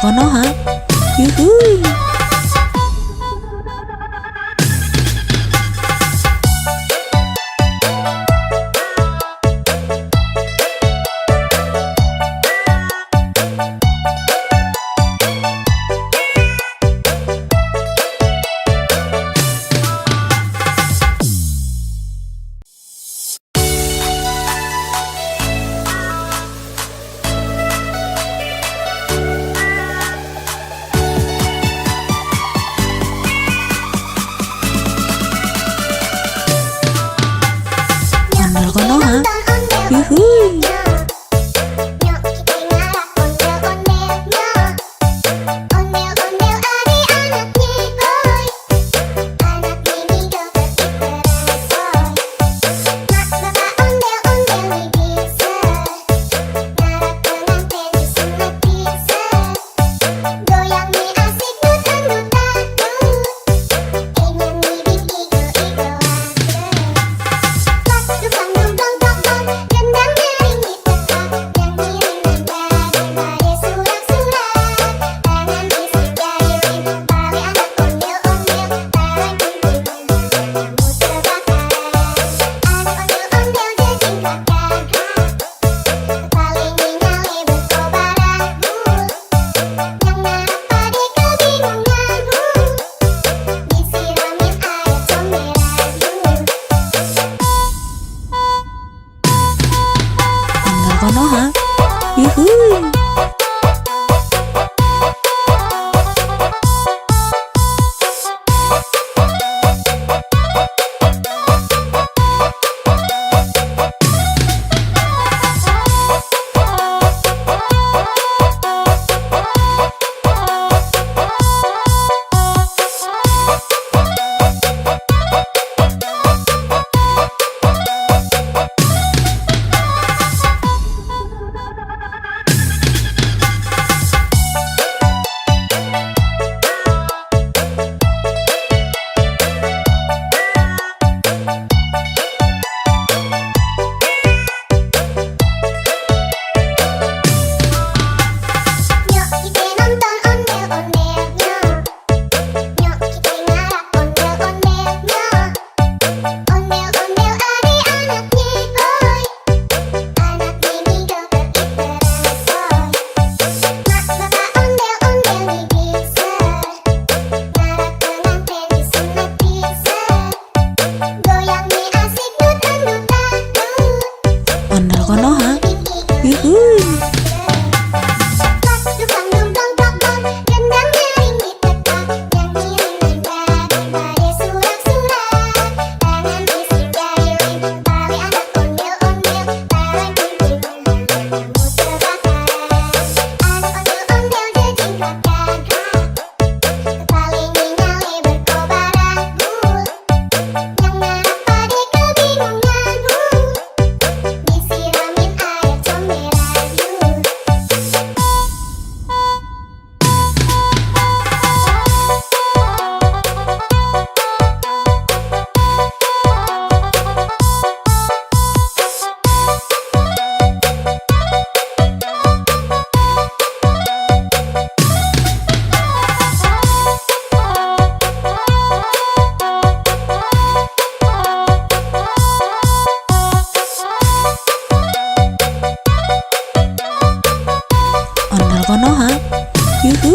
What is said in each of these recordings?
Konoha. Yuhu. Ondel Konoha. Yuhu. Ondel Konoha. Yuhu. Ondel Konoha. Yuhu. Ondel Konoha. Yuhu.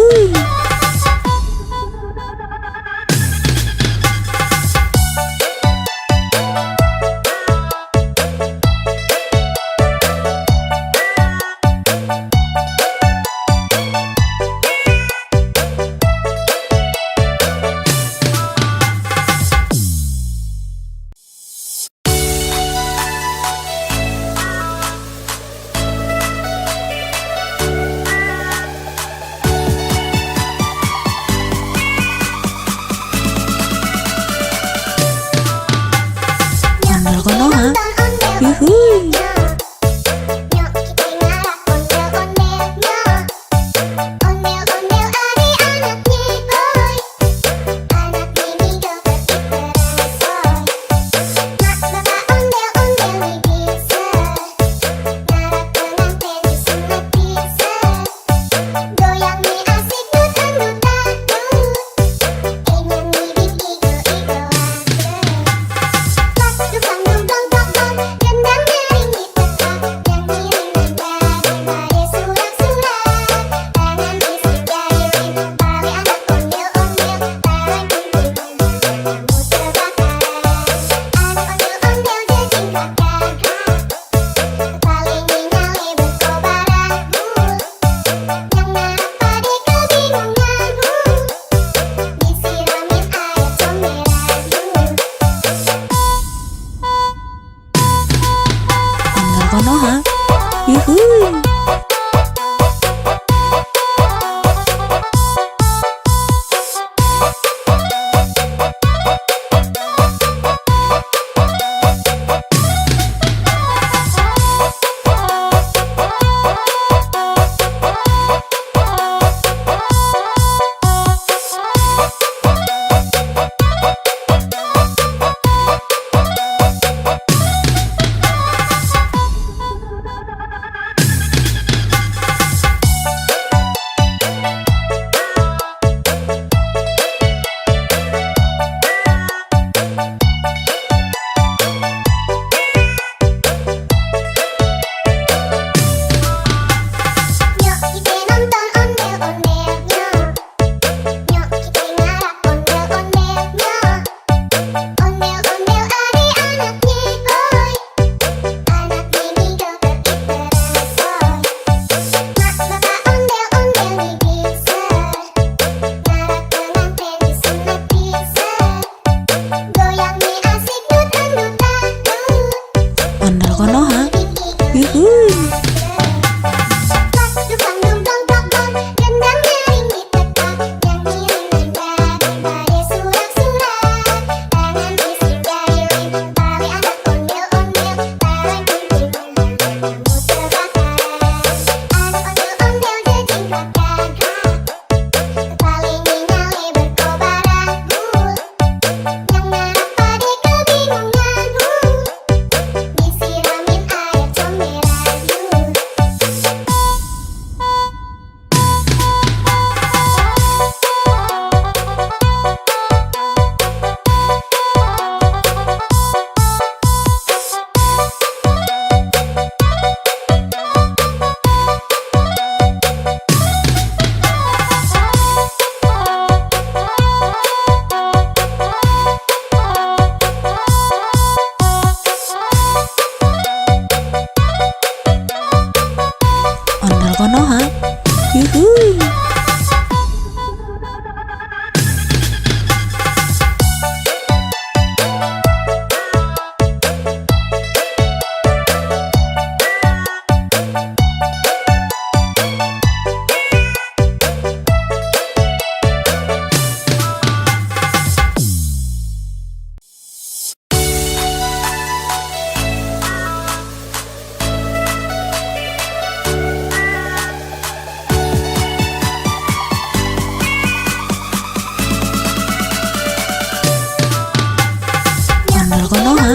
Konoha,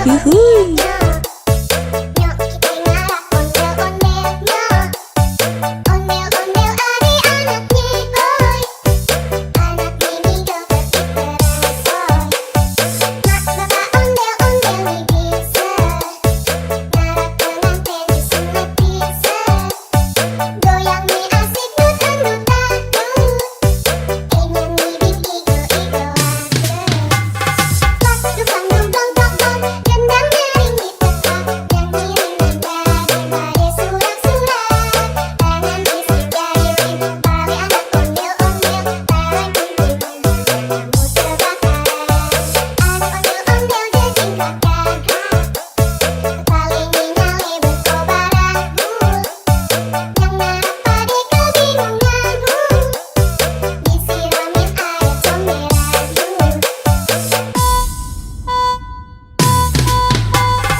yuhu.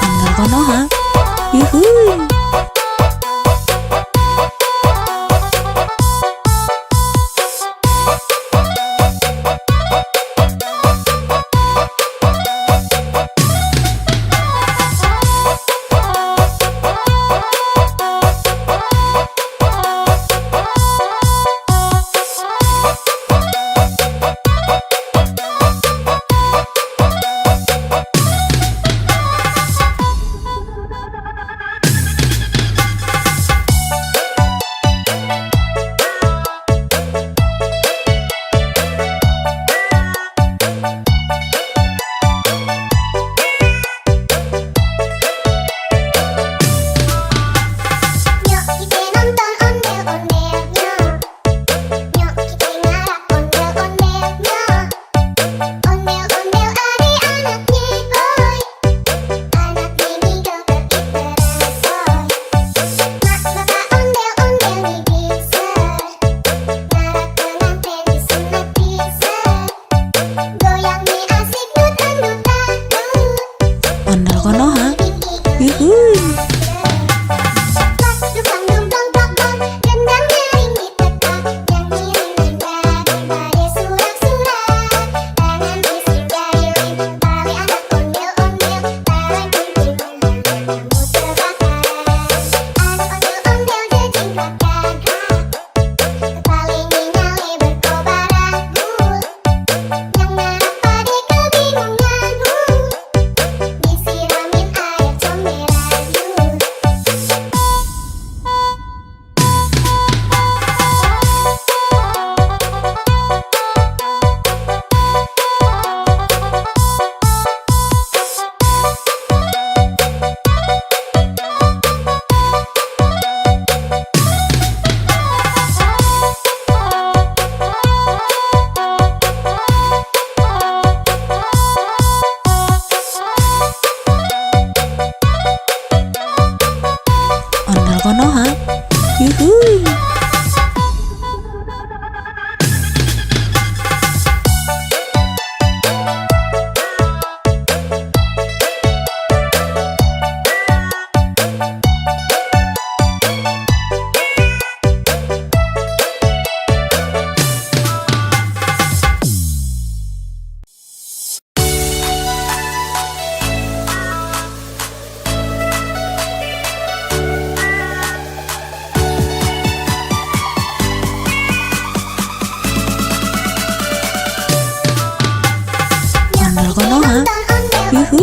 Ondel Konoha, yuhu. Ondel Konoha, yuhu. Ondel Konoha, yuhu. Ondel Konoha, yuhu.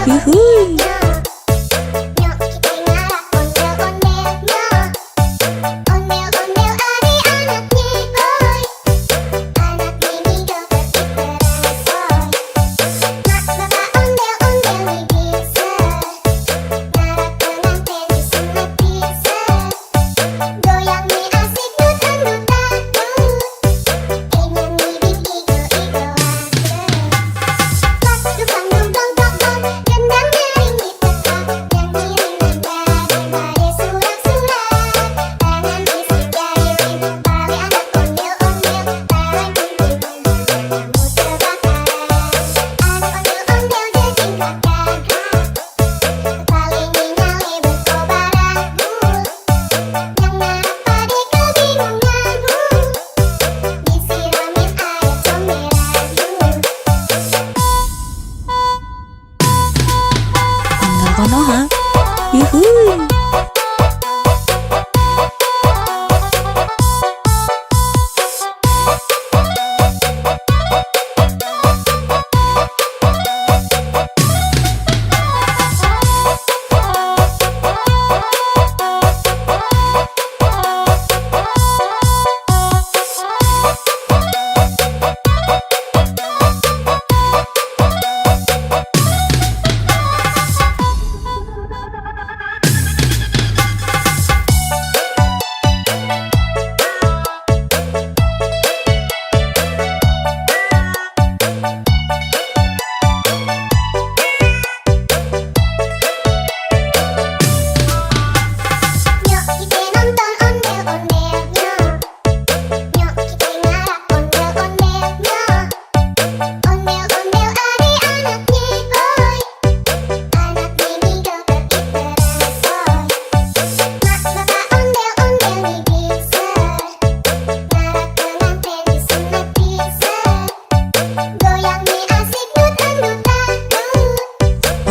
Yuhu. Ondel Konoha. Yuhu.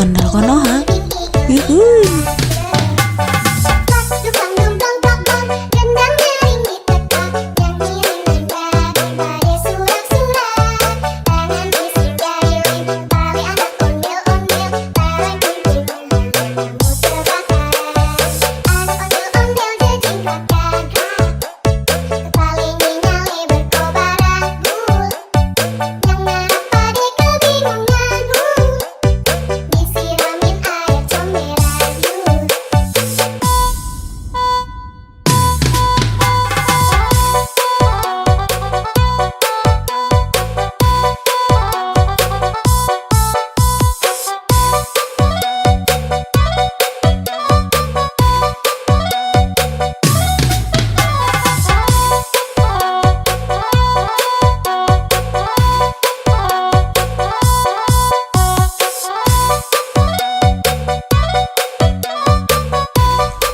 Ondel Konoha. Yuhu.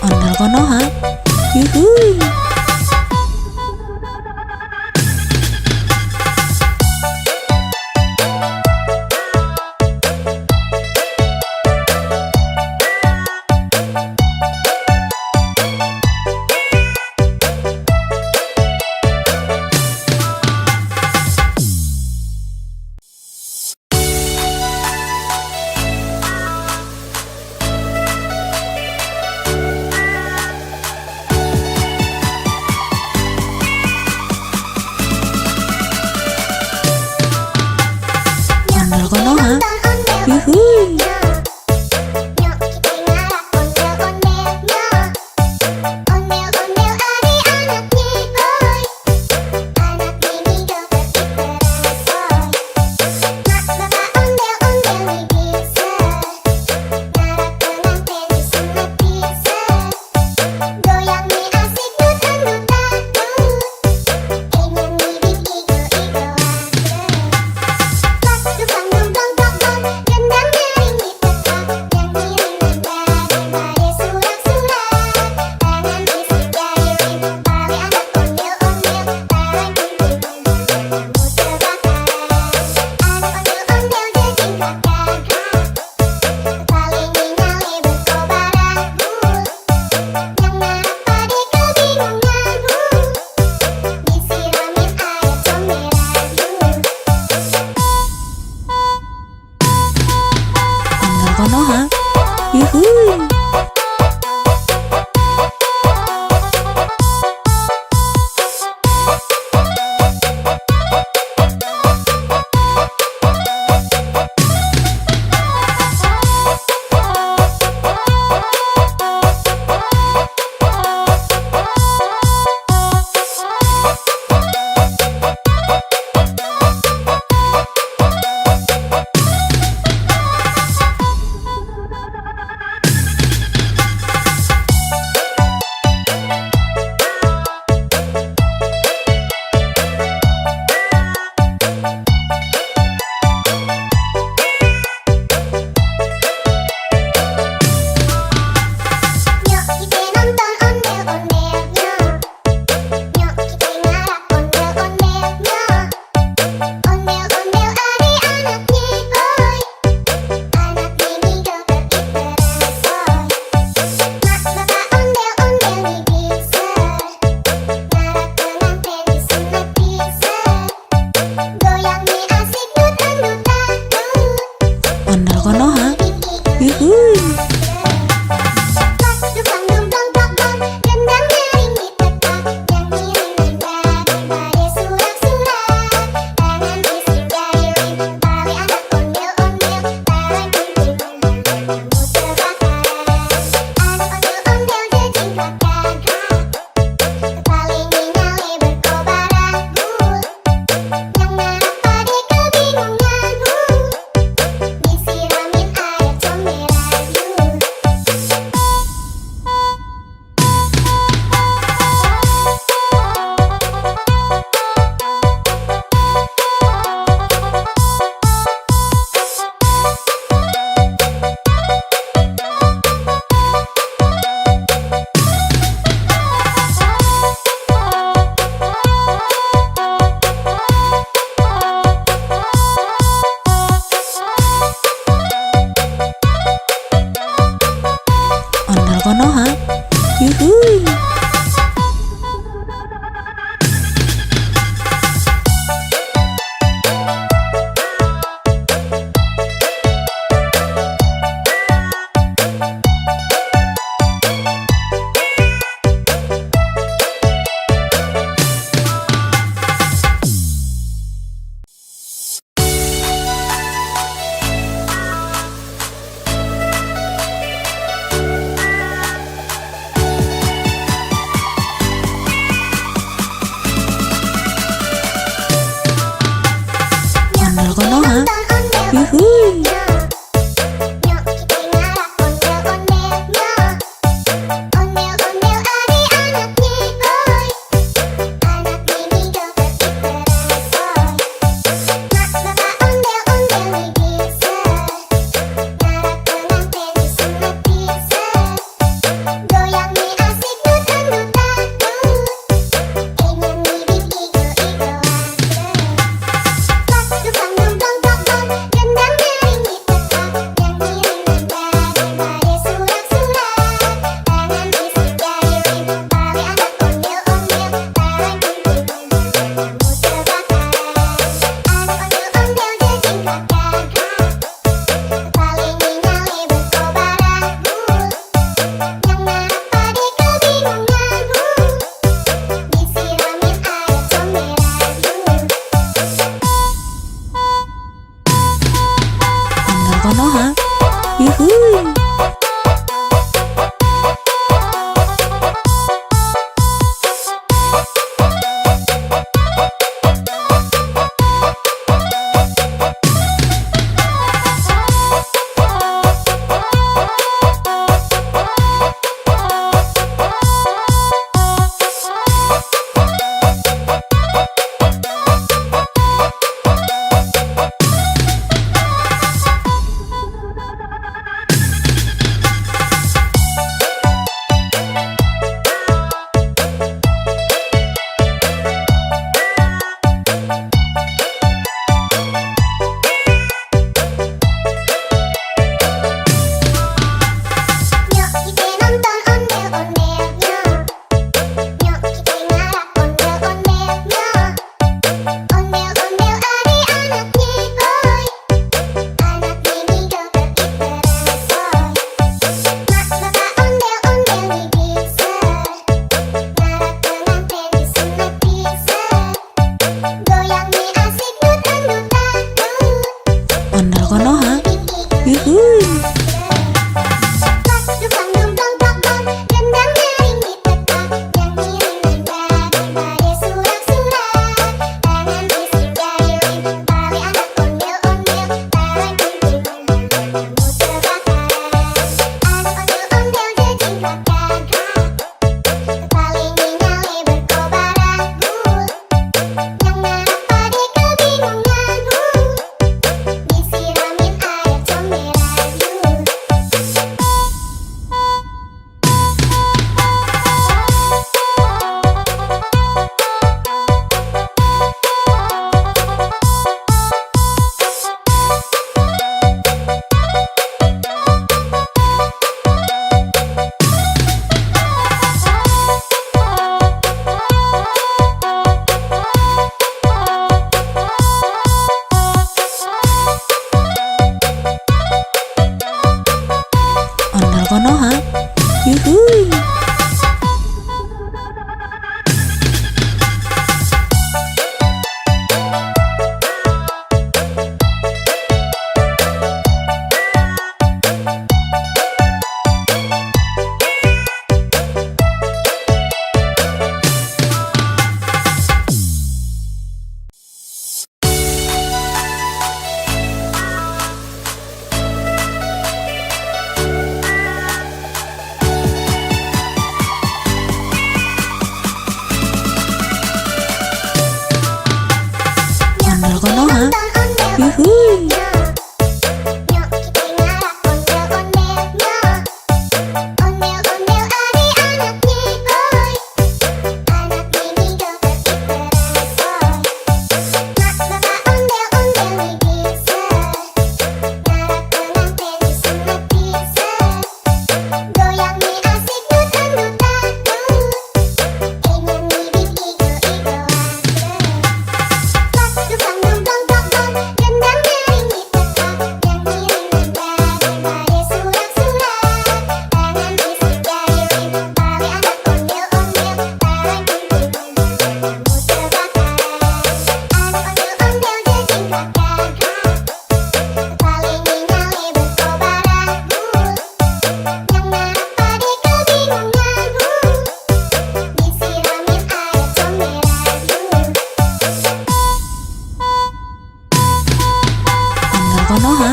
Ondel Konoha. Yuhu. Ondel Konoha. Yuhu. Konoha. Yuhu. Konoha. Yuhu. Ondel Konoha. Yuhu. Ondel Konoha. Yuhu. Ondel Konoha. Yuhu. Konoha.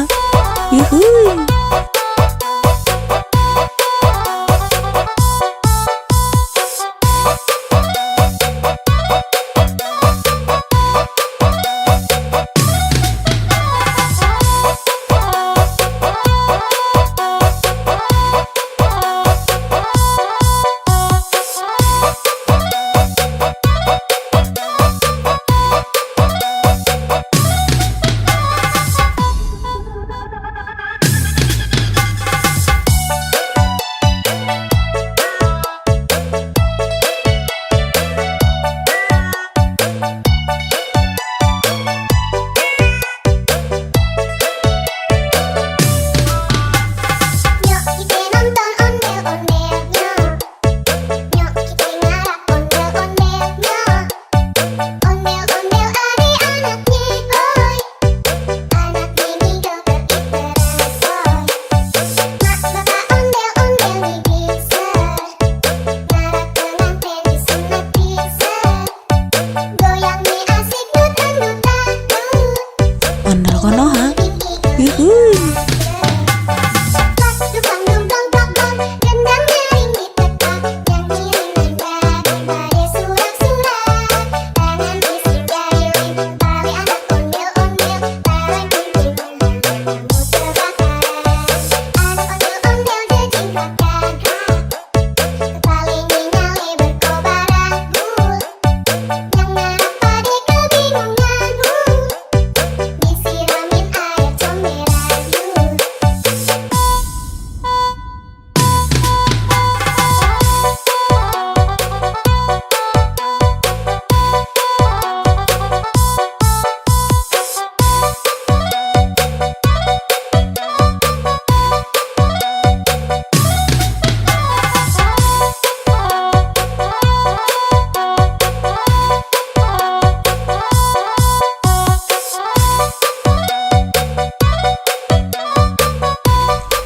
Yuhuy. Ondel Konoha. Yuhuy.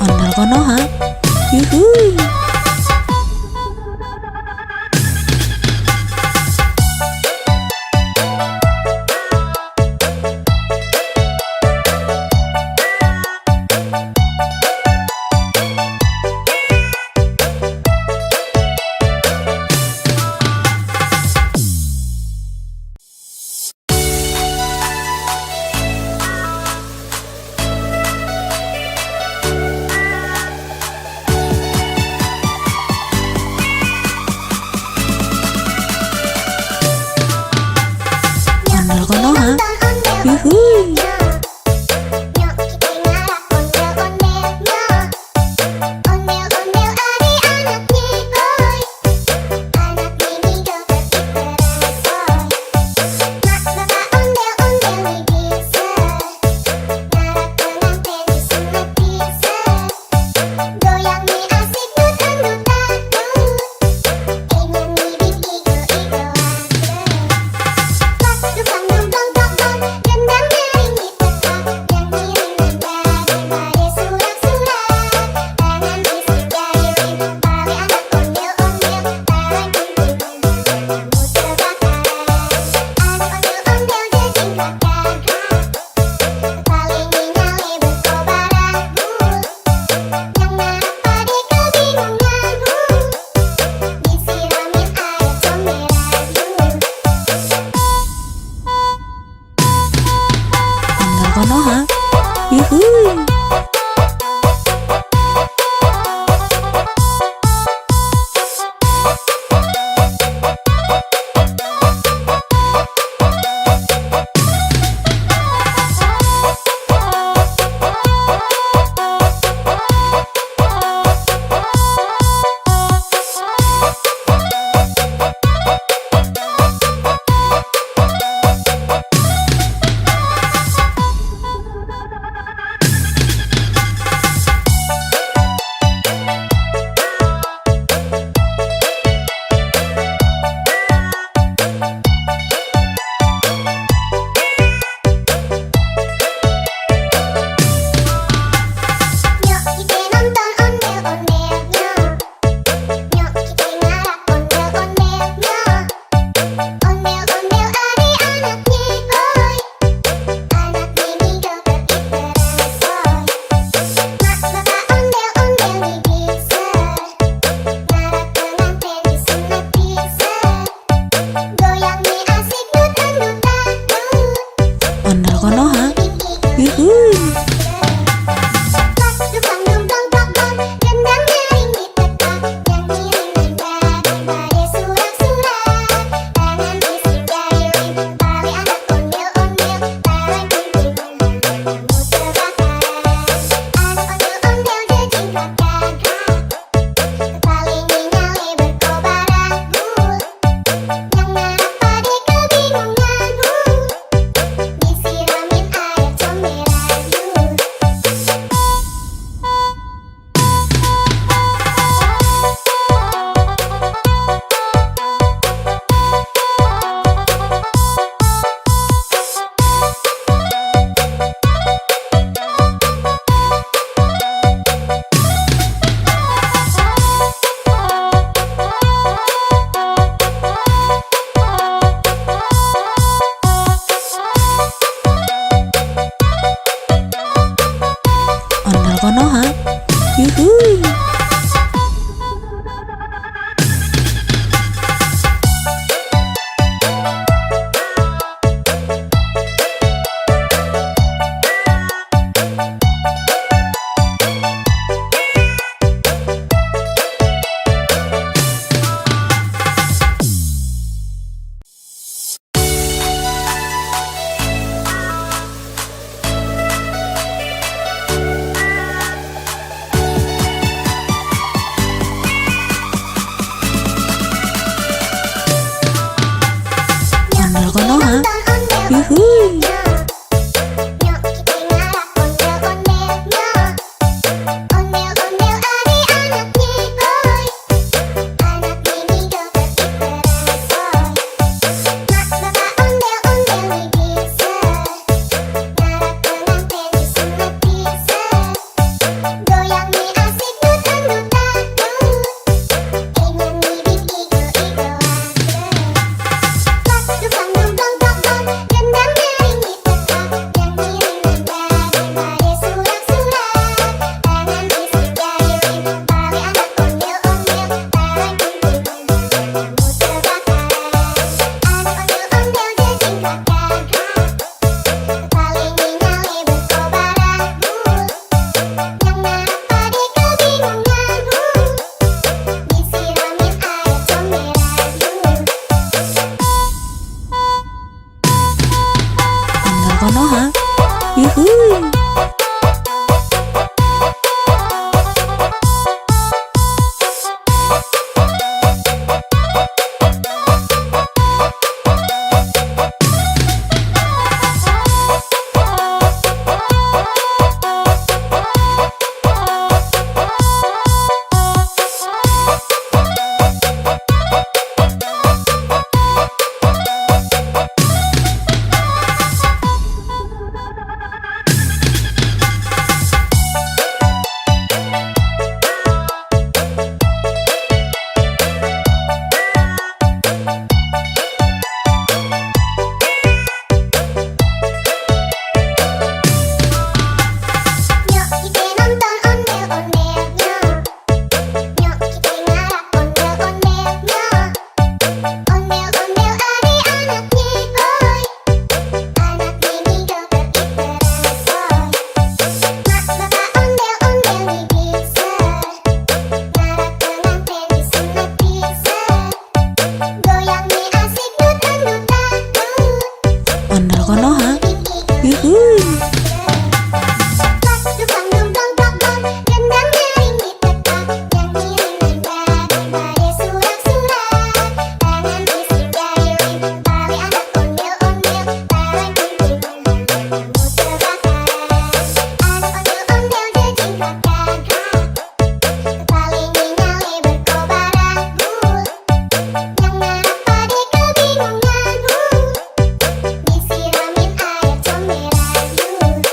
Ondel Konoha. Yuhuy. Ondel Konoha. Yuhuy. Ondel Konoha. Yuhuy. Konoha. Yuhuy. Ondel Konoha. Yuhuy. Ondel Konoha. Yuhuy. Ondel Konoha. Yuhuy. Ondel Konoha. Yuhuy. Disiramin air comberan.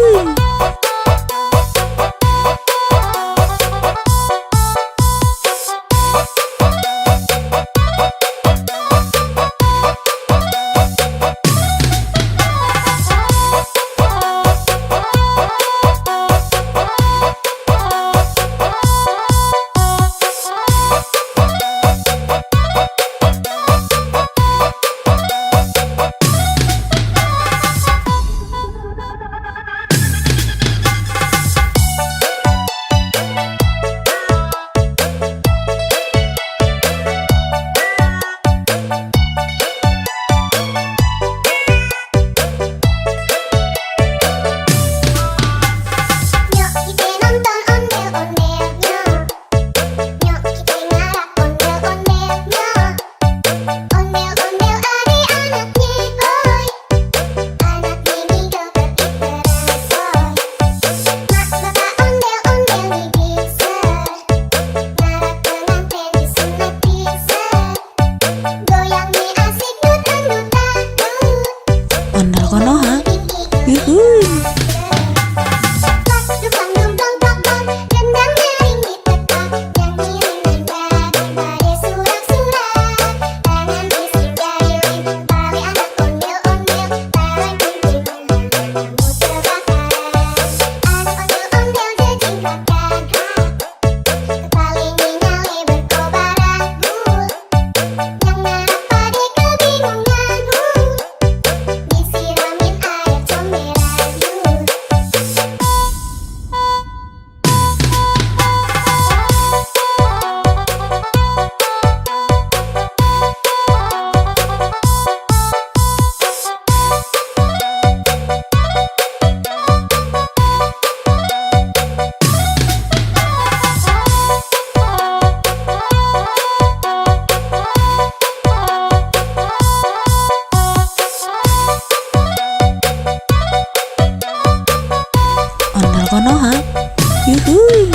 yuhuy. Ondel Konoha, yuhuy. Ondel Konoha, yuhuy.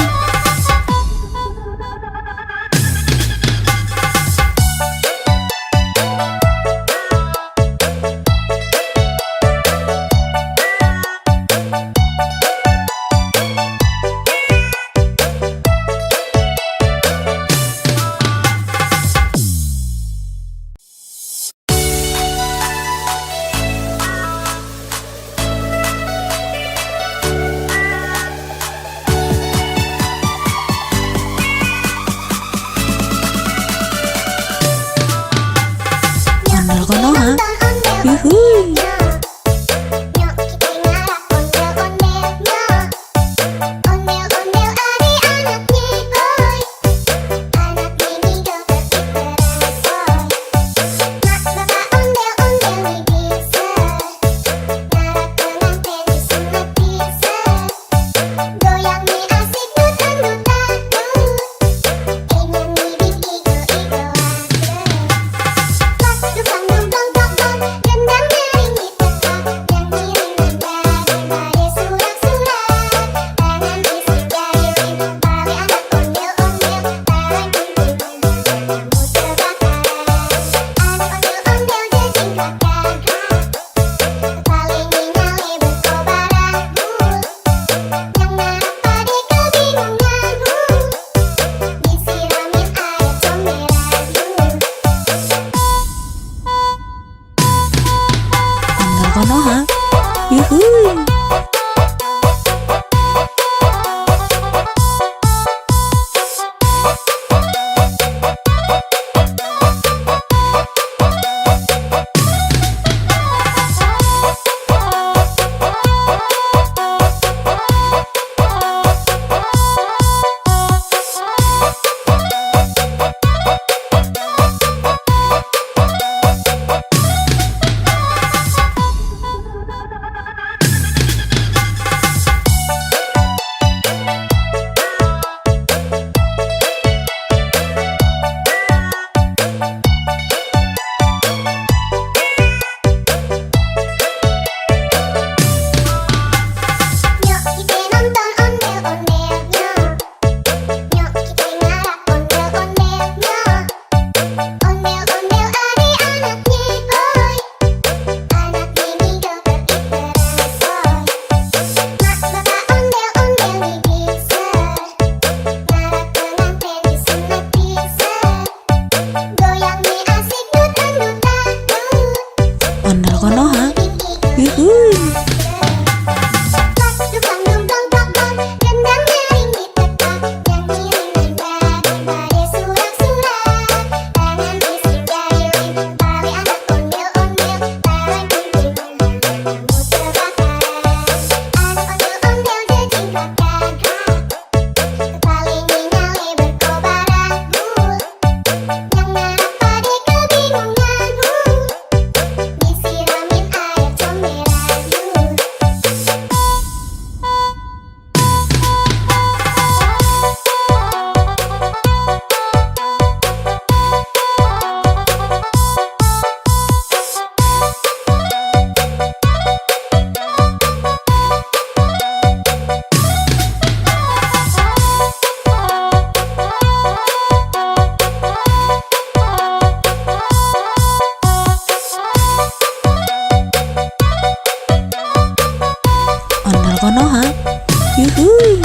Yuhuy.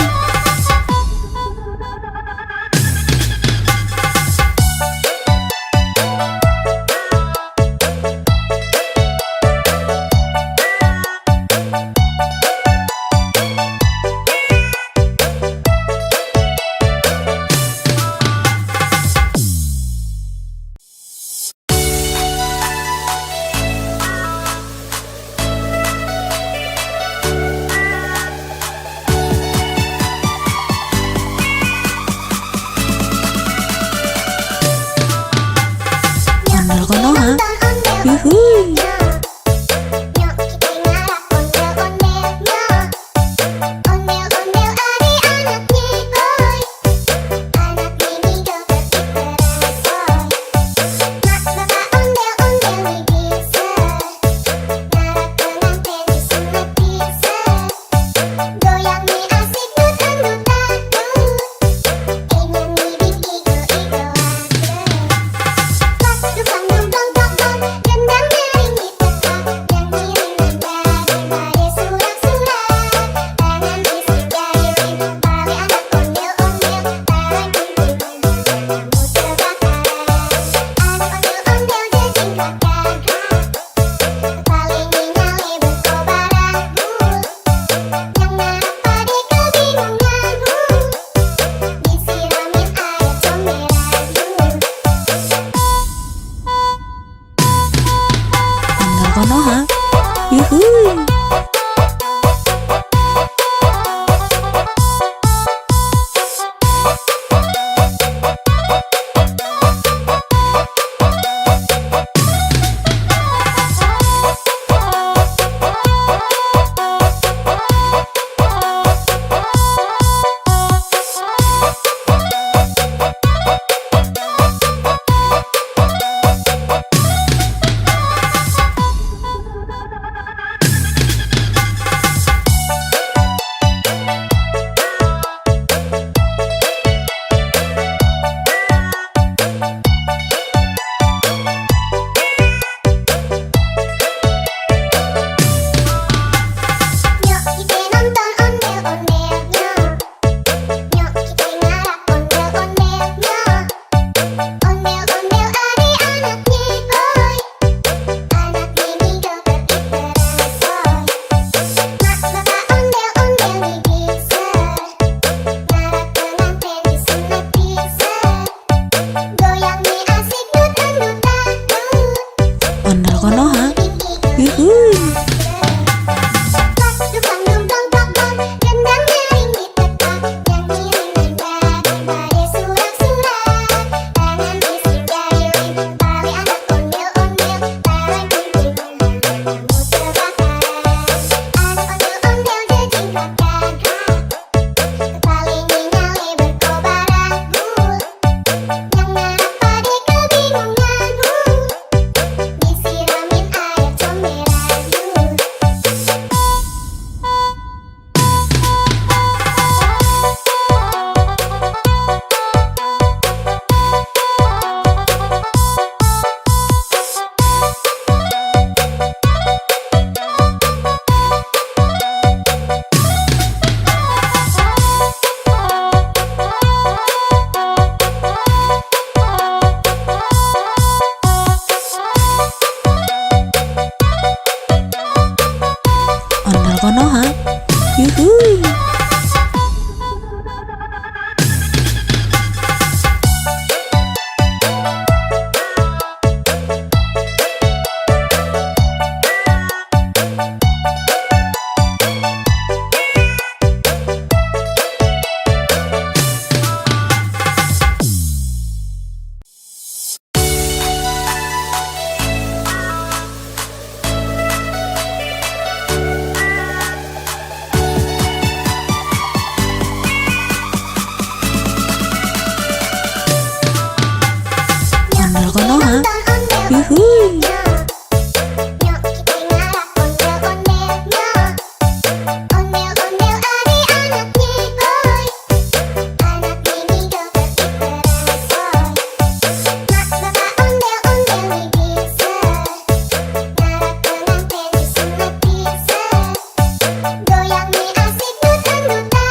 Ondel Konoha. Yuhuy. Ondel Konoha. Yuhuy. Ondel Konoha. Yuhuy. Ondel Konoha. Yuhuy. Ondel Konoha. Yuhuy. Goyang nih asik tuh dangdutan.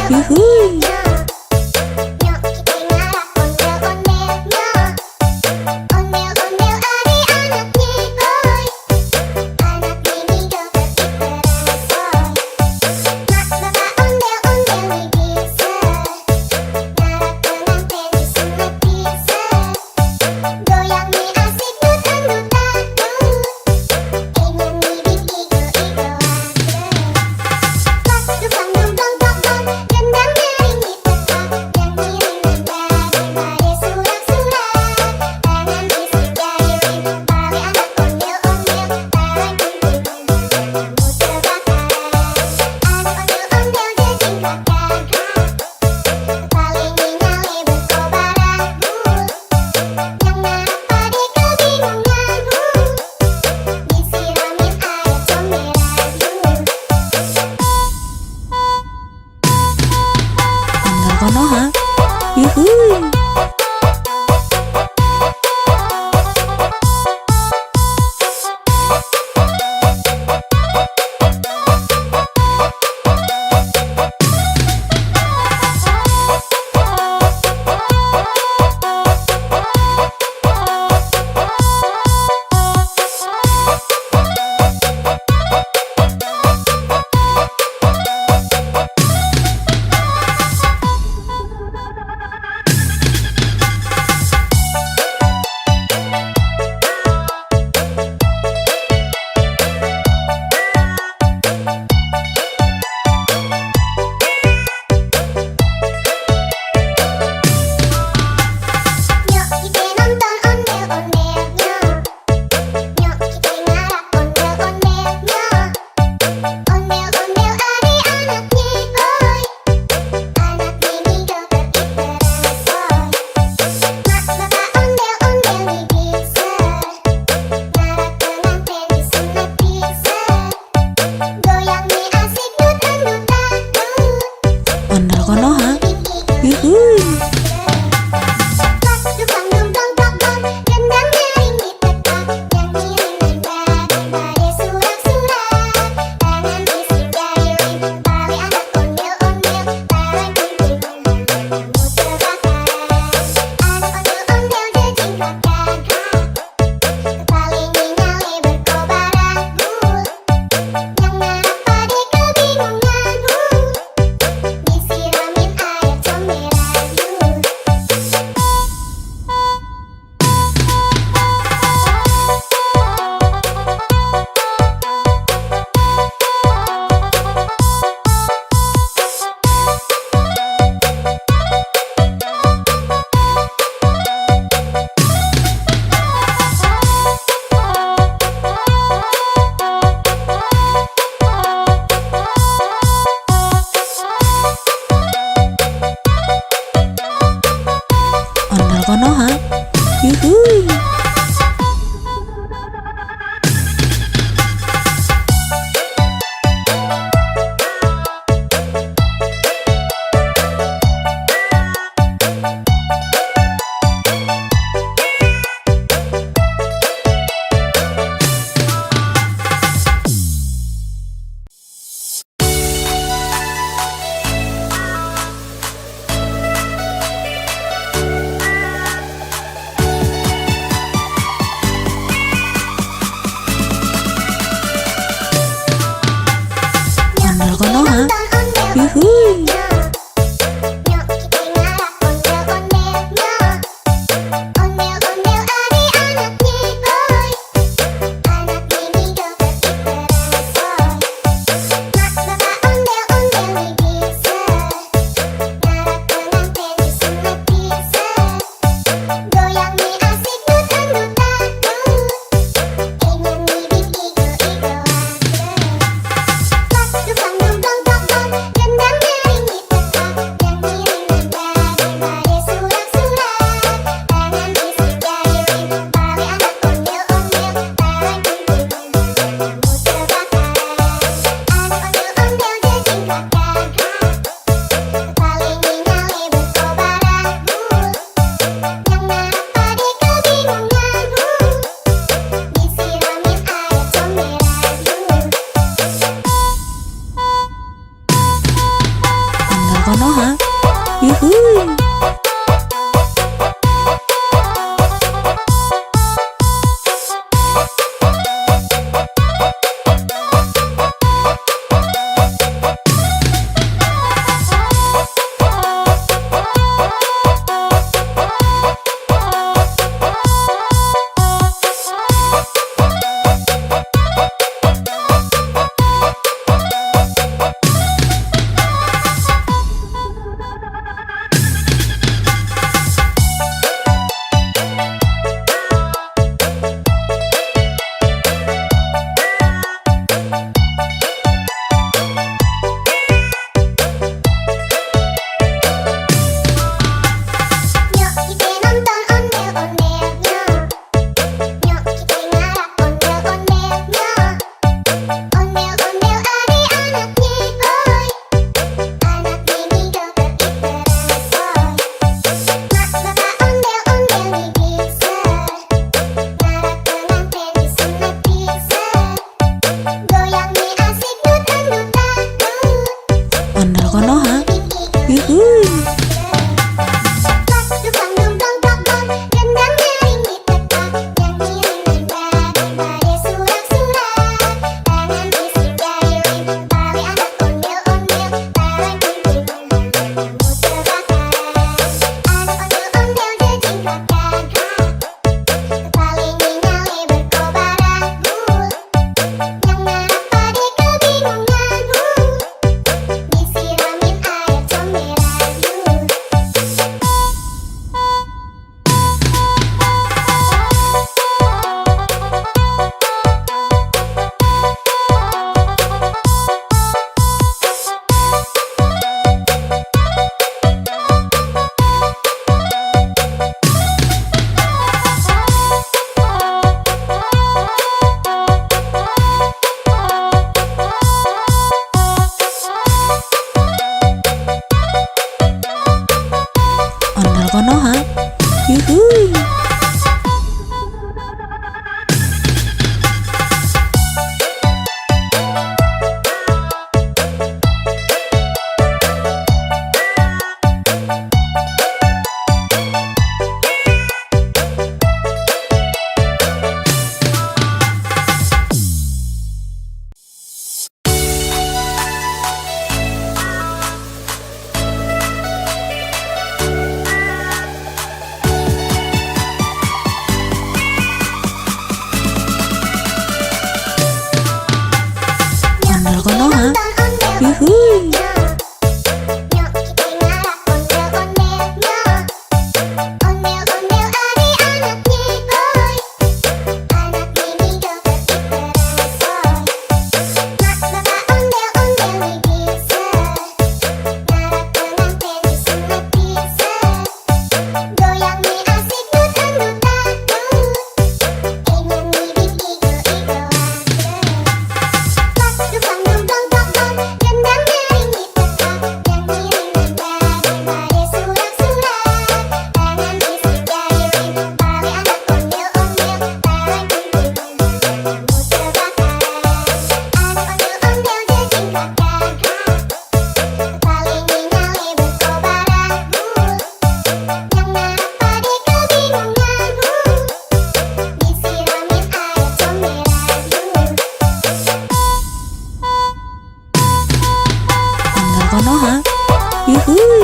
yuhuy. Nyok kita ngarah ondel-ondelnya. Ondel-ondel adik-anaknya boy. Anak mini joget diteresoy. Mak bapak ondel-ondel nih bisa. Ngarah pengantin disunat bisa. Goyang nih asik dut-dut-dut. Ingin ngibing igo-igoan. Pas dukang dong dong dong dong. Gendang nyaring di tempat. Yang ngiring nada surak-surak. Tangan isi jari pale anak ondel-ondel. Barang kumpulnya kamu terbakar. Anak ondel-ondel jejing kakak. Paling nyale berkobar aku. Yang ngarap pade kebingunganmu. Disiramin air comberanmu. Ondel konoha, yuhuy. Nyok kita nonton ondel-ondelnya. Nyok kita ngarah ondel-ondelnya. Ondel-ondel adik-anaknya boy. Anak mini joget diteresoy. Mak bapak ondel-ondel nih bisa. Ngarah pengantin disunat bisa. Goyang nih asik dut-dut-dut. Ondel konoha, yuhuy. Pas dukang dong dong dong dong. Gendang nyaring di tempat. Yang ngiring nada surak-surak. Tangan isi jari pale anak ondel-ondel. Barang kumpulnya kamu terbakar. Anak ondel-ondel jejing kakak. Paling nyale berkobar aku. Yang ngarap pade kebingunganmu. Disiramin air comberanmu. Ondel konoha, yuhuy. Ondel konoha, yuhuy. Nyok kita ngarah ondel-ondelnya. Ondel-ondel adik-anaknya boy. Anak mini joget diteresoy. Mak bapak ondel-ondel nih bisa. Ngarah pengantin disunat bisa. Goyang nih asik dut-dut-dut. Ingin ngibing igo-igoan. Pas dukang dong dong dong dong. Gendang nyaring yuhuy. Nyok kita ngarak ondel-ondelnya. Ondel-ondel adik-anaknya boy. Anak mini joget diteresoy. Mak bapak ondel-ondel nih bisa. Ngarak pengantin disunat bisa. Goyang nih asik dut-dut-dut. Ingin ngibing igo-igoan. Pas dukang dong dong dong dong. Gendang nyaring di peta. Yang kirimin badai surat-surat. Tangan bisik jahilin. Balik anak ondel-ondel. Barang kuntilan kamu terbakaran. Anak ondel-ondel jejingkat gagah. Paling nyale berkobaran. Yang ngarap pade kebingungan. Disiramin air comberan. Ondel konoha, yuhuy.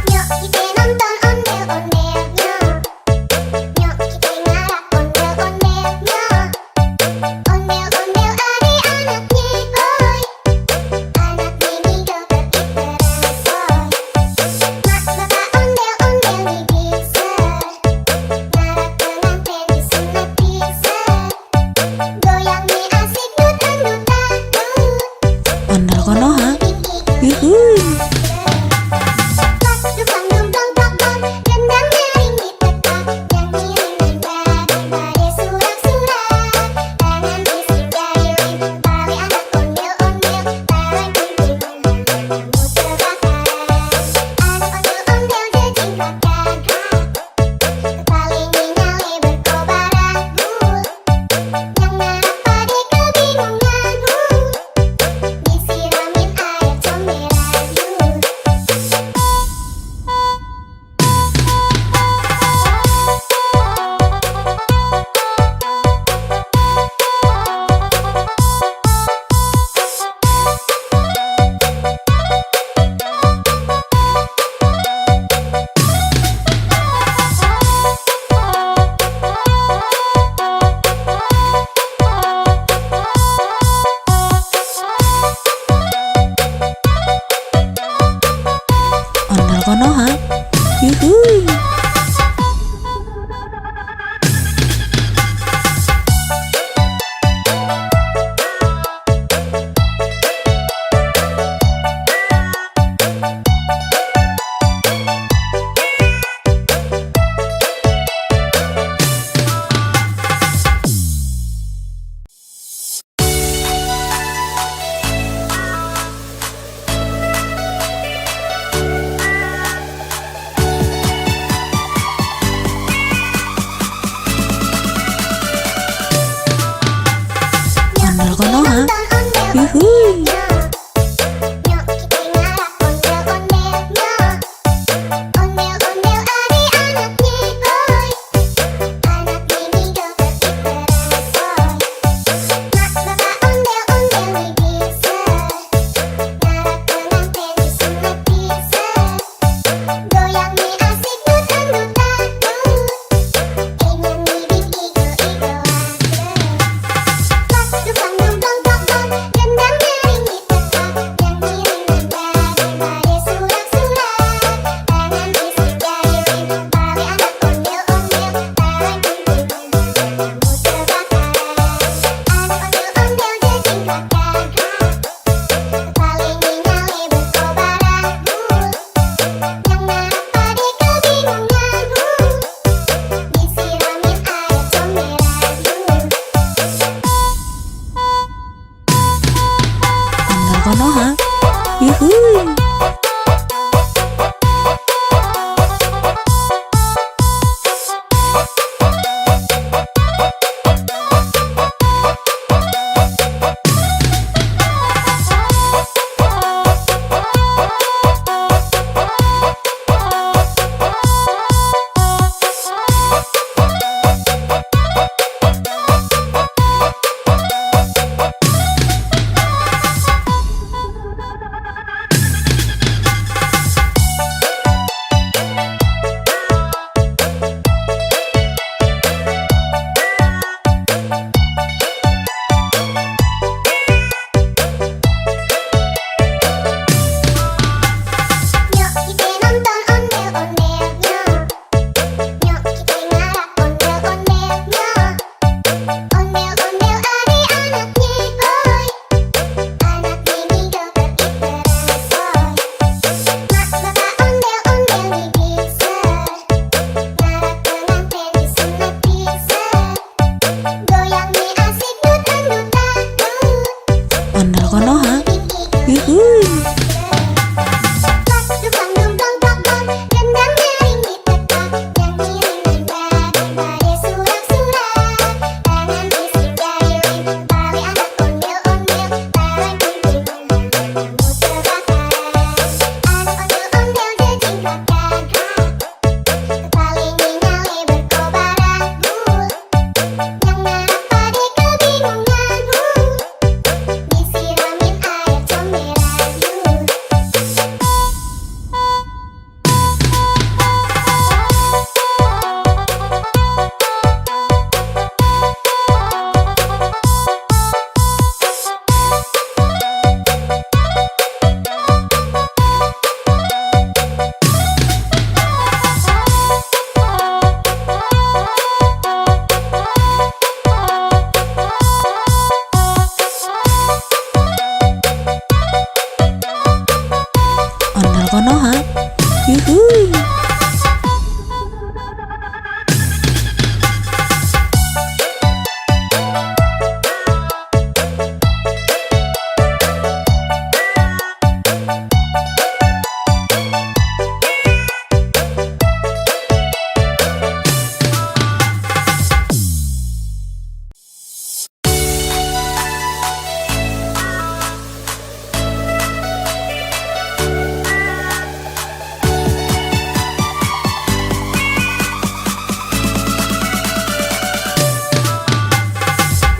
Nyok kita nonton ondel-ondelnya. Nyok kita ngarak ondel-ondelnya. Ondel-ondel adik-anaknya boy. Anak mini joget diteresoy. Mak bapak ondel-ondel nih bisa. Ngarak pengantin disunat bisa. Goyang nih asik dut-dut-dut. Ondel konoha, yuhuy. Pas dukang dong dong dong dong. Gendang nyaring di peta. Yang kirimin badai surat-surat. Tangan bisik jahilin. Balik anak ondel-ondel. Barang kuntilan kamu terbakaran. Anak ondel-ondel jejingkat gagah. Paling nyale berkobaran. Yang ngarap pade kebingungan. Disiramin air comberan. Ondel konoha, yuhuy. Ondel konoha, yuhuy. Nyok kita ngarak ondel-ondelnya. Ondel-ondel adik-anaknya boy. Anak mini joget diteresoy. Mak bapak ondel-ondel nih bisa. Ngarak pengantin disunat bisa. Goyang nih asik dut-dut-dut. Ingin ngibing igo-igoan. Pas dukang dong dong dong dong. Gendang nyaring Konoha. Yuhuy. Ondel Konoha. Yuhuy.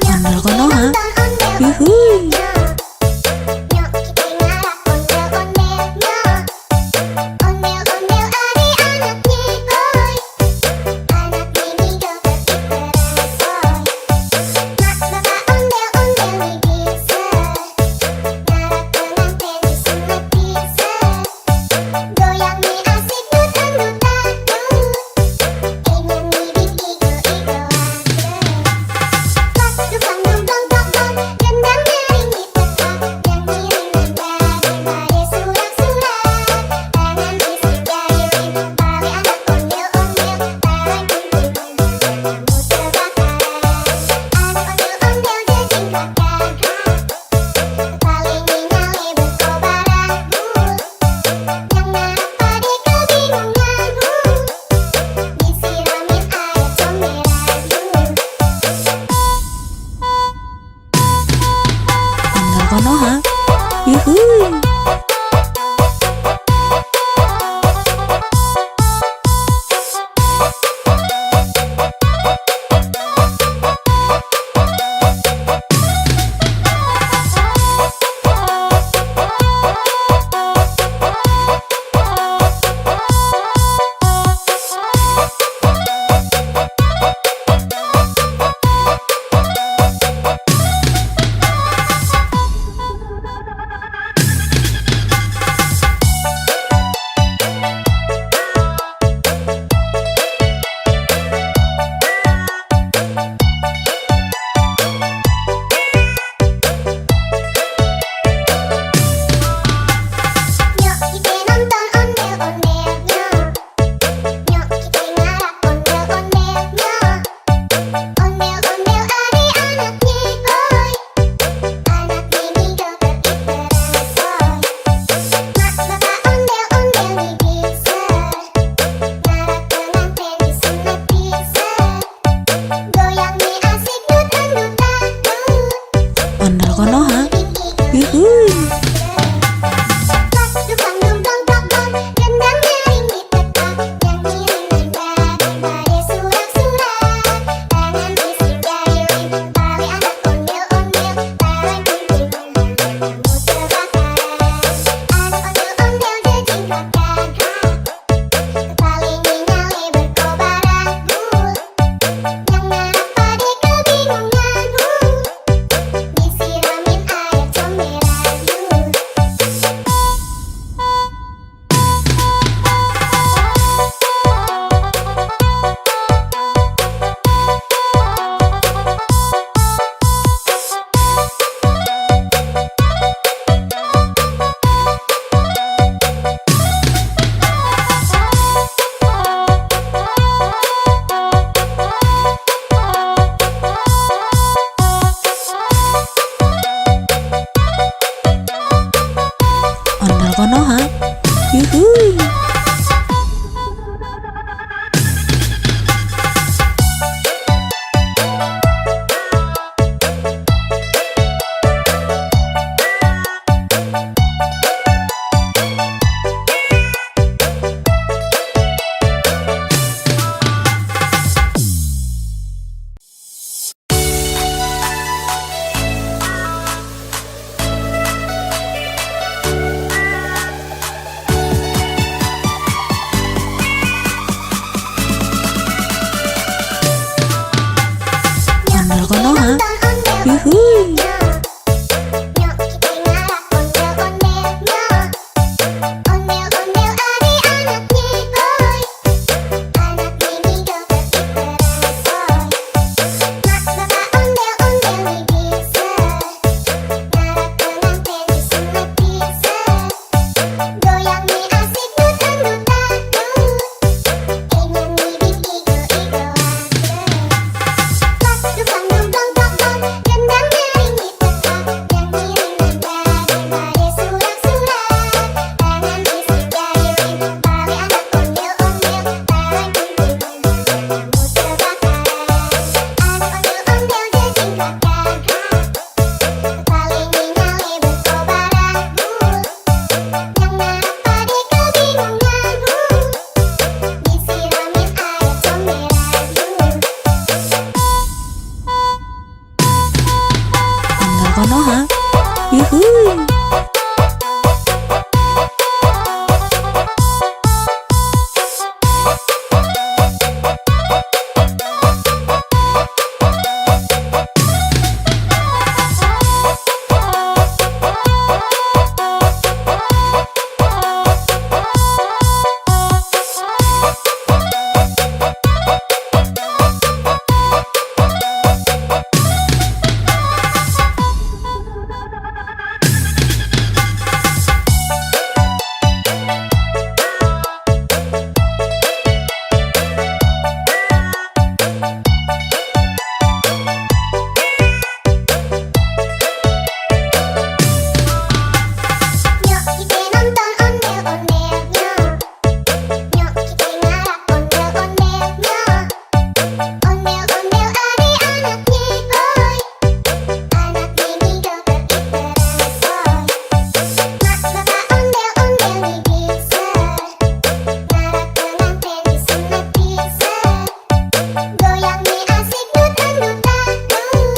Ondel Konoha. Yuhuy. Nyok kita ngarah ondel-ondelnya. Ondel-ondel adik-anaknya boy. Anak ini joget terbaru. Mak bapak ondel-ondel bisa. Ngarah pengantin disunat bisa. Goyang nih asik nutan-nutan. Ingin ngibing igo-igoan. Dukang dong dong dong dong, gendang nyaring di tempat, yang ngiring nada dari surat-surat. Tangan bisik jari tali anak ondel-ondel, tarik kunting kamu terbakar. Anak ondel-ondel jajing kakak, kepala nyali berkobaran bul, yang narap pade kebingungan disiramin air comberan Ondel Konoha. Yuhuy. Nyok kita nonton ondel-ondelnya. Nyok kita ngarah ondel-ondelnya. Ondel-ondel adik-anaknya boy. Anak ini joget terbaru. Mak bapak ondel-ondel bisa. Ngarah pengantin disunat bisa. Goyang nih asik nutan-nutan. Ondel Konoha. Yuhuy. Dukang dong dong dong dong, gendang nyaring di tempat, yang ngiring nada dari surat-surat. Tangan bisik jari tali anak ondel-ondel, tarik kunting kamu terbakar. Anak ondel-ondel jajing kakak, kepala nyali berkobaran bul, yang narap pade kebingungan disiramin Yuhuy. Nyok kita ngarak ondel-ondelnya. Ondel-ondel adik anak nyigoy. Anak mini joget diteresoy. Mak bapak ondel-ondel nih bisa. Ngarak pengantin disunat bisa. Goyang nih asik dut-dut dangdut. Nyanyi bing igo-igo Pas dukang dumplong plong-plong, gendang nyaring ditekak. Yang ngiring nada surak-surak. Tangan isi jari tali anak ondel-ondel. Barang kumpulnya kamu terbakar. Anak ondel-ondel jejing kakak. Kepala nyale berkobar agul. Yang narap pade kebingungan. Disiramin air comberan. Ondel Konoha. Yuhuy. Nyok kita nonton ondel-ondelnya. Nyok kita ngarak ondel-ondelnya. Ondel-ondel adik anak nyigoy. Anak mini joget diteresoy. Mak bapak ondel-ondel nih bisa. Ngarak pengantin disunat bisa. Goyang nih asik dut-dut dangdut.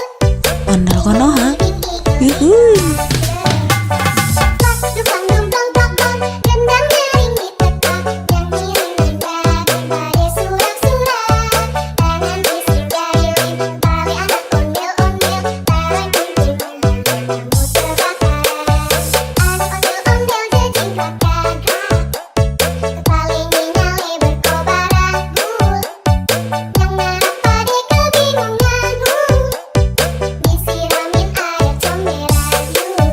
Ondel Konoha. Bing igo Yuhuy. Pas dukang dumplong plong-plong, gendang nyaring ditekak. Yang ngiring nada surak-surak. Tangan isi jari tali anak ondel-ondel. Barang kumpulnya kamu terbakar. Anak ondel-ondel jejing kakak. Kepala nyale berkobar agul. Yang narap pade kebingungan. Disiramin air comberan.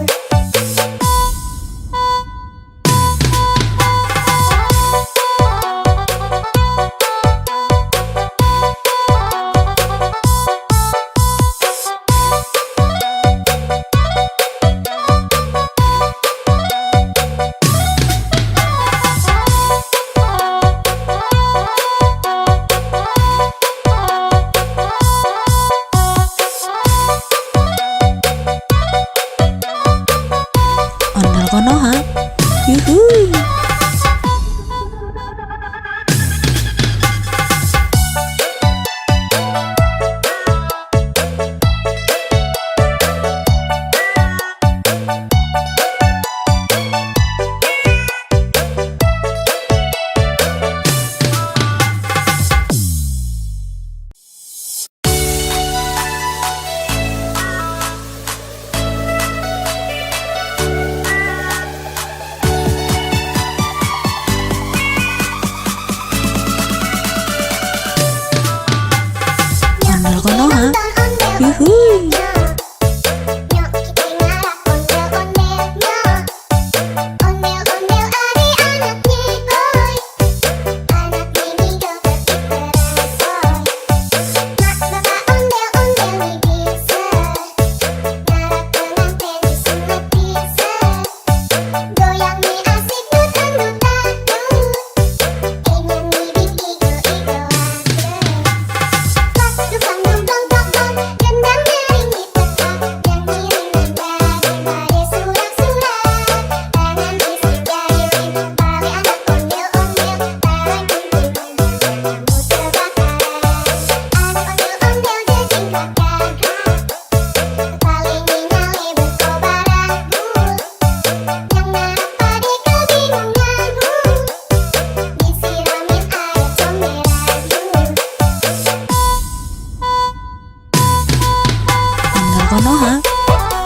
Ondel Konoha.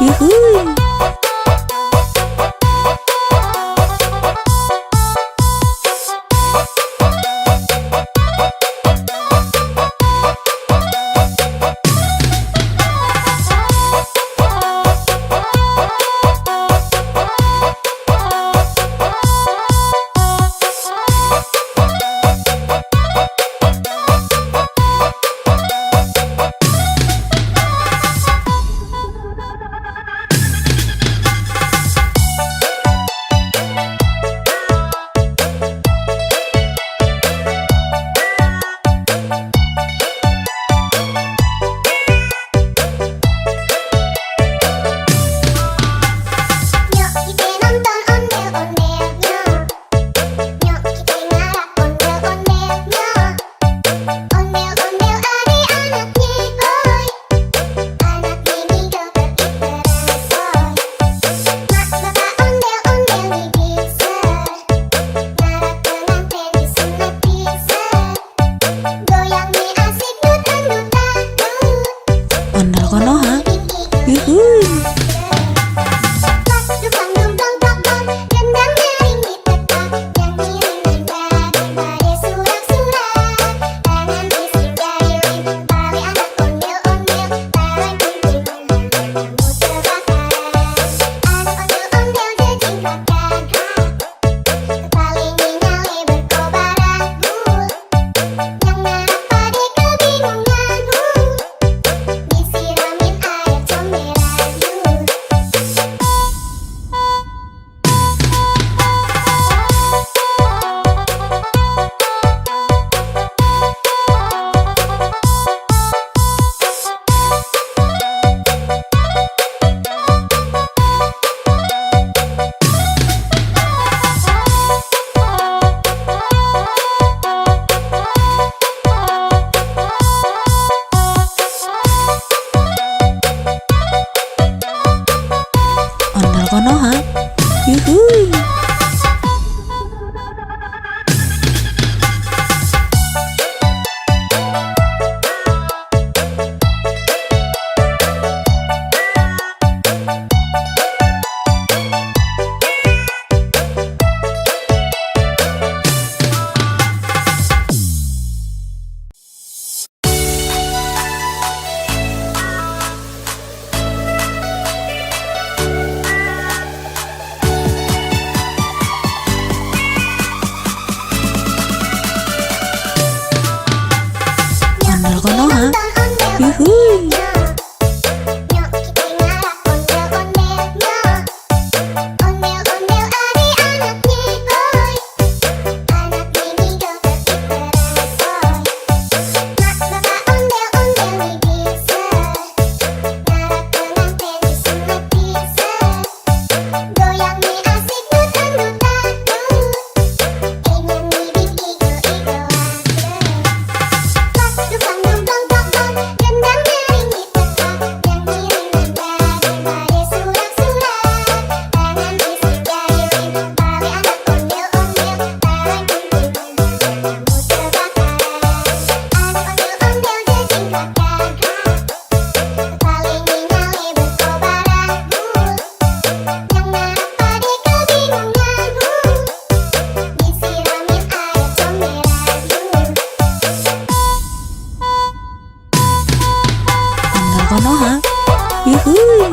Yuhuy. Nyok kita nonton ondel-ondelnya. Nyok kita ngarap ondel-ondelnya. Ondel-ondel adik-anaknya boy. Anak ini joget bersoy. Mak bapak ondel-ondel nih bisa. Ngarap pengantin disunat bisa. Goyang nih asik dut-dutan. Ondel Konoha. Yuhuy. Dukang dong dong dong, gendang nyaring ditekan, nyanyi daripada surak-surak, tangan isi jahilin, tali anak ondel-ondel, tarik kunting, kamu terbakar, anak ondel-ondel jejingkatkan hak, kepala nyali berkobaran yang ngarap pada kebingungan, disiramin air comberan. Ondel Konoha. Yuhuy. Ondel Konoha. Yuhuy. Nyok kita ngarap ondel-ondelnya. Ondel-ondel adik-anaknya boy. Anak ini joget bersoy. Mak bapak ondel-ondel nih bisa. Ngarap pengantin disunat bisa. Goyang nih asik dut-dutan. Nyanyi bikin igo-igoan. Dukang dong dong dong, gendang nyaring ditekan, nyanyi daripada surak-surak, tangan isi jahilin, tali anak ondel-ondel, tarik kunting, kamu terbakar, anak ondel-ondel jejingkatkan hak, kepala nyali berkobaran yang ngarap pada kebingungan, disiramin air comberan. Ondel Konoha. Yuhuy.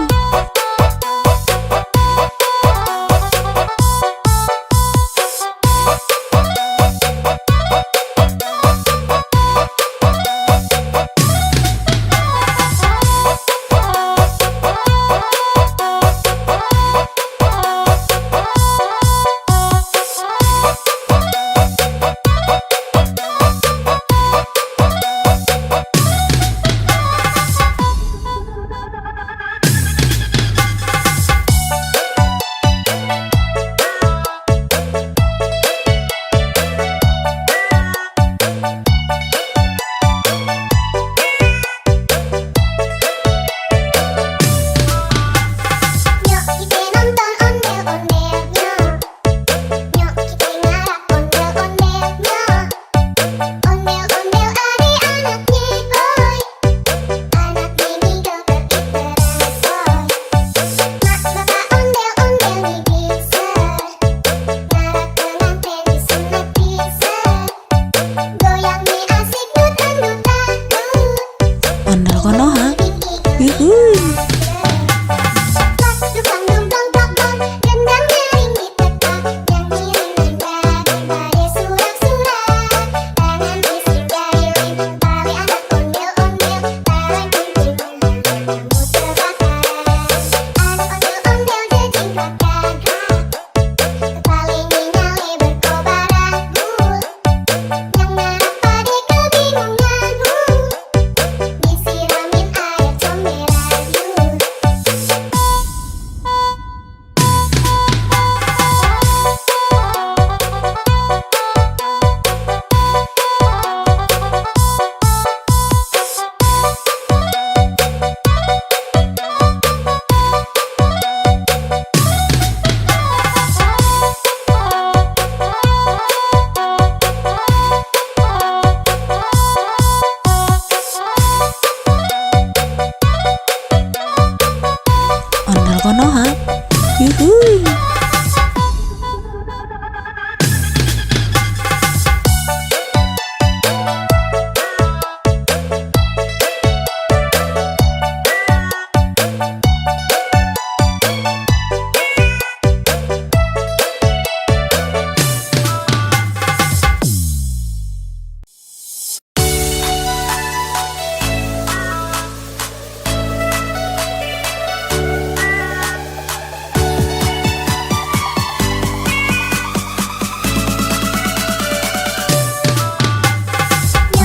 yuhuy.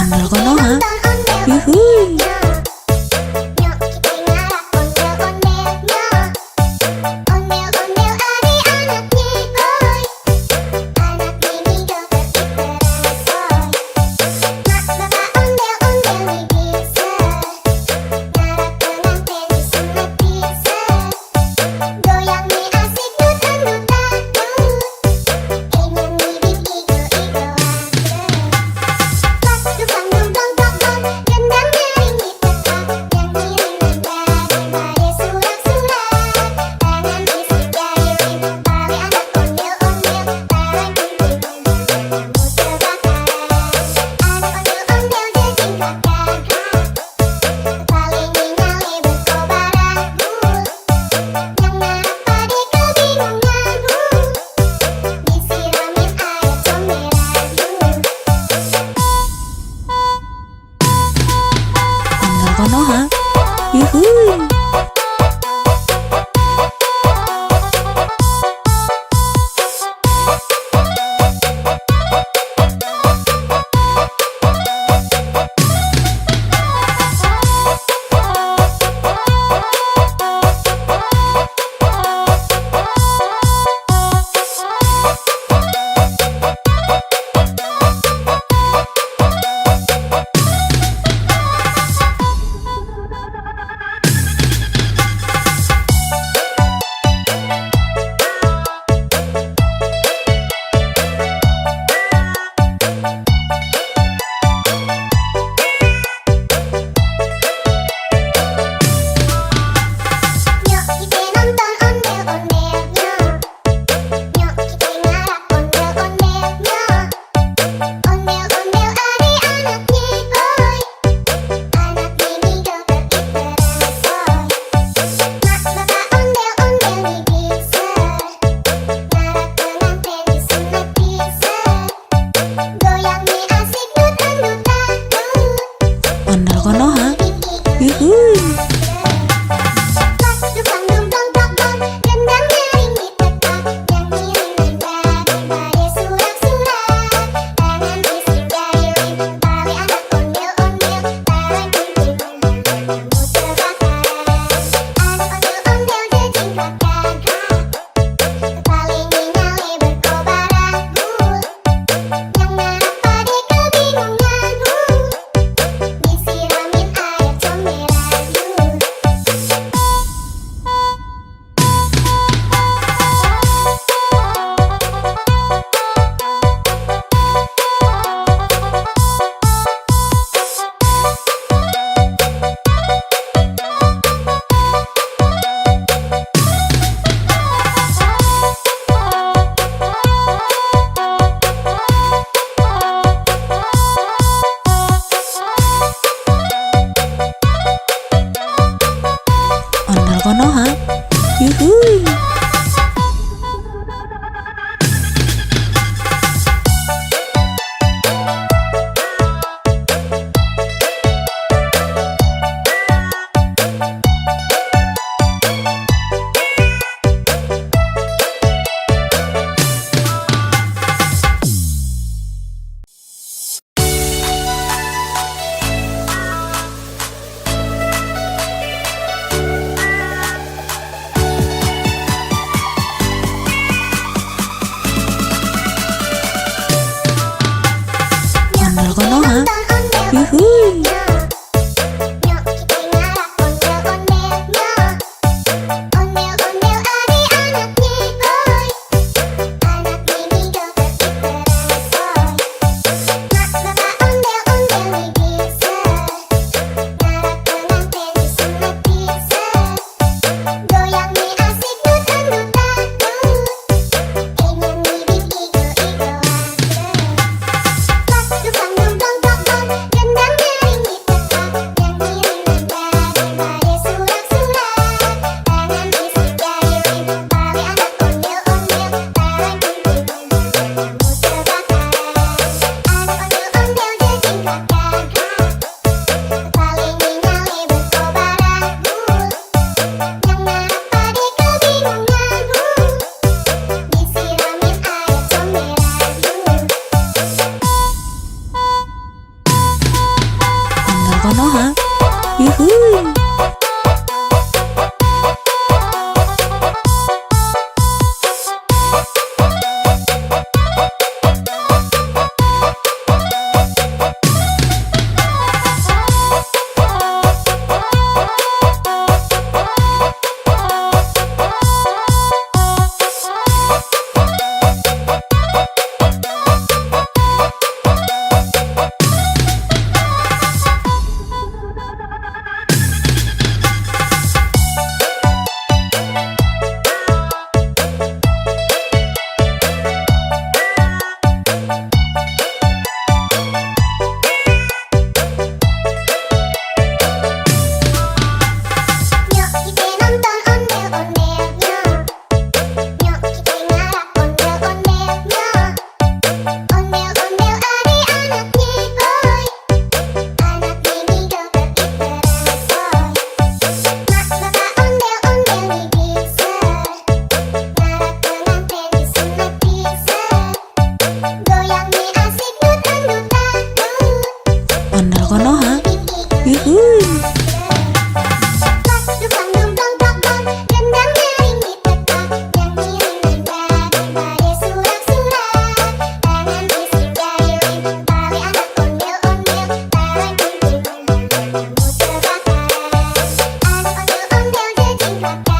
Ondel konoha, yuhuy. Nyok kita ngarap ondel-ondelnya. Ondel-ondel adik-anaknya boy. Anak ini joget diteransoy. Mak bapak ondel-ondel nih bisa. Ngarap pengantin disunat bisa. Goyang nih asik dut-dut-dut. Ini nih bikin igo-igo Pas dukang dong dong dong dong, gendang nyaring dipetak, nyanyi daripada surak-surak. Tangan isi jari tali anak ondel-ondel, tarik kumpul-kumpul kamu terbakar. Anak ondel-ondel jejingkakan, paling nyale berkobar anggur. Yang ngarap pade kebingungan, disiramin air comberan. Ondel konoha, yuhuy. Nyok kita nonton ondel-ondelnya. Nyok kita ngarap ondel-ondelnya. Ondel-ondel adik-anaknya boy. Anak ini joget diteransoy. Mak bapak ondel-ondel nih bisa. Ngarap pengantin disunat bisa. Goyang nih asik dut-dut-dut. Ondel konoha, yuhuy. Pas dukang dong dong dong dong, gendang nyaring dipetak, nyanyi daripada surak-surak. Tangan isi jari tali anak ondel-ondel, tarik kumpul-kumpul kamu terbakar. Anak ondel-ondel jejingkakan, paling nyale berkobar anggur. Yang ngarap pade kebingungan, disiramin air comberan. Ondel konoha, yuhuy.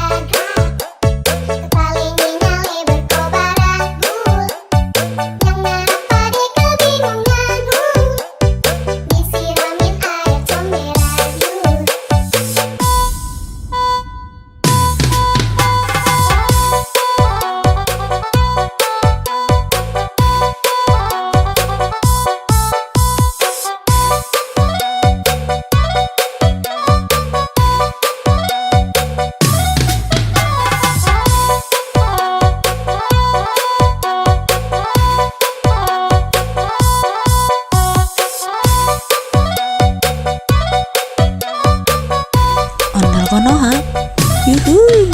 raga, kepalanya nyale berkobar ragu, yang merah padi kebingunganmu, disiramin air comberan yuk. Ondel Konoha. Yuhuy.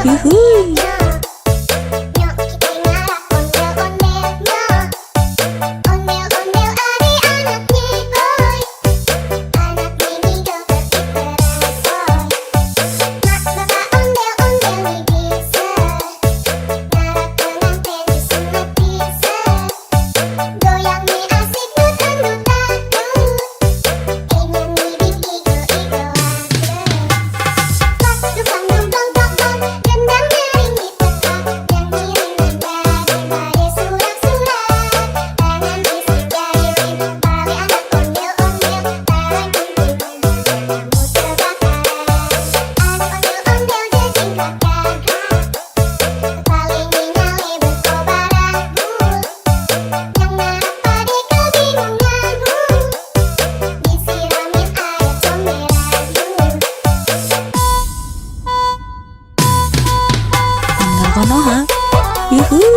Yuhui. Nyok kita ngarak ondel-ondelnya. Ondel-ondel ari anaknya boy. Anak ini joget diteresoy. Mak bapak ondel-ondel nih bisa. Ngarak pengantin disunat bisa. Goyang nih asik nutan-nutan. Ingin nih igo-igoan. Pas dukang dong dong dong dong. Gendang nyaring di teka. Nyanyi nada daripada surak-surak. Tangan fisik jahilin. Bali anak ondel-ondel. Tangan kumpul kamu terbakaran. Anak ondel-ondel jejingkat gagah. Paling nyale berkobaran. Yang narap pade kebingungan. Disiramin air comberan. Ondel Konoha. Yuhui.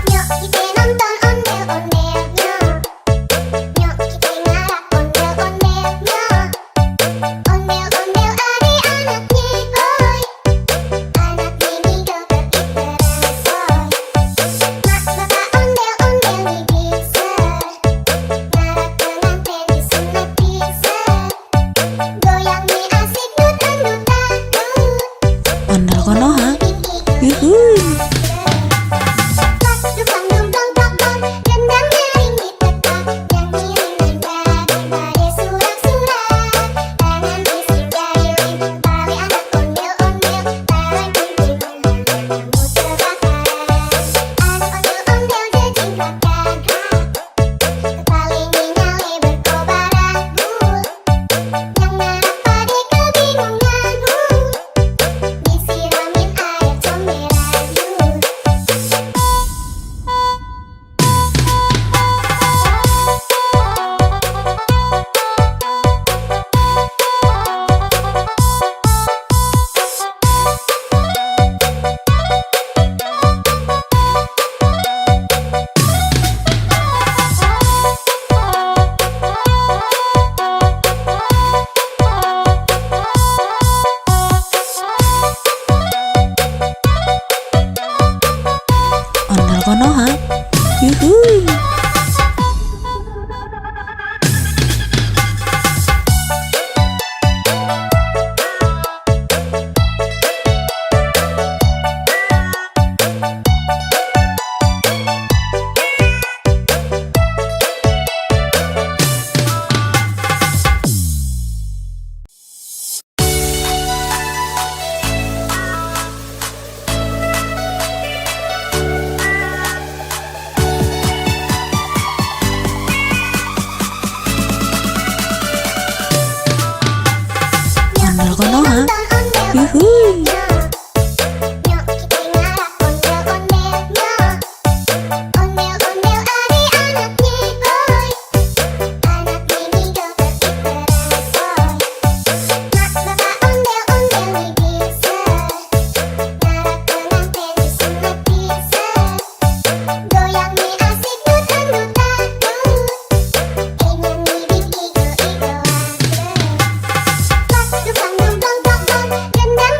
Nyok kita nonton ondel-ondelnya. Nyok kita ngarak ondel-ondelnya. Ondel-ondel ari anaknya boy. Anak ini joget diteresoy. Mak bapak ondel-ondel nih bisa. Ngarak pengantin disunat bisa. Goyang nih asik nutan-nutan. Ondel Konoha. Yuhui. Yuhui. Pas dukang dong dong dong dong. Gendang nyaring di teka. Nyanyi nada daripada surak-surak. Tangan fisik jahilin. Bali anak ondel-ondel. Tangan kumpul kamu terbakaran. Anak ondel-ondel jejingkat gagah. Paling nyale berkobaran. Yang narap pade kebingungan. Disiramin air comberan. Ondel Konoha. Yuhui. Ondel Konoha. Yuhui. Nyok kita ngarak ondel-ondelnya. Ondel-ondel ari anaknya boy. Anak ini joget diteresoy. Mak bapak ondel-ondel nih bisa. Ngarak pengantin disunat bisa. Goyang nih asik nutan-nutan. Ingin nih igo-igoan. Pas dukang dong dong dong dong. Gendang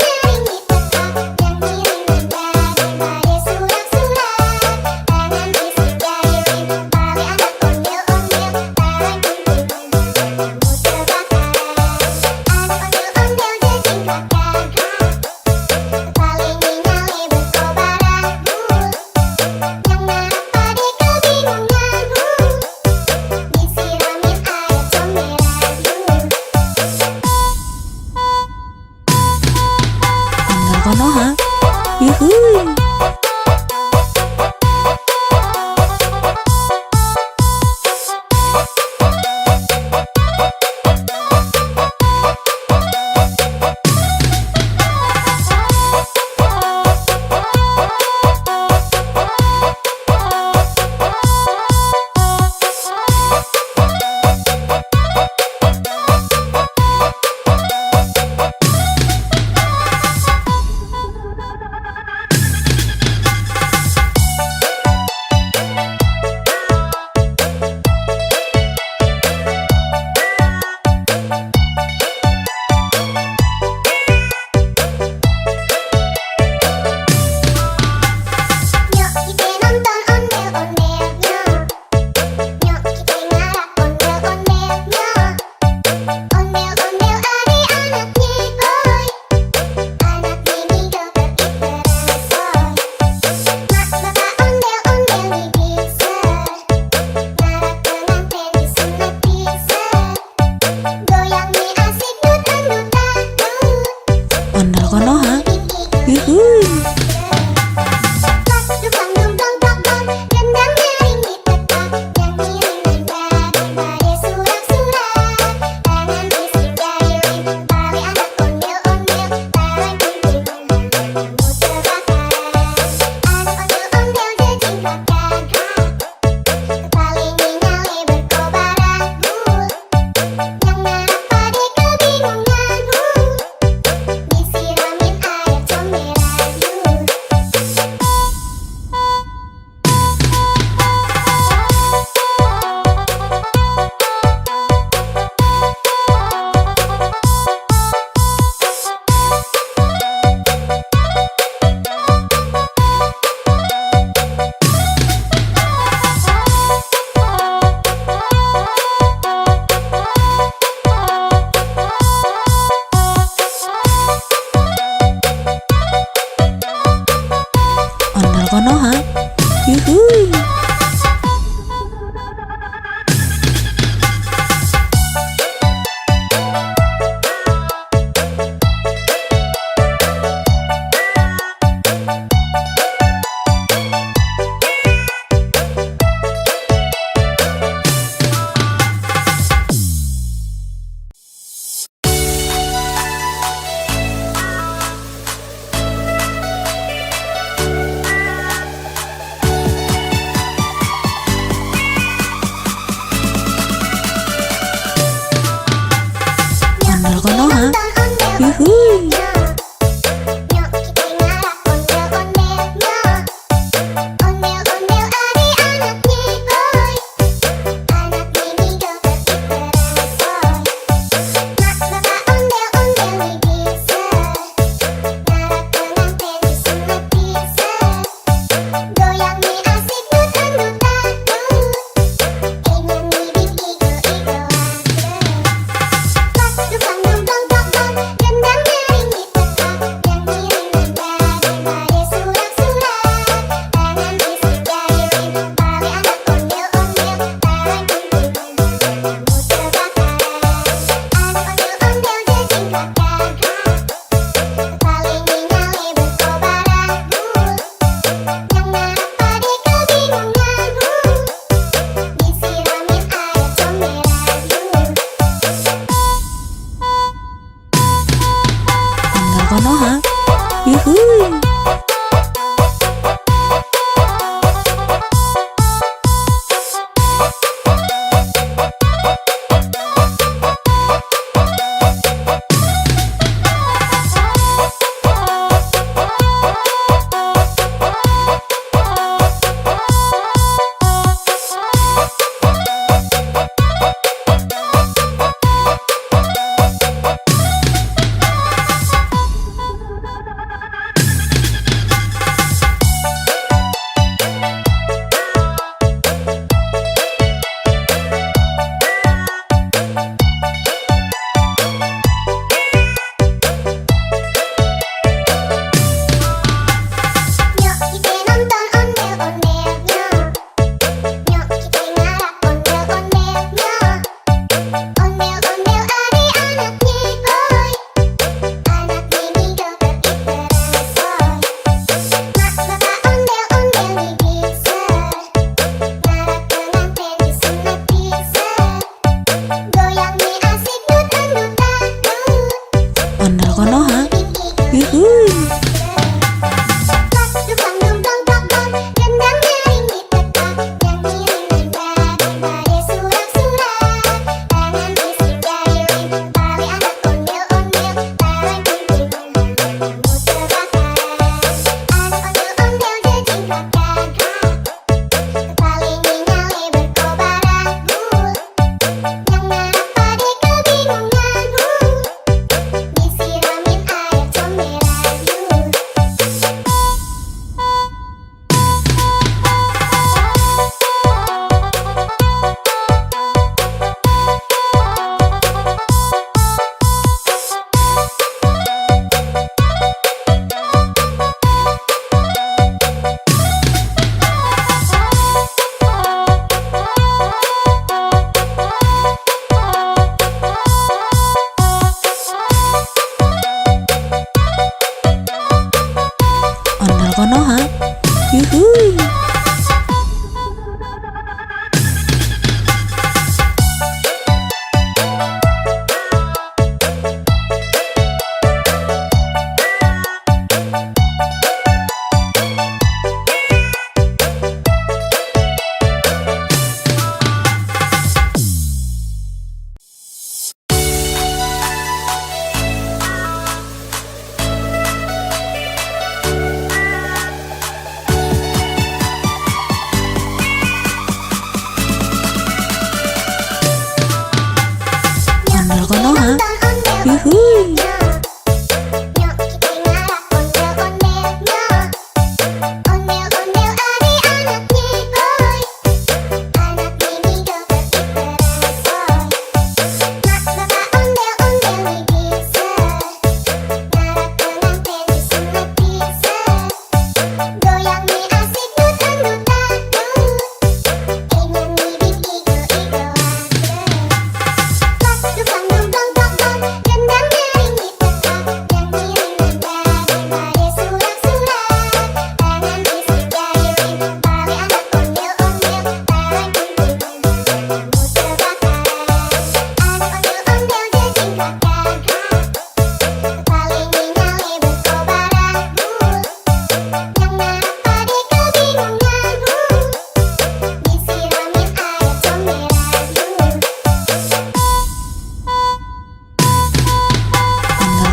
Yuhui. Nyok kita ngarak ondel-ondel nyok. Ondel-ondel ari anaknya boy. Anak ini joget diterasoi. Mak bapak ondel-ondel nih bisa. Ngarak pengantin disunat bisa. Goyang nih asik dutang-dutang. Ingin ngibing igo-igo pas dukang dong dong dong dong. Gendang nyaring ditekan. Yang ngiring nanda daripada surak-surak. Tangan bisik jari pali anak ondel-ondel. Barang kumpul kamu terbakaran. Anak ondel-ondel jejingkat gagah. Paling nyale berkobaran bul. Yang narap pade kebingungan bul. Disiramin air comberan bul. Ondel Konoha. Yuhui.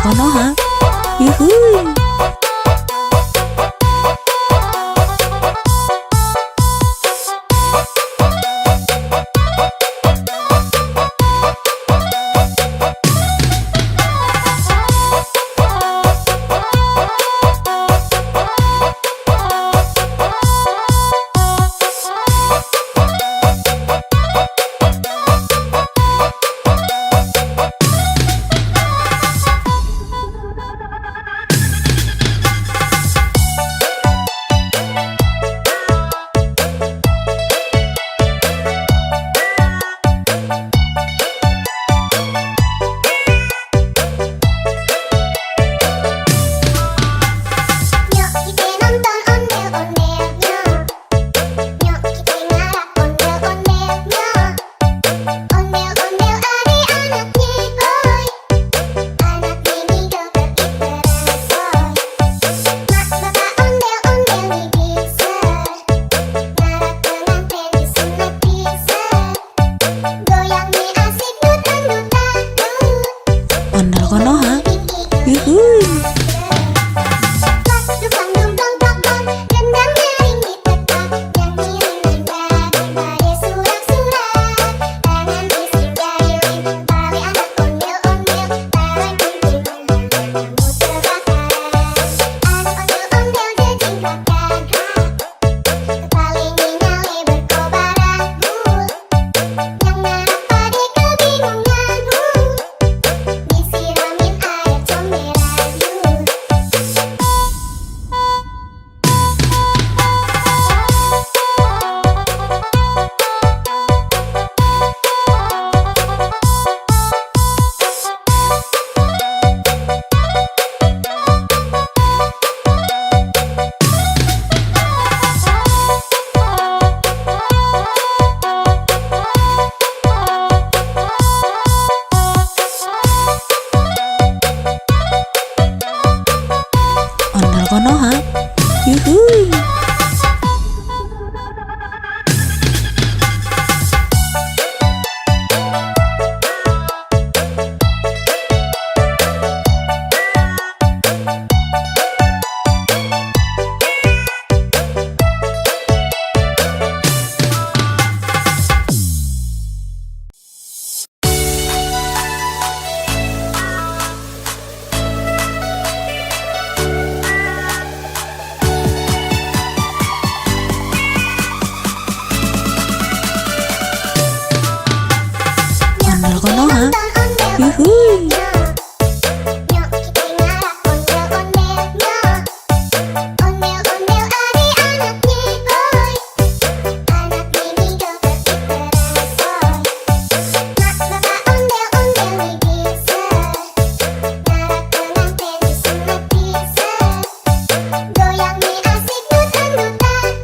Konoha. Yuhuy. Nyok kita nonton ondel-ondelnya. Nyok kita ngarap ondel-ondelnya. Ondel-ondel adik-anaknya, oi. Anak ini joget terbaru. Mak bapak ondel-ondel nih bisa. Ngarap pengantin disunat bisa. Goyang nih asik dut-dut-dut. Ondel Konoha. Yuhuy. Disiramin air comberan. Ondel Konoha. Yuhuy. Ondel Konoha. Yuhuy. Nyok kita ngarap ondel-ondelnya. Ondel-ondel adik-anaknya, oi. Anak ini joget terbaru. Mak bapak ondel-ondel nih bisa. Ngarap pengantin disunat bisa. Goyang nih asik dut-dut-dut.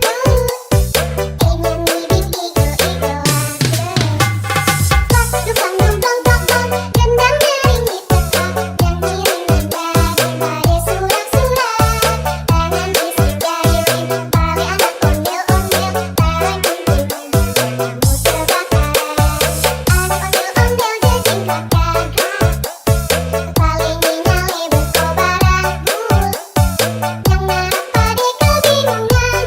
Ini nih igo-igo aja. Dukang dong dong dong dong, gendangnya ini tetap nyanyi daripada surat-surat. Tangan isi jari, tali anak ondel-ondel, tarik kumpul kamu terbakar. Anak ondel-ondel jejing kakak, kepala ini nyale berkobaran. Yang ngarap pade kebingungan,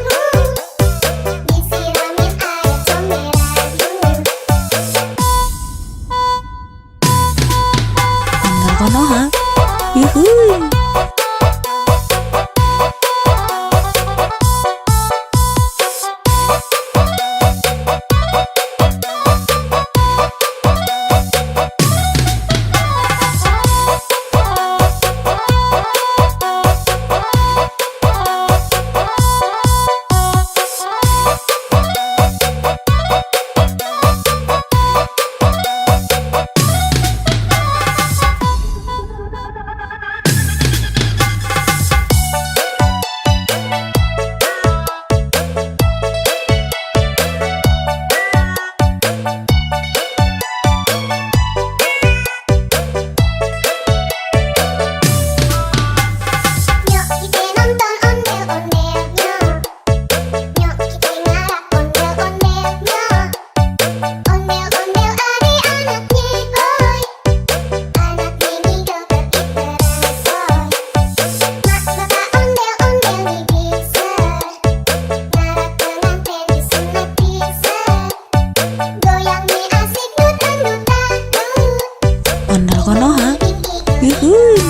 disiramin air comberan. Ondel Konoha. Yuhuy. Yuhuy.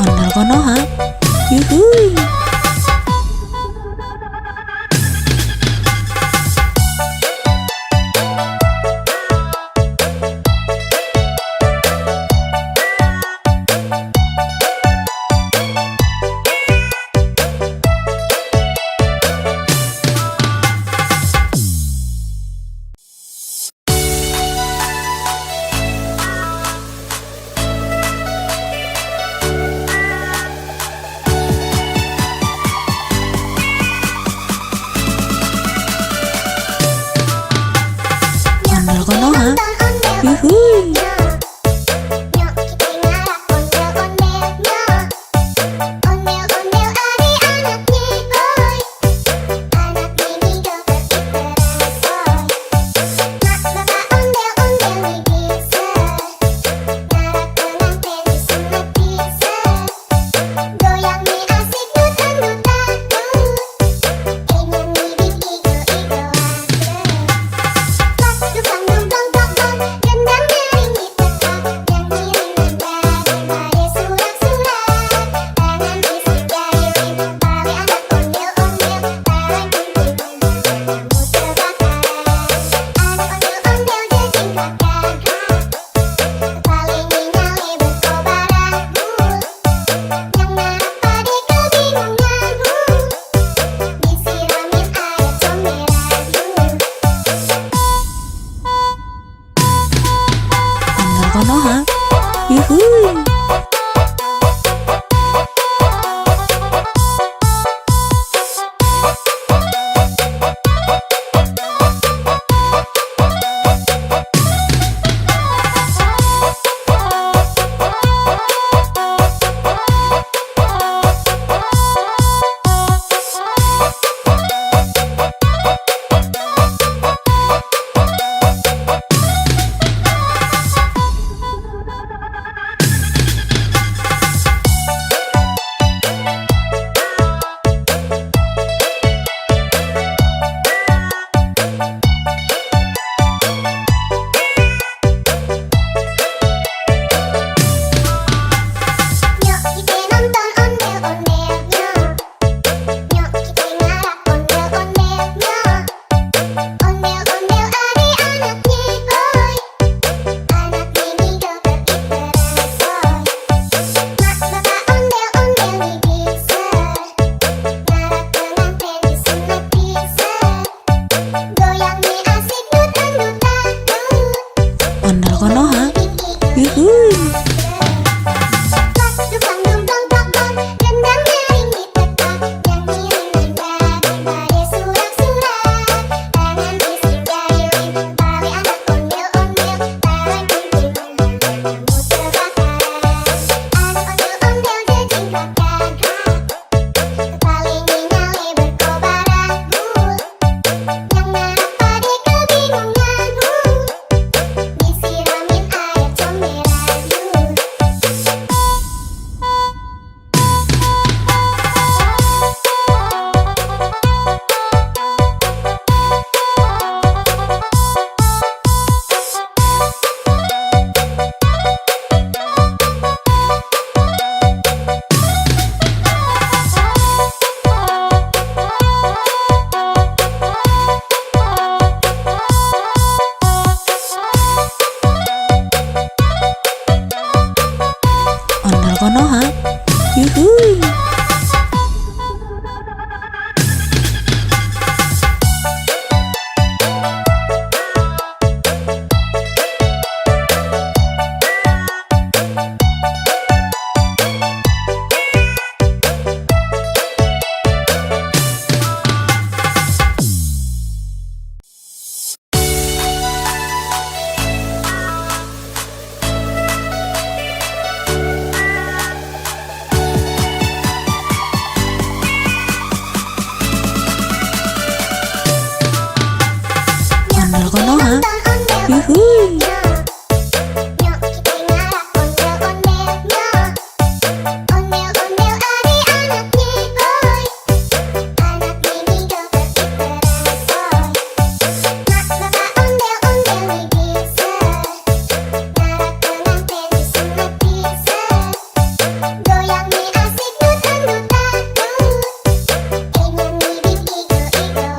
Ondel Konoha. Yuhuy. Ondel Konoha. Yuhuy. Nyok kita ngarah ondel-ondelnya. Ondel-ondel adik-anaknya boy. Anak mini joget terasoy. Mak bapak ondel-ondel nih bisa. Ngarah tenang teh sunat bisa. Goyang nih asik dutan-dutan. Emang nih igo-igo aja. Ondel Konoha. Yuhuy. Yuhuy. Ondel Konoha. Yuhuy. Nyok kita ngarap ondel-ondelnya. Ondel-ondel adik-anaknya, boy. Anak mini joget diteransoy. Mak bapak ondel-ondel nih bisa. Ngarap pengantin disunat bisa. Goyang nih asik dut-dut-dut. Nyanyi bing igo-igo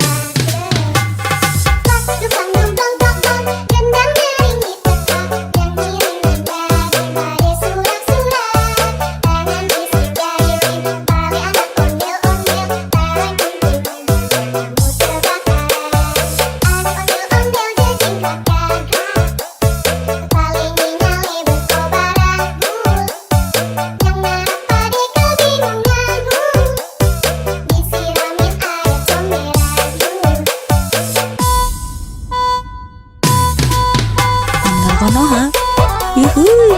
Pas dukang dumplong tokong, gendang nyaring ditekak. Nyanyi daripada surak-surak. Tangan bisik jari tali anak ondel-ondel. Tarik kumpul-kumpul kamu terbakar. Anak ondel-ondel jejingkat gagah. Kepala nyale berkobar abu. Yang ngarap pade kebingungan. Disiramin air comberan. Ondel Konoha. Yuhuy.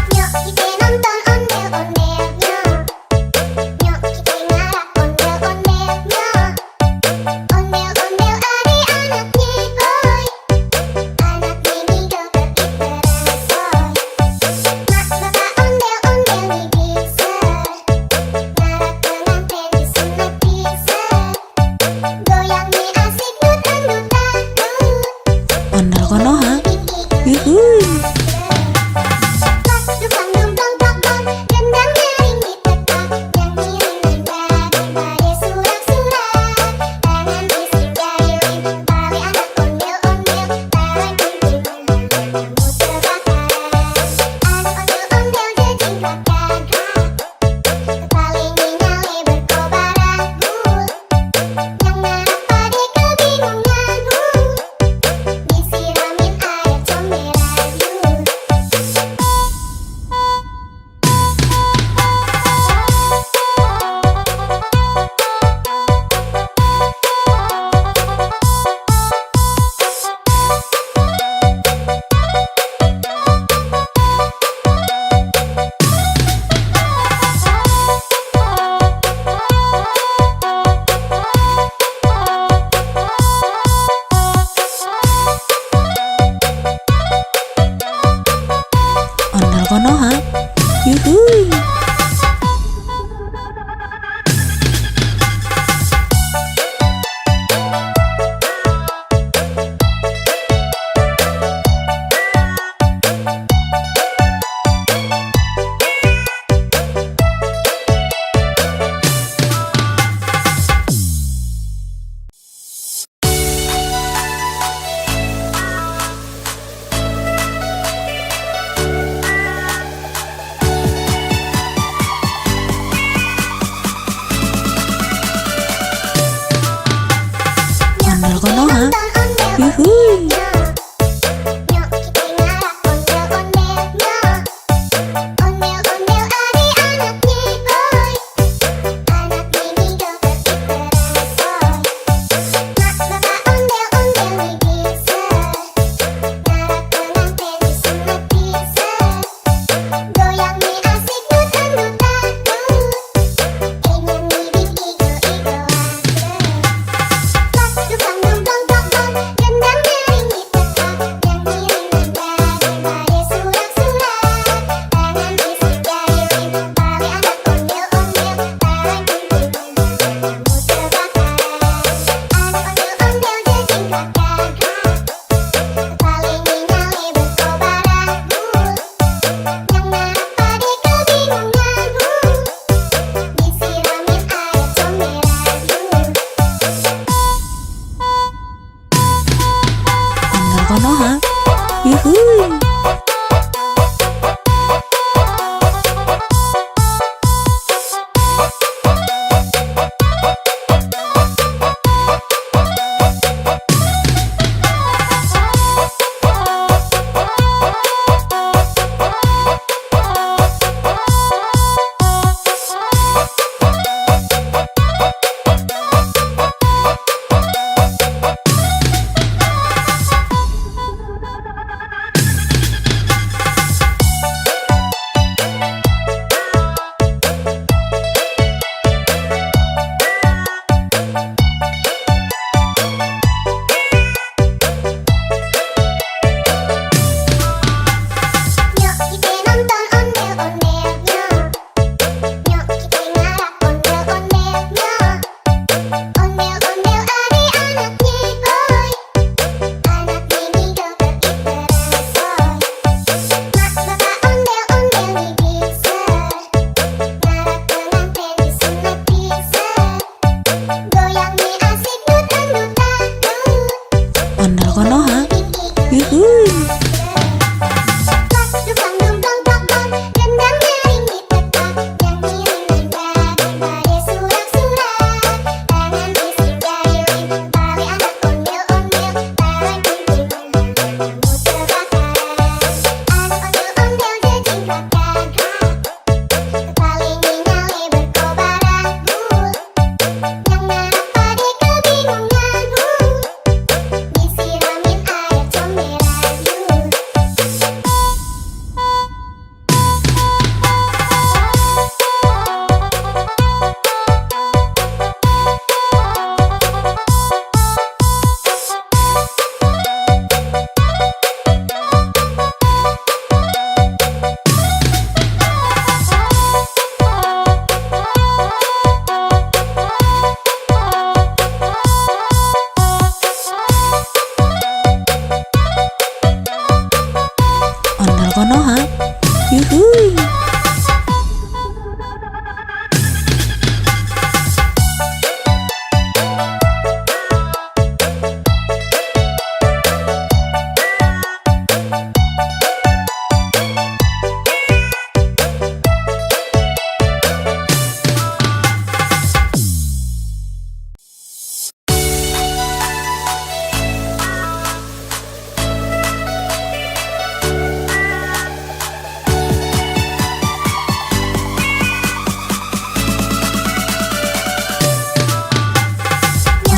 Nyok kita nonton ondel-ondelnya. Nyok kita ngarap ondel-ondelnya. Ondel-ondel adik-anaknya, boy. Anak mini joget diteransoy. Mak bapak ondel-ondel nih bisa. Ngarap pengantin disunat bisa. Goyang nih asik dut-dut-dut. Ondel Konoha. Yuhuy. Pas dukang dumplong tokong, gendang nyaring ditekak. Nyanyi daripada surak-surak. Tangan bisik jari tali anak ondel-ondel. Tarik kumpul-kumpul kamu terbakar. Anak ondel-ondel jejingkat gagah. Kepala nyale berkobar abu. Yang ngarap pade kebingungan. Disiramin air comberan. Ondel Konoha. Yuhuy. yuhuy.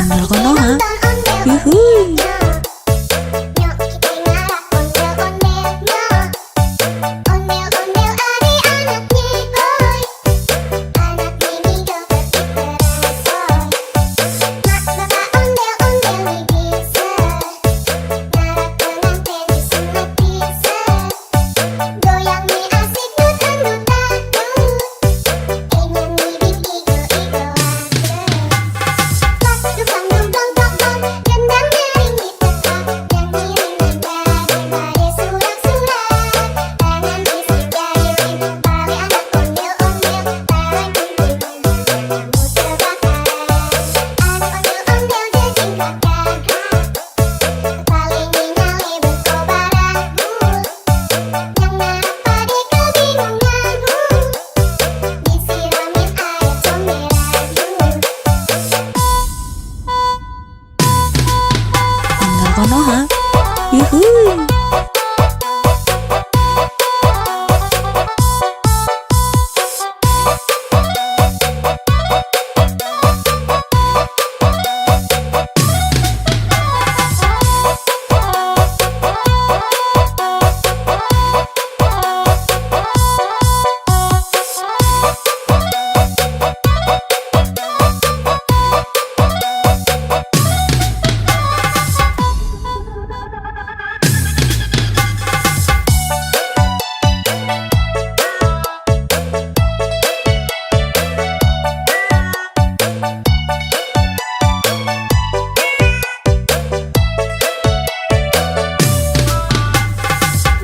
Ondel konoha, yuhuy. Nyok kita ngarap ondel-ondelnya. Ondel-ondel adik-anaknya, boy. Anak mini joget diperasoy. Mak bapak ondel-ondel bisa. Ngarap pengantin disunat bisa. Goyang nih asik dut-dut-dut. Nyanyi bing igo-igo Dukang dong dong dong dong, gendang nyaring ditekak, nyanyi daripada surak-surak. Tangan isi gayung, tali anak ondel-ondel, tarik kumpulnya, kamu terbakar. Anak ondel-ondel jejing kakak, kepala nyale berkobar aku. Yang ngarap pade kebingungan, disiramin air comberan. Ondel konoha, yuhuy.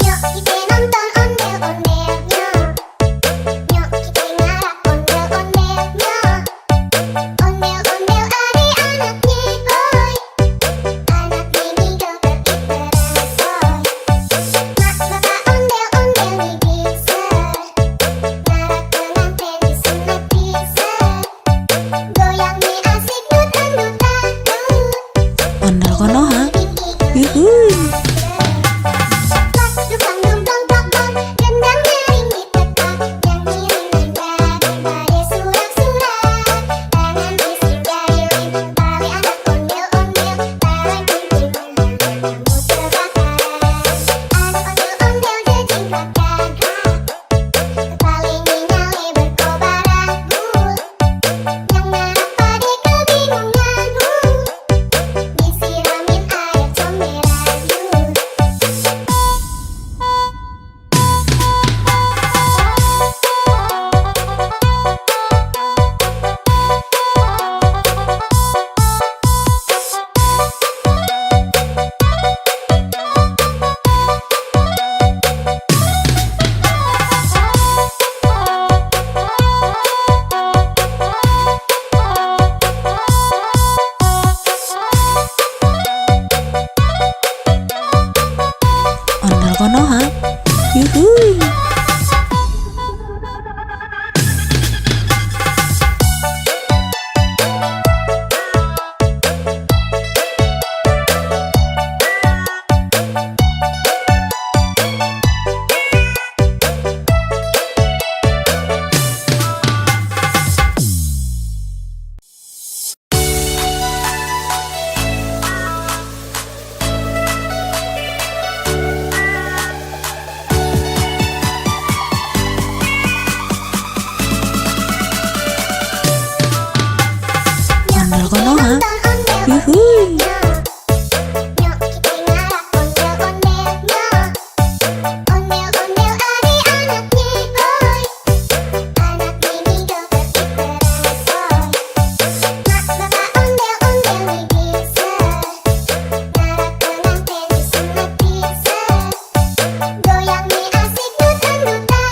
Nyok kita nonton ondel-ondelnya. Nyok kita ngarap ondel-ondelnya. Ondel-ondel adik-anaknya, boy. Anak mini joget diperasoy. Mak bapak ondel-ondel bisa. Ngarap pengantin disunat bisa. Goyang nih asik dut-dut-dut. Ondel konoha, yuhuy. Dukang dong dong dong dong, gendang nyaring ditekak, nyanyi daripada surak-surak. Tangan isi gayung, tali anak ondel-ondel, tarik kumpulnya, kamu terbakar. Anak ondel-ondel jejing kakak, kepala nyale berkobar aku. Yang ngarap pade kebingungan, disiramin air comberan. Ondel konoha, yuhuy. Ondel konoha, yuhuy. Nyok kita ngarap ondel-ondelnya. Ondel-ondel adik-anaknya, boy. Anak mini joget diperasoy. Mak bapak ondel-ondel bisa. Ngarap pengantin disunat bisa. Goyang nih asik dut-dut-dut.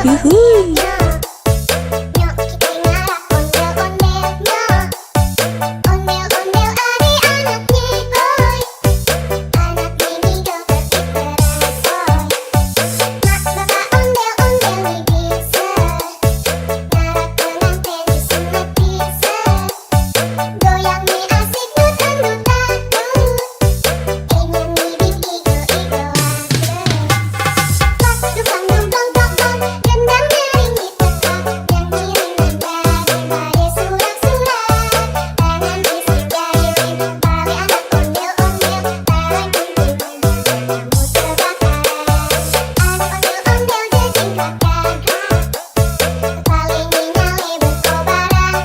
yuhuy. Nyok kita ngarak ondel-ondelnya. Ondel-ondel adik-anaknya, oi. Anak ini joget diperasoy. Mak bapak ondel-ondel nih bisa. Ngarak pengantin disunat bisa. Goyang nih asik nutan-nutan. Ingin bikin igo-igoan. Pas dukang dumplong dong, gendang nyaring ditekan. Nyanyi nada surak-surak. Tangan bisik jari tali anak ondel-ondel. Tarik kunting kamu terbakar. Anak ondel-ondel jejingkat gagah. Paling nyale berkobaran.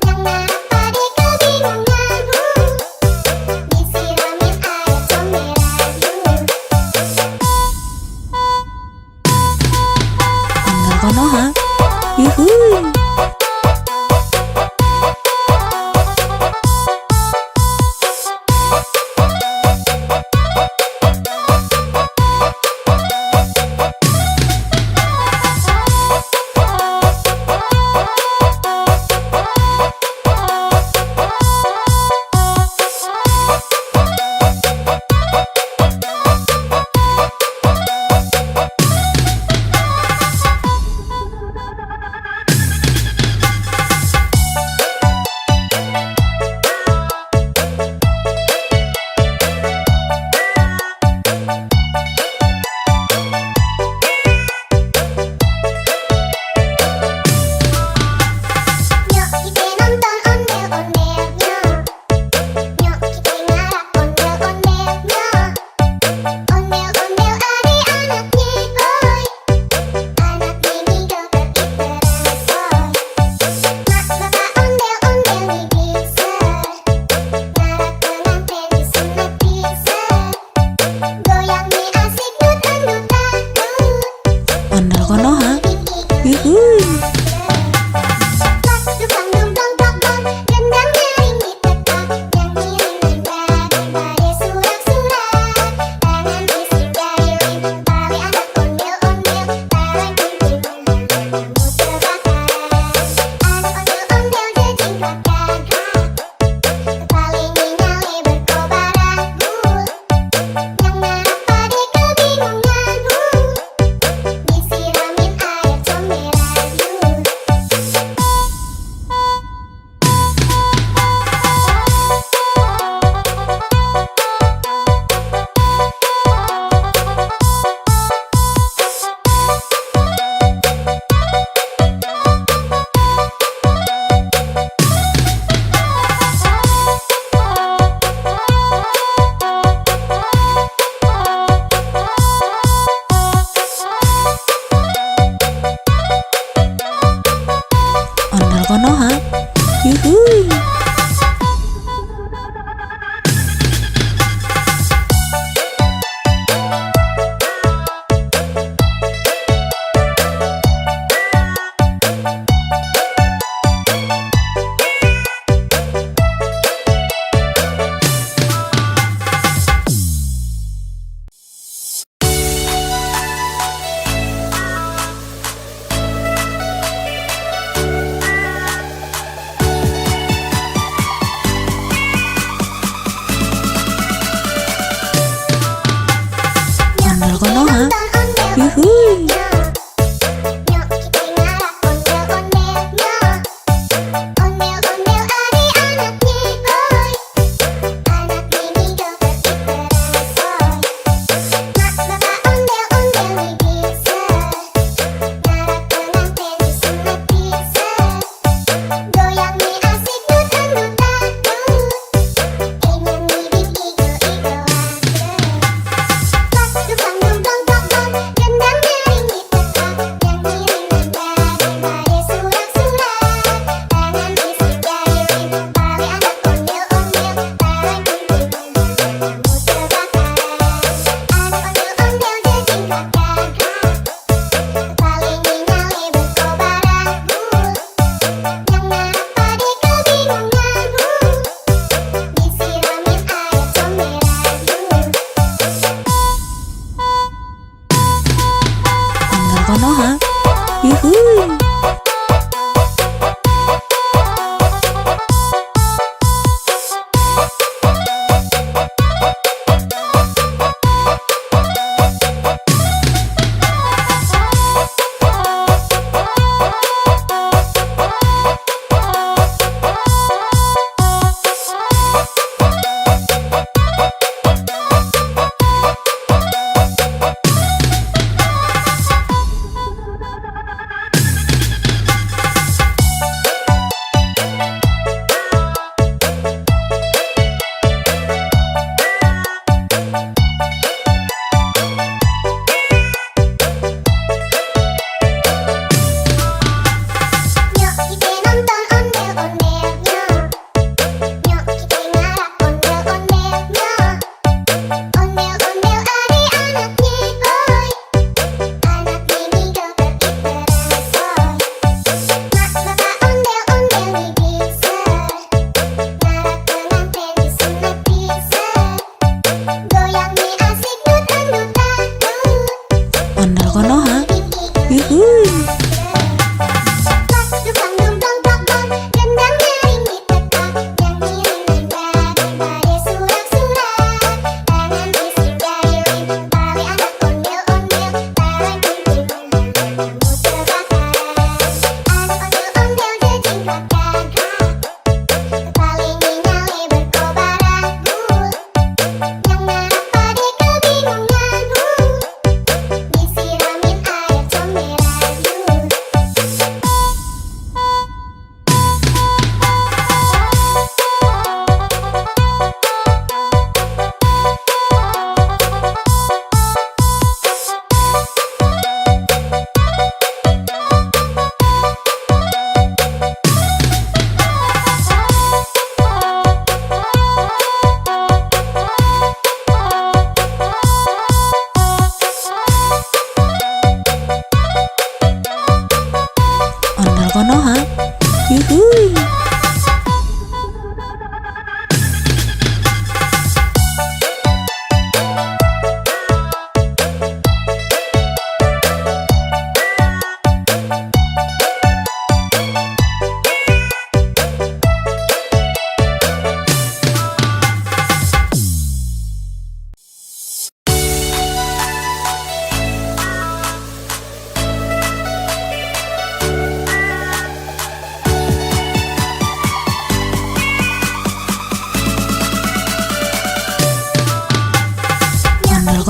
Yang narap pade kebingungan. Disiramin air comberan. Ondel konoha, yuhuy. Nyok kita nonton ondel-ondelnya. Nyok kita ngarak ondel-ondelnya. Ondel-ondel adik-anaknya, oi. Anak ini joget diperasoy. Mak bapak ondel-ondel nih bisa. Ngarak pengantin disunat bisa. Goyang nih asik nutan-nutan. Ondel konoha, yuhuy. Pas dukang dumplong dong, gendang nyaring ditekan. Nyanyi nada surak-surak. Tangan bisik jari tali anak ondel-ondel. Tarik kunting kamu terbakar. Anak ondel-ondel jejingkat gagah. Paling nyale berkobaran. Yang narap pade kebingungan. Disiramin air comberan. Ondel konoha, yuhuy. Ondel konoha, yuhuy. Nyok kita ngarak ondel-ondelnya. Ondel-ondel adik-anaknya, oi. Anak ini joget diperasoy. Mak bapak ondel-ondel nih bisa. Ngarak pengantin disunat bisa. Goyang nih asik nutan-nutan. Ingin bikin igo-igoan. Pas dukang dumplong dong,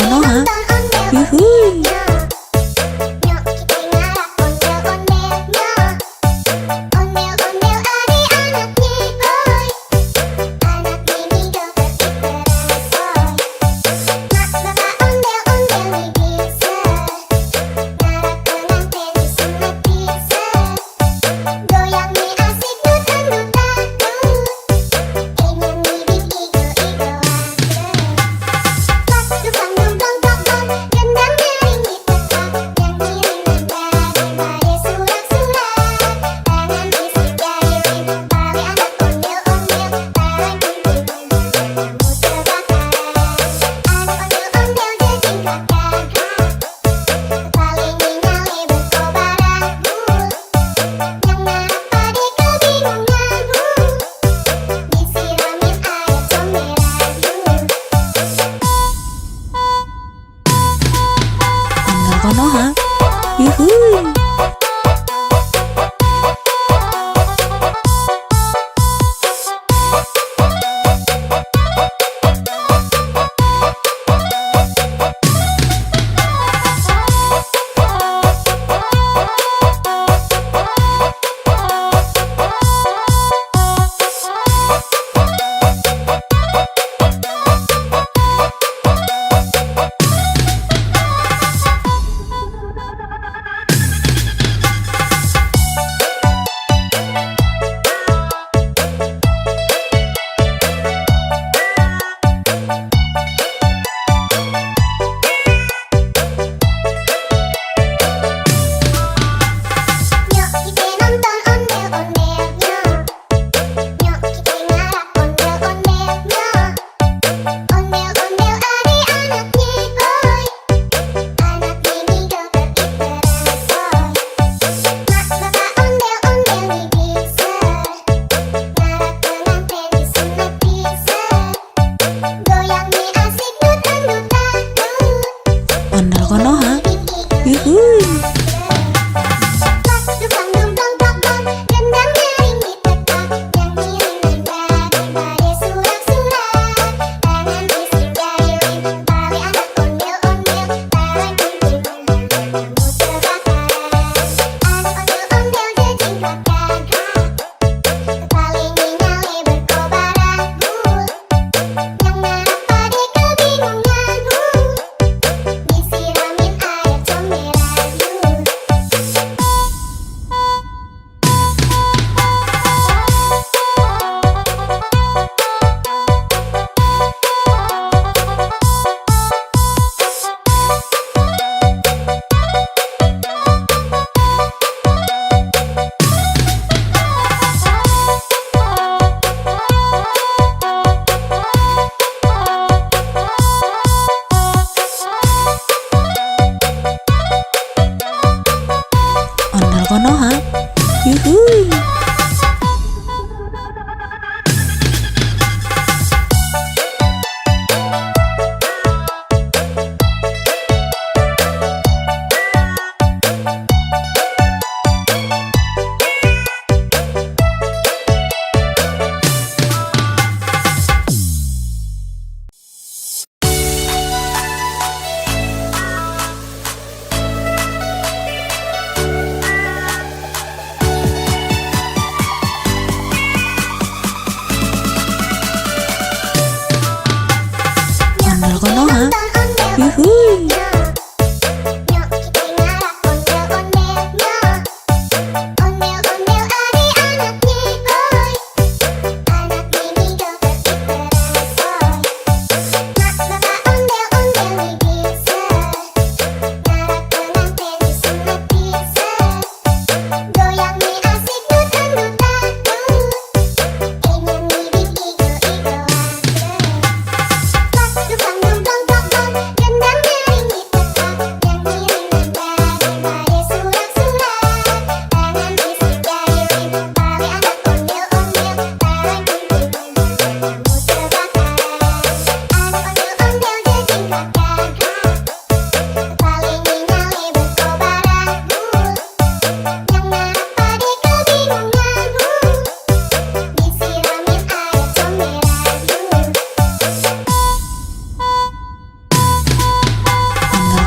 Konoha. Yuhuy. Nyok kita ngarap ondel-ondel nyok. Ondel-ondel adik-anaknya boy. Anak ini joget diterasoi. Mak bapak ondel-ondel bisa. Ngarap pengantin disunat bisa. Goyang mi asik dutang-dutang. Ingin bibit igo-igo aja. Pas dukang dumplong tong-tong, gendang nyaring ditetak. Nyanyi daripada surak-surak. Tangan bisik jari tali anak ondel-ondel. Berkumpulnya kamu terbakaran. Anak ondel-ondel jejingkat gagah. Paling nyale berkobaran. Yang ngarap pade kebingungan. Disiramin air comberan. Ondel Konoha. Yuhuy.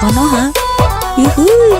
Konoha. Yuhuy.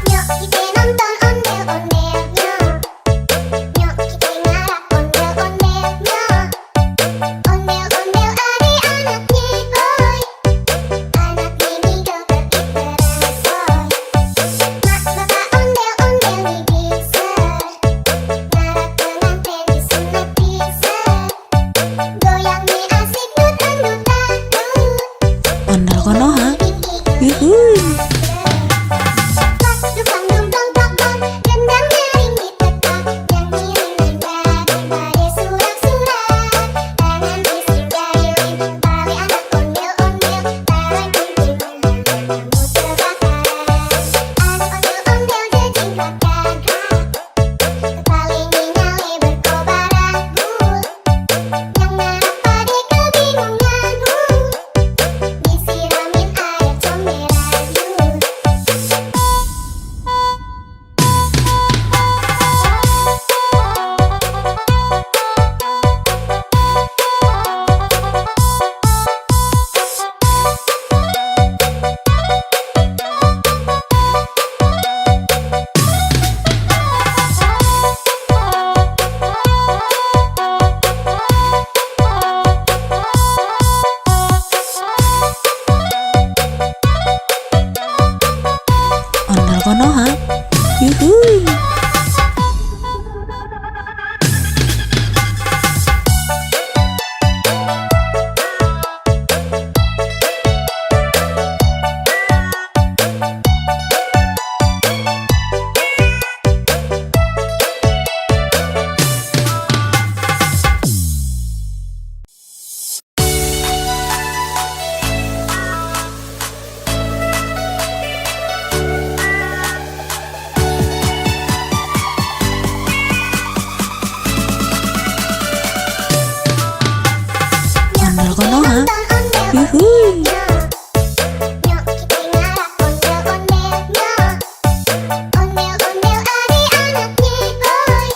Nyok kita nonton ondel-ondelnya. Nyok kita ngarap ondel-ondelnya. Ondel-ondel adik-anaknya, boy. Anaknya di Joget iteran, boy. Mak bapak ondel-ondel nih bisa. Ngarap pengantin disunat bisa. Goyangnya asik dut-dut-dut. Ondel Konoha. Yuhuy. Disiramin air comberan. Ondel Konoha. Yuhuy. Ondel Konoha. Yuhuy. Nyok kita ngarap ondel-ondelnya. Ondel-ondel adik-anaknya, boy.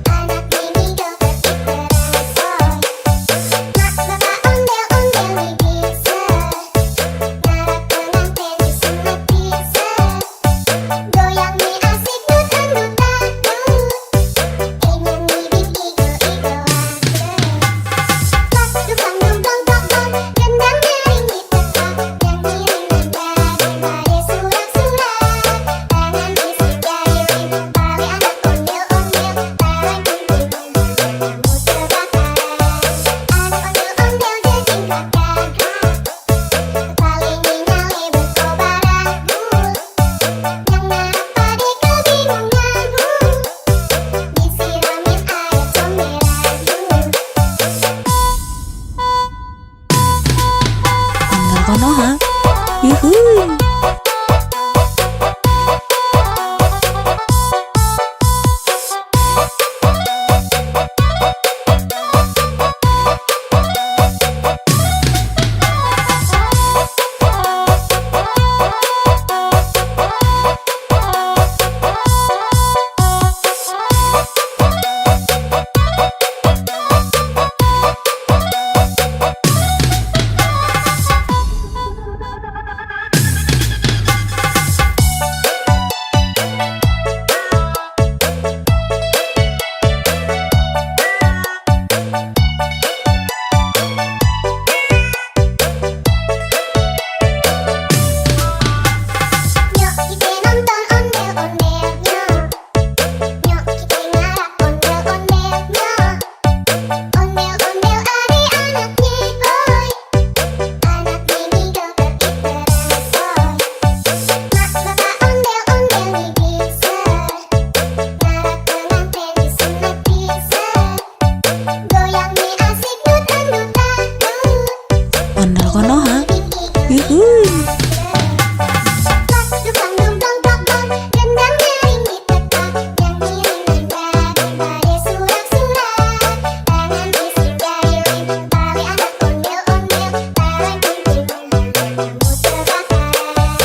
Anaknya di Joget iteran, boy. Mak bapak ondel-ondel nih bisa. Ngarap pengantin disunat bisa. Goyangnya asik dut-dut-dut. Nyanyi bing igo-igoan. Dukang dumplong tokong, gendang nyaring ditekan. Nyanyi ringan daripada surak-surak. Tangan bisik jari tali anak ondel-ondel. Taran kunjungan kamu terbakar. Anak ondel-ondel jejingkatkan. Kepalanya nyale berkobaran. Yang ngarap pade kebingungan. Disiramin air comberan. Ondel Konoha. Yuhuy. yuhuy. Dukang dumplong tokong, gendang nyaring ditekak, nyanyi nendang, badai surak-surak, tangan bising jahilin, tali anak ondel-ondel, tarik kuntilan, kamu terbakaran,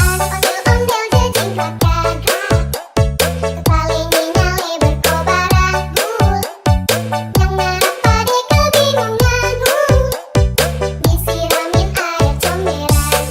anak ondel-ondel jejingkrak gagak, kepalingi nyale berkobaran gul, yang ngarap pade kebingungan, disiramin air comberan.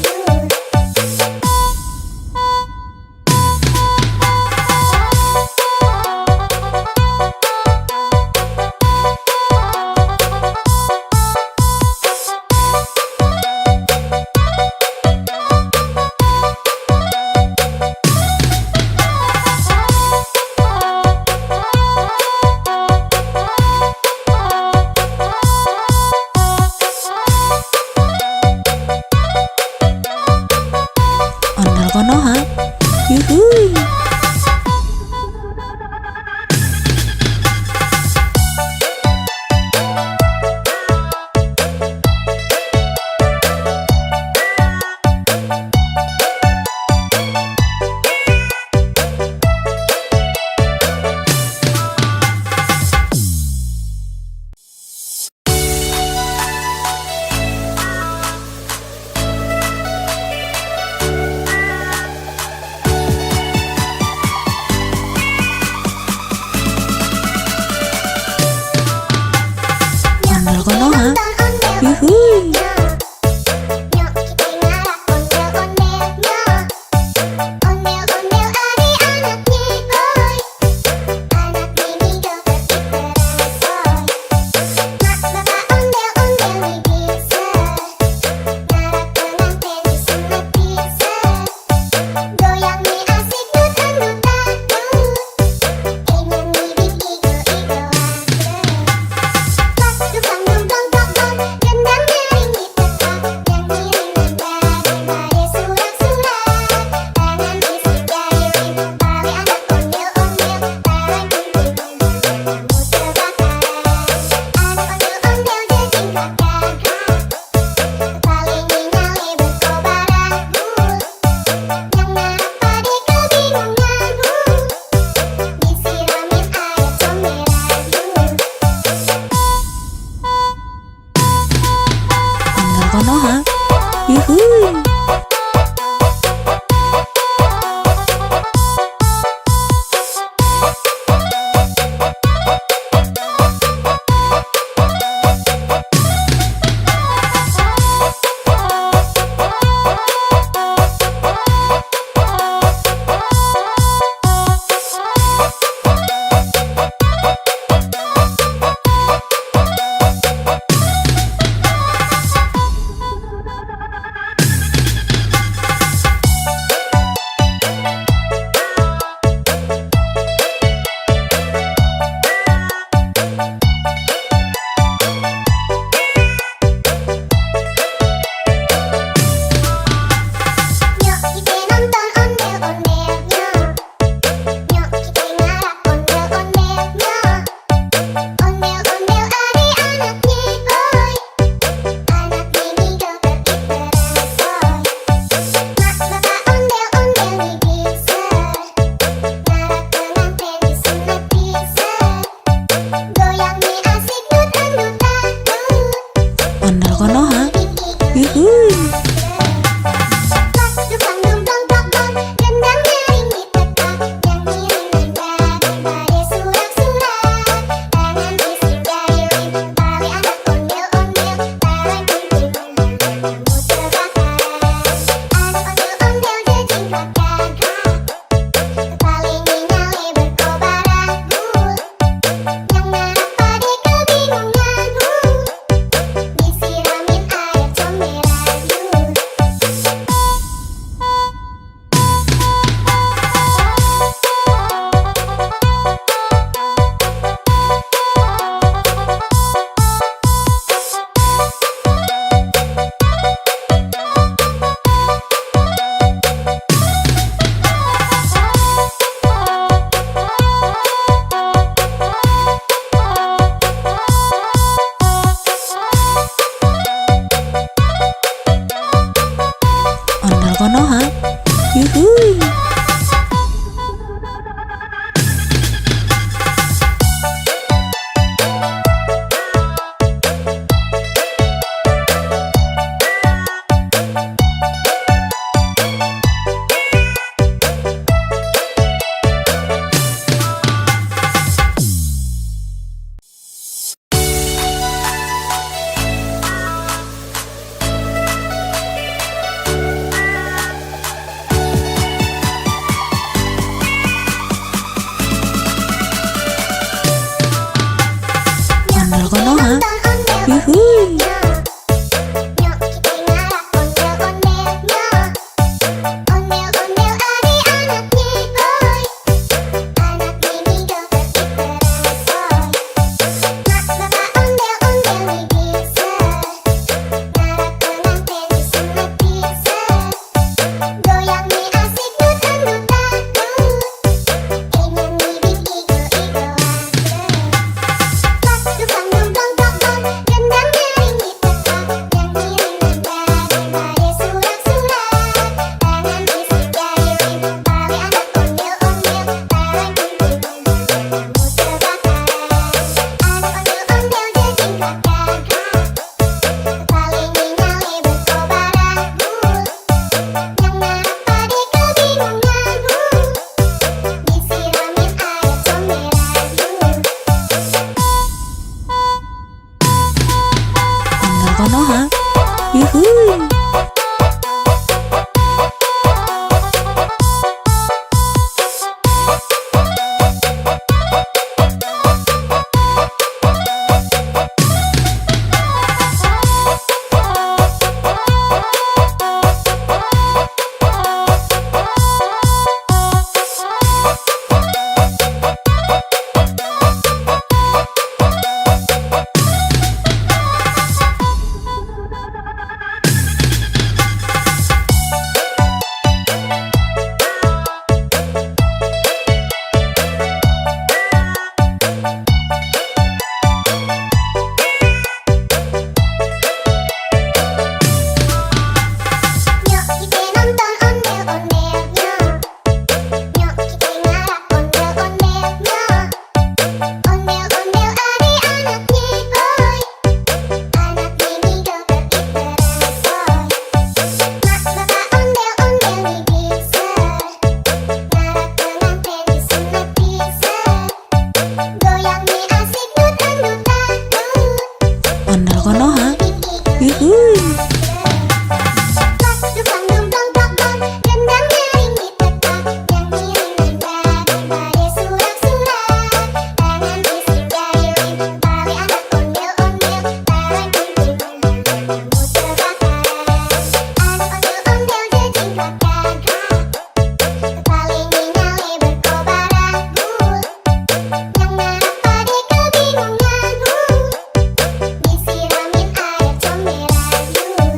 Konoha. Yuhuy. Ondel Konoha. Yuhuy. Nyok kita ngarah ondel-ondelnya. Ondel-ondel adik-anaknya, oi. Anak mini joget diterasoi. Mak bapak ondel-ondel nih bisa. Ngarah pengantin disunat bisa. Goyang nih asik dut-dut-dut. Nyanyi bing igo-igo Dukang dumplong tokong, gendang nyaring diteka. Nyanyi daripada surak-surak. Tangan bisik jari tali anak ondel-ondel. Taruh kumpul kamu terbakar. Anak ondel-ondel jejing kakak. Tali nyale berkobar aku. Yang ngarep pade kebingungan. Disiramin air comberan. Ondel Konoha. Yuhuy. Nyok kita nonton ondel-ondelnya. Nyok kita ngarah ondel-ondelnya. Ondel-ondel adik-anaknya, oi. Anak mini joget diterasoi. Mak bapak ondel-ondel nih bisa. Ngarah pengantin disunat bisa. Goyang nih asik dut-dut-dut. Ondel Konoha. Yuhuy. Dukang dumplong tokong, gendang nyaring diteka. Nyanyi daripada surak-surak. Tangan bisik jari tali anak ondel-ondel. Taruh kumpul kamu terbakar. Anak ondel-ondel jejing kakak. Tali nyale berkobar aku. Yang ngarep pade kebingungan. Disiramin air comberan.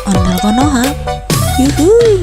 Ondel Konoha. Yuhuy.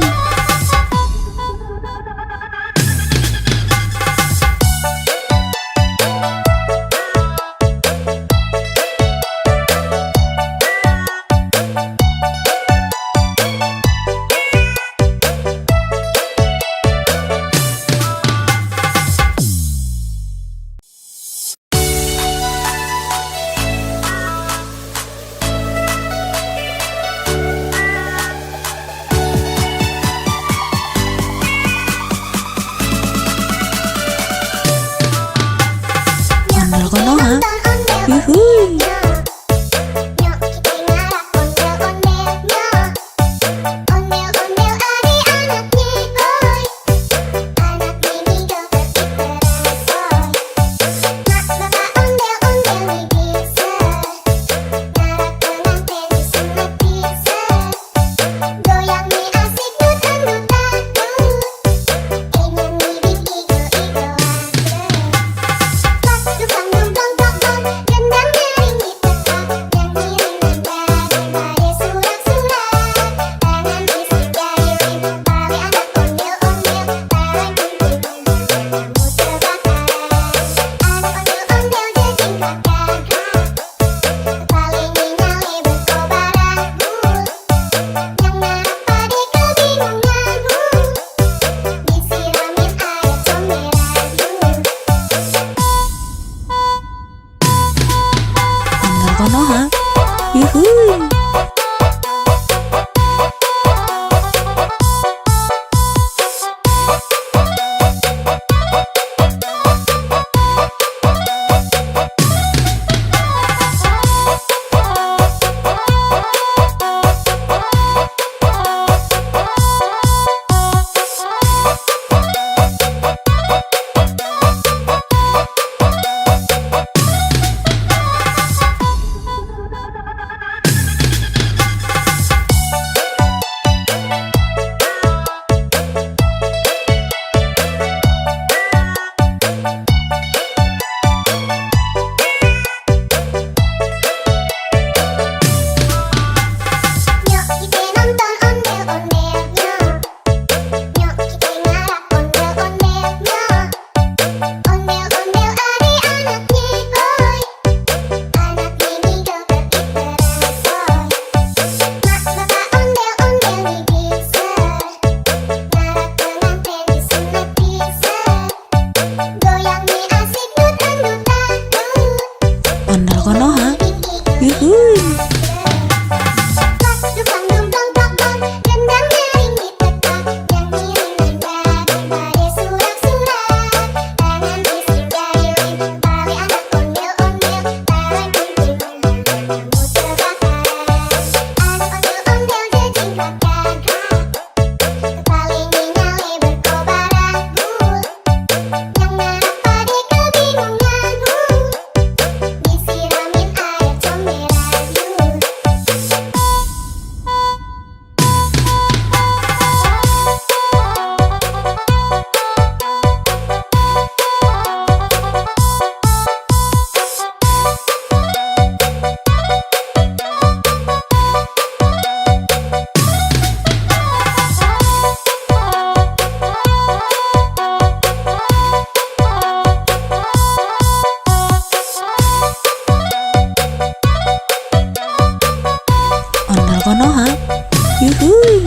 yuhuy.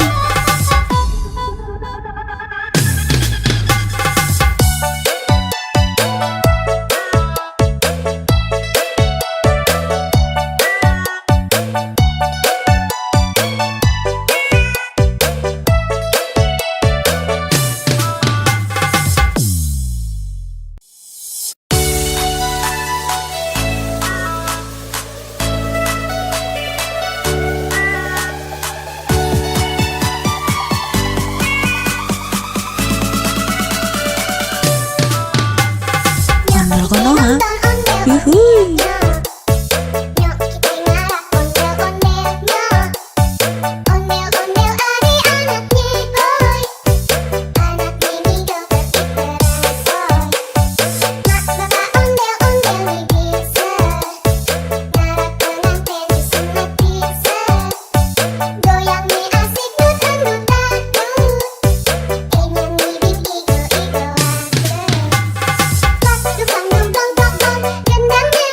Ondel konoha, yuhuy. Nyok kita ngarap ondel-ondelnya. Ondel-ondel adik-anaknya boy. Anak mini joget diterasoi. Mak bapak ondel-ondel nih bisa. Ngarap pengantin menikmati goyang nih asik dut-dut-dut. Nyanyi bing igo-igo aja. Pas dukang dong dong dong dong, gendangnya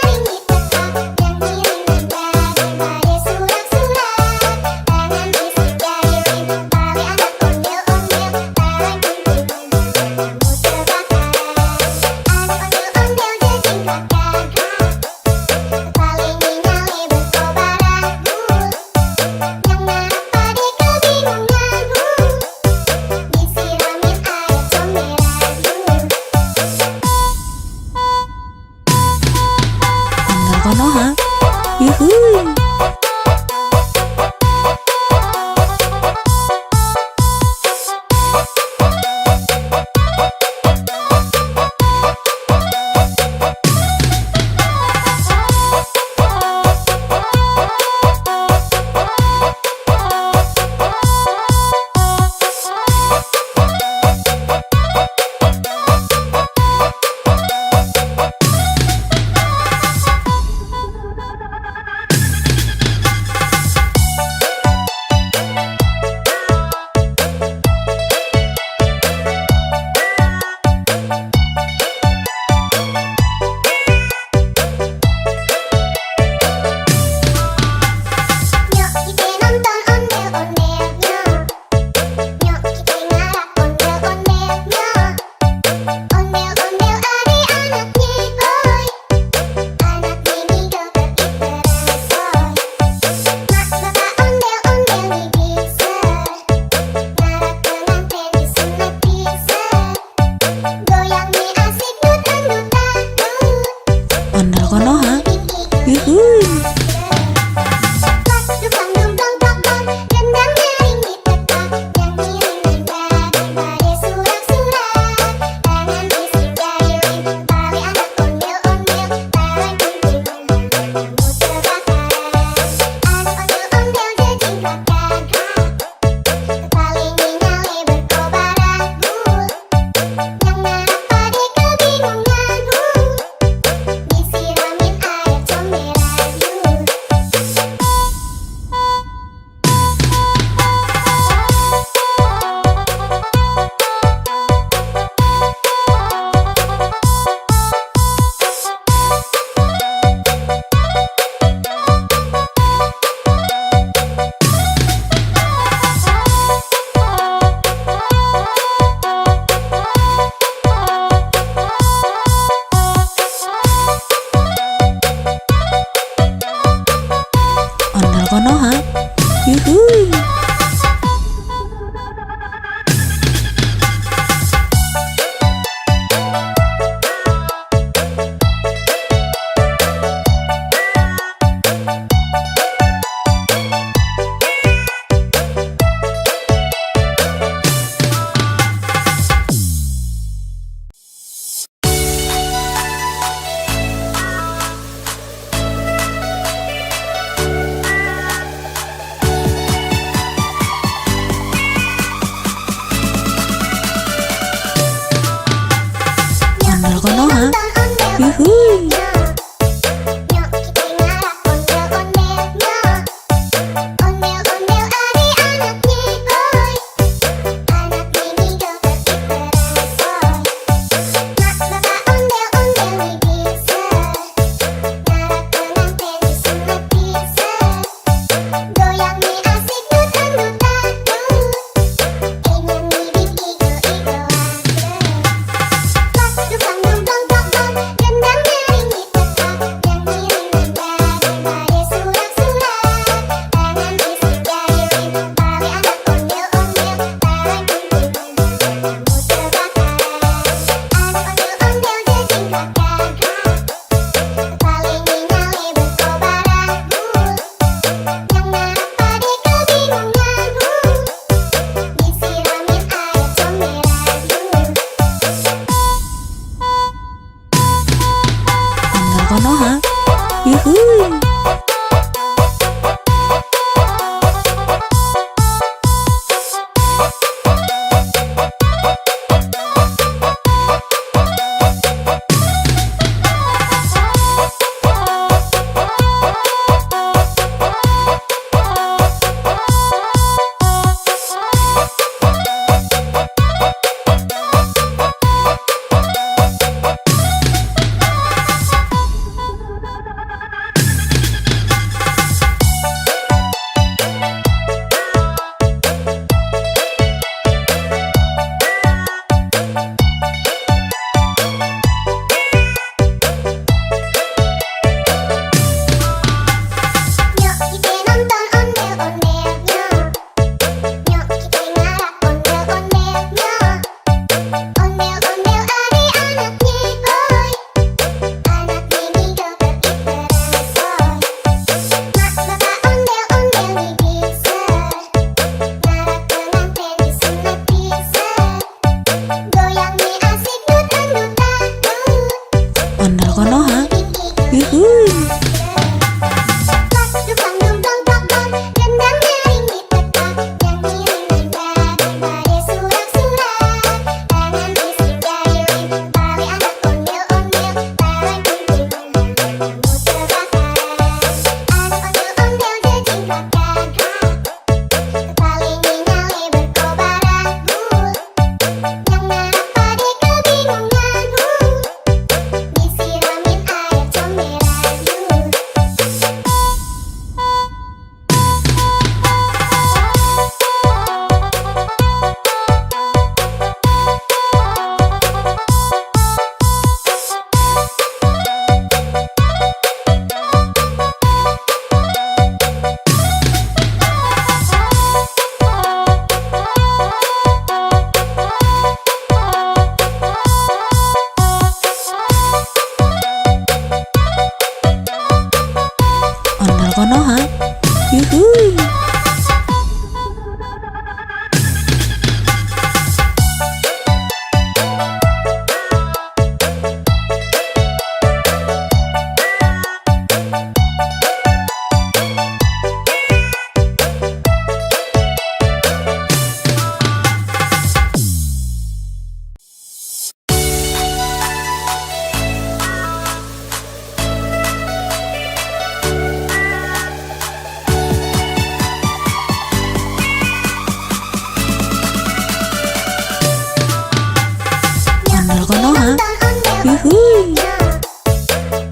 Yuhui.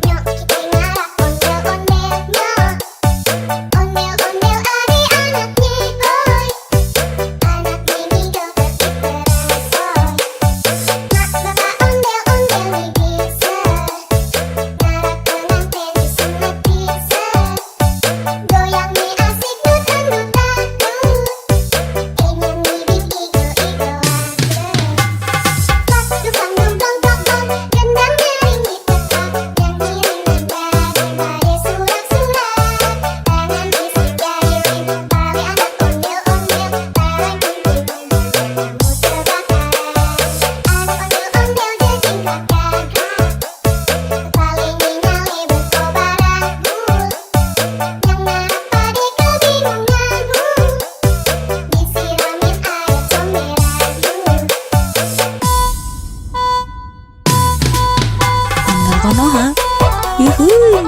Nyok kita ngarak ondel-ondelnya. Ondel-ondel adik-anak nyihoy. Anak mini joget diteresoy. Mak bapak ondel-ondel nih bisa. Ngarak pengantin disunat bisa. Goyang nih asik dut-dut dangdut. Nyanyi bing igo-igo Pak dukang dungdong dong gendang nyaring ditekak. Nyanyi ringan daripada surak-surak. Tangan isi jari tali anak ondel-ondel. Barang kumpul kamu terbakar. Anak ondel-ondel jejing kakak. Kepala nyale berkobar agul. Yang narap pade kebingungan. Disiramin air comberan. Ondel Konoha. Yuhui.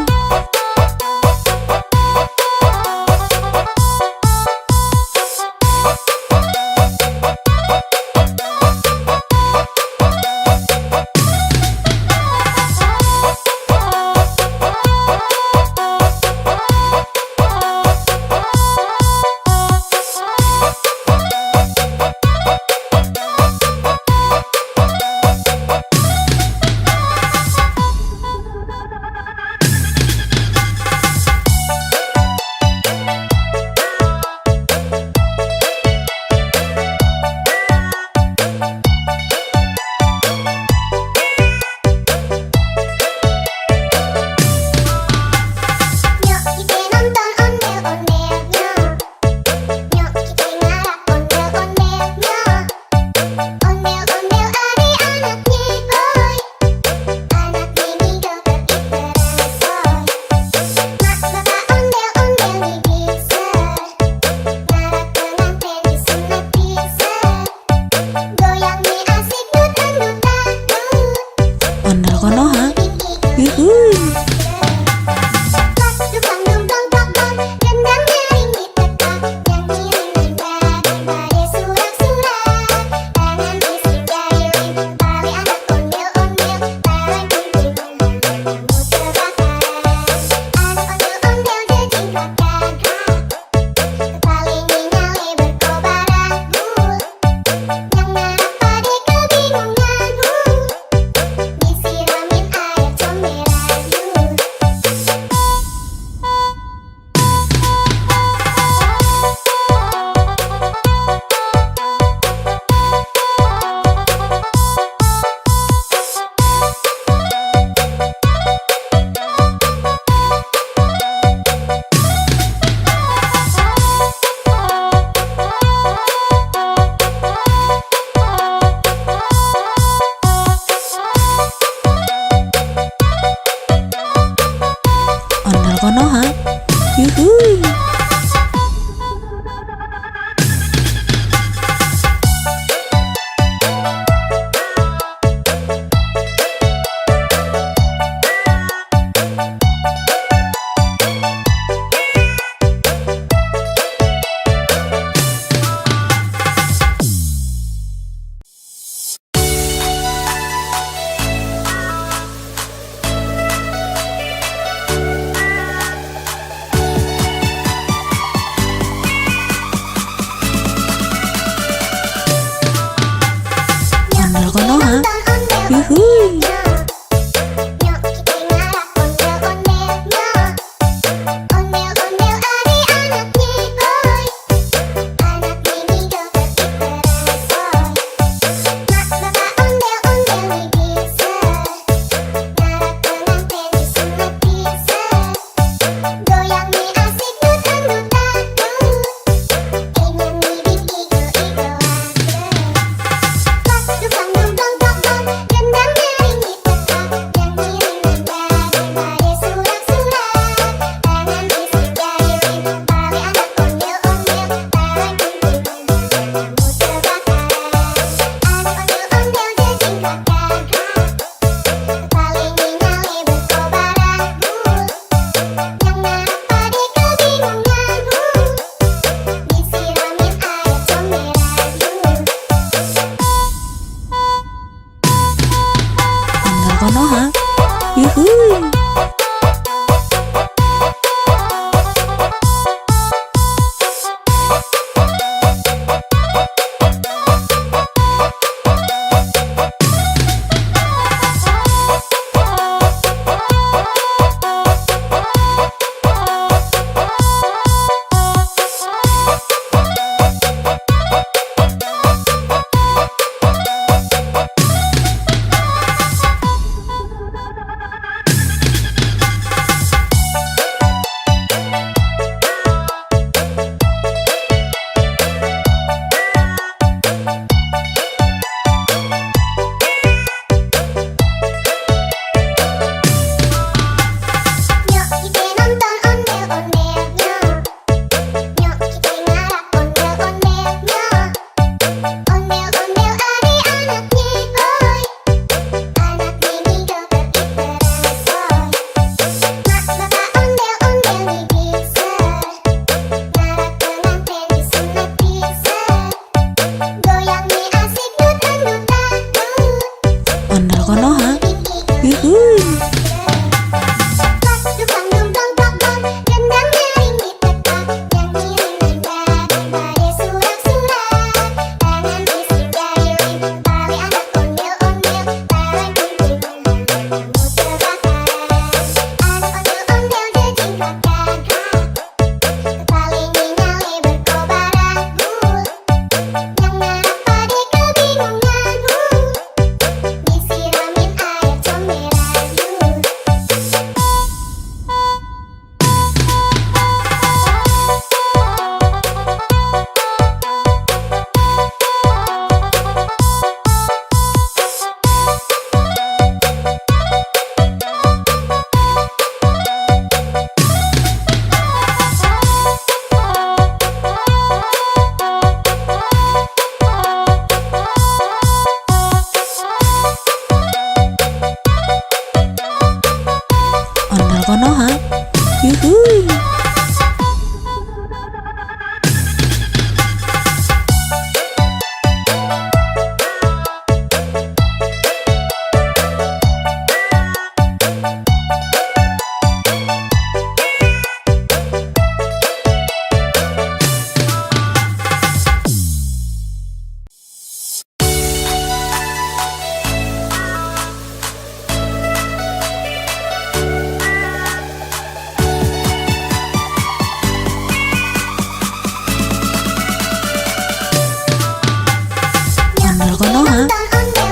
Nyok kita nonton ondel-ondelnya. Nyok kita ngarak ondel-ondelnya. Ondel-ondel adik-anak nyihoy. Anak mini joget diteresoy. Mak bapak ondel-ondel nih bisa. Ngarak pengantin disunat bisa. Goyang nih asik dut-dut dangdut. Ondel Konoha. Bing igo Yuhui. Pak dukang dungdong dong gendang nyaring ditekak. Nyanyi ringan daripada surak-surak. Tangan isi jari tali anak ondel-ondel. Barang kumpul kamu terbakar. Anak ondel-ondel jejing kakak. Kepala nyale berkobar agul. Yang narap pade kebingungan. Disiramin air comberan. Ondel Konoha. Yuhui. Ondel Konoha. Yuhui. Nyok kita ngarak ondel-ondelnya. Ondel-ondel adik-anak nyihoy. Anak mini joget diteresoy. Mak bapak ondel-ondel nih bisa. Ngarak pengantin disunat bisa. Goyang nih asik dut-dut dangdut. Nyanyi bing igo-igo Pak dukang dungdong dong gendang nyaring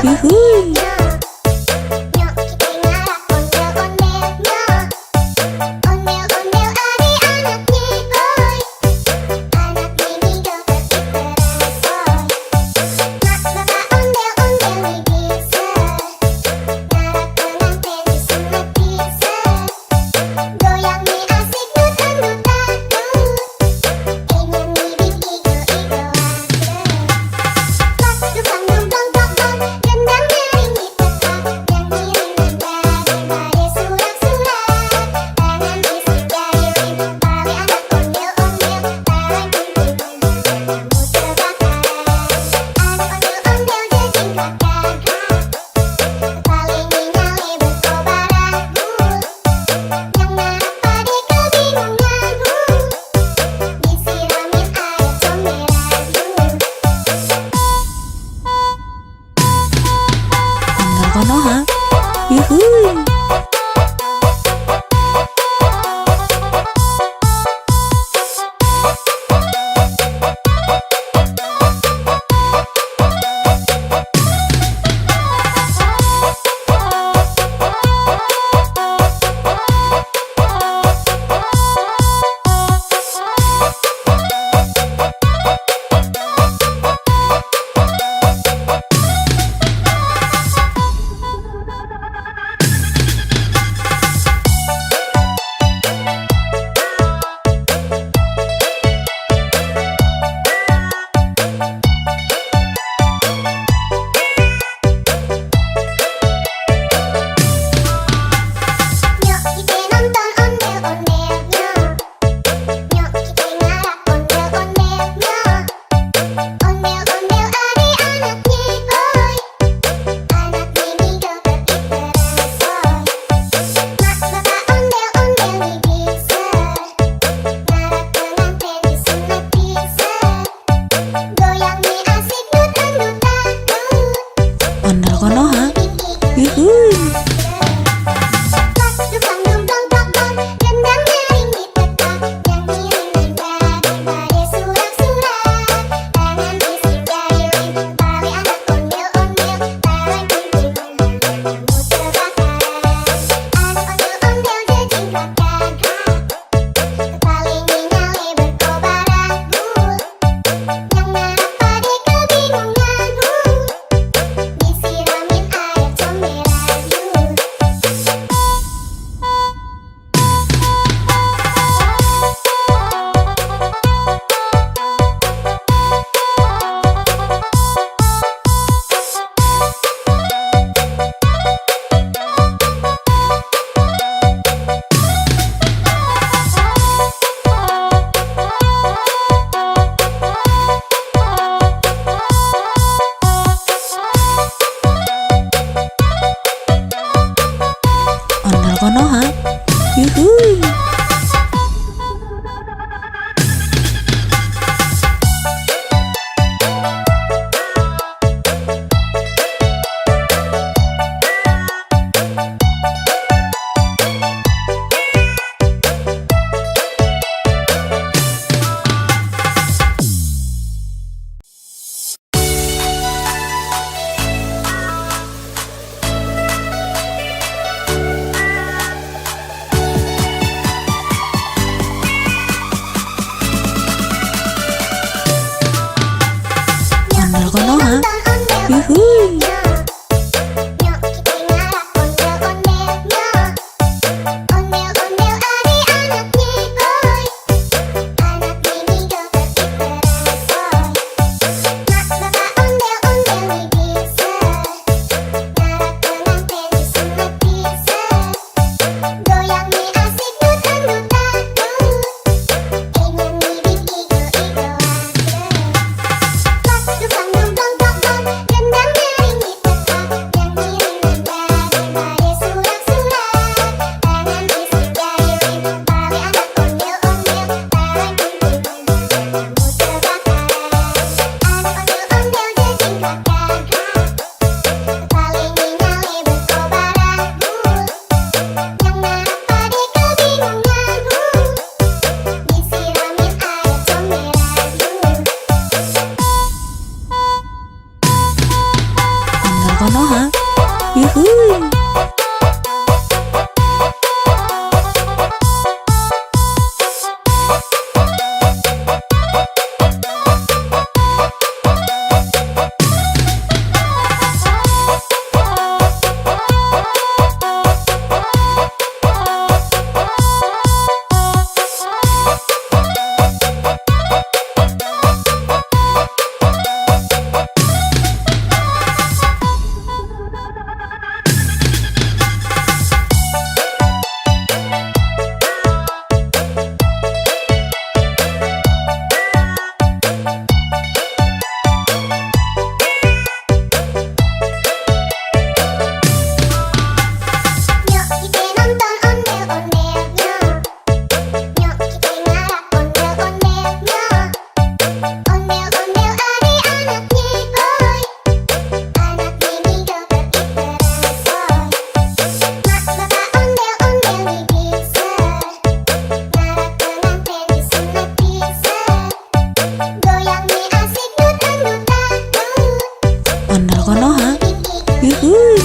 yuhuy. Nyok kita ngarak ondel-ondelnya. Ondel-ondel adik-anaknya, hoi. Anak mini joget diteresoy. Mak bapak ondel-ondel nih bisa. Ngarak pengantin disunat bisa. Goyang nih asik dut-dut-dut. Ingin nih bing igo-igo Pas dukang dum-dong dong-dong, gendang nyaring ditekan. Nyanyi daripada surak-surak. Tangan isi jari tali anak ondel-ondel. Tarang kumpul kamu terbakar. Anak ondel-ondel jejing kakak. Kepala nyale berkobar aku. Yang ngarap pade kebingungan. Disiramin air comberan. Ondel konoha, yuhuy. Nyok kita nonton ondel-ondelnya. Nyok kita ngarak ondel-ondelnya. Ondel-ondel adik-anaknya, hoi. Anak mini joget diteresoy. Mak bapak ondel-ondel nih bisa. Ngarak pengantin disunat bisa. Goyang nih asik dut-dut-dut. Ondel konoha, Bing igo yuhuy. Pas dukang dum-dong dong-dong, gendang nyaring ditekan. Nyanyi daripada surak-surak. Tangan isi jari tali anak ondel-ondel. Tarang kumpul kamu terbakar. Anak ondel-ondel jejing kakak. Kepala nyale berkobar aku. Yang ngarap pade kebingungan. Disiramin air comberan. Ondel konoha, yuhuy. Ondel konoha, yuhuy. Nyok kita ngarak ondel-ondelnya. Ondel-ondel adik-anaknya, hoi. Anak mini joget diteresoy. Mak bapak ondel-ondel nih bisa. Ngarak pengantin disunat bisa. Goyang nih asik dut-dut-dut. Ingin nih bing igo-igo Pas dukang dum-dong dong-dong, gendang nyaring Ondel Konoha. Yuhuy.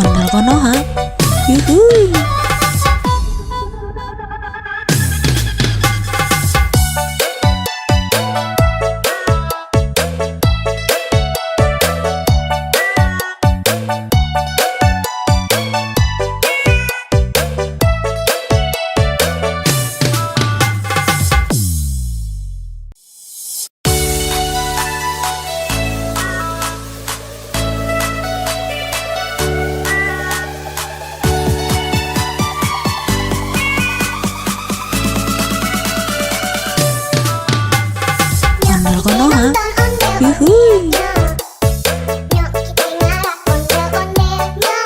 Ondel Konoha. Yuhuy. Ondel Konoha. Yuhuy. Nyok kita ngarap ondel-ondelnya.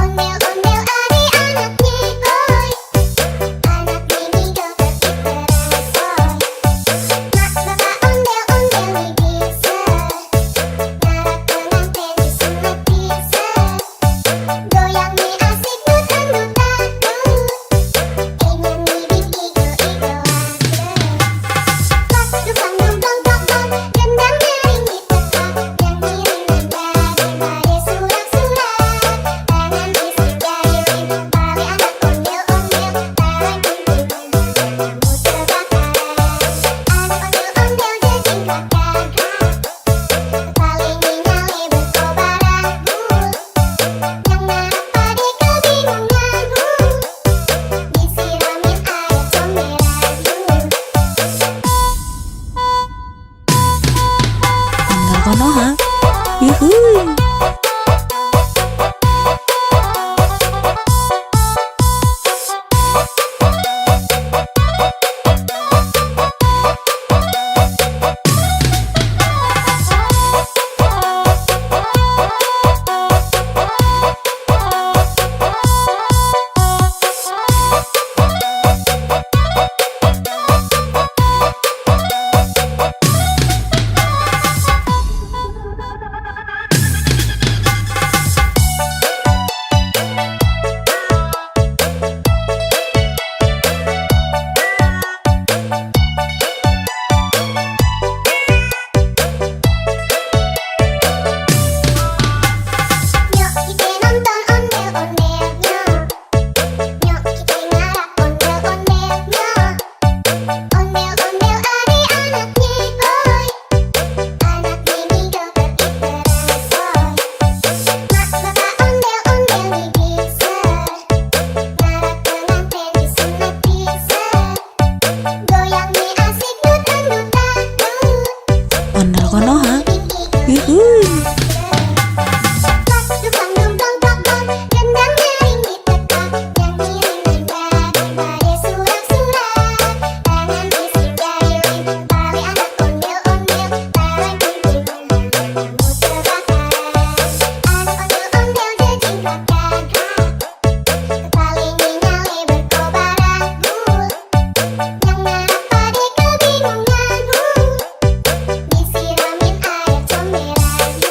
Ondel-ondel adik-anaknya boy. Anak bini joget diperasoy. Mak bapak ondel-ondel nih bisa. Ngarap pengantin disunat bisa. Goyang nih asik dut-dut-dut. Nyanyi bing igo-igo aja. Dukang dong dong dong dong, gendang nyaring ditekan, nyanyi daripada surak-surak. Tangan isi jahilin, tali anak ondel-ondel, talang kuntilan, kamu terbakar. Anak ondel-ondel jejingkat gagah, kepalanya nyale berkobar abu. Yang ngarap pade kebingungan, disiramin air comberan. Ondel Konoha. Yuhuy. Nyok kita nonton ondel-ondelnya. Nyok kita ngarap ondel-ondelnya. Ondel-ondel adik-anaknya boy. Anak bini joget diperasoy. Mak bapak ondel-ondel nih bisa. Ngarap pengantin disunat bisa. Goyang nih asik dut-dut-dut. Ondel Konoha. Bing igo. Yuhuy. Dukang dong dong dong dong, gendang nyaring ditekan, nyanyi daripada surak-surak. Tangan isi jahilin, tali anak ondel-ondel, talang kuntilan, kamu terbakar. Anak ondel-ondel jejingkat gagah, kepalanya nyale berkobar abu. Yang ngarap pade kebingungan, disiramin air comberan.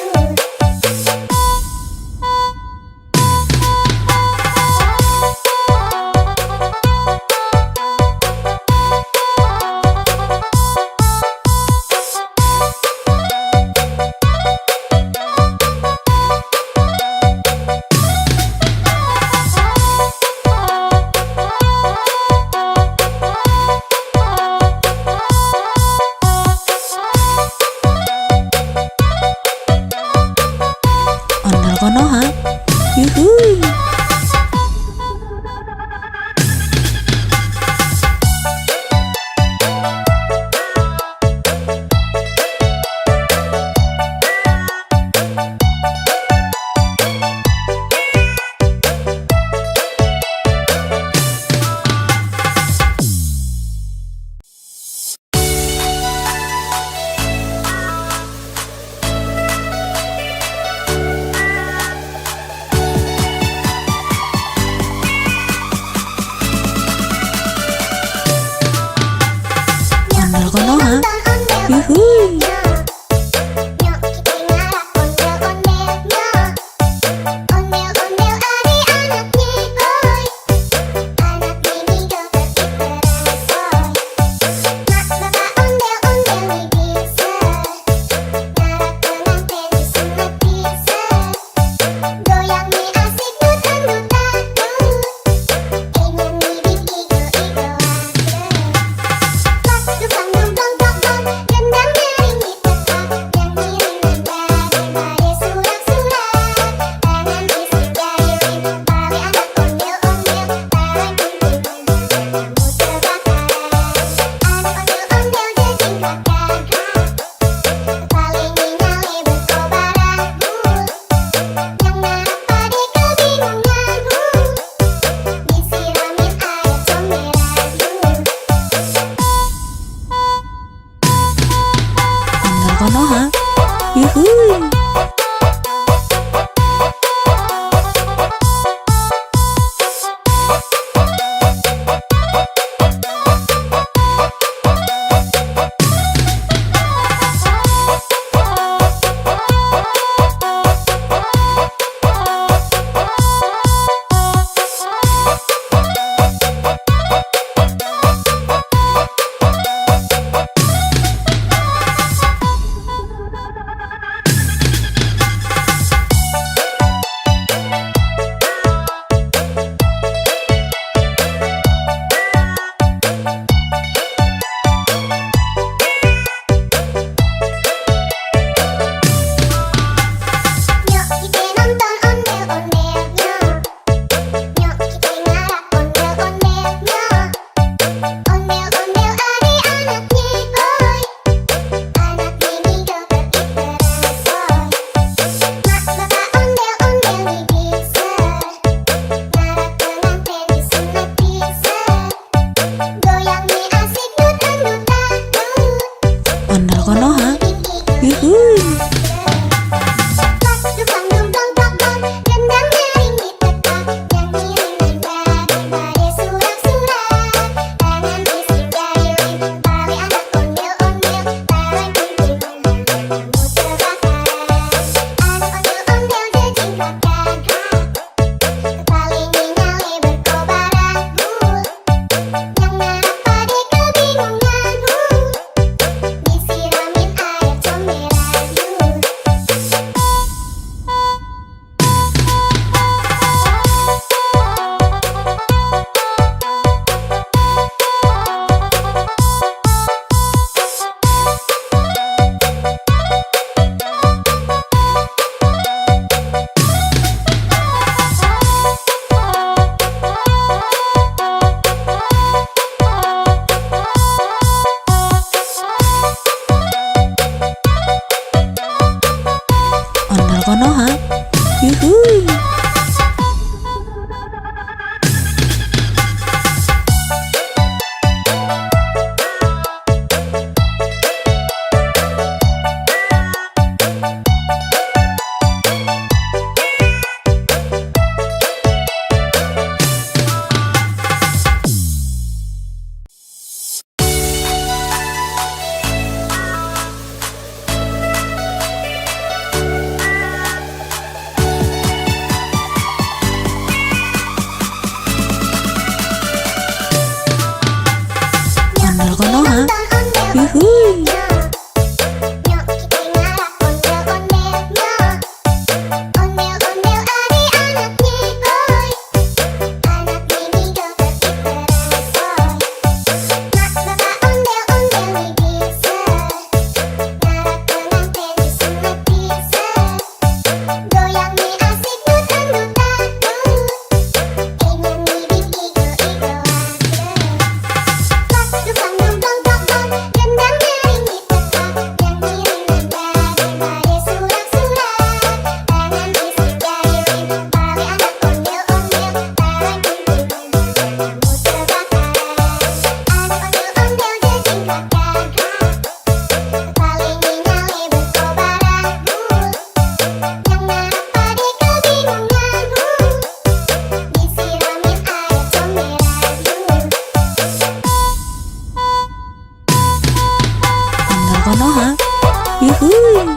Yuhuy.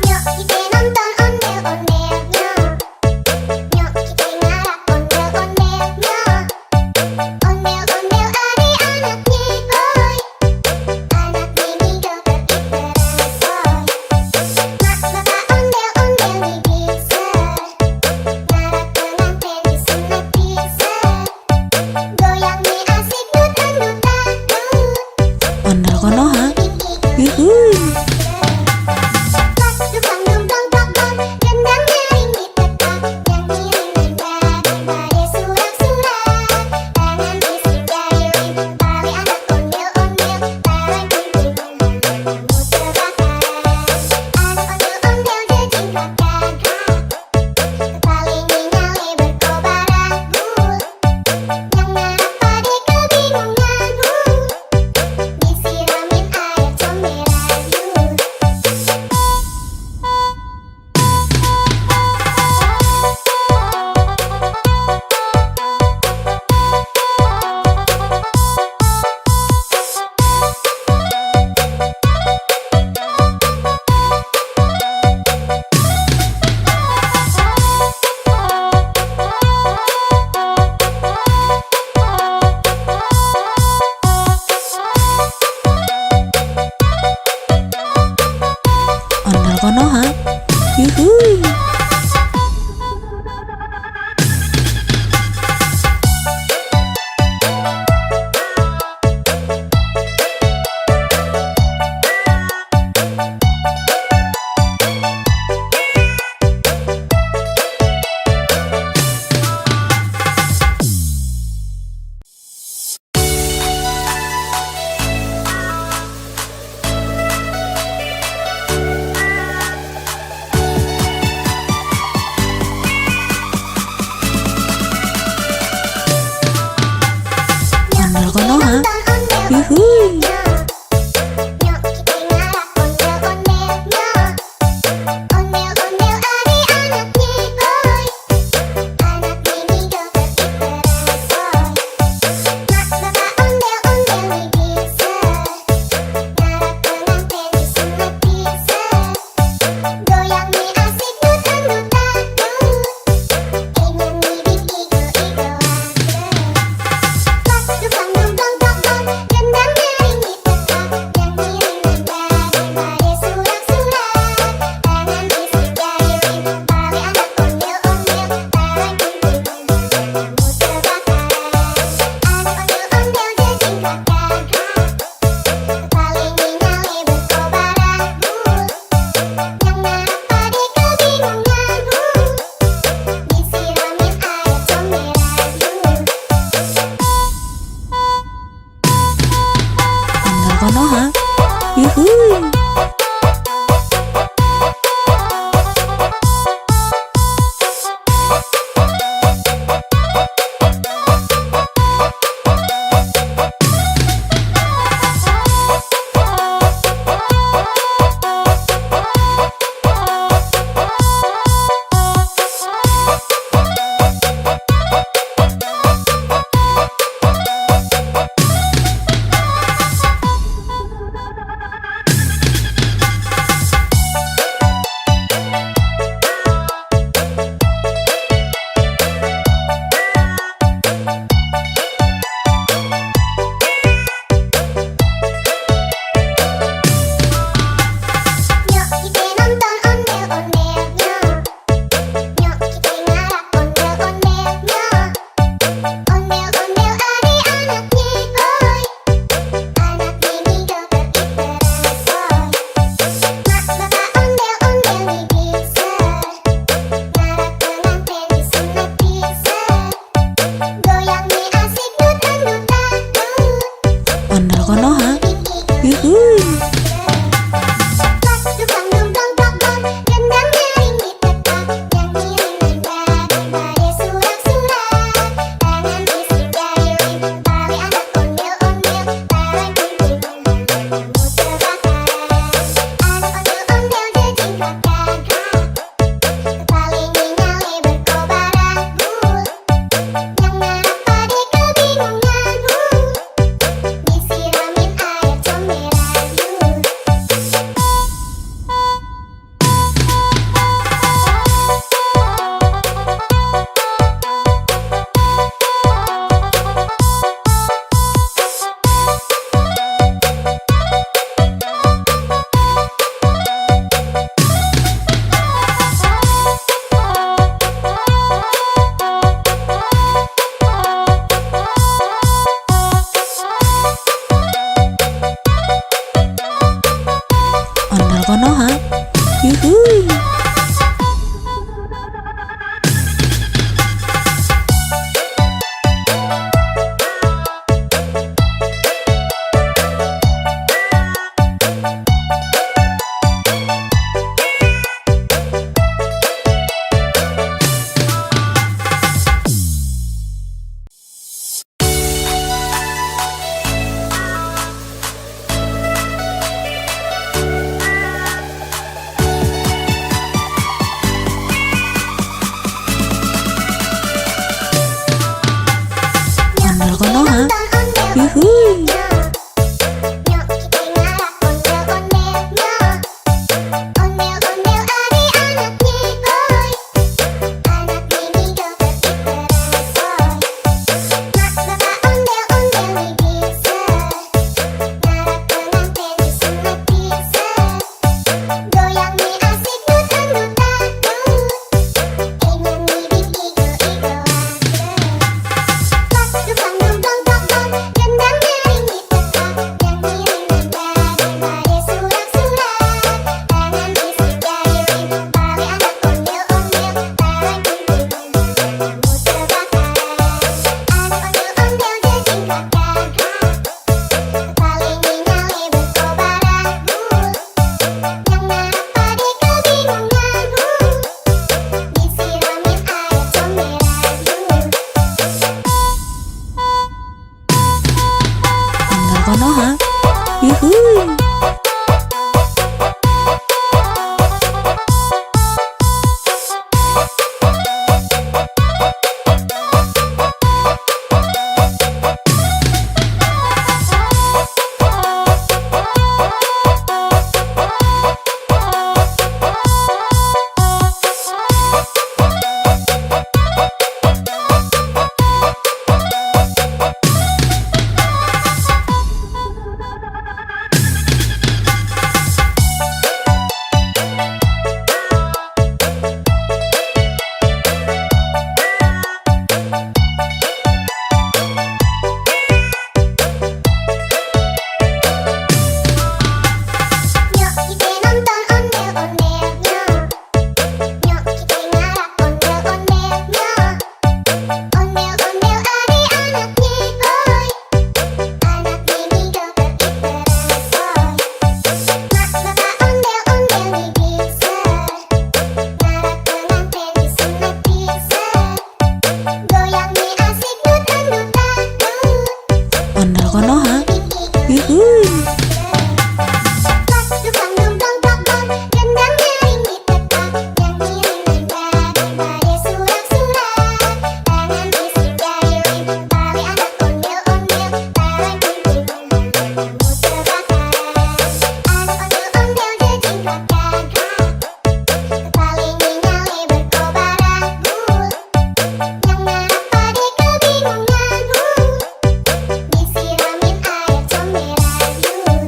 Nyok kita nonton ondel-ondel nyok. Nyok kita ngarap ondel-ondel nyok. Ondel-ondel adik-anaknya oi. Anak mini dokter iteran soy. Mak bapak ondel-ondel nih bisa. Ngarap pengantin disunat bisa. Goyang nih asik dut-dut-dut. Ondel Konoha. Yuhuy. Disiramin air comberan yuk. Ondel Konoha. Yuhuy. Ondel Konoha. Yuhuy. Nyok kita ngarap ondel-ondel nyok. Ondel-ondel adik-anaknya oi. Anak mini dokter iteran soy. Mak bapak ondel-ondel nih bisa. Ngarap pengantin disunat bisa. Goyang nih asik dut-dut-dut. Nyanyi bing igo-igoan. Dukang dong dong dong dong, gendang Ondel Konoha. Yuhuy. Ondel Konoha. Yuhuy. Nyok kita ngarap ondel-ondelnya. Ondel-ondel ari anaknya oi. Anak ini joget diteresoy. Mak bapak ondel-ondel nih bisa. Ngarap pengantin disunat bisa. Goyang nih asik nutan-nutan. Ingin nih igo-igoan. Dukang dong dong dong dong, gendang nyaring di tempat, nyanyi daripada surak-surak. Tangan fisik jahilin, balik anak ondel-ondel, barang kumpul kamu terbakar. Anak ondel-ondel jejingkat gagah, paling nyale berkobaran bul. Yang ngarap pade kebingungan disiramin air comberan Ondel Konoha. Yuhuy. Nyok kita nonton ondel-ondelnya. Nyok kita ngarap ondel-ondelnya. Ondel-ondel ari anaknya oi. Anak ini joget diteresoy. Mak bapak ondel-ondel nih bisa. Ngarap pengantin disunat bisa. Goyang nih asik nutan-nutan. Ondel Konoha. Yuhuy. Dukang dong dong dong dong, gendang nyaring di tempat, nyanyi daripada surak-surak. Tangan fisik jahilin, balik anak ondel-ondel, barang kumpul kamu terbakar. Anak ondel-ondel jejingkat gagah, paling nyale berkobaran bul. Yang ngarap pade kebingungan disiramin air comberan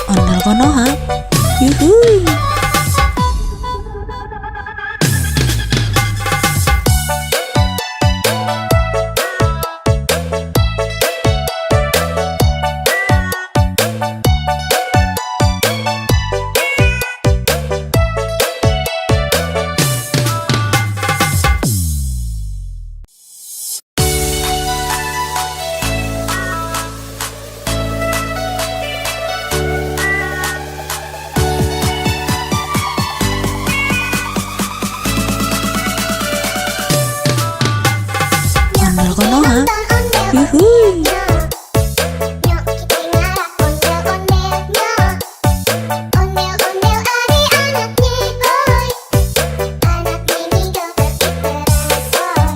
Ondel Konoha. Yuhuy. Ondel Konoha. Yuhuy. Nyok kita ngarap ondel-ondelnya. Ondel-ondel ari anaknya oi. Anak ini joget diteresoy.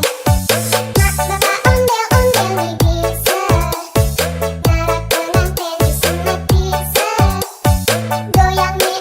Mak bapak ondel-ondel nih bisa. Ngarap pengantin disunat bisa. Goyang nih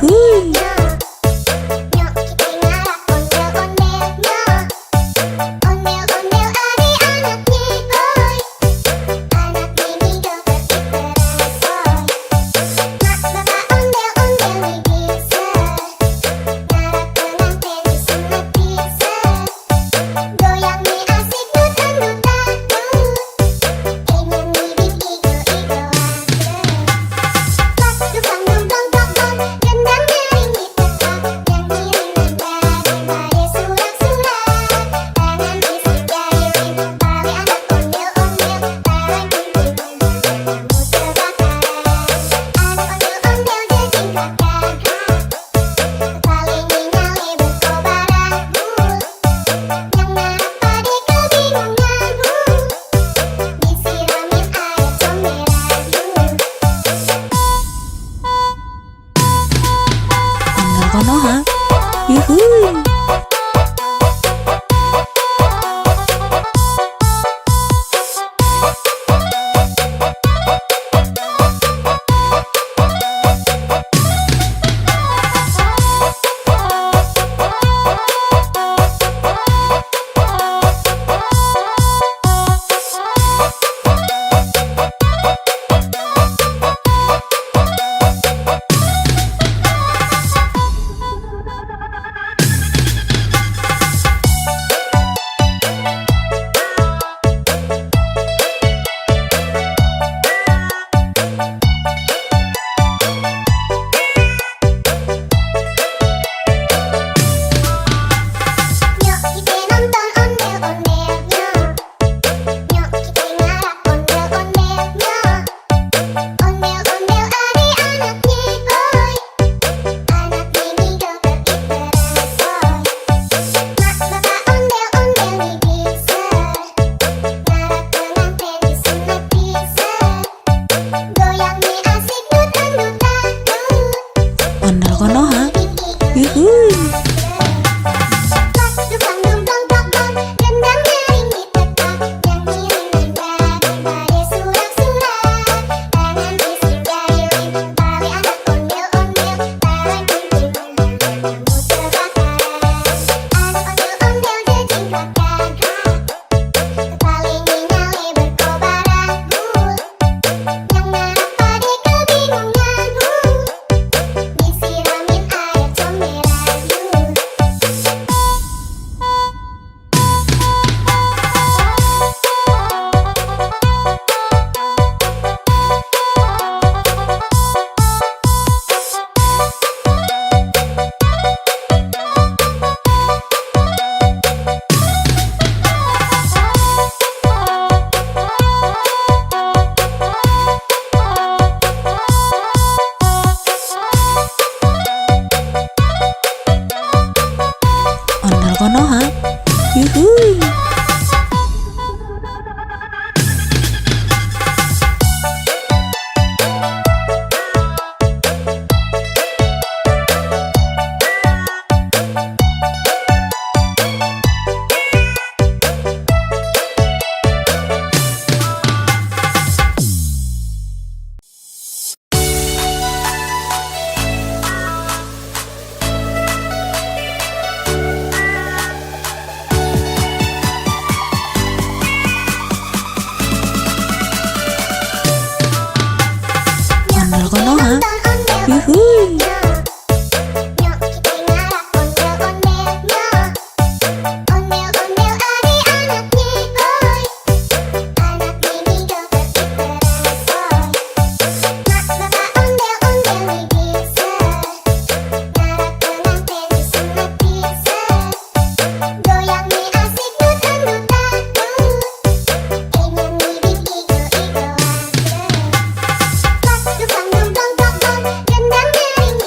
yuhuy. Nyok kita ngarah ondel-ondelnya. Ondel-ondel adik-anaknya, hoi. Anak mini joget bersoy. Mak bapak ondel-ondel nih bisa. Ngarah pengantin disunat bisa. Goyang nih asik dut-dut-dut. Ingin nih bikin igo-igoan. Pas dukang dong dong dong dong, gendang nyaring ditekak, yang ngiring nada surak-surak. Tangan isi jari tali anak ondel-ondel, tarang kunting kamu terbakar. Anak ondel-ondel jejing kakak, kepala nyale berkobaran. Yang ngarap pade kebingungan, disiramin air comberan. Ondel konoha, yuhuy. Nyok kita nonton ondel-ondelnya. Nyok kita ngarah ondel-ondelnya. Ondel-ondel adik-anaknya, hoi. Anak mini joget bersoy. Mak bapak ondel-ondel nih bisa. Ngarah pengantin disunat bisa. Goyang nih asik dut-dut-dut. Ondel konoha, yuhuy. Pas dukang dong dong dong dong, gendang nyaring ditekak, yang ngiring nada surak-surak. Tangan isi jari tali anak ondel-ondel, tarang kunting kamu terbakar. Anak ondel-ondel jejing kakak, kepala nyale berkobaran. Yang ngarap pade kebingungan, disiramin air comberan. Ondel konoha, yuhuy. Ondel konoha, yuhuy. Nyok kita ngarah ondel-ondelnya. Ondel-ondel adik-anaknya, hoi. Anak mini joget bersoy. Mak bapak ondel-ondel nih bisa. Ngarah pengantin disunat bisa. Goyang nih asik dut-dut-dut. Ingin nih bikin igo-igoan. Pas dukang dong dong dong dong, gendang nyaring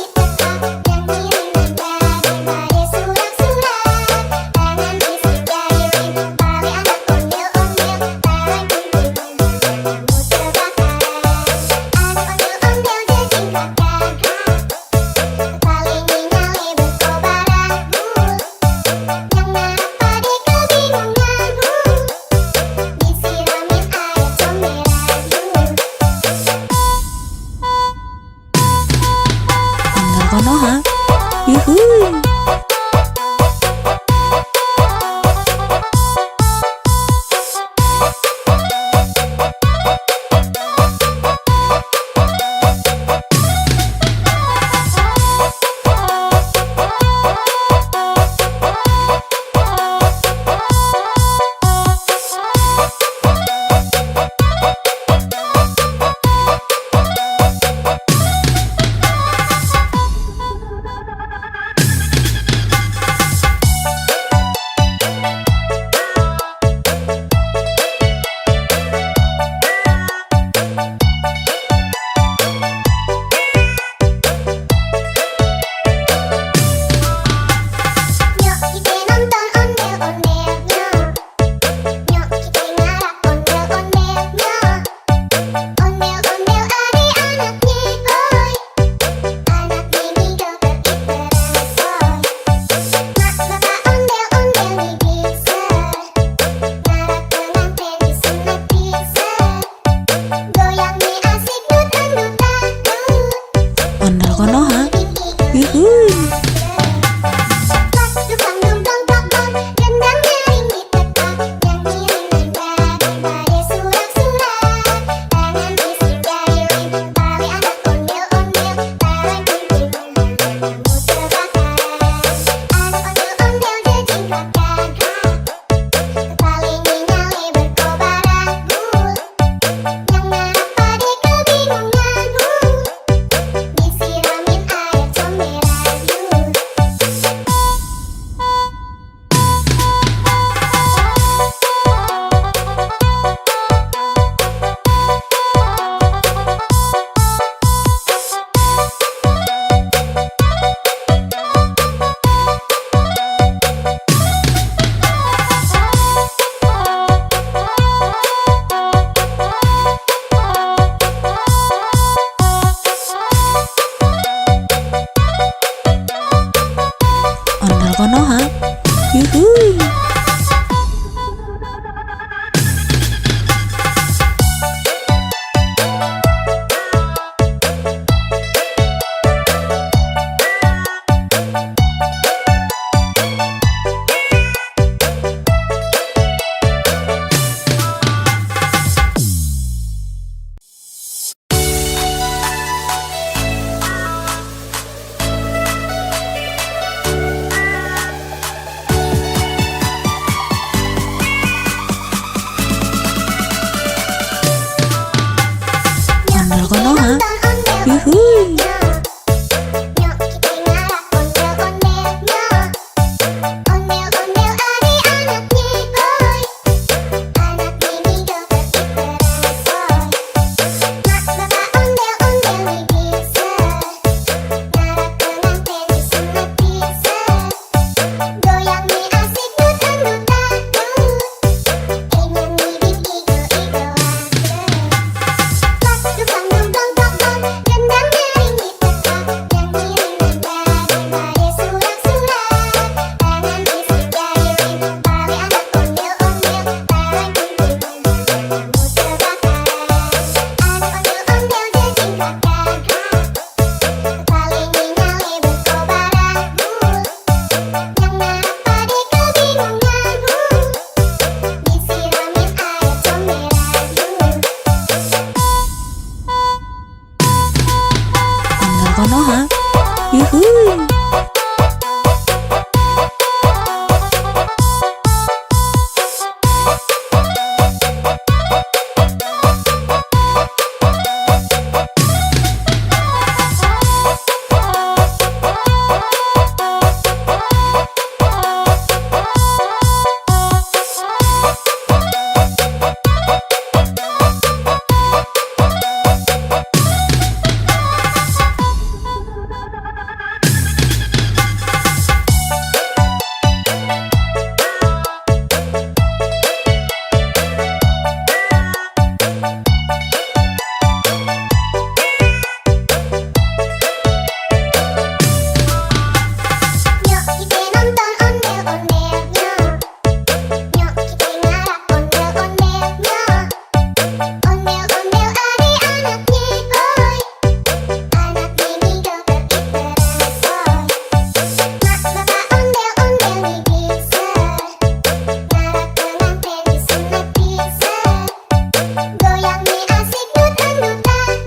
Goyang nih asik dut-dut-dut.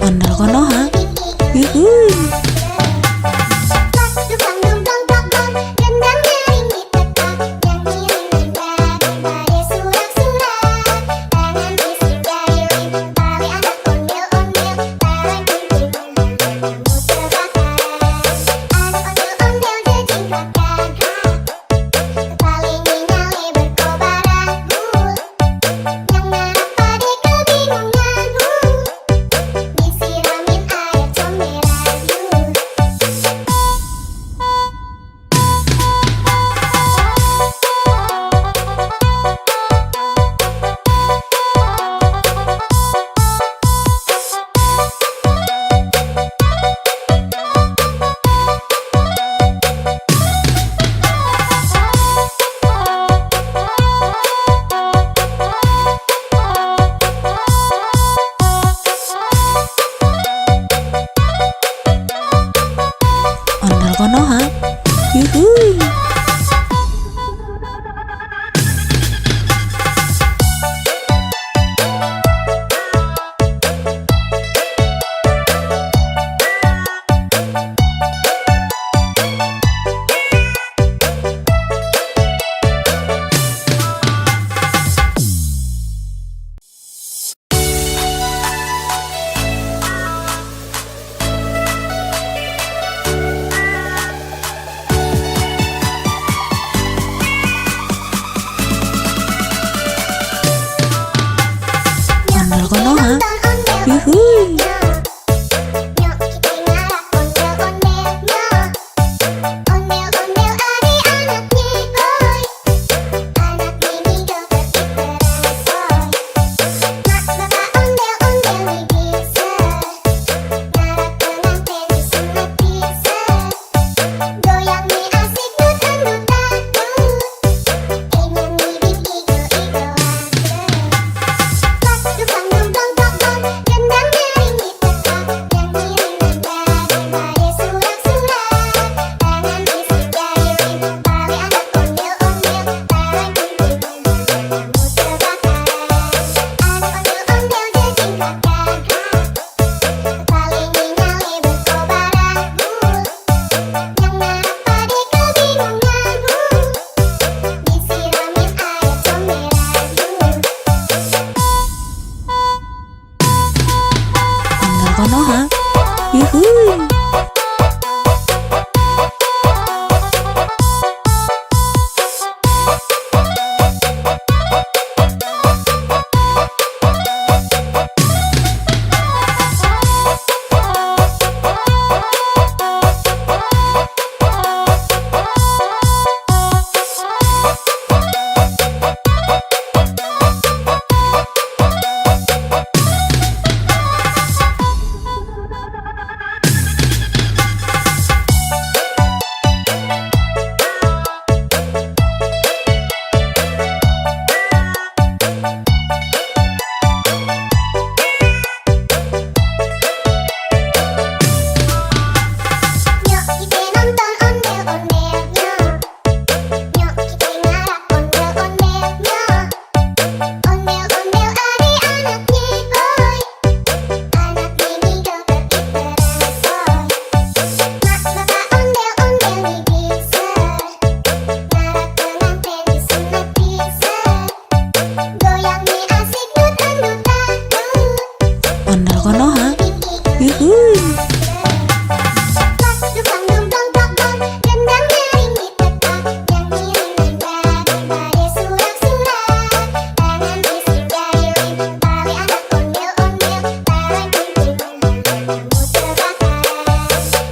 Ondel Konoha. Yuhuy. Ondel Konoha. Yuhuy. Ondel Konoha. Yuhuy. Nyok kita ngarap ondel-ondelnya. Ondel-ondel adik-anaknya, oi. Anak mini joget diteransoy. Mak bapak ondel-ondel nih bisa. Ngarap pengantin disunat bisa. Goyang nih asik dut-dut-dut. Ingin nih igo-igo aja. Dukang dumplong tokong, gendang nyaring ditekak. Nyanyi daripada surak-surak. Tangan isi jari, tali anak ondel-ondel. Tarik kumpul-kumpul, kamu terbakar. Anak ondel-ondel jejingkat gagah. Tali nyali berkobar agul. Yang ngarap pade kebingungan. Disiramin air comel agul. Ondel Konoha. Yuhuy. Nyok kita nonton ondel-ondelnya. Nyok kita ngarap ondel-ondelnya. Ondel-ondel adik-anaknya, oi. Anak mini joget diteransoy. Mak bapak ondel-ondel nih bisa. Ngarap pengantin disunat bisa. Goyang nih asik dut-dut-dut. Ondel Konoha. Yuhuy. Dukang dumplong tokong, gendang nyaring ditekak. Nyanyi daripada surak-surak. Tangan isi jari, tali anak ondel-ondel. Tarik kumpul-kumpul, kamu terbakar.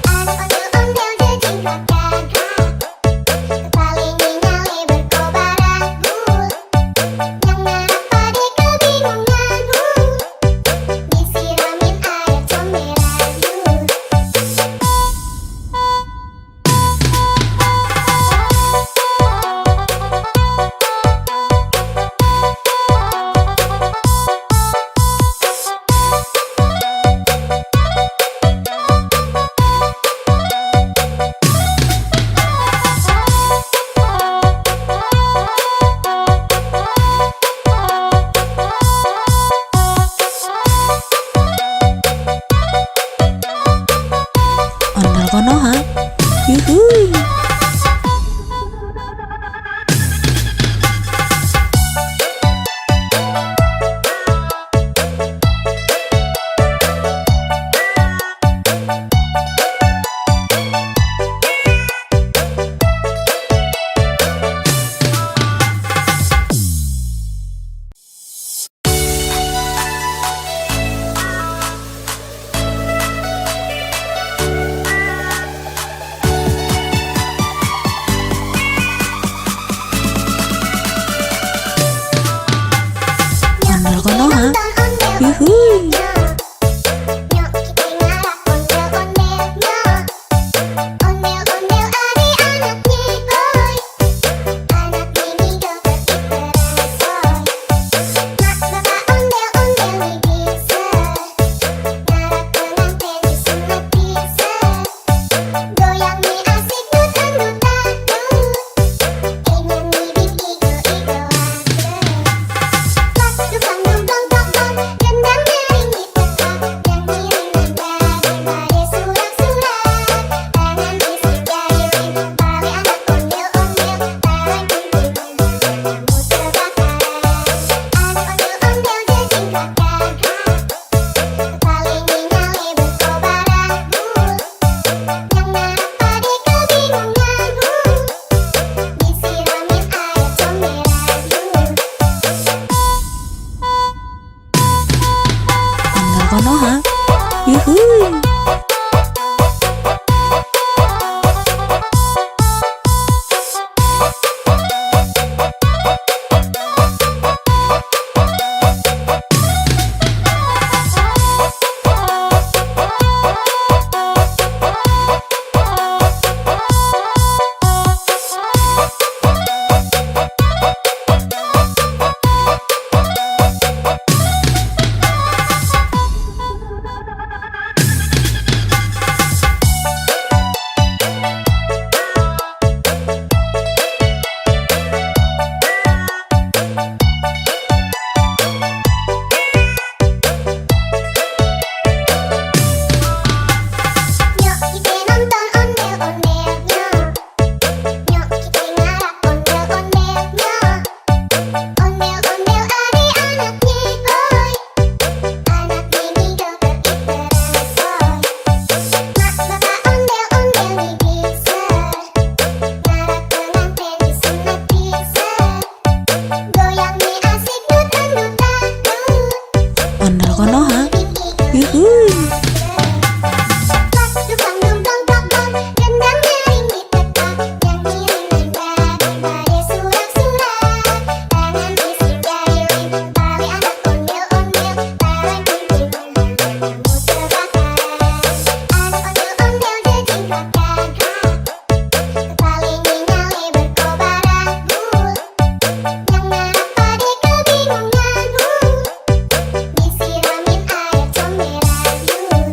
Anak ondel-ondel jejingkat gagah. Tali nyali berkobar agul. Yang ngarap pade kebingungan. Disiramin air Ondel Konoha. Nonton ondel Yuhuy. Nyok kita ngarak ondel-ondelnya. Ondel-ondel adik-anaknya boy. Anak bini joget diperasoy. Mak bapak ondel-ondel nih bisa. Ngarak pengantin disunat bisa. Goyang nih asik dut-dut-dut. Ingin nih igo-igo Pas dukang dong dong dong dong. Gendang nyaring diteka. Yang ngiring nada surak-surak. Tangan isi jari tali anak ondel-ondel. Tarang kunting kamu terbakar. Anak ondel-ondel jejing kakak. Kepala nyale berkobaran. Yang narap pade kebingungan. Disiramin air comberan. Ondel Konoha. Yuhuy. Nyok kita nonton ondel-ondelnya. Nyok kita ngarak ondel-ondelnya. Ondel-ondel adik-anaknya boy. Anak bini joget diperasoy. Mak bapak ondel-ondel nih bisa. Ngarak pengantin disunat bisa. Goyang nih asik dut-dut-dut. Ondel Konoha. Yuhuy. Pas dukang dong dong dong dong. Gendang nyaring diteka. Yang ngiring nada surak-surak. Tangan isi jari tali anak ondel-ondel. Tarang kunting kamu terbakar. Anak ondel-ondel jejing kakak. Kepala nyale berkobaran. Yang narap pade kebingungan. Disiramin air comberan.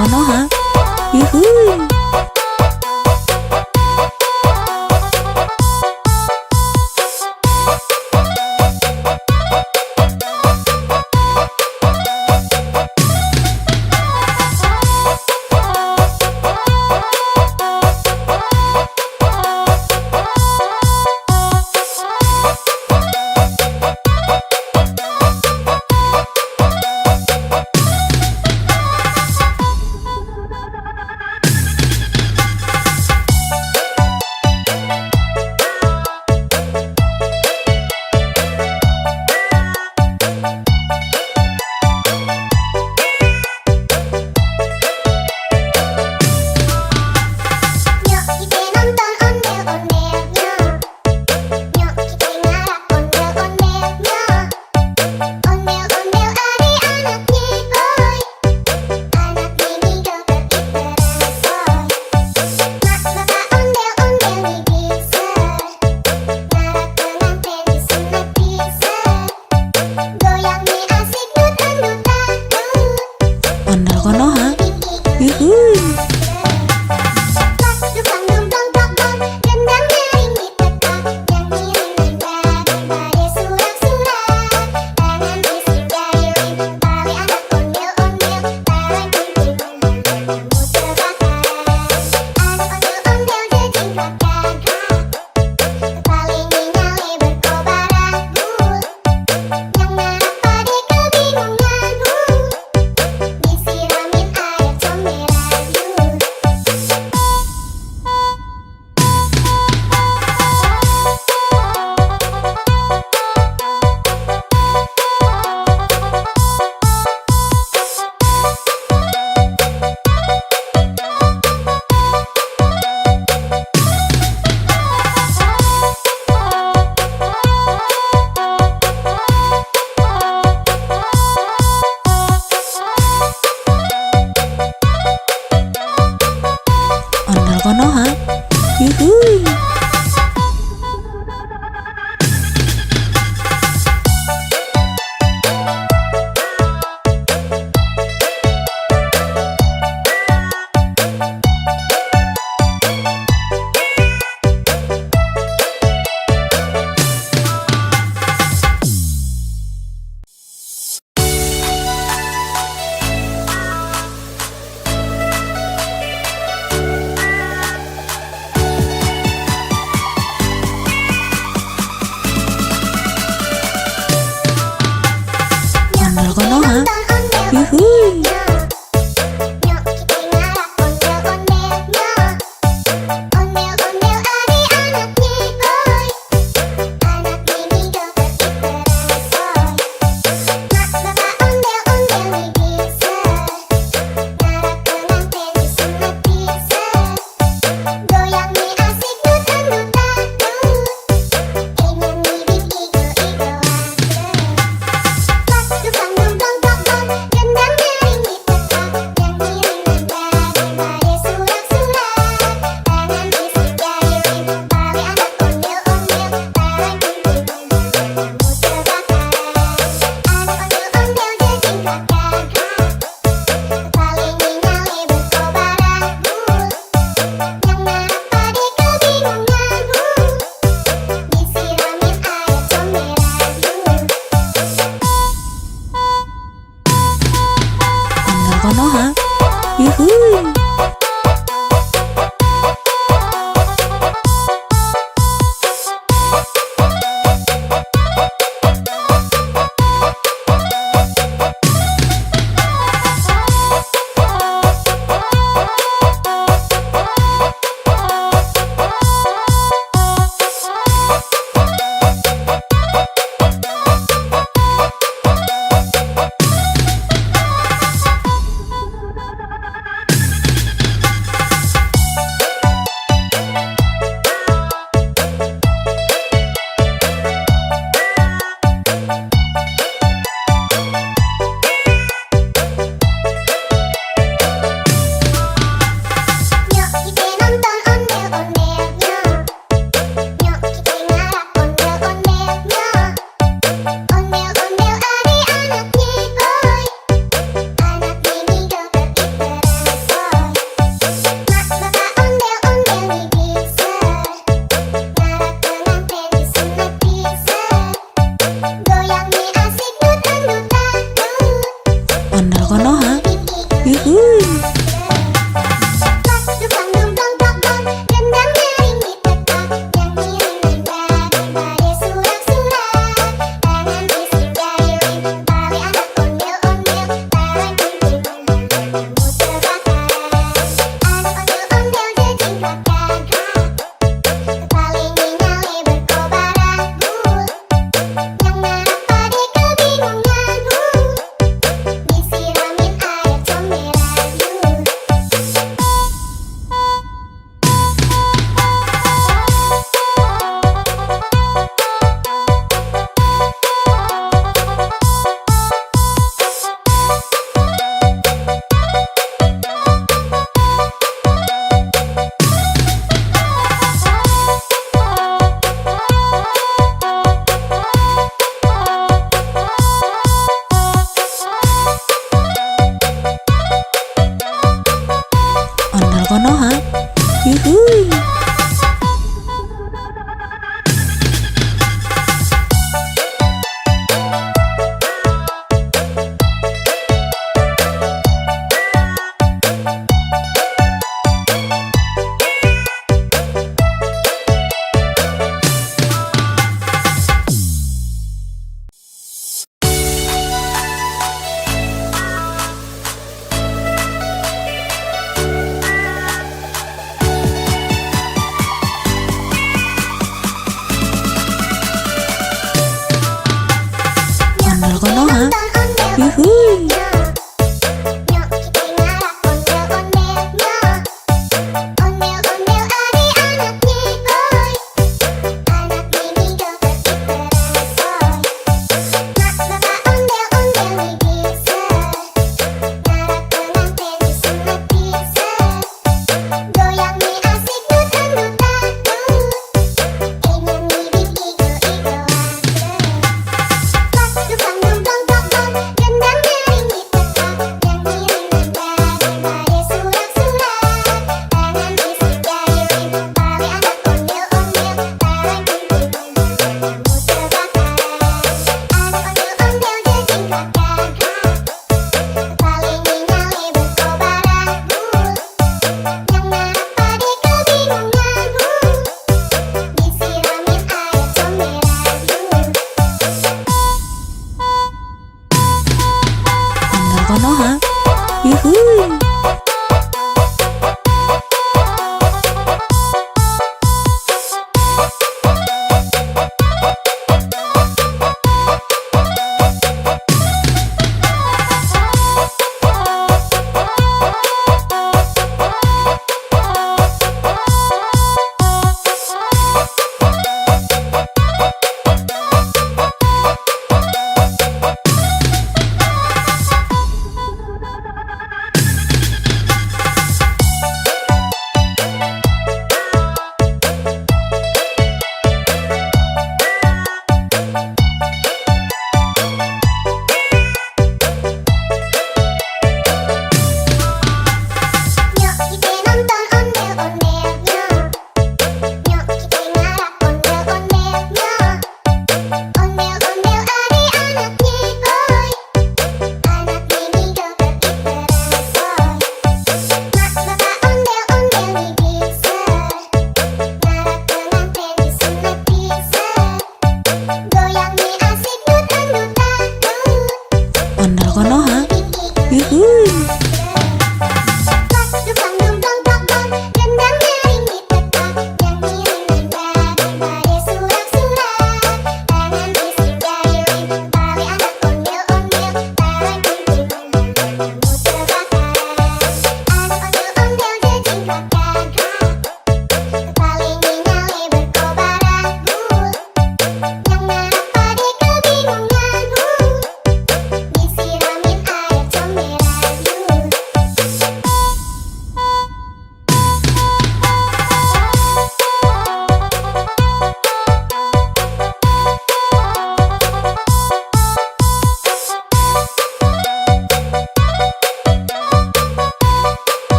Konoha. Yuhuy. Nyok kita nonton ondel-ondelnya. Nyok kita ngarap ondel-ondelnya. Ondel-ondel ari anaknya boy. Anak ini joget iteran soy. Mak bapak ondel-ondel nih bisa. Ngarap pengantin disunat bisa. Goyang nih asik dut-dut-dut. Ondel Konoha. Yuhuy. Dukang dong dong dong dong, gendang nyaring ditekan, nyanyi rendah daripada surak-surak. Tangan bising jahilin, tali anak ondel-ondel, tarik kunci kamu terbakar. Anak ondel-ondel jejingkrak gagak, kepalanya nyale berkobar ragu. Yang ngarap pade kebingungan, disiramin air comberan. Ondel Konoha. Yuhuy. Ondel Konoha. Yuhuy. Nyok kita ngarap ondel-ondelnya. Ondel-ondel ari anaknya boy. Anak ini joget iteran soy. Mak bapak ondel-ondel nih bisa. Ngarap pengantin disunat bisa. Goyang nih asik dut-dut-dut. Ingin ngibing igo-igoan. Dukang dong dong dong dong, gendang nyaring ditekan, nyanyi rendah daripada surak-surak. Tangan bising jahilin, tali anak ondel-ondel, tarik kunci kamu terbakar. Anak ondel-ondel jejingkrak gagak, kepalanya nyale berkobar ragu. Yang ngarap pade kebingungan, disiramin air comberan. Ondel Konoha. Yuhuy. yuhuy. Disiramin air comberan.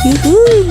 Yuhuy.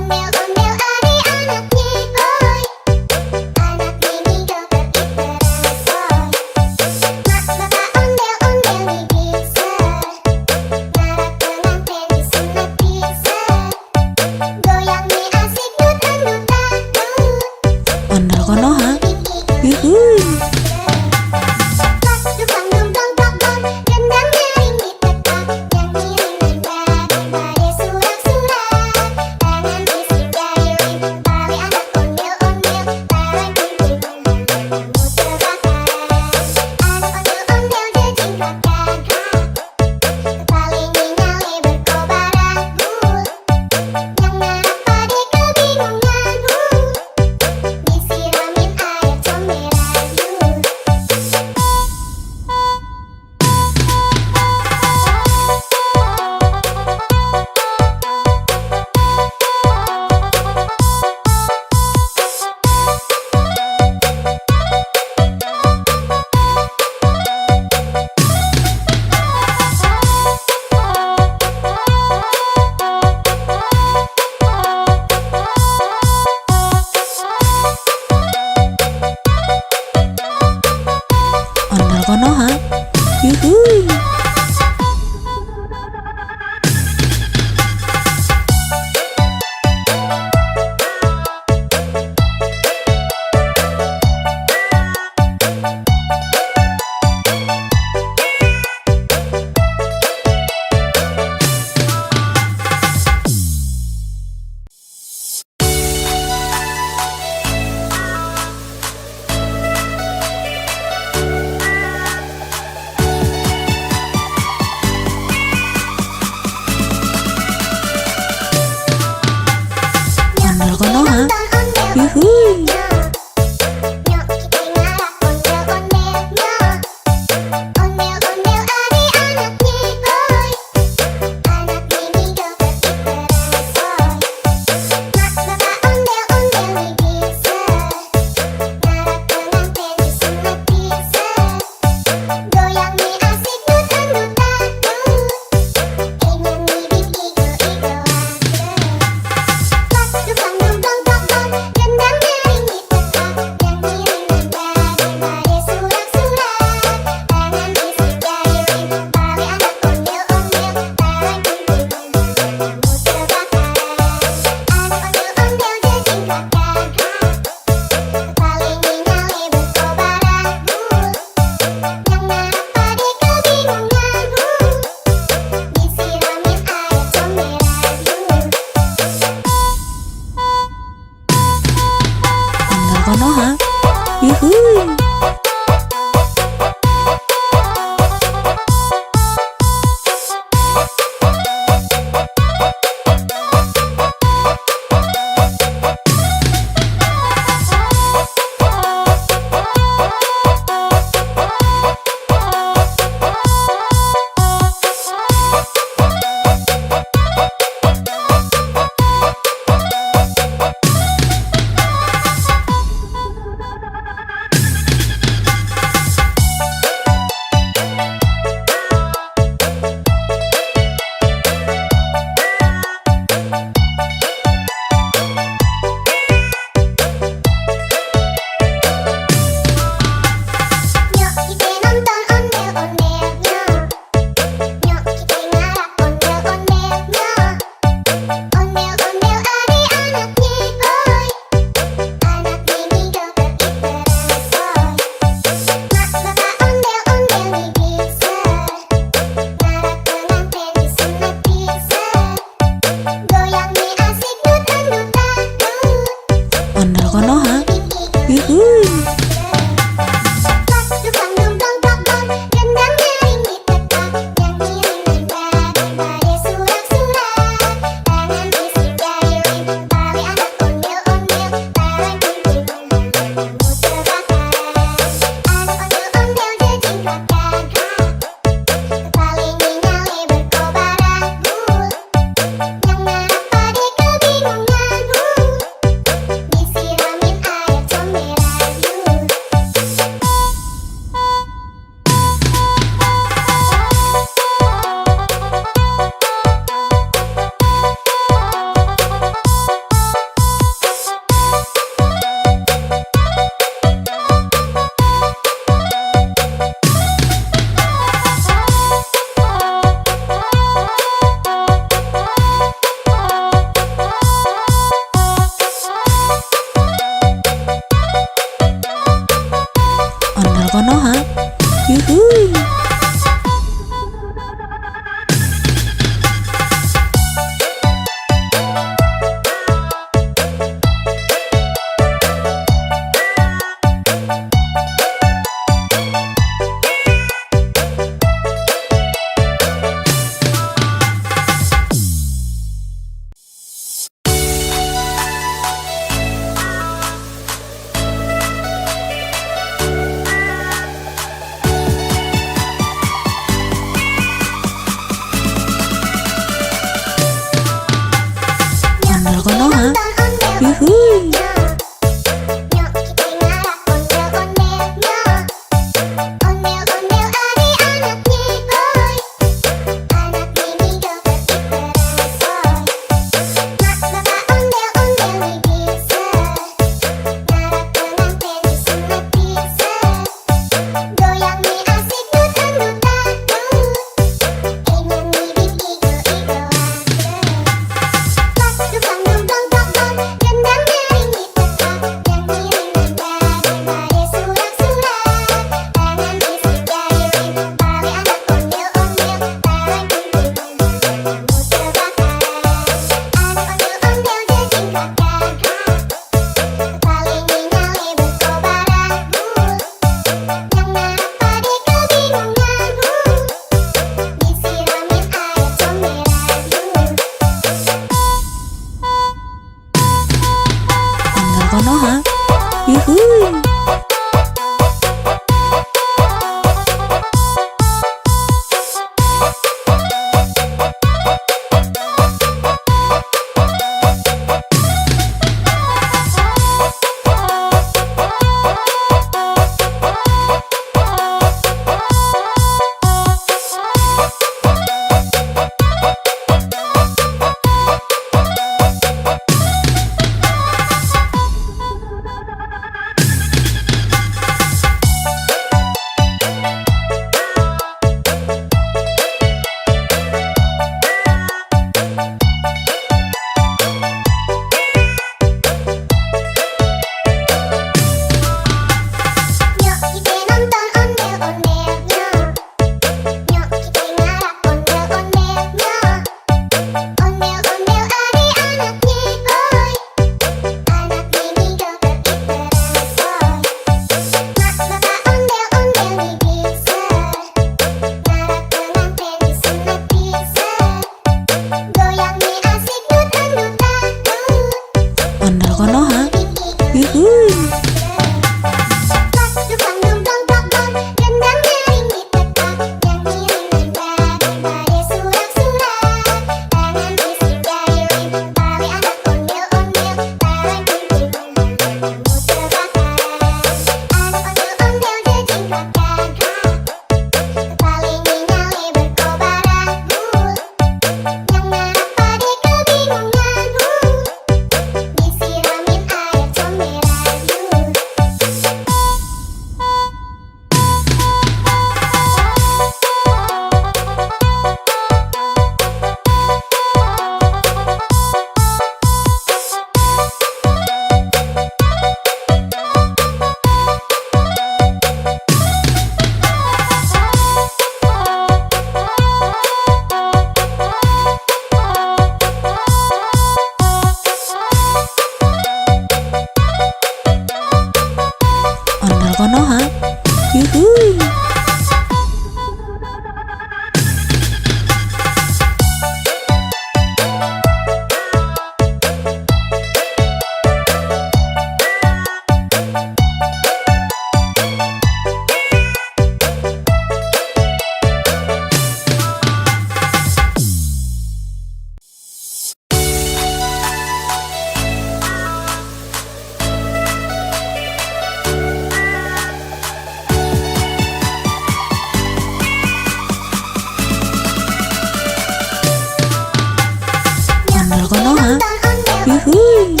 Yuhuy.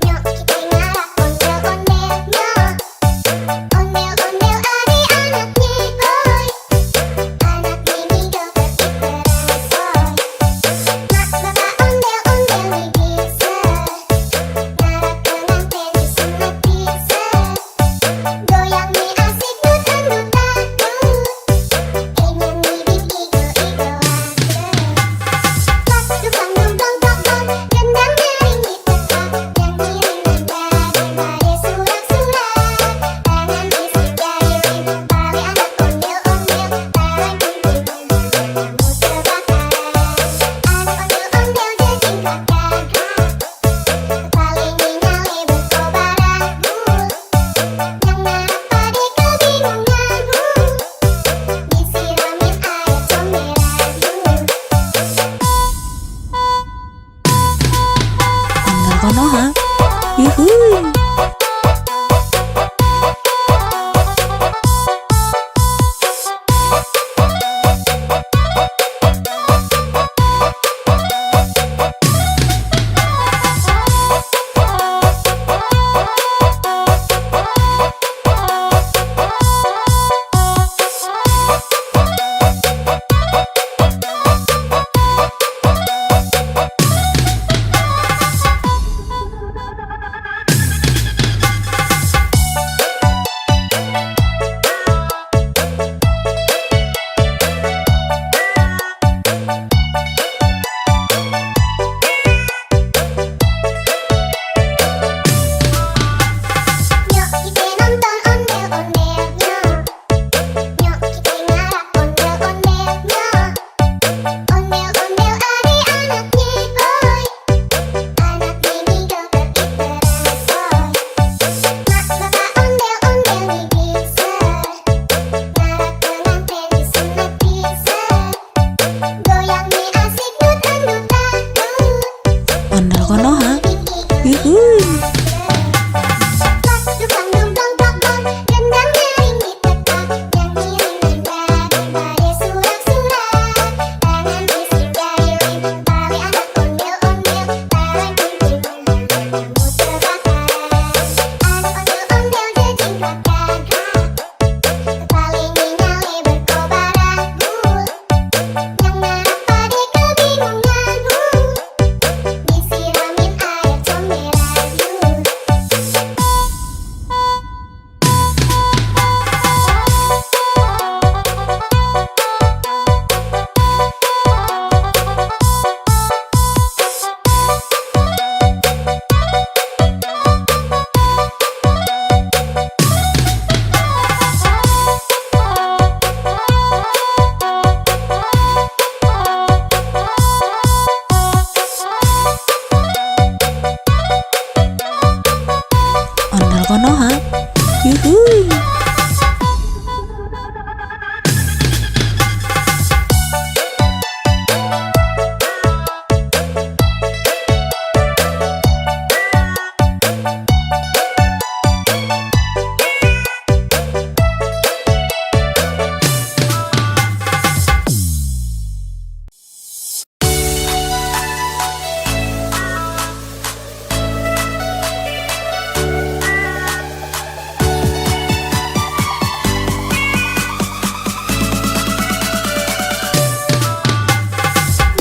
Nyok kita ngarak ondel-ondelnya. Ondel-ondel adik-anaknya, oi. Anak mini joget diteransoy. Mak bapak ondel-ondel nih bisa. Ngarak pengantin disunat bisa. Goyang nih asik dut-dut-dut. Ini nih bikin igo-igo Pas dukang dumdong dong gendang nyaring ditekak. Nyanyi daripada surak-surak. Tangan bisik jari tali anak ondel-ondel. Tarik kumpul kamu terbakar. Anak ondel-ondel jejingkak gagah. Kepala nyale berkobar abu. Yang narak pade kebingungan. Disiramin air comberan. Ondel Konoha. Yuhuy. Nyok kita nonton ondel-ondelnya. Nyok kita ngarak ondel-ondelnya. Ondel-ondel adik-anaknya, oi. Anak mini joget diteransoy. Mak bapak ondel-ondel nih bisa. Ngarak pengantin disunat bisa. Goyang nih asik dut-dut-dut. Ondel Konoha. Yuhuy. Pas dukang dumdong gendang nyaring ditekak. Nyanyi daripada surak-surak. Tangan bisik jari tali anak ondel-ondel. Tarik kumpul kamu terbakar. Anak ondel-ondel jejingkak gagah. Kepala nyale berkobar abu. Yang narak pade kebingungan. Disiramin air comberan. Ondel Konoha. Yuhuy.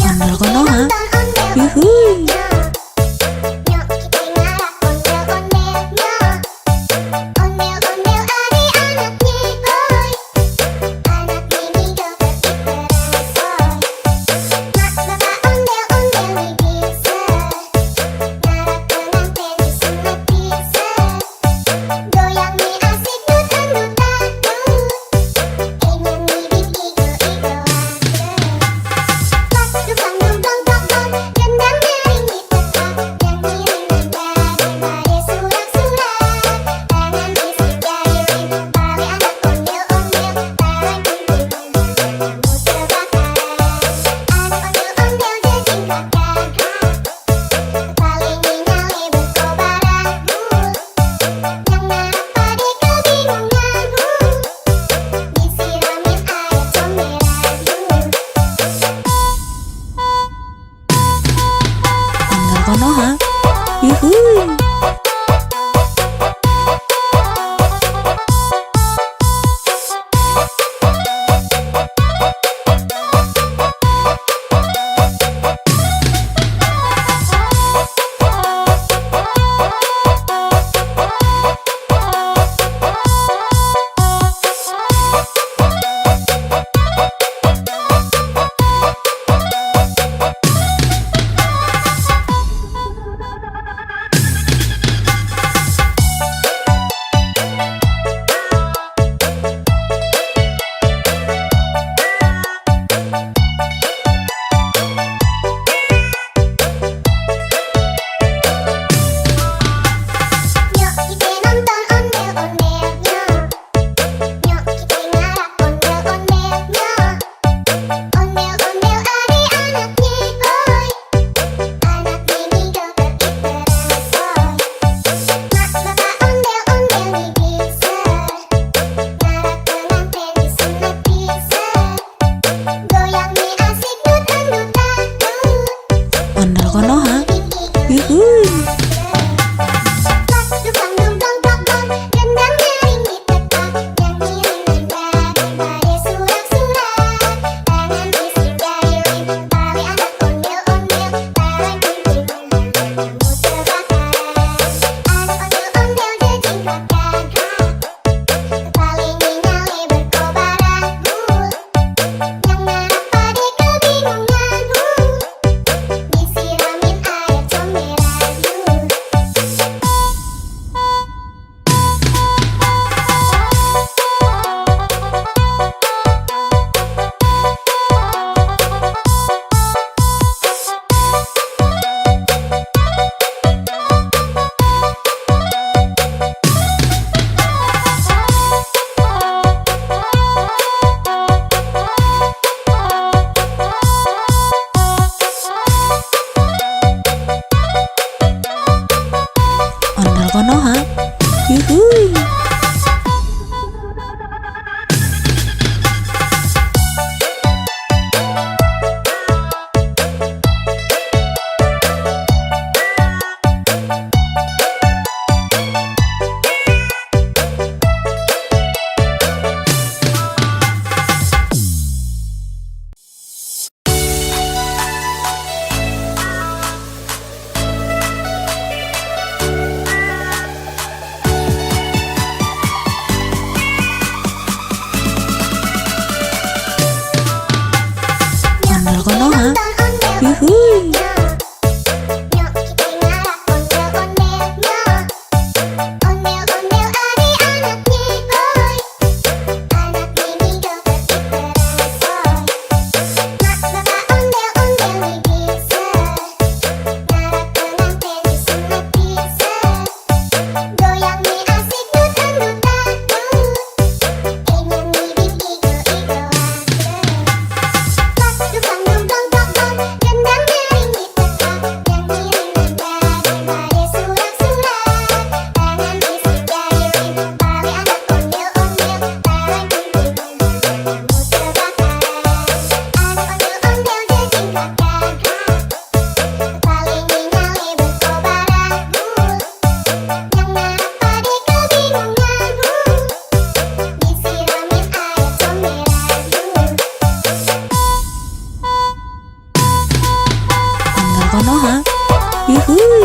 Ondel Konoha. Yuhuy. Nyok kita ngarak ondel-ondelnya. Ondel-ondel adik-anaknya, oi. Anak mini joget diteransoy. Mak bapak ondel-ondel nih bisa. Ngarak pengantin disunat bisa. Goyang nih asik dut-dut-dut. Ini nih bikin igo-igo Pas dukang dumdong gendang nyaring Konoha. Yuhuy. Nyok kita nonton ondel-ondelnya. Nyok kita ngarap ondel-ondelnya. Ondel-ondel adik-anaknya, oi. Anak mini joget iteresoy. Mak bapak ondel-ondel nih bisa. Ngarap pengantin disunat bisa. Goyang nih asik dut-dut dangdut. Ondel Konoha. Yuhuy. Disiramin air comberan. Ondel Konoha. Yuhuy. Ondel Konoha. Yuhuy. Nyok kita ngarap ondel-ondelnya. Ondel-ondel adik-anaknya, oi. Anak mini joget iteresoy. Mak bapak ondel-ondel nih bisa. Ngarap pengantin disunat bisa. Goyang nih asik dut-dut dangdut. Nyanyi bing igo-igo Ondel Konoha. Yuhuy.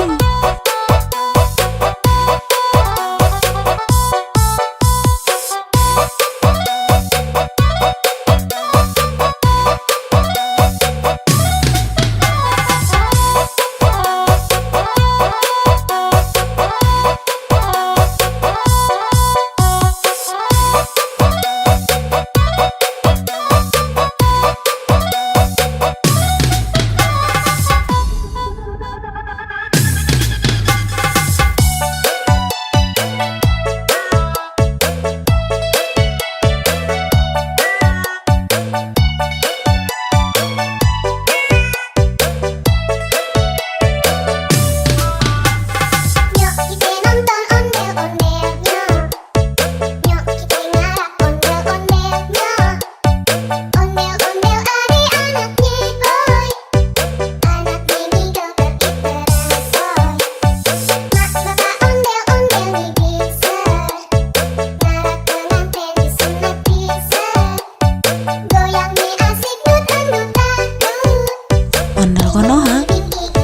Ondel Konoha.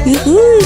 Yuhuy.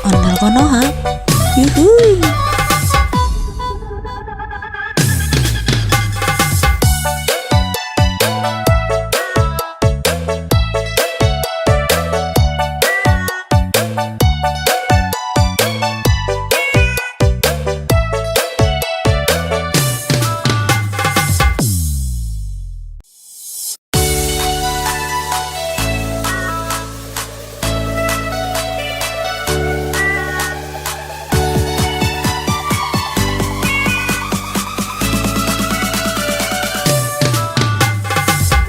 Ondel Konoha. Yuhuy.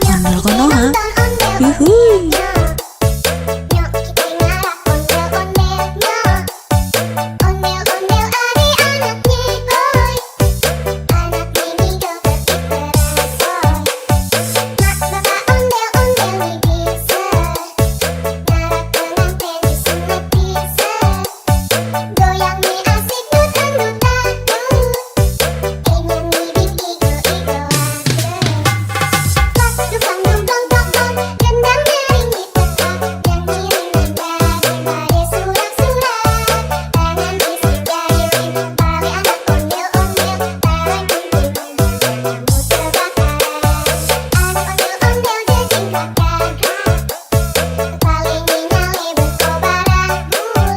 Ondel Konoha. Yuhuy. Nyok, kita ngarah ondel-ondelnya. Ondel-ondel ari anaknya, boy. Anak ini joget diperasoy. Mak bapak ondel-ondel bisa. Ngarak pengantin disunat bisa. Goyang mi asik nutan-nutan. Nyanyi igo-igo dukang dong dong dong dong, gendang nyaring di tempat, nyanyi daripada surat-surat. Tangan bisik jari tali anak ondel-ondel, tarik kumpul-kumpul kamu terbakaran. Anak ondel-ondel jejingkat gagah, paling nyale berkobaran bul.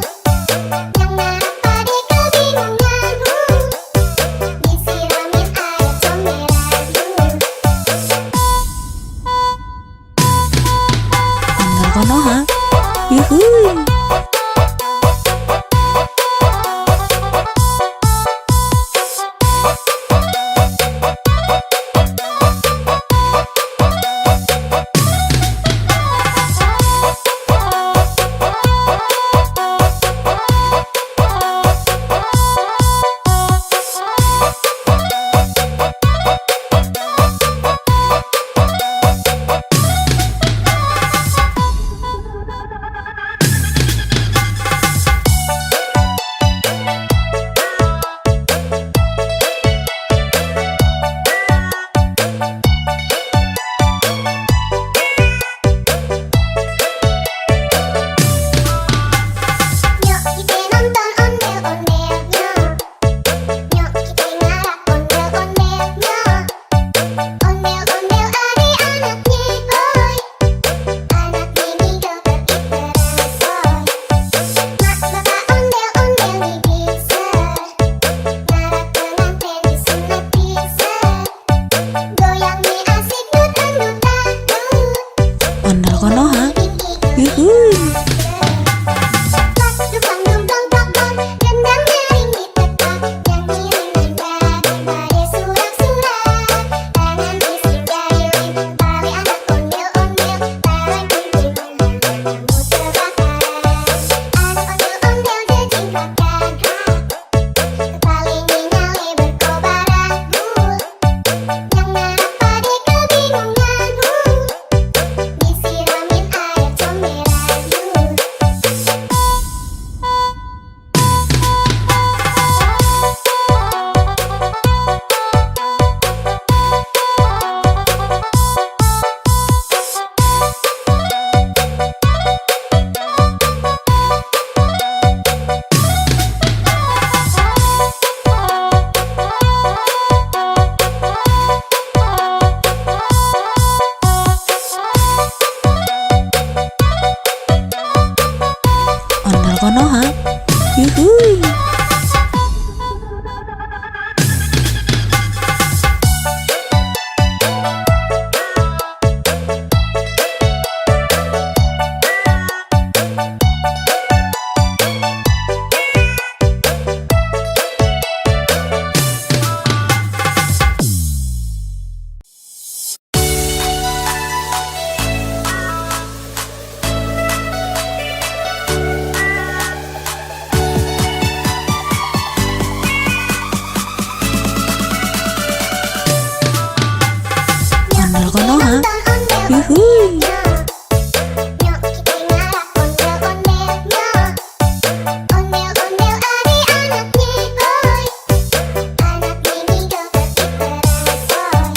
Yang narak pade kebingungan disiramin air comberan Ondel Konoha. Yuhuy. yuhuy. Ondel konoha, yuhuy. Nyok kita ngarap ondel-ondelnya. Ondel-ondel adik-anaknya, oi. Anak mini joget diteransoy.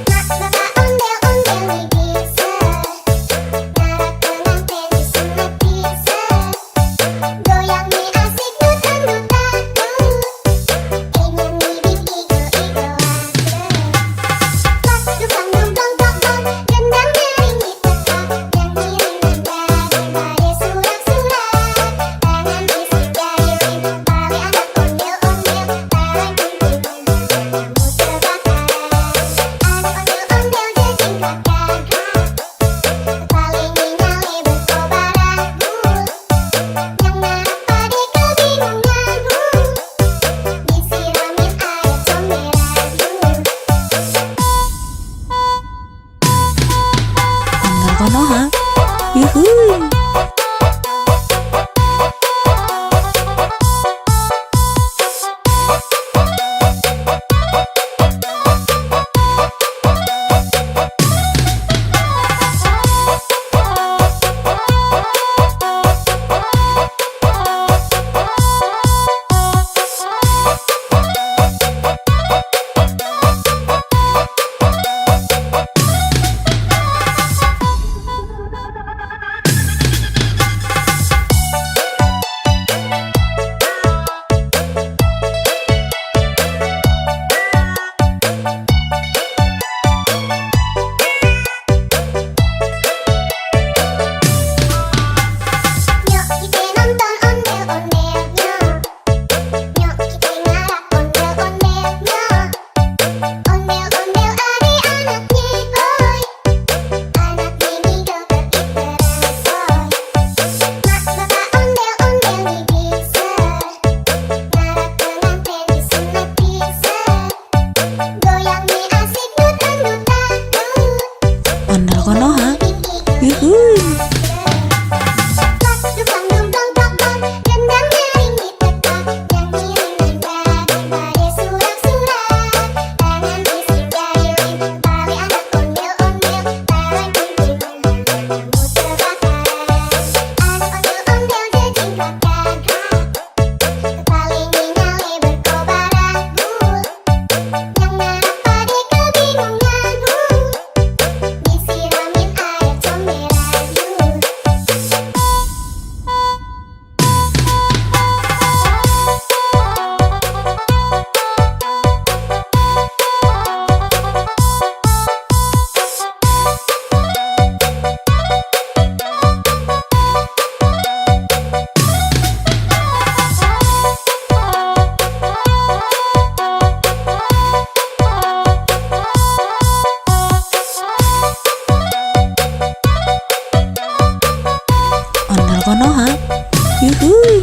Mak bapak ondel-ondel nih bisa. Ngarap pengantin disunat bisa. Goyang nih asik dut-dut-dut. Nyanyi bing igo-igoan. Pas dukang dong dong dong dong, gendang nyaring diteka, nyanyi ringan dari surak-surak. Tangan isi jari tali anak ondel-ondel, tarang kumpulnya, kamu terbakar. Anak ondel-ondel jejing kakak, kepala nyale berkobar agul. Yang ngarap pade kebingungan, disiramin air comberan. Ondel konoha, yuhuy. Nyok kita nonton ondel-ondelnya. Nyok kita ngarap ondel-ondelnya. Ondel-ondel adik-anaknya, oi. Anak mini joget diteransoy. Mak bapak ondel-ondel nih bisa. Ngarap pengantin disunat bisa. Goyang nih asik dut-dut-dut. Ondel konoha, yuhuy. Pas dukang dong dong dong dong, gendang nyaring diteka, nyanyi ringan dari surak-surak. Tangan isi jari tali anak ondel-ondel, tarang kumpulnya, kamu terbakar. Anak ondel-ondel jejing kakak, kepala nyale berkobar agul. Yang ngarap pade kebingungan, disiramin air comberan. Ondel konoha, yuhuy.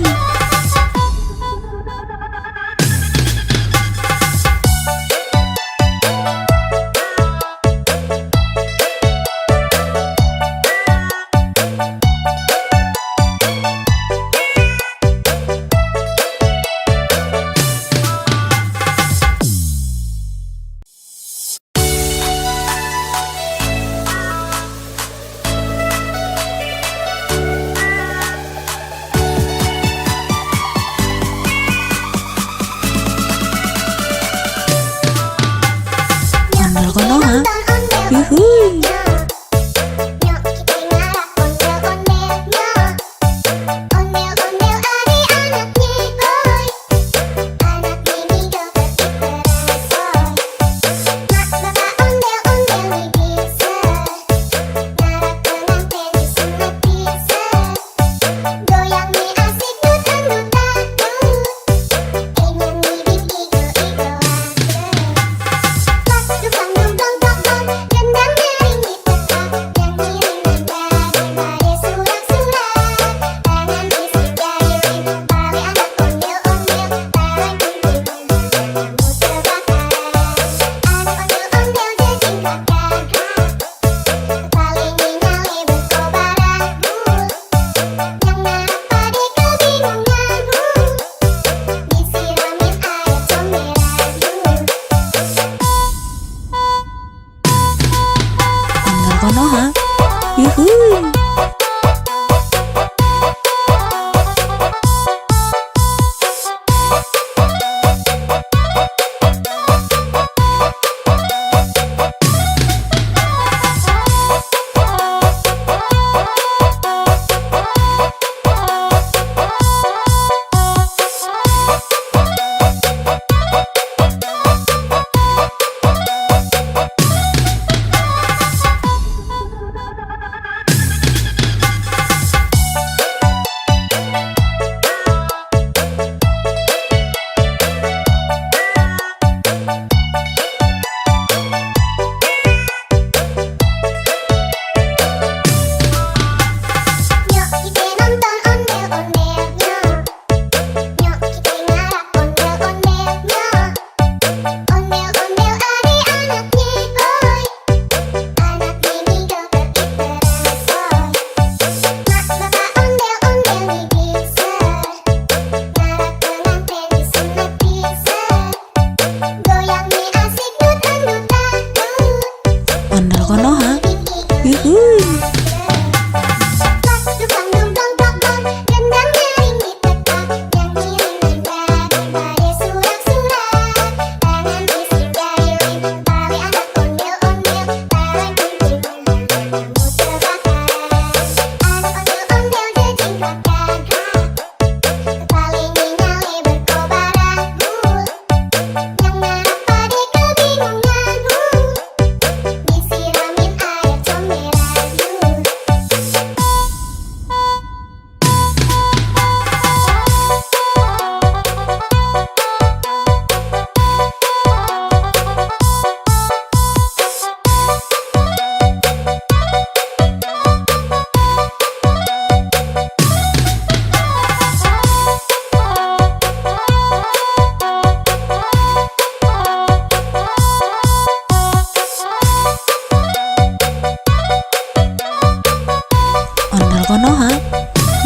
Konoha.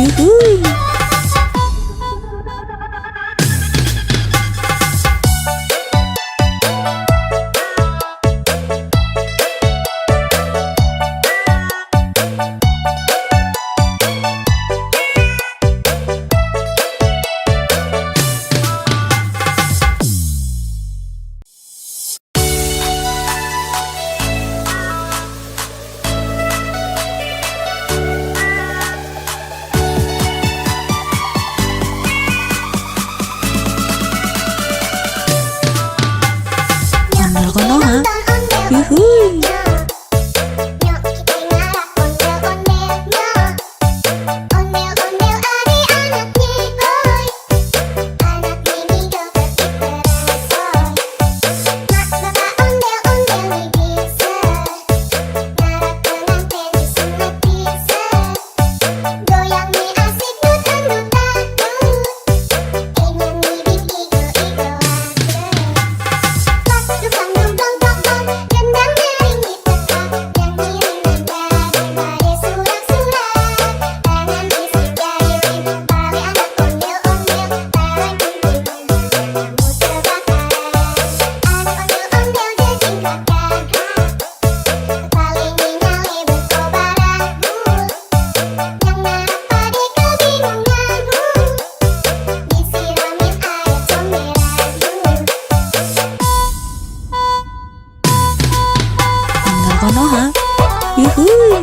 Yuhuy. Ondel Konoha. Yuhuy. Nyok kita ngarap ondel-ondelnya. Ondel-ondel adik-anaknya, boy. Anak mini joget diteresoy. Mak bapak ondel-ondel nih bisa. Ngarap pengantin disunat bisa. Goyang nih asik dut-dut-dut. Nyanyi di igo-igoan. Pas dukang dong dong dong dong, gendang nyaring ditekan, nyanyi dengan surat-surat, tangan isi jari, tali anak ondel-ondel, tarik kumpulnya, kamu terbakar, anak ondel-ondel jejing kakak, kepala nyali berkobar aku, yang ngarap pade kebingungan, disiramin air comberan. Ondel Konoha. Yuhuy.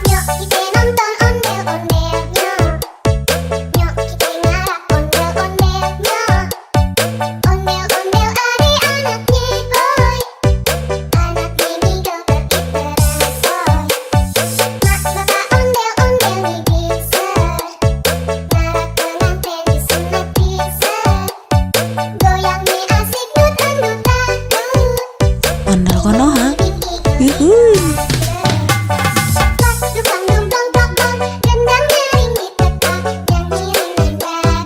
Nyok kita nonton ondel-ondelnya. Nyok kita ngarap ondel-ondelnya. Ondel-ondel adik-anaknya, boy. Anak mini joget diteresoy. Mak bapak ondel-ondel nih bisa. Ngarap pengantin disunat bisa. Goyang nih asik dut-dut-dut. Ondel Konoha. Di igo. Yuhuy. Pas dukang dong dong dong dong, gendang nyaring ditekan, nyanyi dengan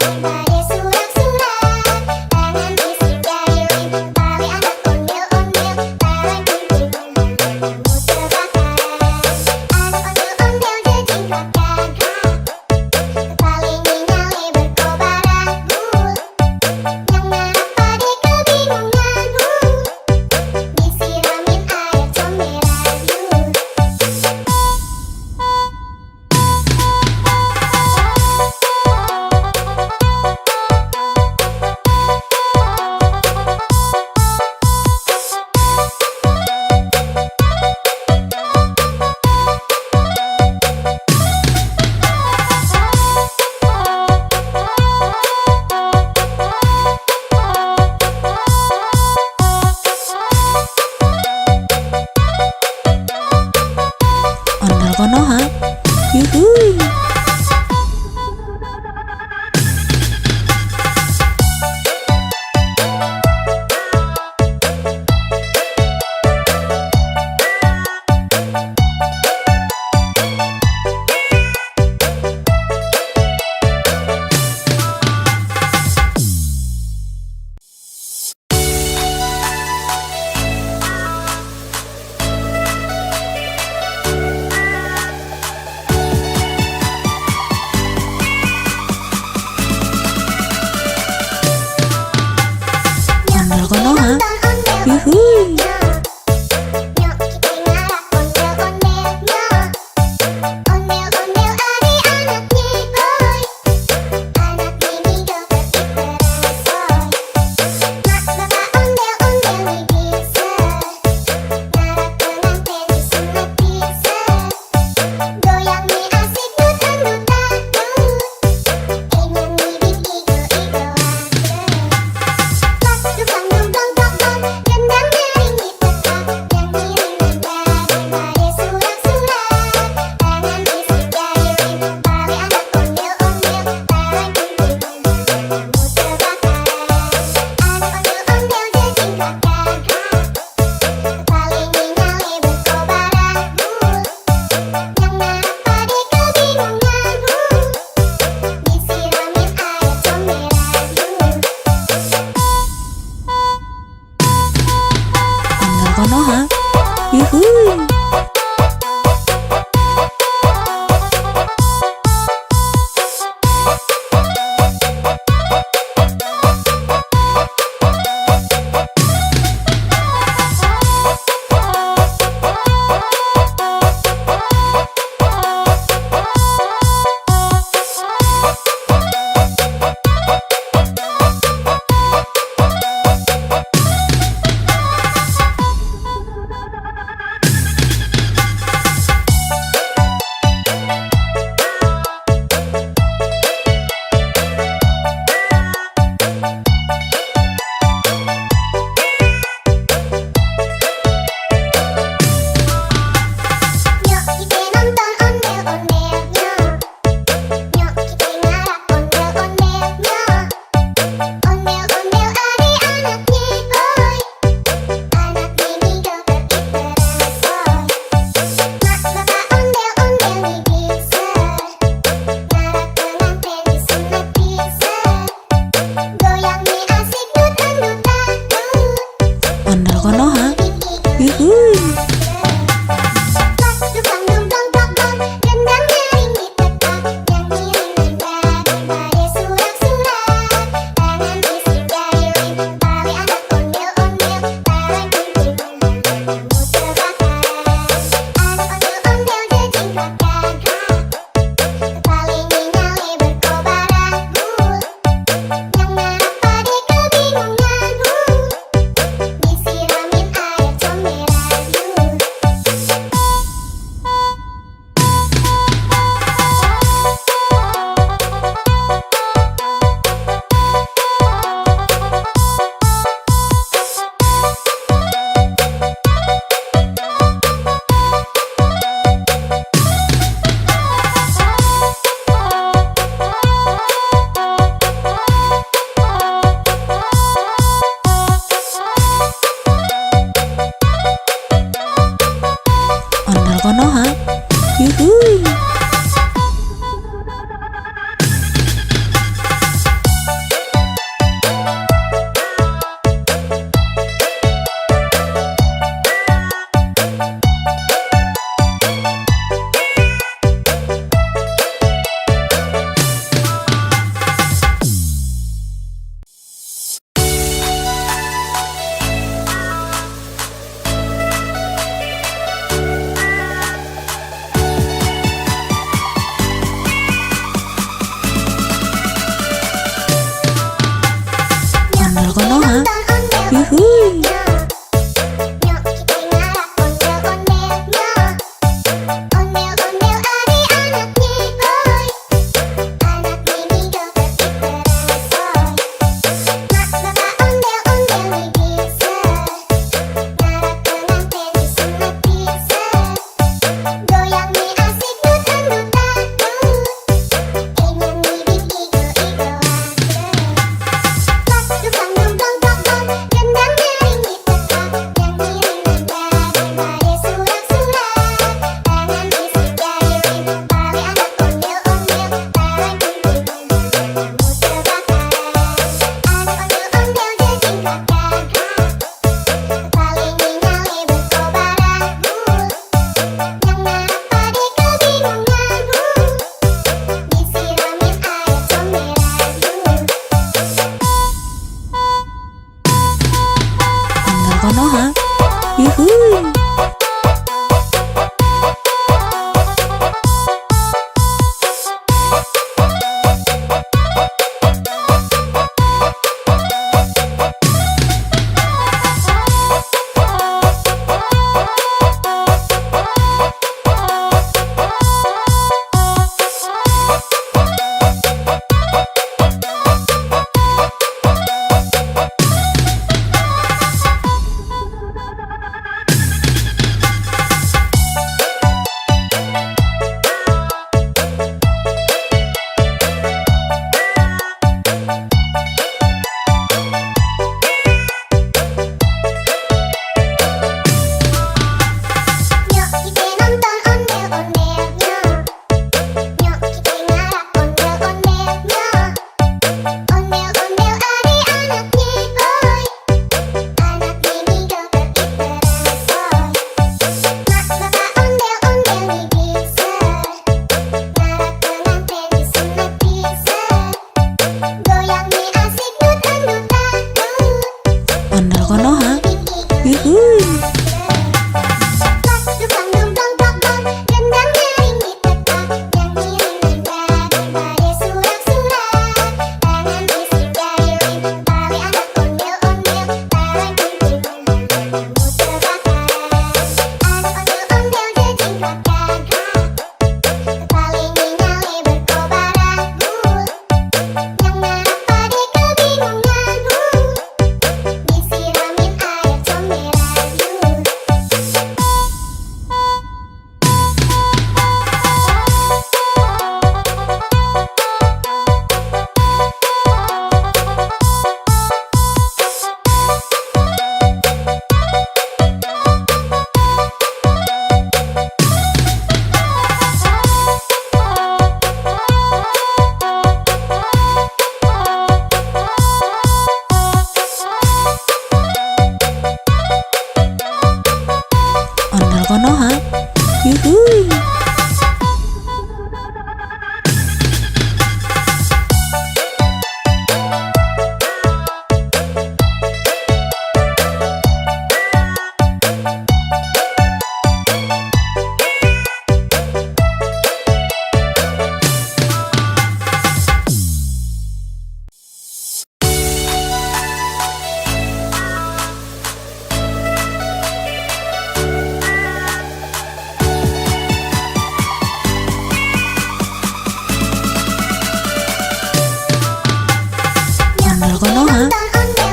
surat-surat, tangan isi jari, tali anak ondel-ondel, tarik kumpulnya, kamu terbakar, anak ondel-ondel jejing kakak, kepala nyali berkobar aku, yang ngarap pade kebingungan, disiramin air comberan. Ondel Konoha. Yuhuy.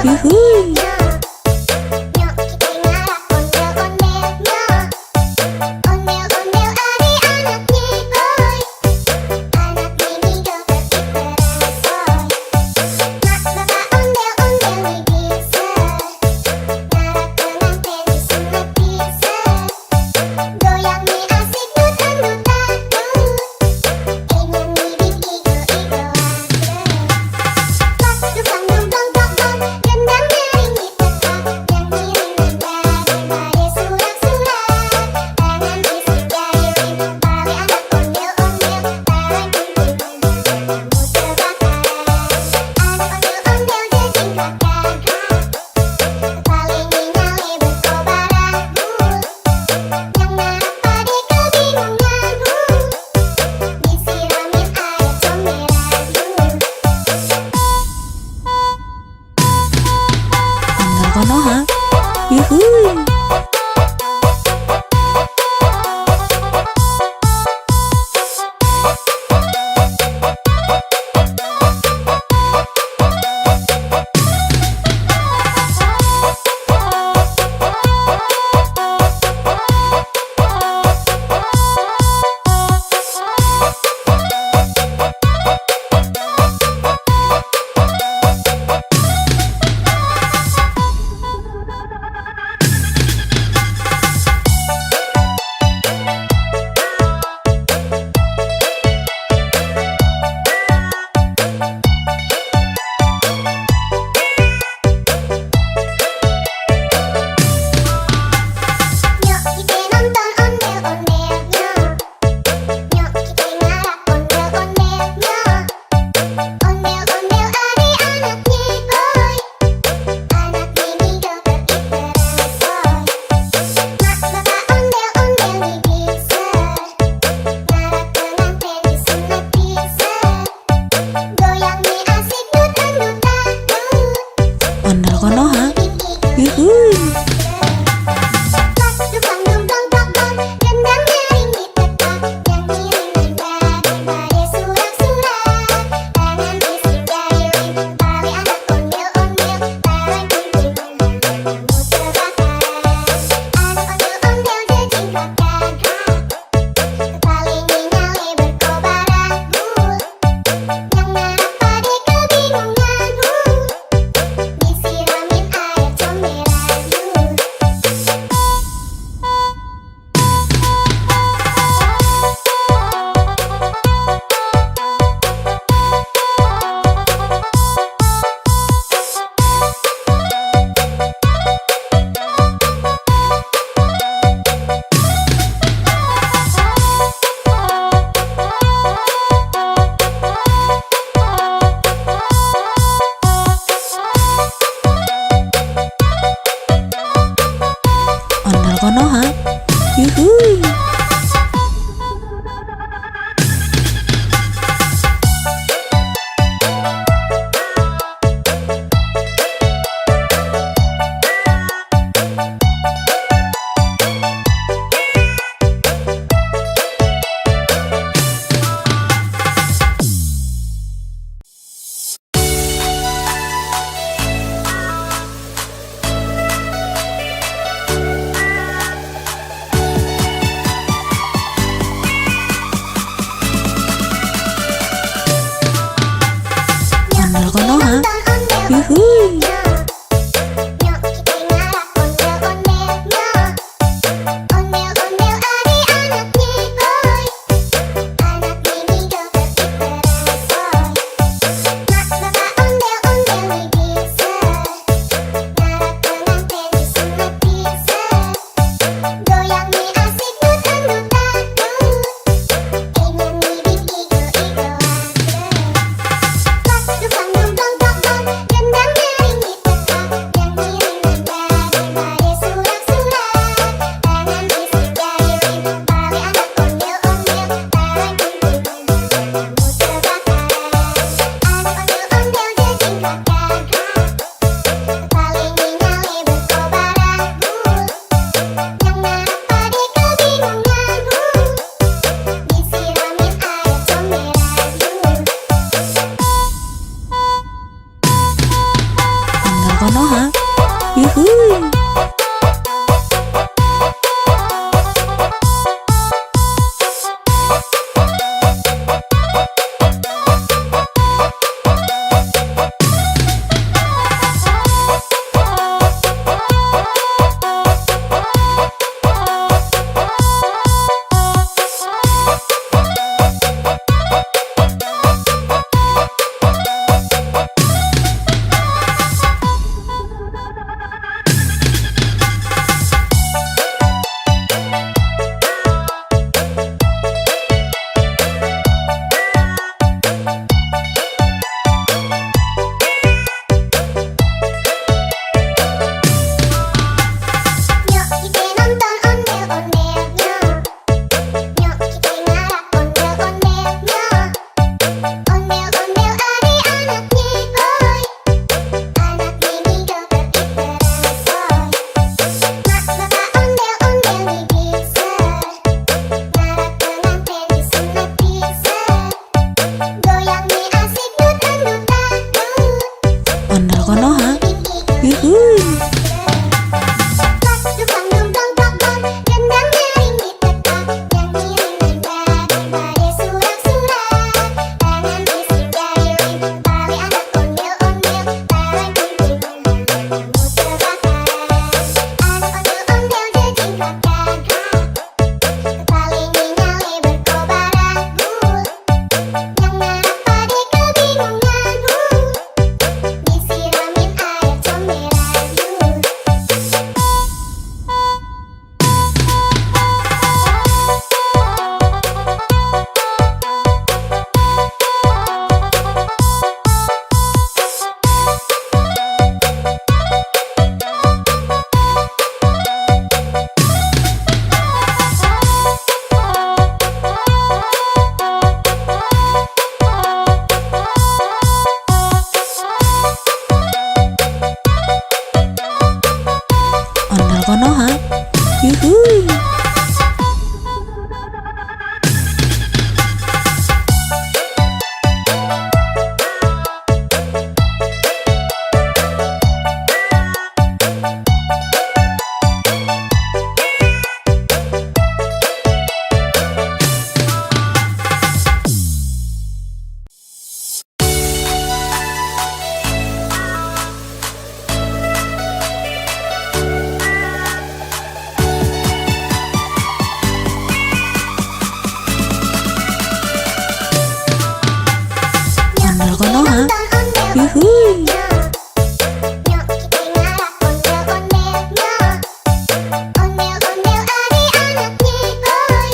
Yuhuy. Nyok kita ngarak ondel-ondelnya. Ondel-ondel adik-anaknya boy. Anak mini joget diteresoy. Mak bapak ondel-ondel bisa. Ngarak pengantin disunat bisa. Goyang mie asik dut-dut-dut. Ingin ngibing igo-igo Pas dukang dong dong dong dong. Gendang nyaring ditekak. Nyanyi dengan badai surak-surak. Tangan bisik jari tali anak ondel-ondel. Barang kumpul kamu terbakar. Anak ondel-ondel jejingkat gagah. Kepala nyali berkobar abu. Yang narak pade kebingungan. Disiramin air comberan. Ondel Konoha. Yuhuy. Nyok kita nonton ondel-ondelnya. Nyok kita ngarak ondel-ondelnya. Ondel-ondel adik-anaknya boy. Anak mini joget diteresoy. Mak bapak ondel-ondel bisa. Ngarak pengantin disunat bisa. Goyang mie asik dut-dut-dut. Ondel Konoha. Yuhuy. Yuhuy. Pas dukang dong dong dong dong. Gendang nyaring ditekak. Nyanyi dengan badai surak-surak. Tangan bisik jari tali anak ondel-ondel. Barang kumpul kamu terbakar. Anak ondel-ondel jejingkat gagah. Kepala nyali berkobar abu. Yang narak pade kebingungan. Disiramin air comberan. Ondel Konoha. Yuhuy. Ondel Konoha. Yuhuy. Nyok kita ngarak ondel-ondelnya. Ondel-ondel adik-anaknya boy. Anak mini joget diteresoy. Mak bapak ondel-ondel bisa. Ngarak pengantin disunat bisa. Goyang mie asik dut-dut-dut. Ingin ngibing igo-igo Pas dukang dong dong dong dong. Gendang Yuhuy. Nyok kita ngarak ondel-ondelnya. Ondel-ondel adik-anaknya boy.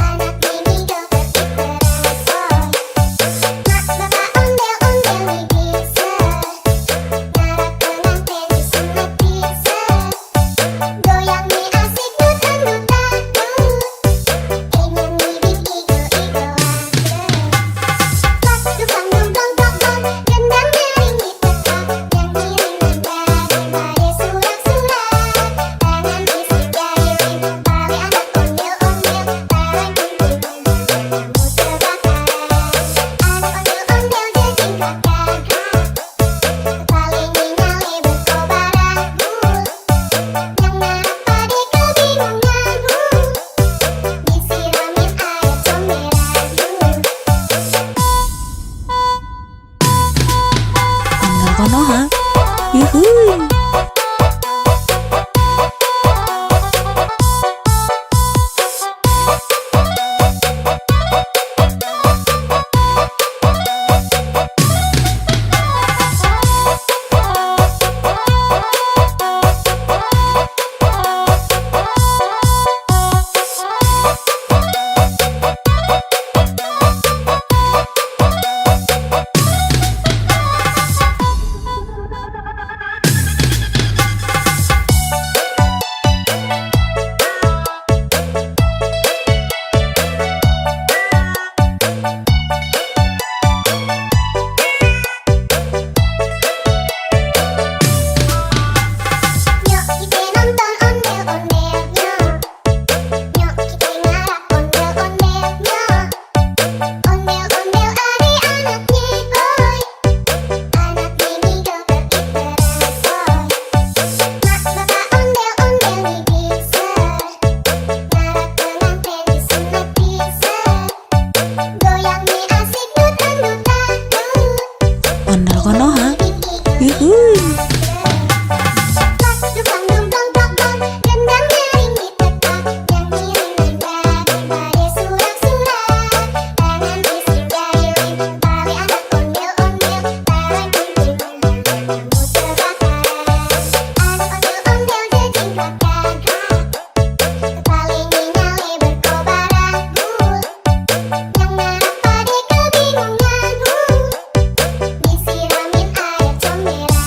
Anak mini joget diteresoy. Mak bapak ondel-ondel nih bisa. Ngarak pengantin disunat bisa. Goyang nih asik dut-dut-dut. Ingin nih igo-igo Plak dukang dong dong dong dong. Gendang nyaring ditekak. Yang ngiring nendang pada surak-surak. Tangan isi jari tali anak ondel-ondel. Tarang kumpulnya kamu terbakar. Anak ondel-ondel jejing kakak. Kepala nyale berkobar aku. Yang narap pada kebingungan. Disiramin air comberan. Ondel Konoha. Yuhuy. Nyok kita nonton ondel-ondelnya. Nyok kita ngarak ondel-ondelnya. Ondel-ondel adik-anaknya boy. Anak mini joget diteresoy. Mak bapak ondel-ondel nih bisa. Ngarak pengantin disunat bisa. Goyang nih asik dut-dut-dut. Ondel Konoha. Yuhuy. Plak dukang dong dong dong dong. Gendang nyaring ditekak. Yang ngiring nendang pada surak-surak. Tangan isi jari tali anak ondel-ondel. Tarang kumpulnya kamu terbakar. Anak ondel-ondel jejing kakak. Kepala nyale berkobar aku. Yang narap pada kebingungan. Disiramin air comberan.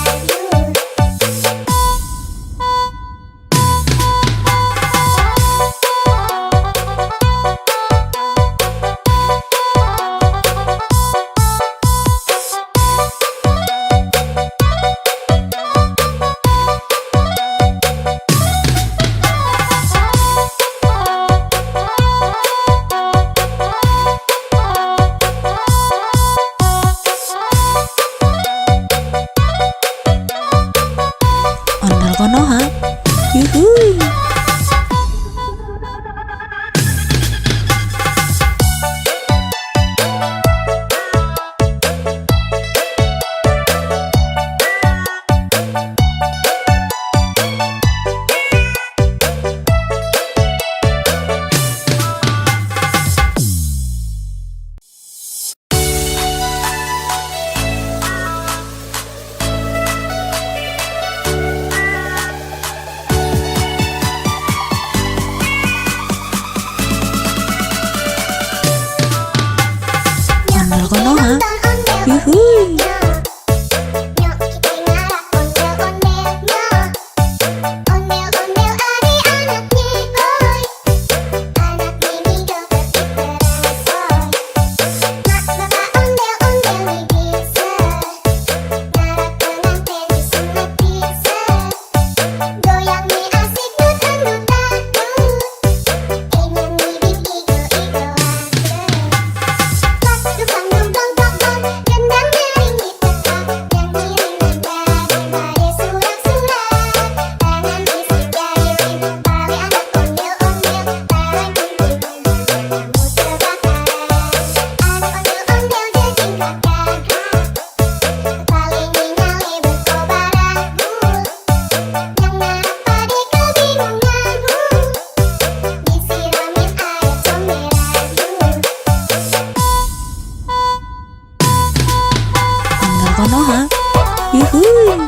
Ondel Konoha. Yuhuy. Ondel Konoha. Yuhuy. Nyok kita ngarak ondel-ondelnya. Ondel-ondel adik-anaknya boy. Anak mini joget diteresoy. Mak bapak ondel-ondel nih bisa. Ngarak pengantin disunat bisa. Goyang nih asik dut-dut-dut. Ingin nih igo-igo Plak dukang dong dong dong dong. Gendang nyaring Konoha. Yuhuy.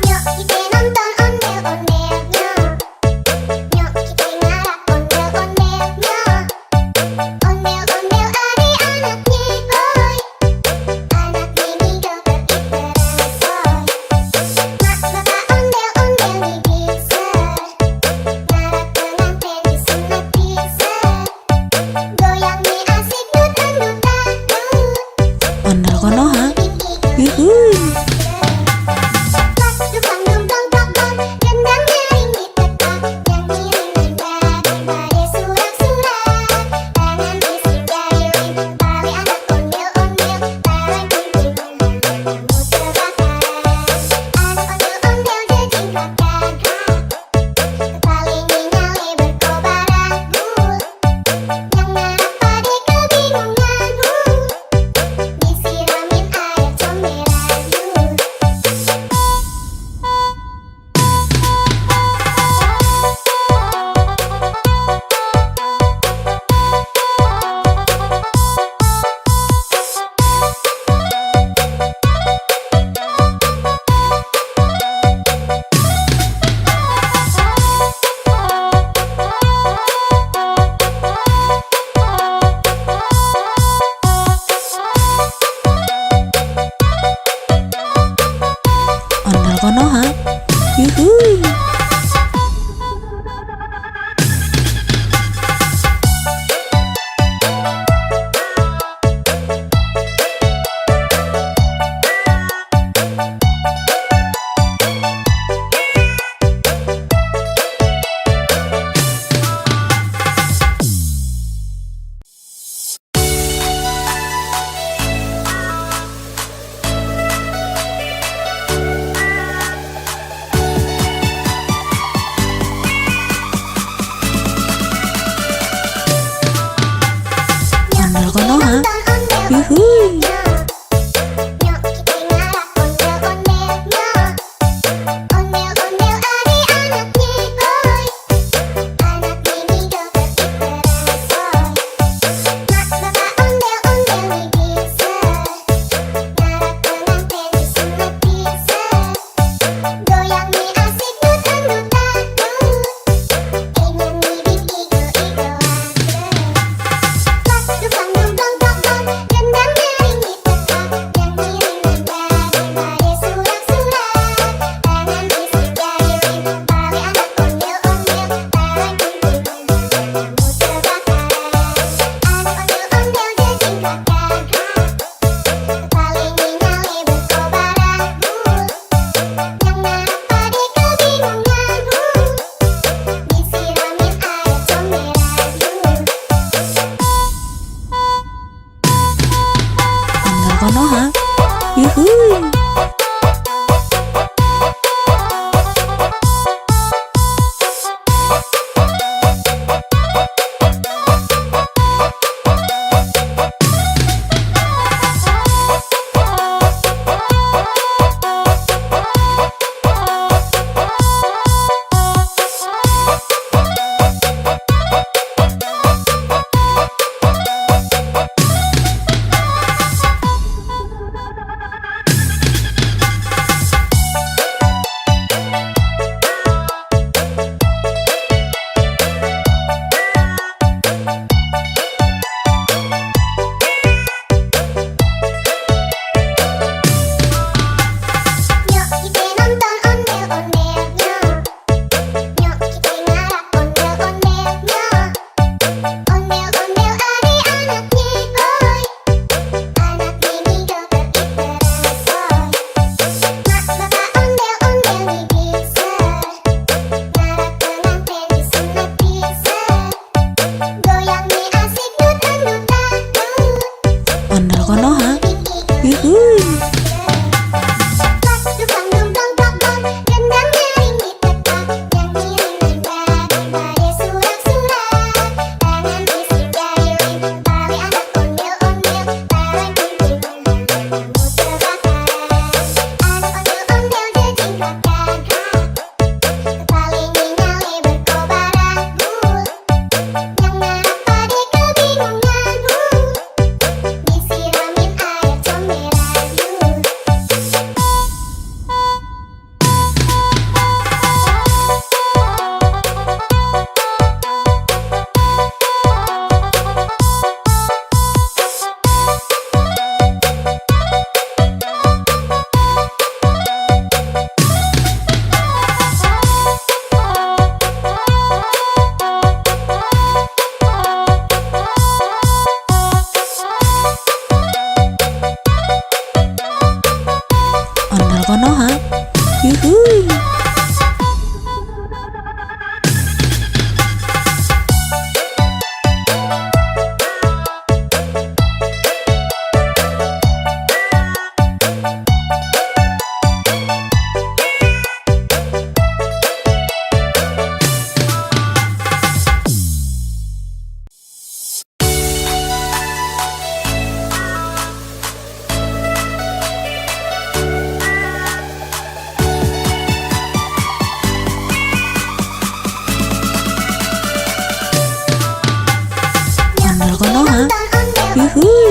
Nyok kita nonton ondel-ondelnya. Nyok kita ngarap ondel-ondelnya. Ondel-ondel adik-anaknya, hoi. Anak bini joget berangsoy. Mak bapak ondel-ondel nih bisa. Ngarap pengantin disunat bisa. Goyang nih asik dut-dut-dut. Ondel Konoha. Yuhuy. Disiramin air comberan yuk. Ondel Konoha. Yuhuy. Ondel Konoha. Yuhuy. Nyok kita ngarap ondel-ondelnya. Ondel-ondel adik-anaknya, hoi. Anak bini joget berangsoy. Mak bapak ondel-ondel nih bisa. Ngarap pengantin disunat bisa. Goyang nih asik dut-dut-dut. Nyanyi bini igo-igoan. Ondel Konoha. Yuhuy. Konoha. Yuhuy. Ondel Konoha. Yuhuy. Ondel Konoha. Yuhuy.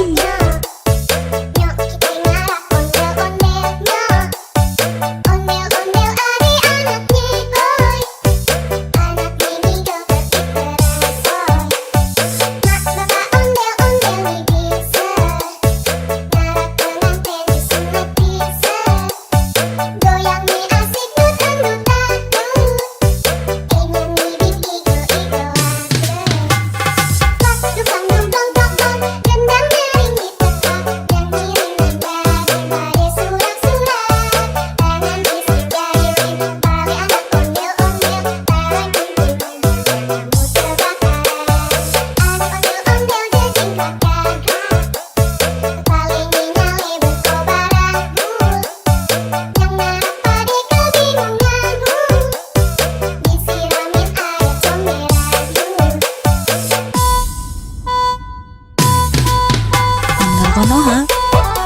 Ondel Konoha.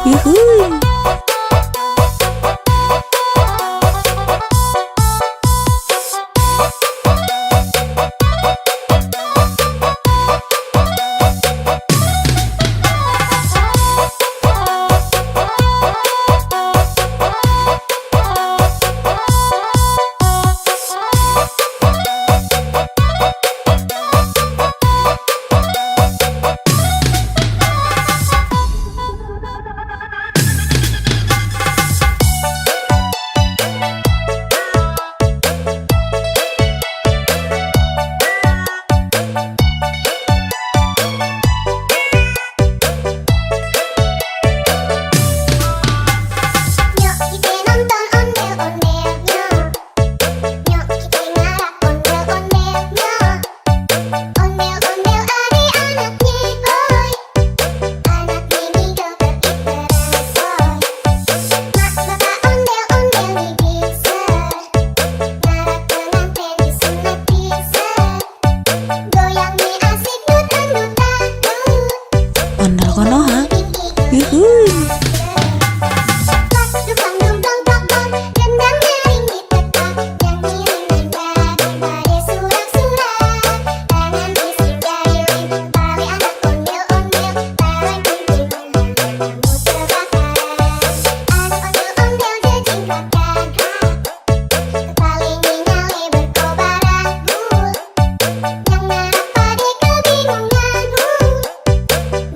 Yuhuy. Nyok kita nonton ondel-ondelnya. Nyok kita ngarap ondel-ondelnya. Ondel-ondel adik-anaknya boy. Anak ini joget berjoget. Mak bapak ondel-ondel nih bisa. Ngarap pengantin disunat bisa. Goyang nih asik dut-dutan. Ondel Konoha. Yuhuy.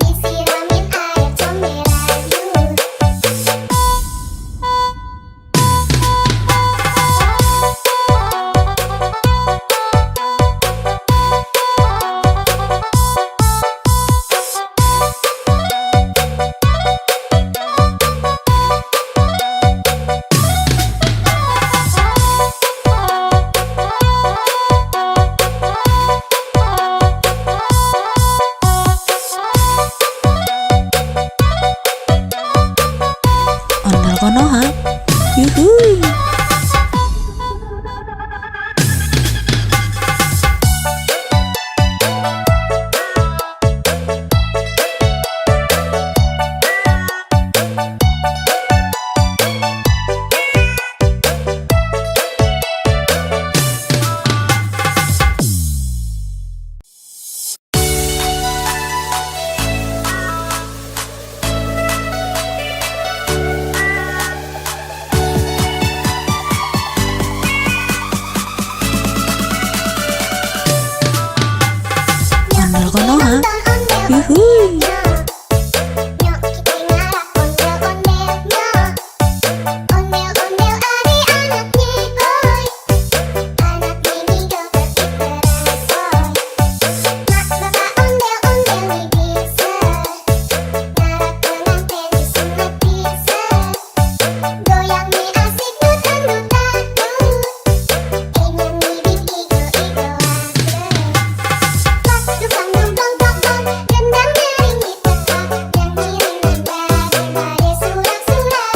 Disiramin air comberan. Yuhuy. Nyok kita ngarah ondel-ondelnya. Ondel-ondel adik-anaknya, oi. Anak bini joget berangsoy. Mak bapak ondel-ondel nih bisa. Ngarah pengantin disunat bisa. Goyang nih asik dut-dut-dut. Nyanyi bing igo-igo pas dukang dong dong dong dong. Gendang nyaring ditekak. Nyanyi ringan surak-surak.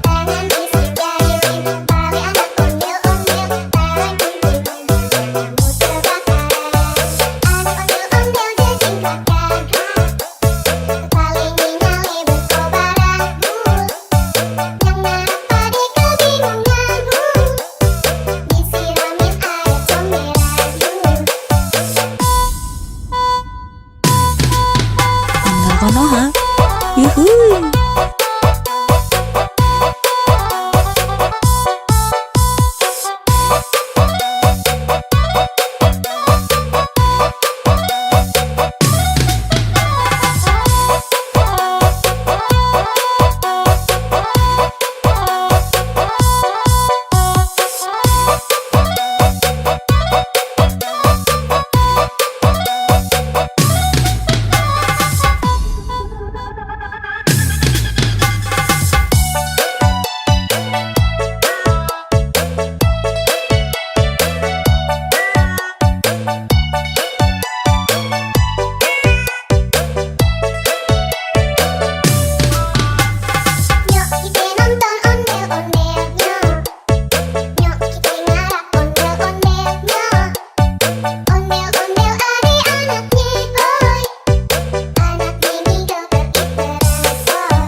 Tangan isi jari tali anak ondel-ondel. Tarang kuntilan kamu terbakar. Anak ondel-ondel jejingkat gagah. Kepala nyale berkobaran. Yang ngarap pade kebingungan. Disiramin air comberan. Ondel Konoha. Yuhuy. Nyok kita nonton ondel-ondelnya. Nyok kita ngarah ondel-ondelnya. Ondel-ondel adik-anaknya, oi. Anak bini joget berangsoy.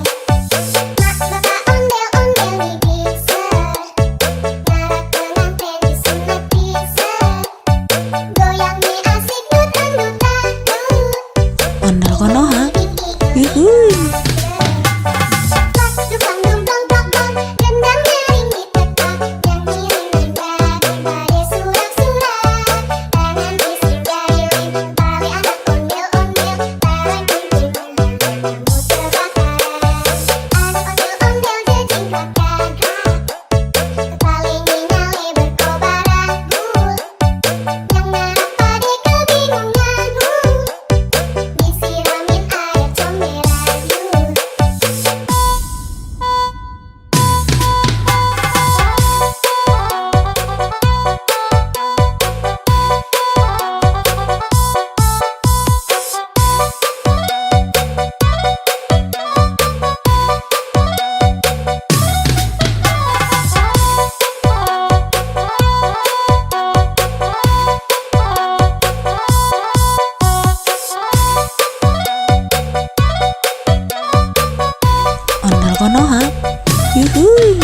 Mak bapak ondel-ondel nih bisa. Ngarah pengantin disunat bisa. Goyang nih asik dut-dut-dut. Ondel Konoha. Yuhuy. Pas dukang dong dong dong dong. Gendang nyaring ditekak. Nyanyi ringan surak-surak. Tangan isi jari tali anak ondel-ondel. Tarang kuntilan kamu terbakar. Anak ondel-ondel jejingkat gagah. Kepala nyale berkobaran. Yang ngarap pade kebingungan. Disiramin air comberan. Ondel Konoha. Yuhuy.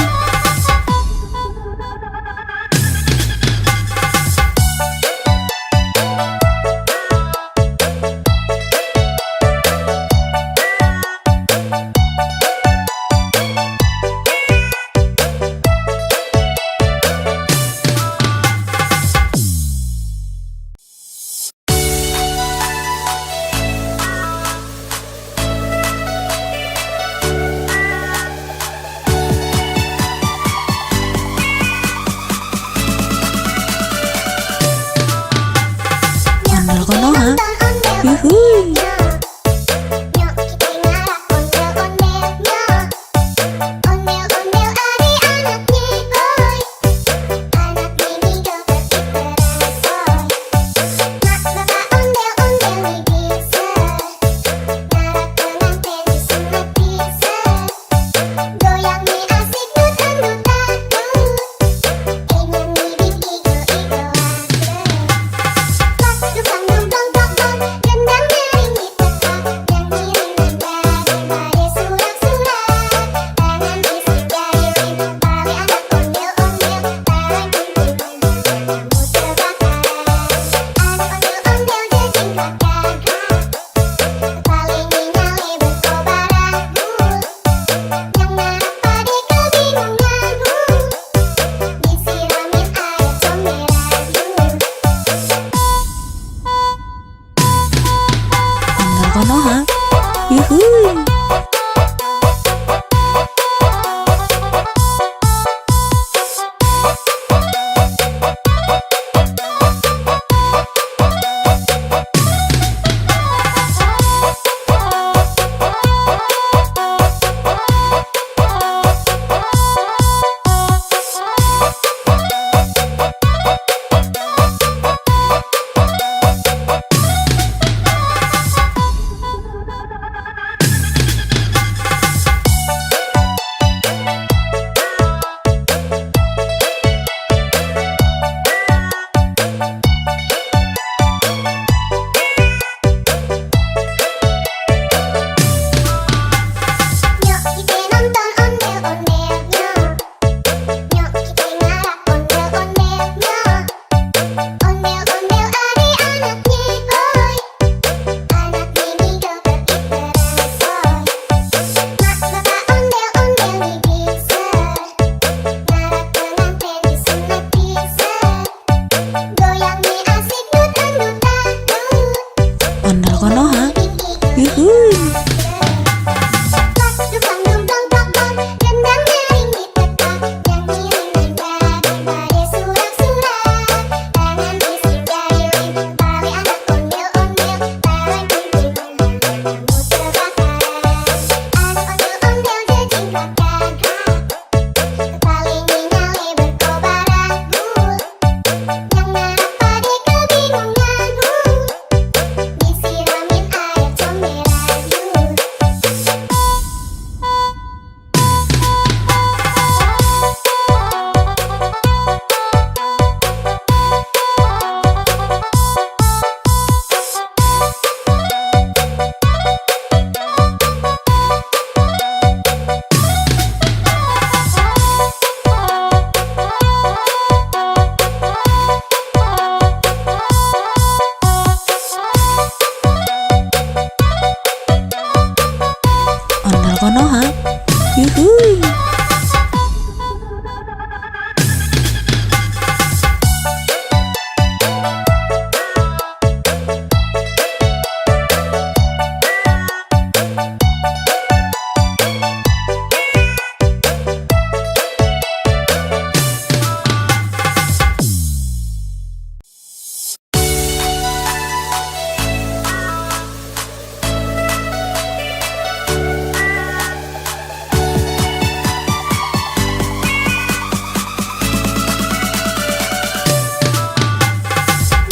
yuhuy.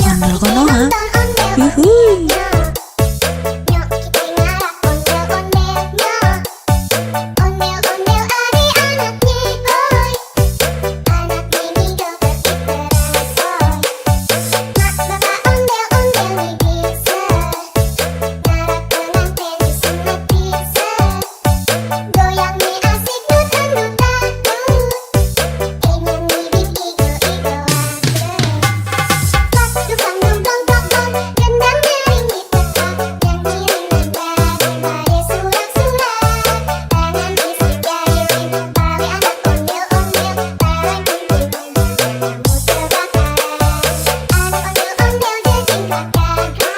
Ondel konoha, yuhuy. Nyok kita ngarah ondel-ondelnya. Ondel-ondel adik-anaknya boy. Anak mini joget diterasoi. Mak bapak ondel-ondel nih bisa. Ngarah pengantin disunat bisa. Goyang nih asik dut-dut-dut. Inung nih bikin igo-igo Dukang dong dong dong dong, gendang nyaring di tempat, nyanyi daripada surak-surak. Tangan isi jari lintang tali anak ondel-ondel, tarik kunci kamu terbakar. Anak ondel-ondel jejing keluarga,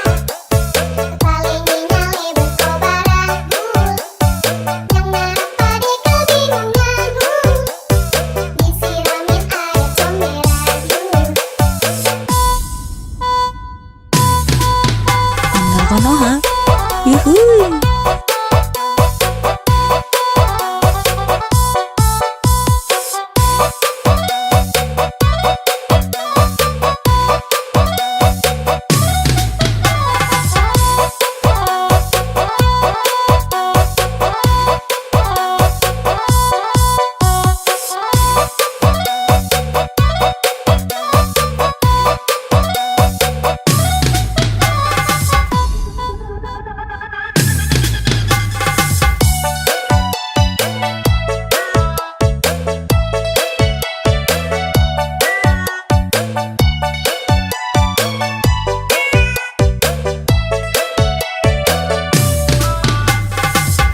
kepala nyale berkobar anggur. Yang ngarap pade kebingungan, disiramin air comberan. Ondel konoha, yuhuy.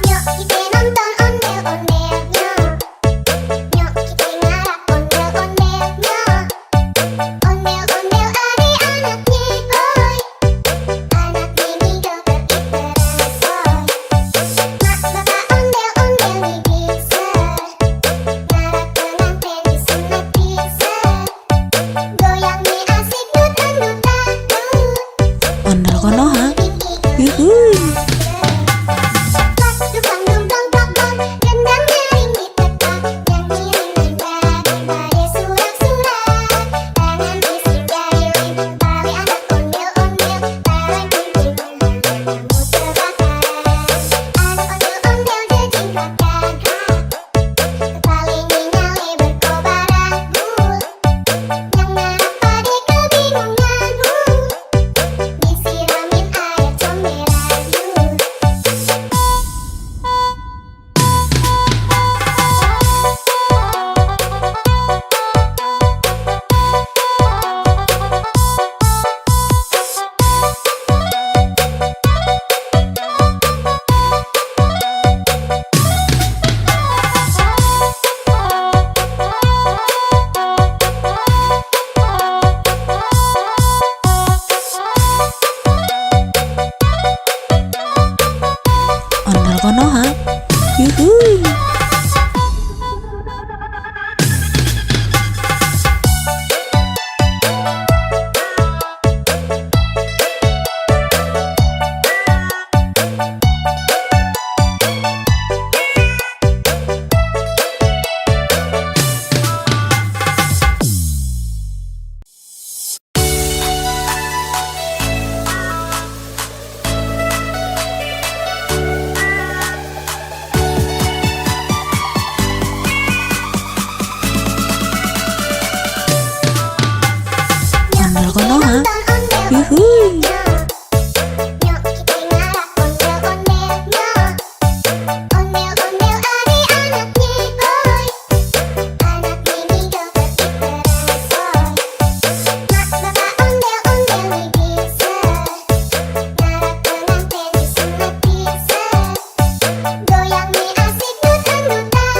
Nyok kita nonton ondel-ondelnya. Nyok kita ngarah ondel-ondelnya. Ondel-ondel adik-anaknya boy. Anak mini joget diterasoi. Mak bapak ondel-ondel nih bisa. Ngarah pengantin disunat bisa. Goyang nih asik dut-dut-dut. Ondel konoha, yuhuy. Dukang dong dong dong dong, gendang nyaring di tempat, nyanyi daripada surak-surak. Tangan isi jari lintang tali anak ondel-ondel, tarik kunci kamu terbakar. Anak ondel-ondel jejing keluarga, kepala nyale berkobar anggur. Yang ngarap pade kebingungan, disiramin air comberan. Ondel konoha, yuhuy. Ondel konoha, yuhuy. Nyok kita ngarah ondel-ondelnya. Ondel-ondel adik-anaknya boy. Anak mini joget diterasoi. Mak bapak ondel-ondel nih bisa. Ngarah pengantin disunat bisa. Goyang nih asik dut-dut-dut.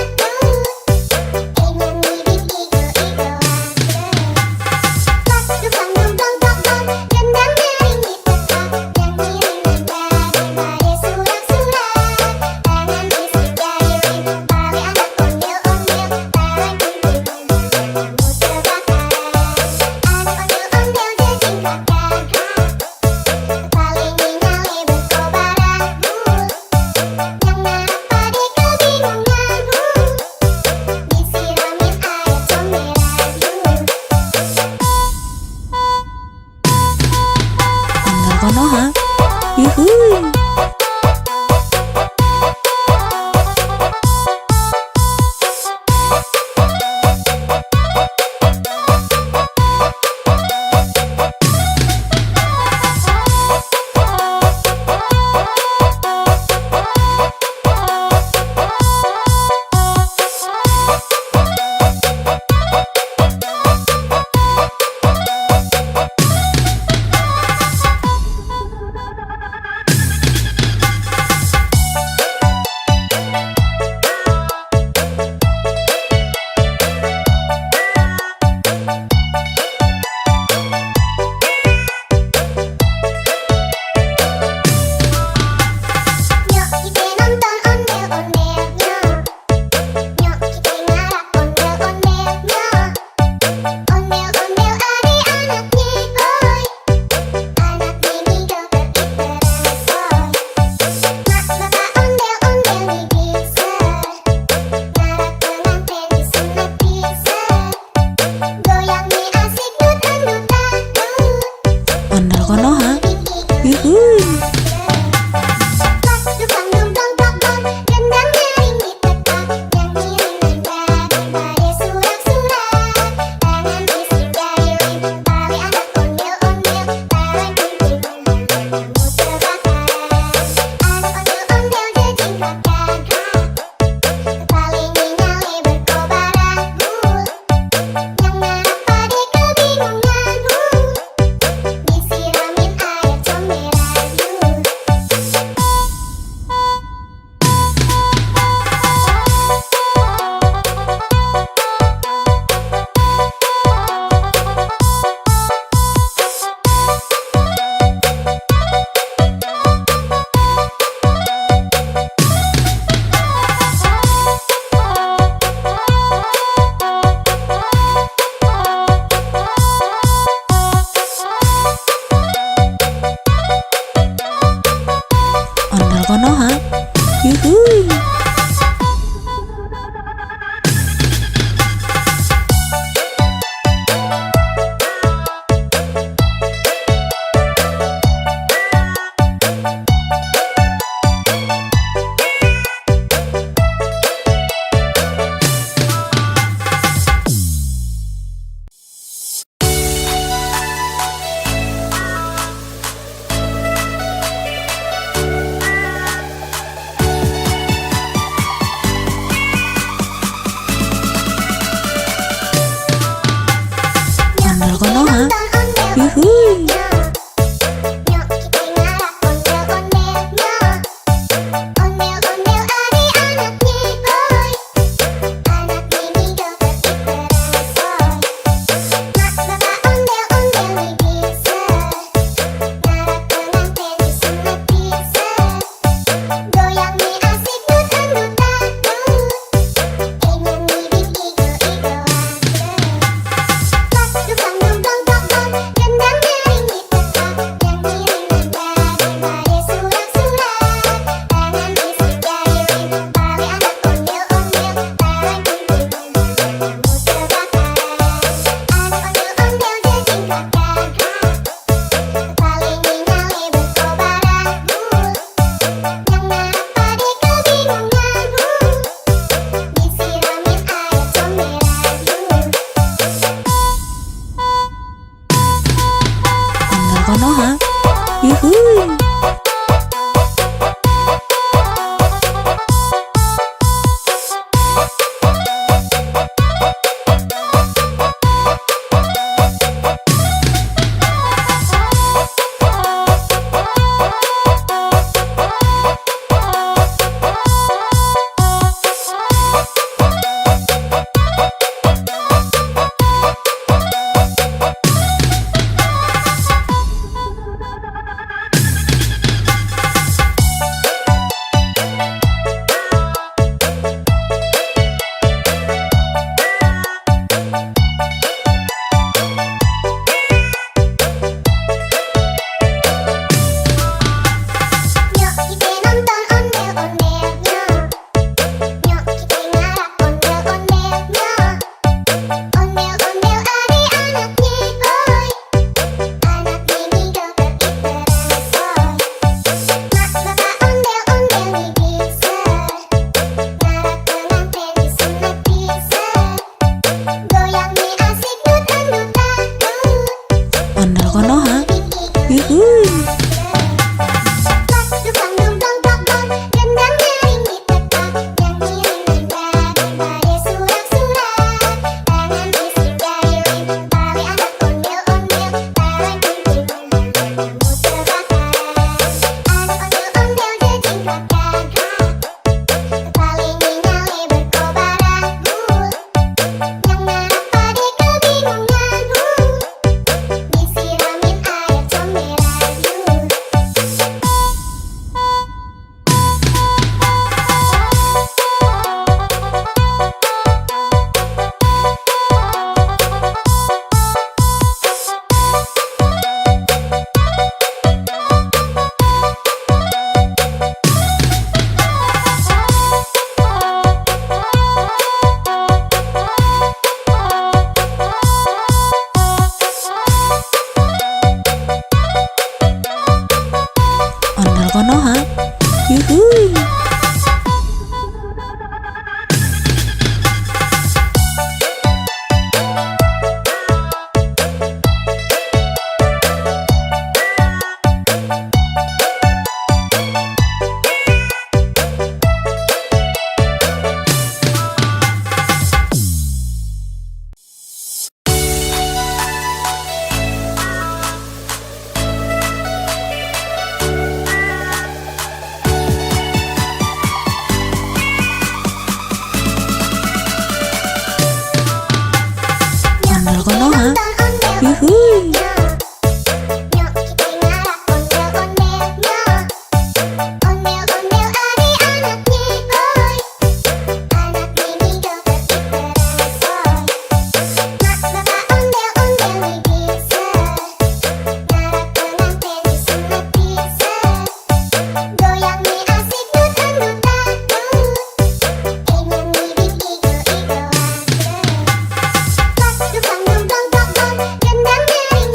yuhuy. Nyok kita ngarak ondel-ondelnya. Ondel-ondel adik-anaknya boy. Anak mini joget ikerasoy. Mak bapak ondel-ondel nih bisa. Ngarak pengantin disunat bisa. Goyang nih asik dut-dut-dut. Ingin ngibing igo-igoan. Pas dukang dong dong dong dong. Gendang nyaring ditekan. Yang ngiring daripada surat-surat. Tangan isi jari tali anak ondel-ondel. Barang kumpulnya kamu terbakaran. Anak ondel-ondel jajing kakak. Paling nyale berkobaran. Yang ngarap pade kebingungan. Disiramin air comberan. Ondel konoha, yuhuy. Nyok kita nonton ondel-ondelnya. Nyok kita ngarak ondel-ondelnya. Ondel-ondel adik-anaknya boy. Anak mini joget ikerasoy. Mak bapak ondel-ondel nih bisa. Ngarak pengantin disunat bisa. Goyang nih asik dut-dut-dut. Ondel konoha, yuhuy. Pas dukang dong dong dong dong. Gendang nyaring ditekan. Yang ngiring daripada surat-surat. Tangan isi jari tali anak ondel-ondel. Barang kumpulnya kamu terbakaran. Anak ondel-ondel jajing kakak. Paling nyale berkobaran. Yang ngarap pade kebingungan. Disiramin air comberan. Ondel konoha, yuhuy. Ondel konoha, yuhuy. Nyok kita ngarak ondel-ondelnya. Ondel-ondel adik-anaknya boy. Anak mini joget ikerasoy. Mak bapak ondel-ondel nih bisa. Ngarak pengantin disunat bisa. Goyang nih asik dut-dut-dut. Ingin ngibing igo-igoan. Pas dukang dong dong dong dong. Gendang nyaring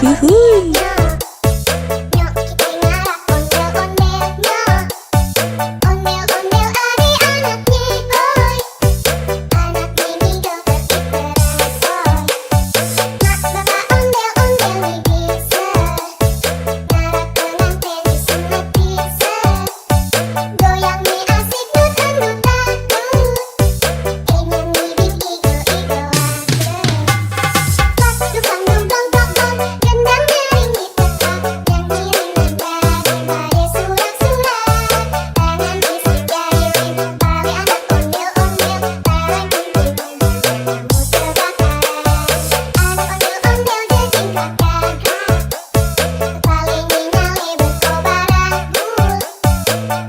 yuhuy. Nyok kita ngarak ondel-ondel nyok. Ondel-ondel adik-anaknya boy. Anak mini joget ikerasoy. Mak bapak ondel-ondel nih bisa. Ngarak pengantin disunat bisa. Goyang nih asik dut-dut-dut. Ingin ngibing igo-igo Pas dukang dong dong dong gendang nyaring di tempat yang ngiring daripada surak-surak tangan fisik jahilin tali anak ondel-ondel tahan kunting kamu terbakar anak ondel-ondel jajing kakak paling nyale berkobaran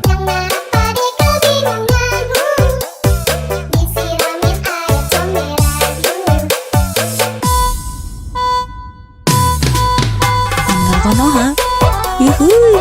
yang narap pade kebingungan disiramin air comberan Ondel konoha, yuhuy.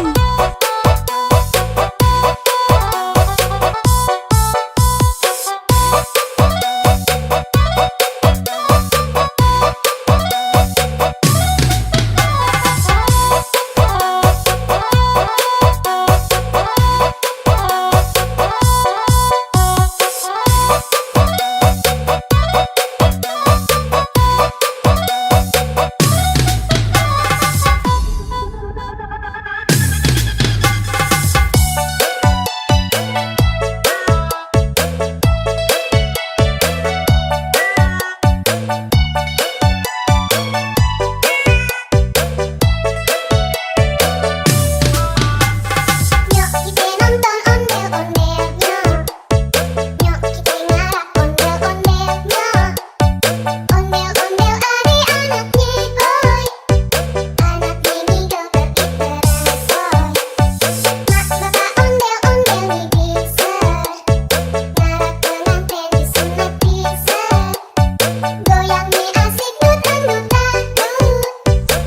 Nyok kita nonton ondel-ondel nyok. Nyok kita ngarak ondel-ondel nyok. Ondel-ondel adik-anaknya boy. Anak mini joget ikerasoy. Mak bapak ondel-ondel nih bisa. Ngarak pengantin disunat bisa. Goyang nih asik dut-dut-dut.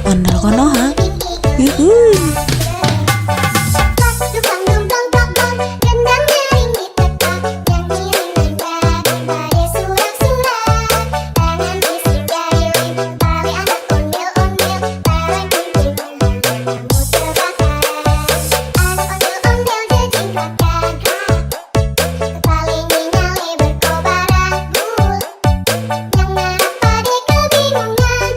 Ondel konoha, yuhuy. Pas dukang dong dong dong dong gendang nyaring di tempat yang ngiring daripada surak-surak tangan fisik jahilin tali anak ondel-ondel tahan kunting kamu terbakar anak ondel-ondel jajing kakak paling nyale berkobaran yang narap pade kebingungan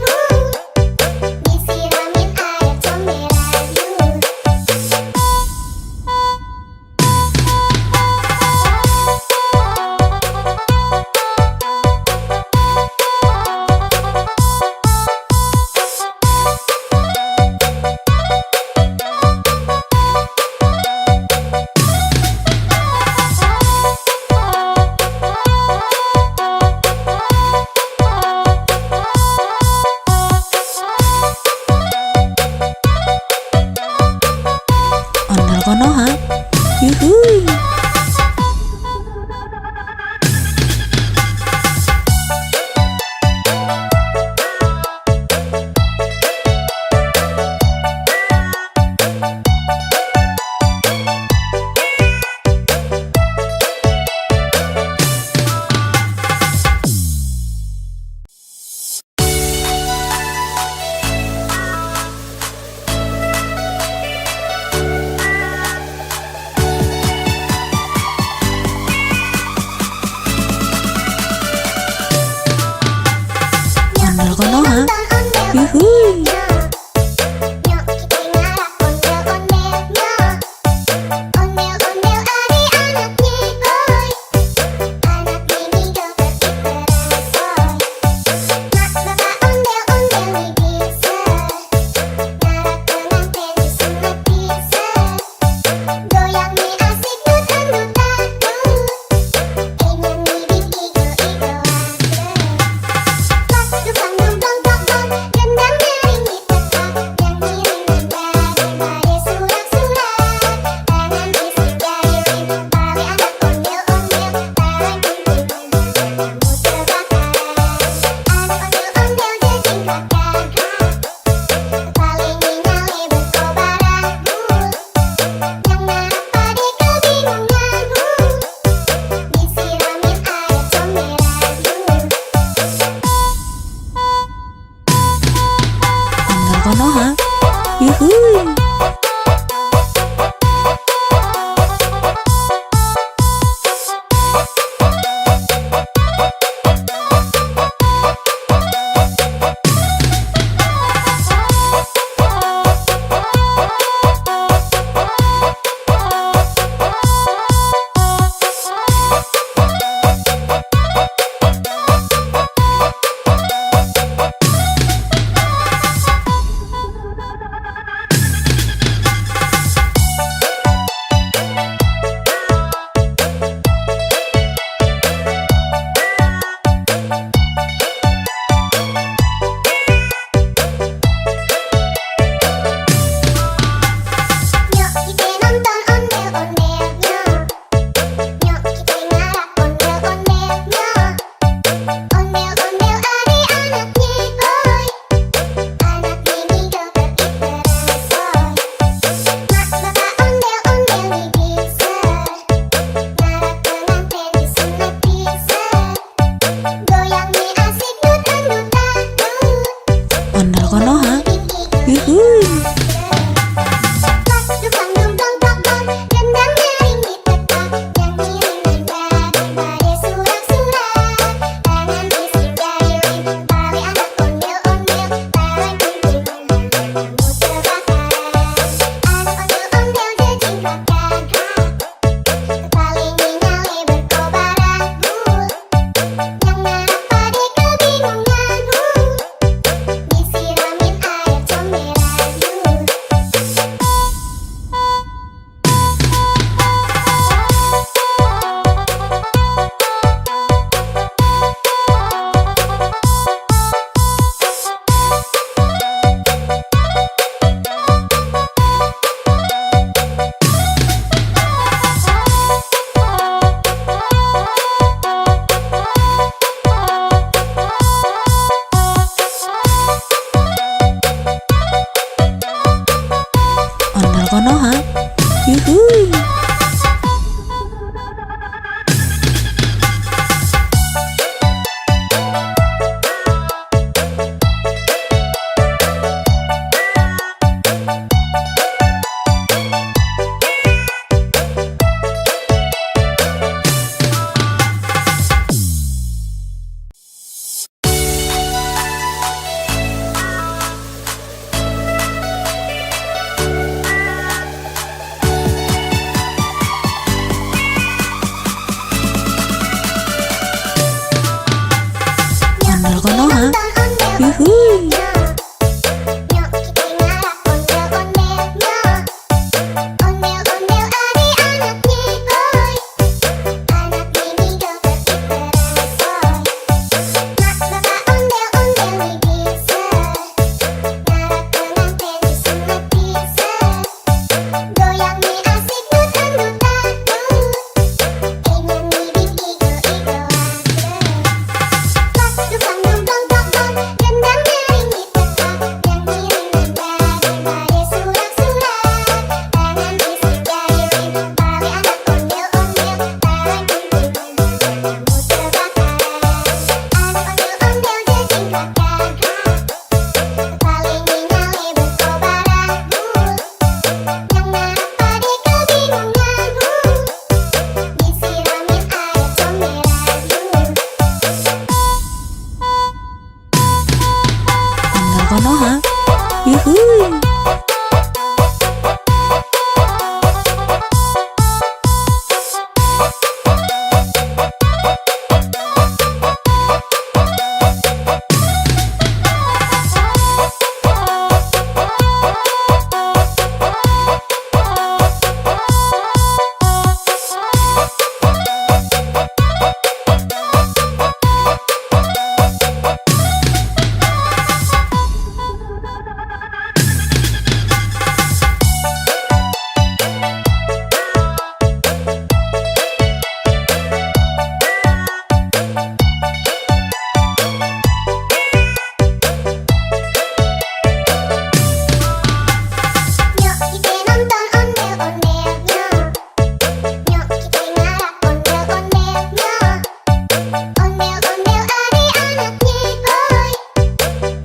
disiramin air comberan Ondel konoha, yuhuy. Ondel konoha, yuhuy. Nyok kita ngarak ondel-ondel nyok. Ondel-ondel adik-anaknya boy. Anak mini joget ikerasoy. Mak bapak ondel-ondel nih bisa. Ngarak pengantin disunat bisa. Goyang nih asik dut-dut-dut. Ingin ngibing igo-igo Pas dukang dong dong dong dong gendang nyaring Konoha. Yuhuy. Nyok kita nonton ondel-ondelnya. Nyok kita ngarap ondel-ondelnya. Ondel-ondel adik-anaknya boy.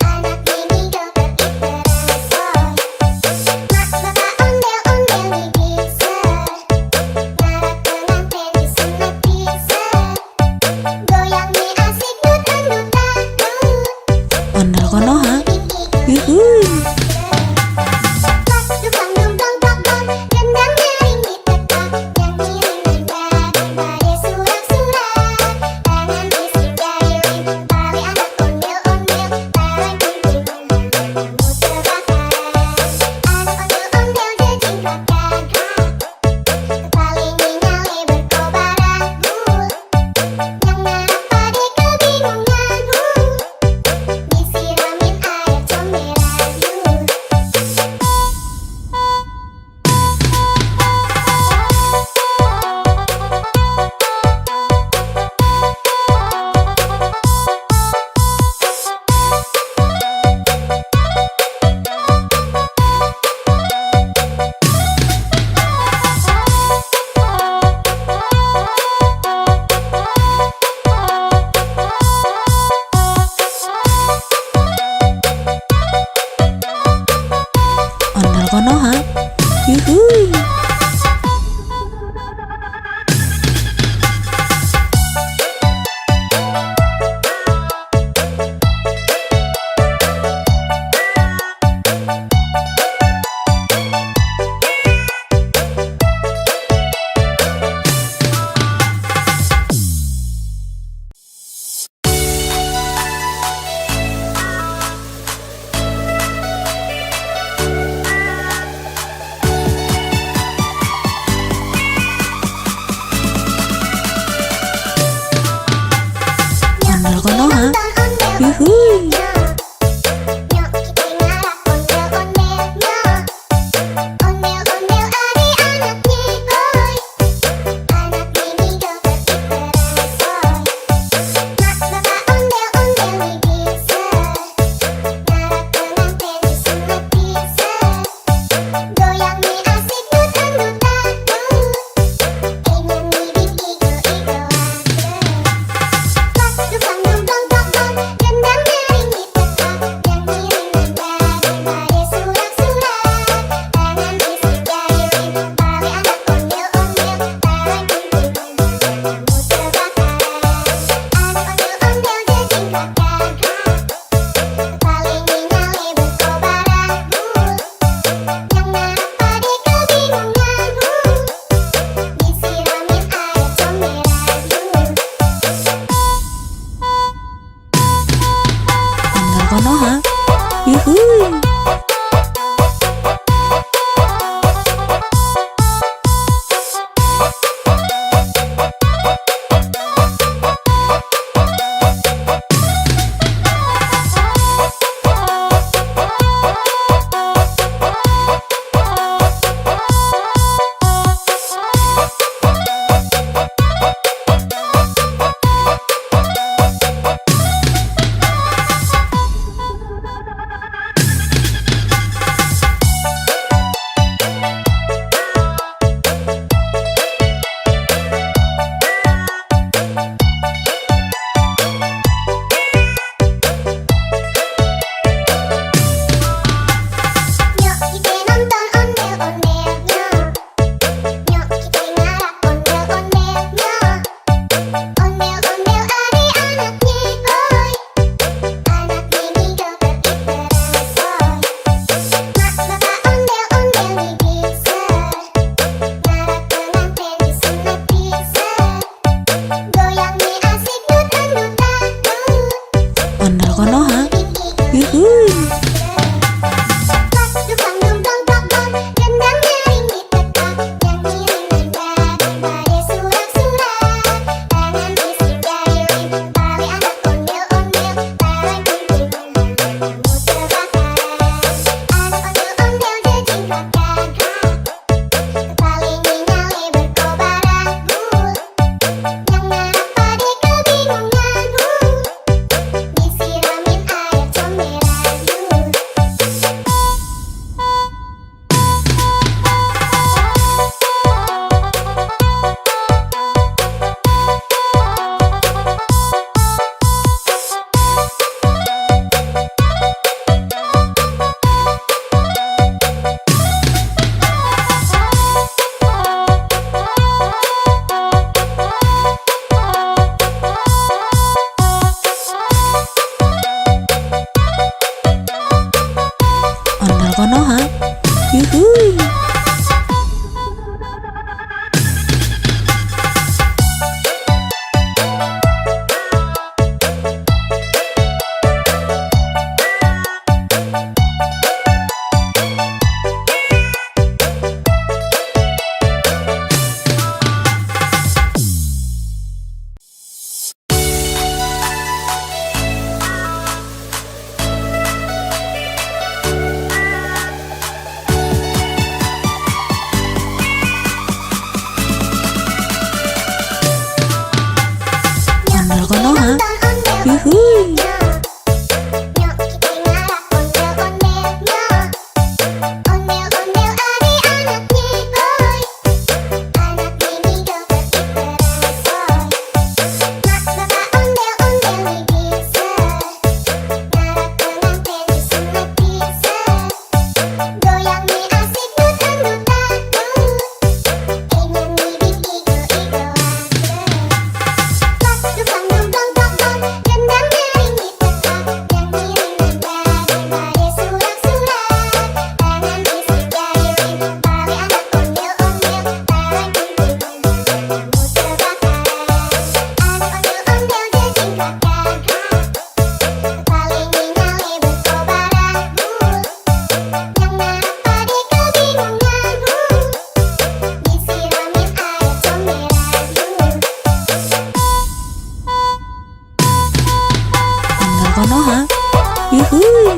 Anak ini joget iteran soy. Mak bapak ondel-ondel nih bisa. Ngarap pengantin disunat bisa. Goyang nih asik dutan-dutan. Ondel Konoha. Yuhuy. Disiramin air comberan. Ondel Konoha. Yuhuy. Ondel Konoha. Yuhuy. Nyok kita ngarap ondel-ondelnya. Ondel-ondel adik-anaknya boy. Anak ini joget iteran soy. Mak bapak ondel-ondel nih bisa. Ngarap pengantin disunat bisa. Goyang nih asik dutan-dutan. Nyanyi di igo-igoan. Pas dukang dungdong dong gendang nyaring ditekan. Nyanyi ringan surak-surak. Tangan isi jari tali anak ondel-ondel. Tarang kuntilan kamu terbakar. Anak ondel-ondel jejing kakak. Kepala nyali berkobaran. Yang ngarap pade kebingungan. Disiramin air comberan. Ondel Konoha. Yuhuy. Ondel Konoha. Yuhuy. Ondel Konoha. Yuhuy. Ondel Konoha. Yuhuy. Nyok, kita ngarap ondel-ondelnya. Ondel-ondel adik-anaknya, oi. Anak ini joget diterasoi. Mak bapak ondel-ondel bisa. Ngarap pengantin disunat bisa. Goyang nih asik dutang-dutang. Ingin bibit igo-igo aja. Dukang dong dong dong dong, gendang nyaring ditekan, nyanyi daripada surak-surak. Tangan bisik jari rindu tali anak ondel-ondel, tarik kumpul kamu terbakar. Anak ondel-ondel jejingkat gagah, paling nyali berkobar abu. Yang ngarap pade kebingungan, disiramin air comberan. Ondel Konoha. Yuhuy.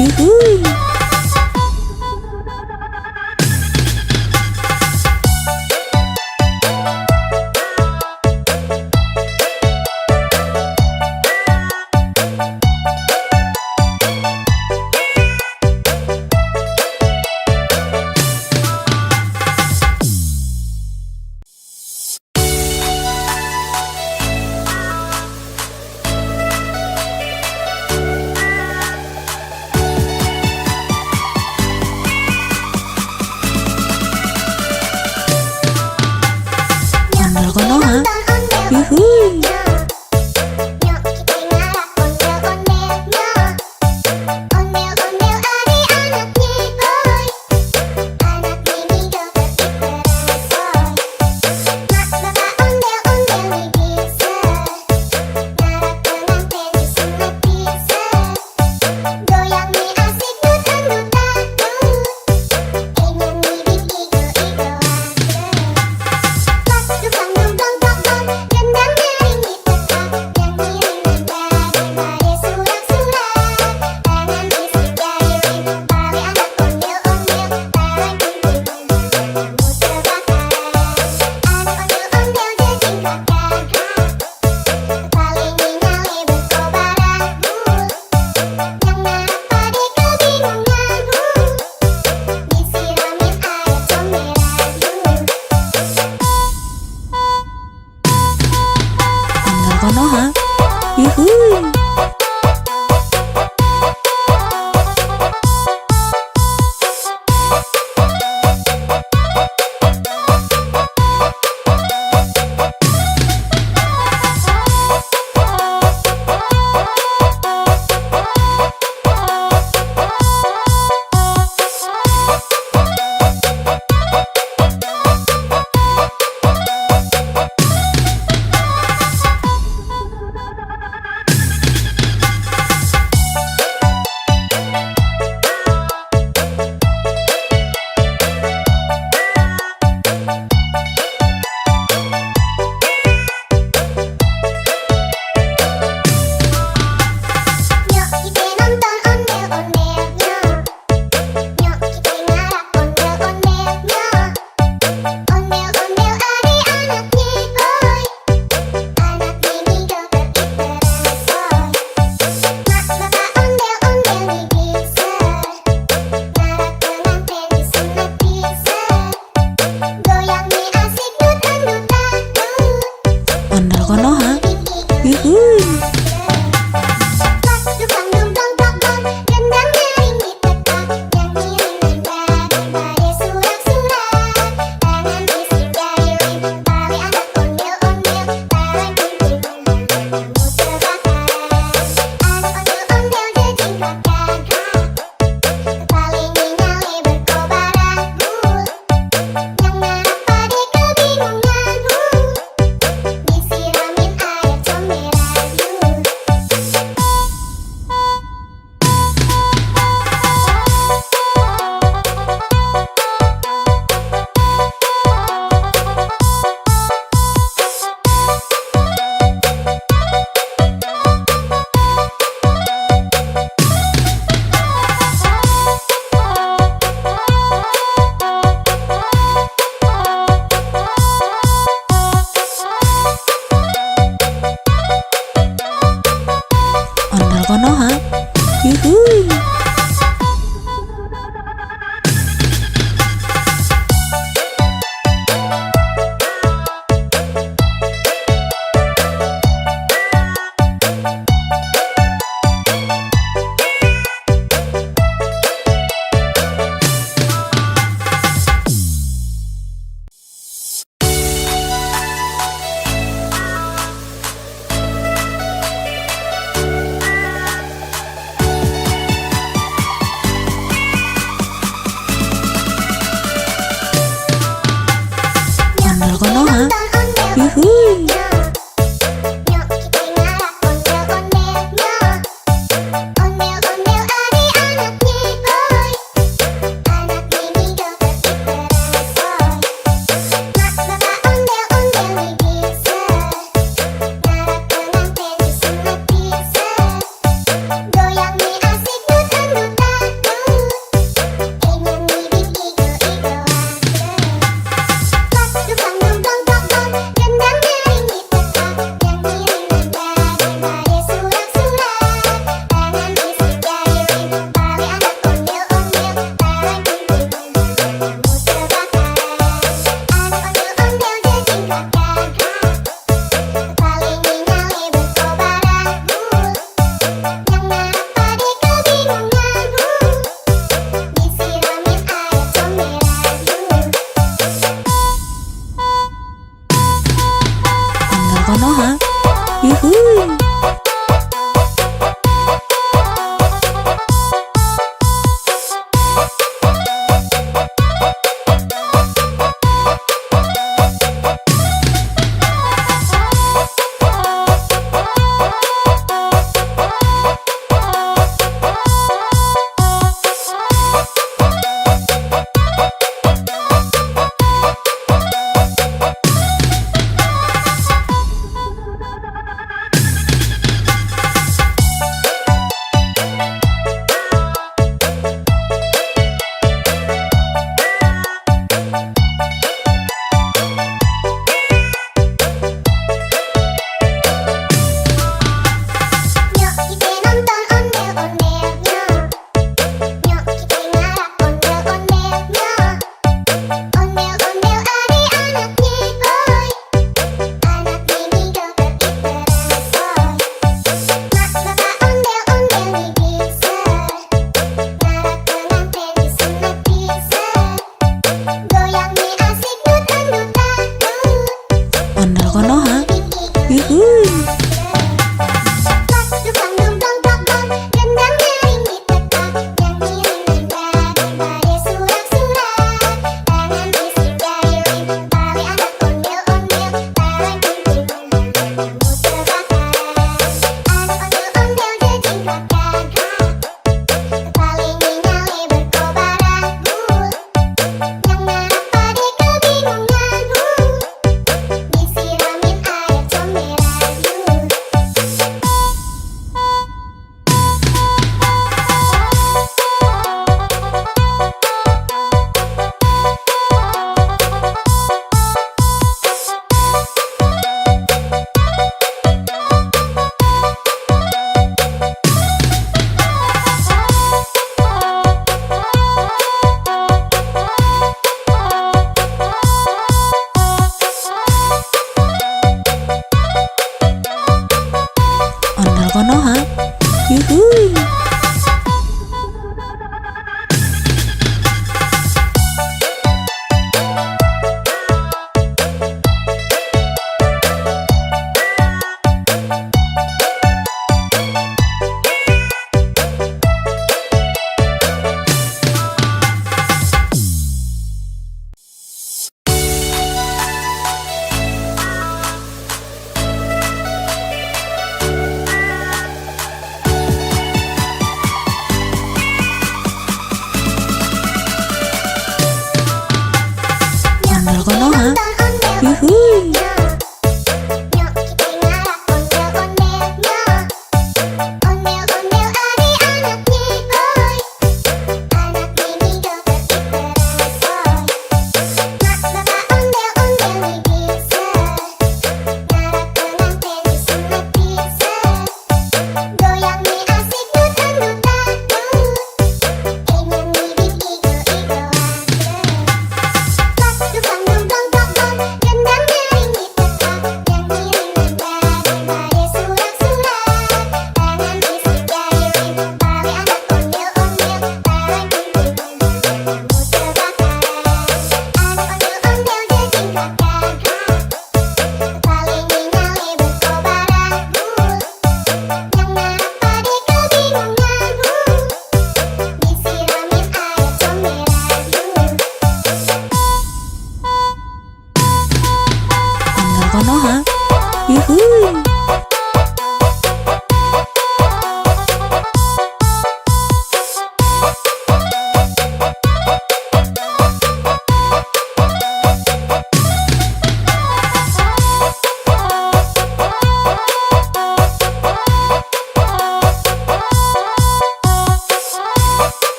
Yuhuy. Ondel Konoha. Yuhuy. Nyok kita ngarah ondel-ondelnya. Ondel-ondel adik-anaknya boy. Anak mini joget ikerasoy. Mak bapak ondel-ondel nih bisa. Ngarah pengantin disunat bisa. Goyang nih asik dut-dut-dut. Nyanyi nih igo-igo dukang dong dong dong dong, gendang nyaring di teka, nyanyi daripada surak-surak, tangan isi jari, tali anak ondel-ondel, tarik kumpul kamu terbakaran, anak ondel-ondel jejing kakak, kepala nyali berkobaran, yang ngarap pade kebingungan, disiramin air comberan. Ondel Konoha. Yuhuy. Nyok kita nonton ondel-ondelnya. Nyok kita ngarah ondel-ondelnya. Ondel-ondel adik-anaknya boy. Anak mini joget ikerasoy. Mak bapak ondel-ondel nih bisa. Ngarah pengantin disunat bisa. Goyang nih asik dut-dut-dut. Ondel Konoha. Yuhuy. Dukang dong dong dong dong, gendang nyaring di teka, nyanyi daripada surak-surak, tangan isi jari, tali anak ondel-ondel, tarik kumpul kamu terbakaran, anak ondel-ondel jejing kakak, kepala nyali berkobaran, yang ngarap pade kebingungan, disiramin air comberan. Ondel Konoha. Yuhuy.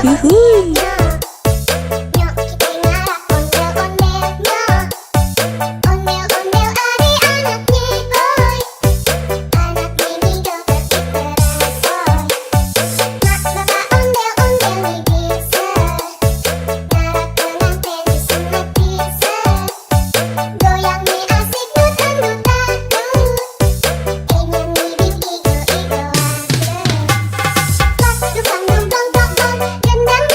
Yuhuy. Nyok kita ngarah ondel-ondel nyok. Ondel-ondel adik anak nyihoy. Anak mini joget diteresoy. Mak bapak ondel-ondel nih bisa. Ngarah pengantin disunat bisa. Goyang nih asik dut-dut dangdut. Nyanyi bing igo-igo aja. Pas dukang dum dong dong dong, gendang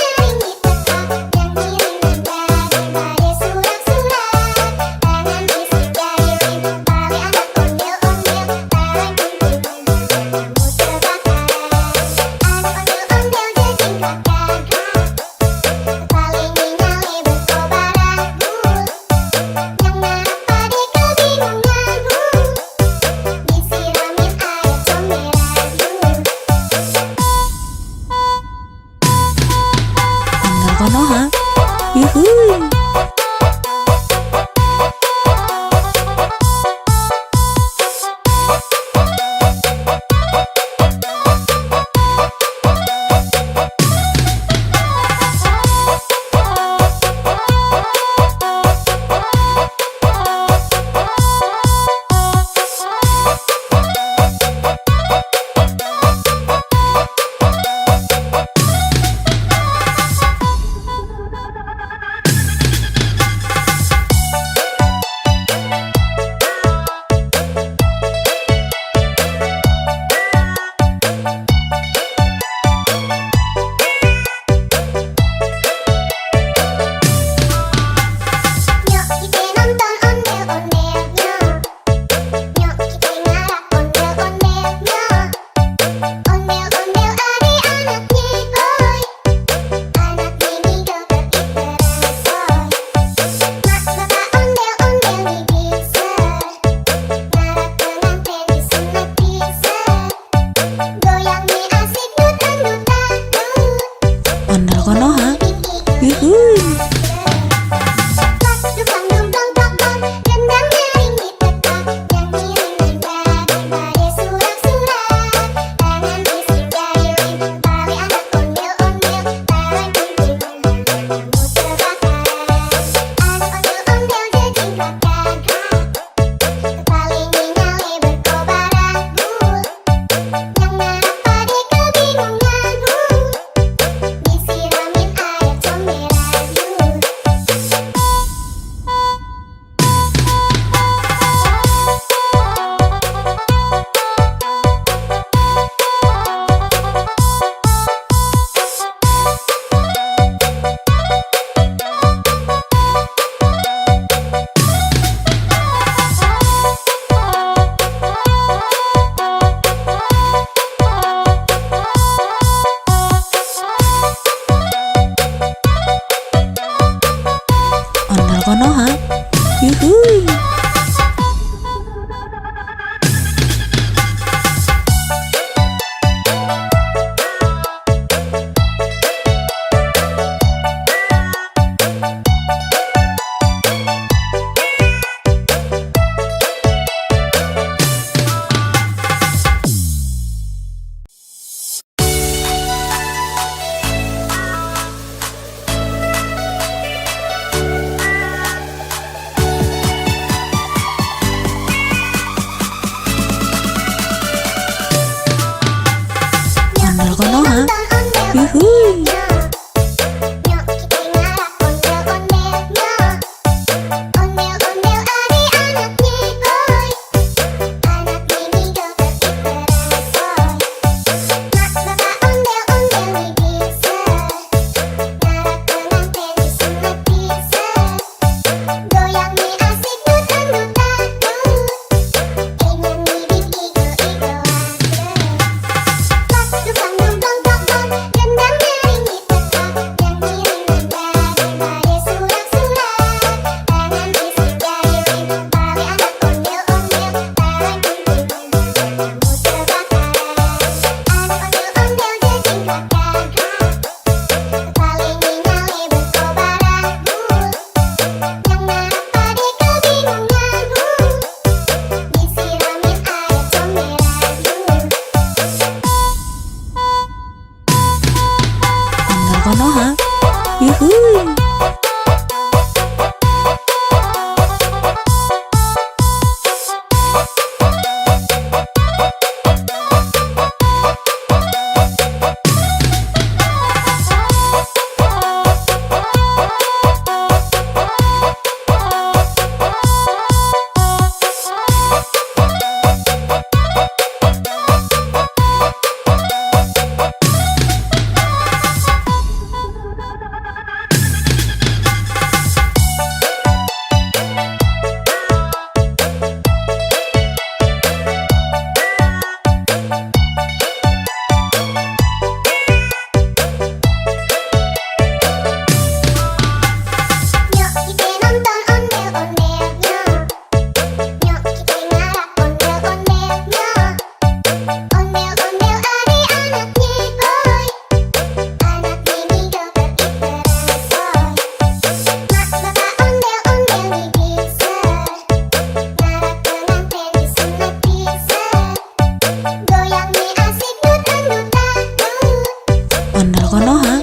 Konoha.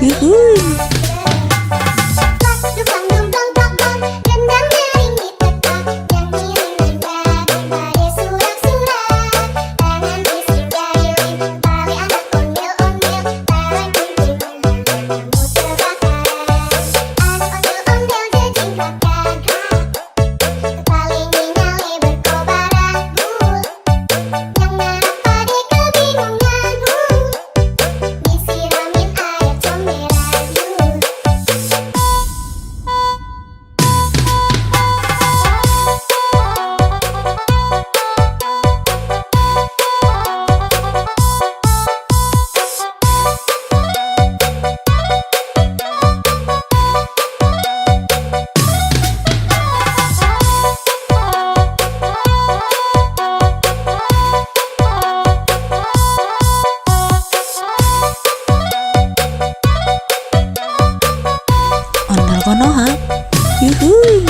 Yuhuy. Ondel Konoha. Yuhuy.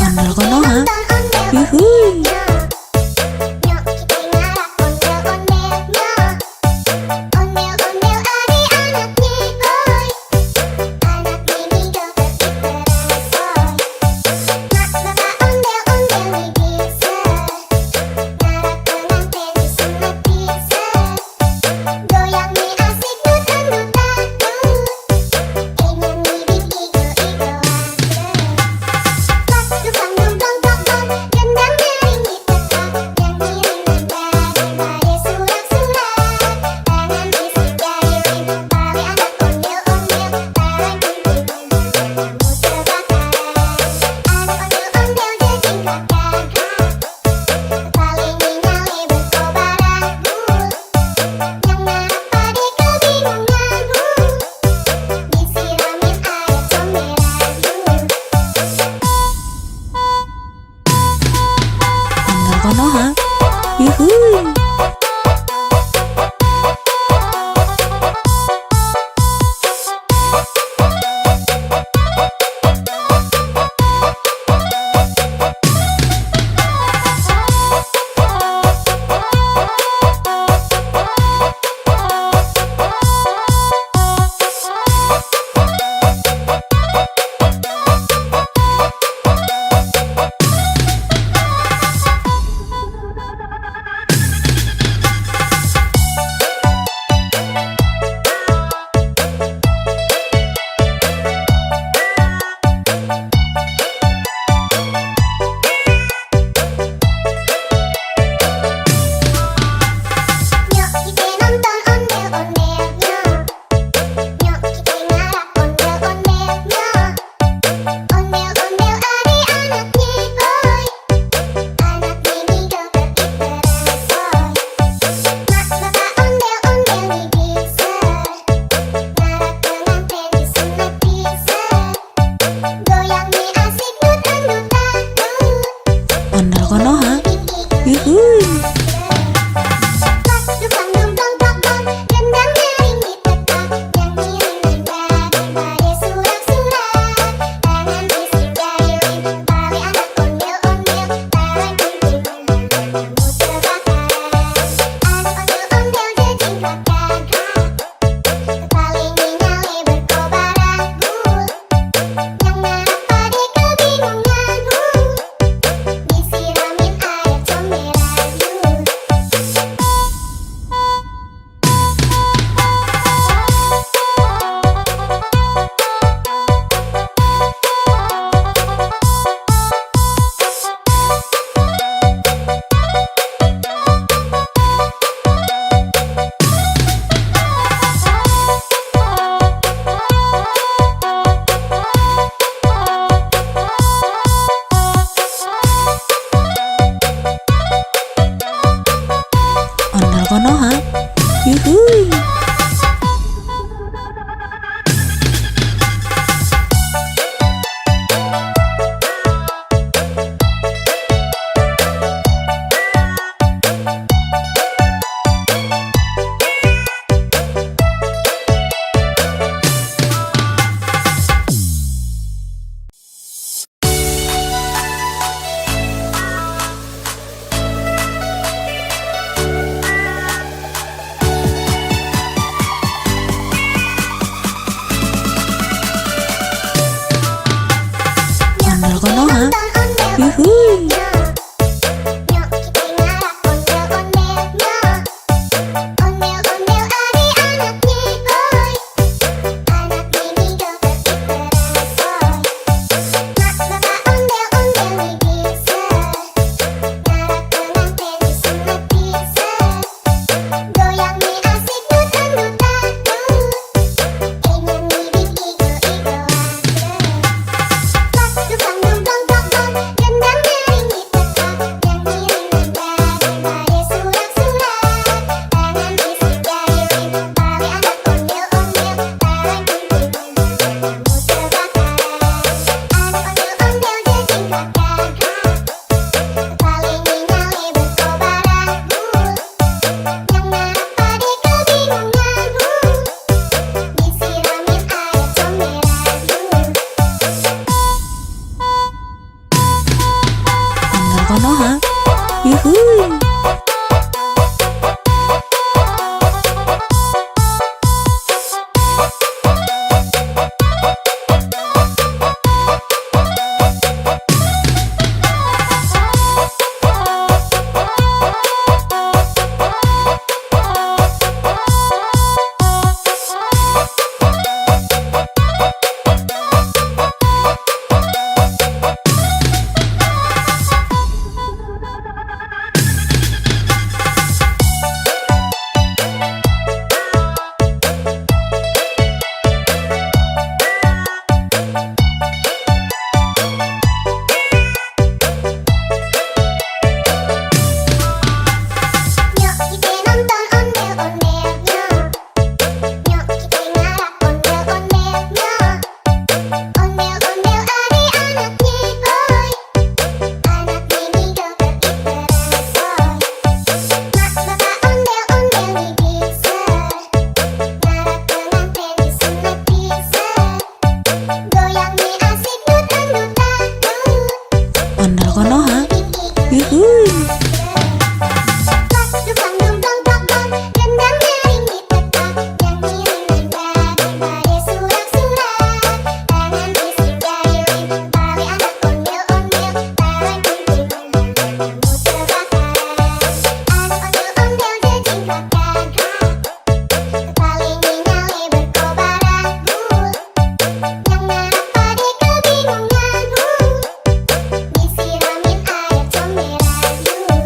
Ondel Konoha. Yuhuy. Ondel Konoha. Yuhuy. Nyok kita nonton ondel-ondelnya. Nyok kita ngarap ondel-ondelnya. Ondel-ondel adik-anaknya, oi. Anak ini joget iteran, oi. Mak bapak ondel-ondel nih bisa. Ngarap pengantin disunat bisa. Goyang nih asik dut-dut-dut. Ondel Konoha. Yuhuy. Disiramin air comberan. Konoha. Yuhuy. Nyok kita nonton ondel-ondelnya. Nyok kita ngarak ondel-ondelnya. Ondel-ondel ari anaknya boy. Anak ini joget terbaru. Mak bapak ondel-ondel bisa. Ngarak pengantin disunat bisa. Goyang nih asik dut-dutan. Ondel Konoha. Yuhuy. Dukang dukang dukang, gendang nyaring ditekan, nyanyi mendadak pada surak-surak. Tangan bising jahilin, tali anak ondel-ondel, tarik kunci kamu terbakar. Anak ondel-ondel jejingkat gagak, kepalanya nyale berkobaran bul. Yang ngarap pada kebingungan, disiramin air comberan.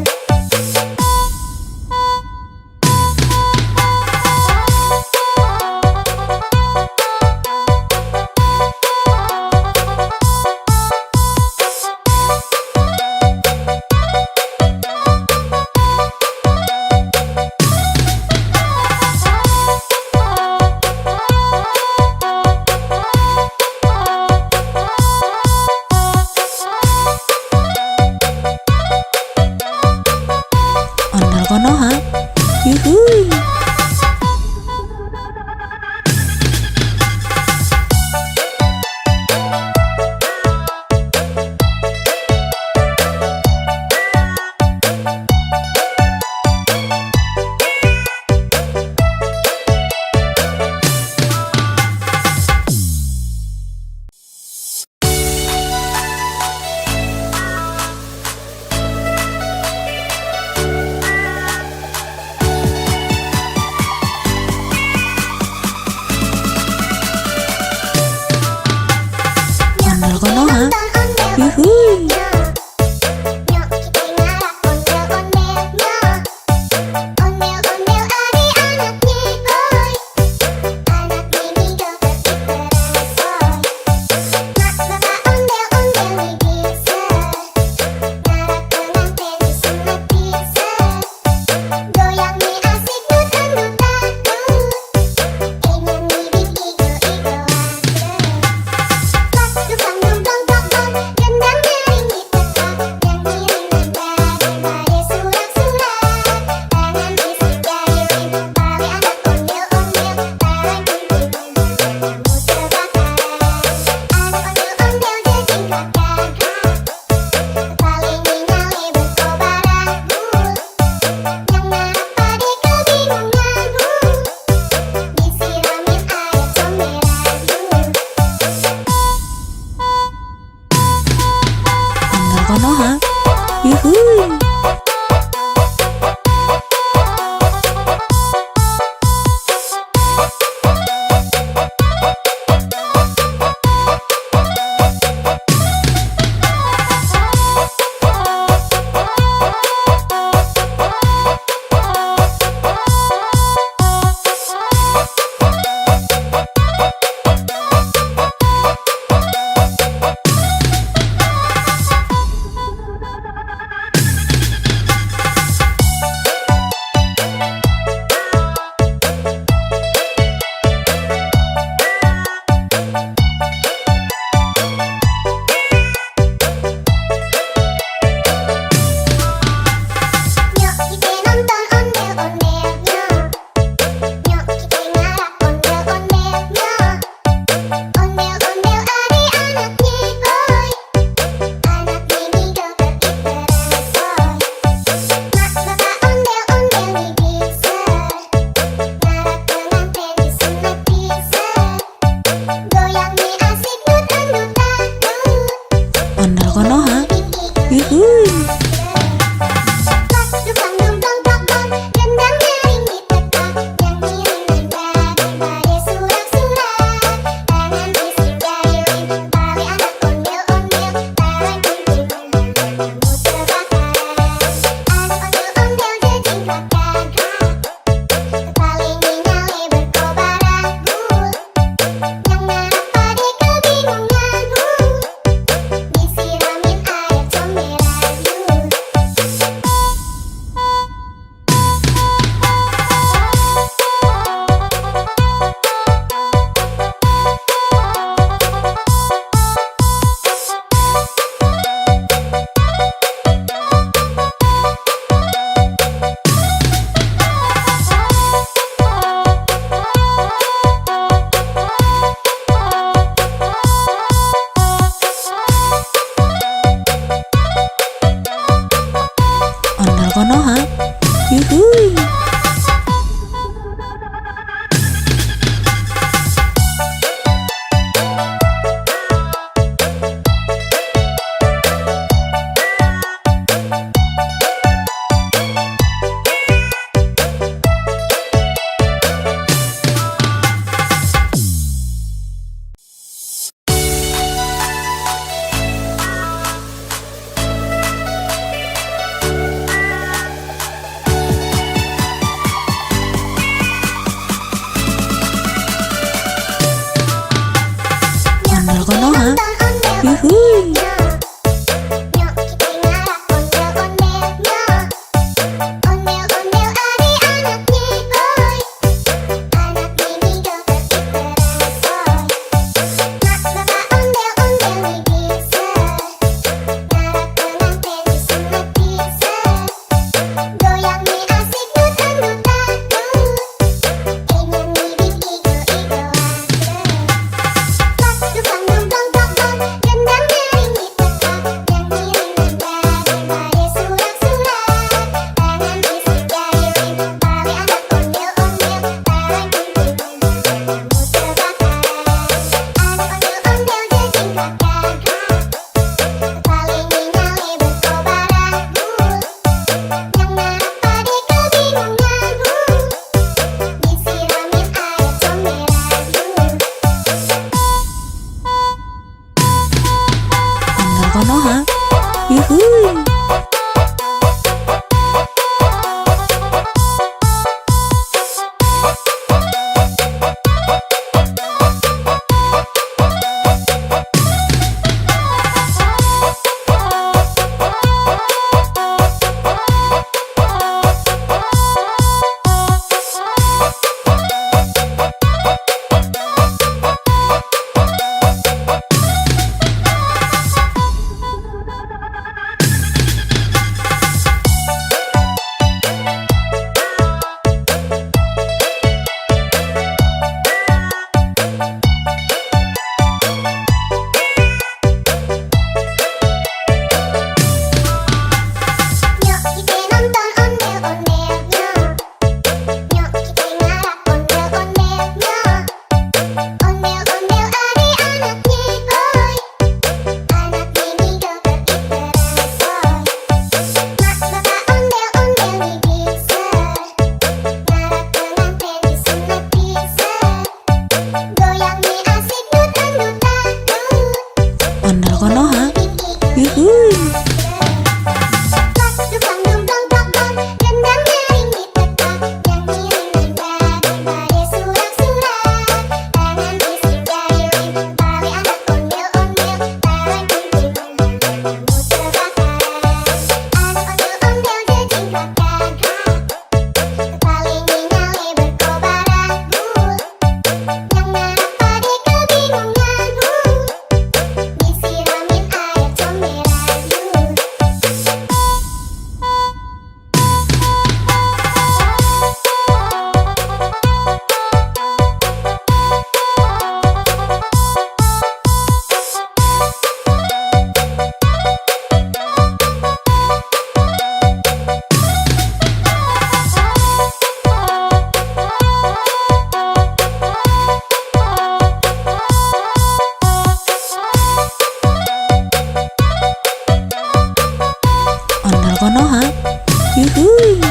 Ondel Konoha. Yuhuy.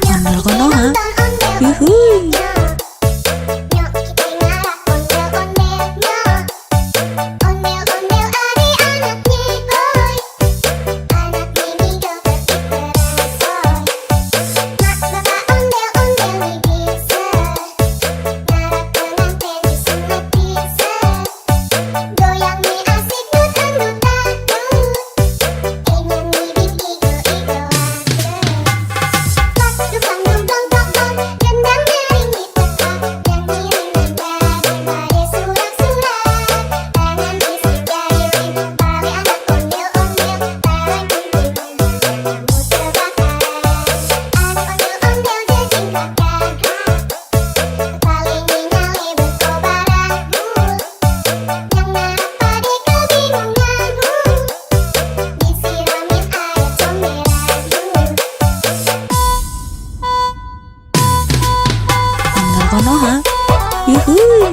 Ondel Konoha. Yuhuy. Nyok kita ngarak ondel-ondelnya. Ondel-ondel ari anaknya boy. Anak mini joget diteresoy. Mak bapak ondel-ondel nih bisa. Ngarak pengantin disunat bisa. Goyang nih asik dut-dutan dut. Ingin bibit igo-igoan Pas dukang dum dong dong dong, gendang nyaring ditekan, nyanyi daripada surak-surak. Tangan isi jari, tali anak ondel-ondel, tahan kunti kamu terbakar. Anak ondel-ondel jejingkat gagak, paling nyale berkobaran bul. Yang narap pade kebingunganmu, disiramin air comberan Ondel Konoha. Yuhuy.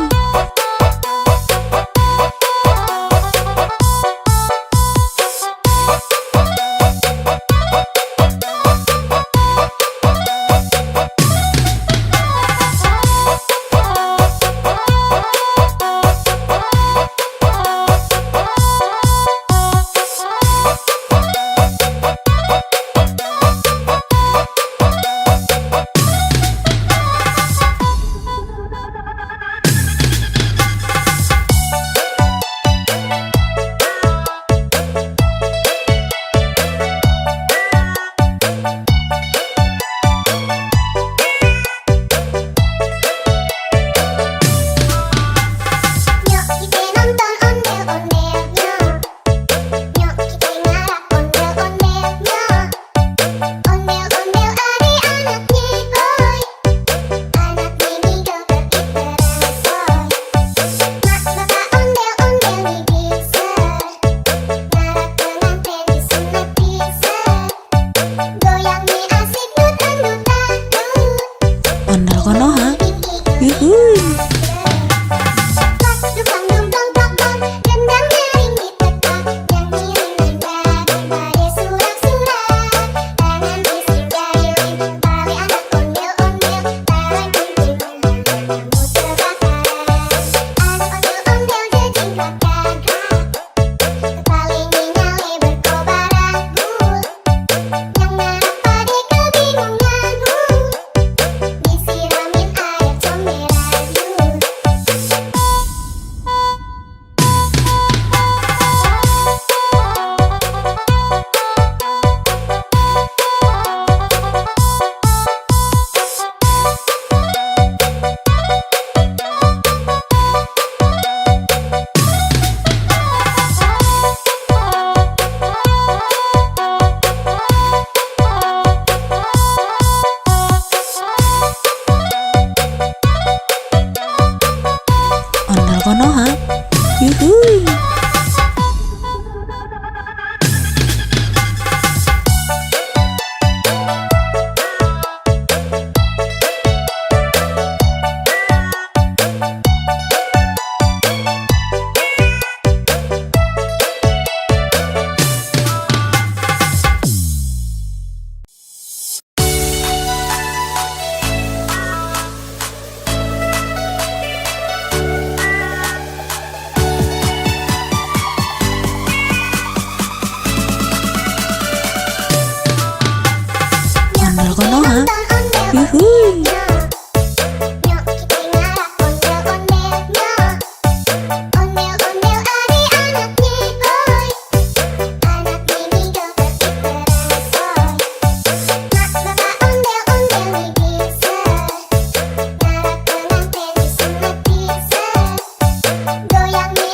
Nyok kita nonton ondel-ondelnya. Nyok kita ngarak ondel-ondelnya. Ondel-ondel ari anaknya boy. Anak mini joget diteresoy. Mak bapak ondel-ondel nih bisa. Ngarak pengantin disunat bisa. Goyang nih asik dut-dutan dut. Ondel Konoha. Yuhuy. Pas dukang dum dong dong dong, gendang nyaring ditekan, nyanyi daripada surak-surak. Tangan isi jari, tali anak ondel-ondel, tahan kunti kamu terbakar. Anak ondel-ondel jejingkat gagak, paling nyale berkobaran bul. Yang narap pade kebingunganmu, disiramin air comberan Ondel Konoha. Yuhuy. Ondel Konoha. Yuhuy. Nyok kita ngarak ondel-ondelnya. Ondel-ondel ari anaknya boy. Anak mini joget diteresoy. Mak bapak ondel-ondel nih bisa. Ngarak pengantin disunat bisa. Goyang nih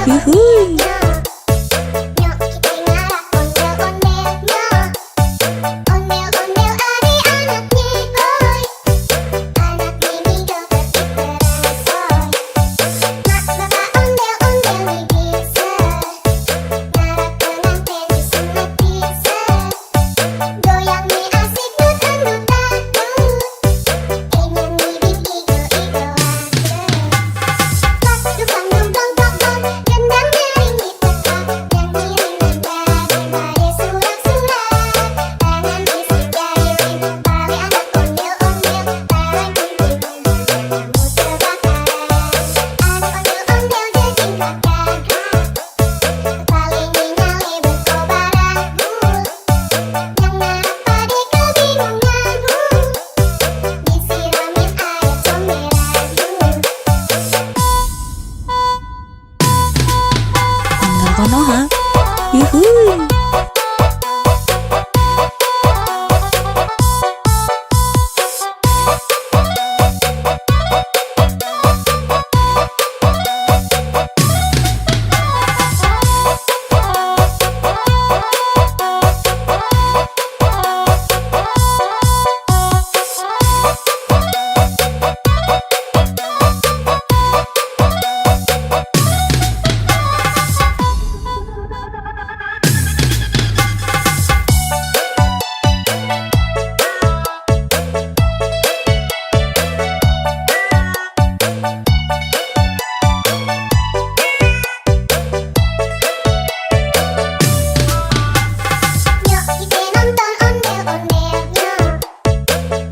yuhuy. Nyok kita ngarak ondel-ondelnya. Ondel-ondel ari anaknya boy. Anak ini joget diteresoy. Mak bapak ondel-ondel nih bisa. Ngarak pengantin disunat bisa. Goyang nih asik nutan-nutan. Ingin nih igo-igoan. Pas dukang dong dong dong dong. Gendang nyaring diteka. Nyanyi nada daripada surak-surak. Tangan fisik jahilin. Tali anak ondel-ondel. Tangan kunting kamu terbakaran. Anak ondel-ondel jejingkat gagah. Paling nyale berkobaran. Yang narap pade kebingungan. Disiramin air comberan. Ondel Konoha, yuhuy. Nyok kita nonton ondel-ondelnya.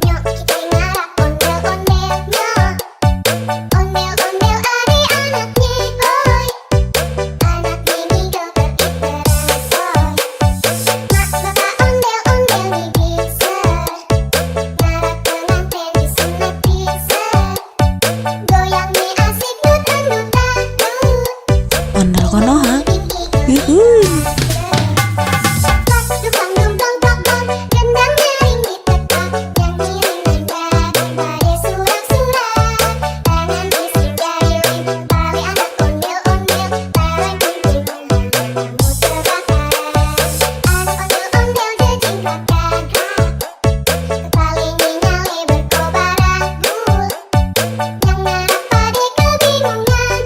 Nyok kita ngarak ondel-ondelnya. Ondel-ondel ari anaknya boy. Anak ini joget diteresoy. Mak bapak ondel-ondel nih bisa. Ngarak pengantin disunat bisa. Goyang nih asik nutan-nutan. Ondel Konoha, yuhuy. Pas dukang dong dong dong dong. Gendang nyaring diteka. Nyanyi nada daripada surak-surak. Tangan fisik jahilin. Tali anak ondel-ondel. Tangan kunting kamu terbakaran. Anak ondel-ondel jejingkat gagah. Paling nyale berkobaran. Yang narap pade kebingungan.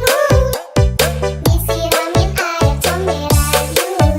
Disiramin air comberan.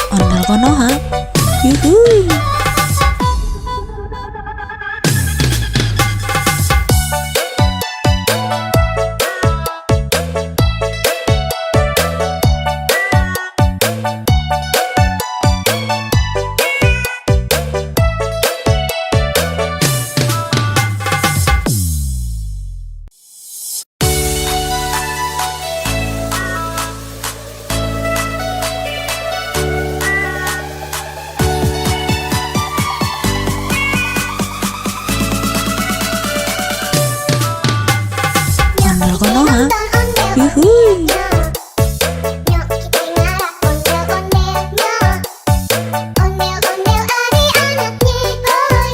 Ondel Konoha, yuhuy. Ondel Konoha, yuhuy. Nyok kita ngarak ondel-ondelnya. Ondel-ondel ari anaknya boy.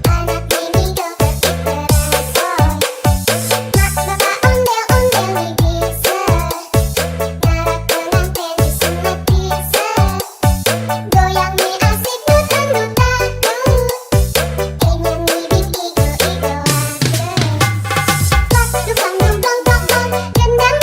Anak ini joget diteresoy. Mak bapak ondel-ondel nih bisa. Ngarak pengantin disunat bisa. Goyang nih asik nutan-nutan. Ingin nih igo-igoan. Pas dukang dong dong dong dong. Gendang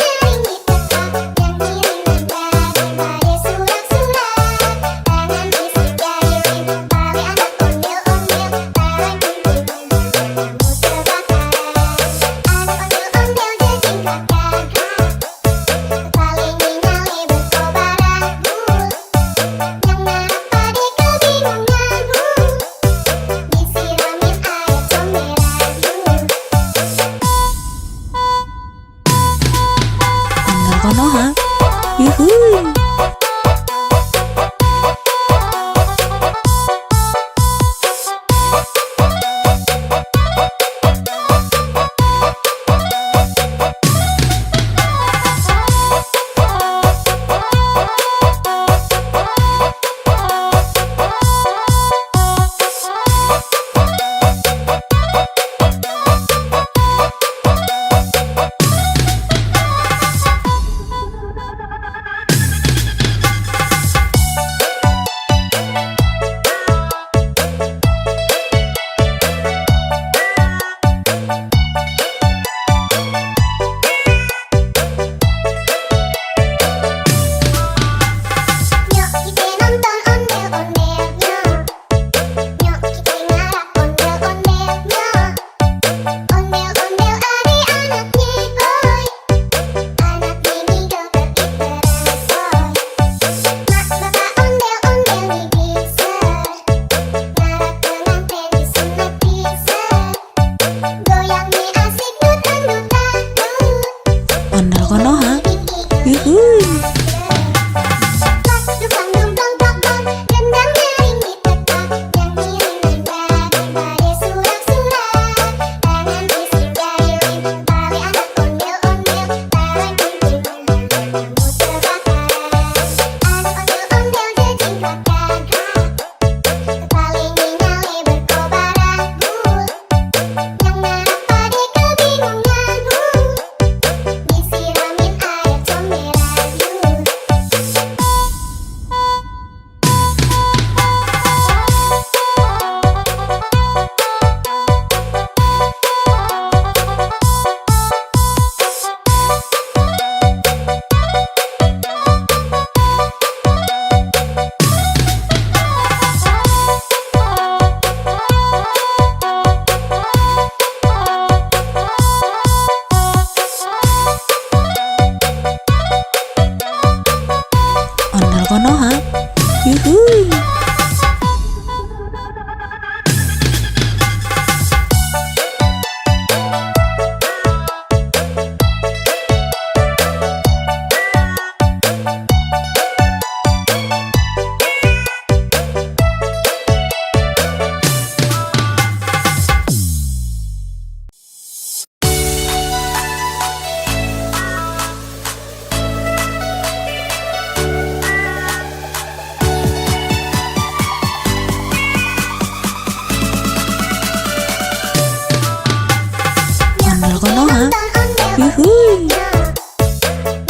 Yuhuy.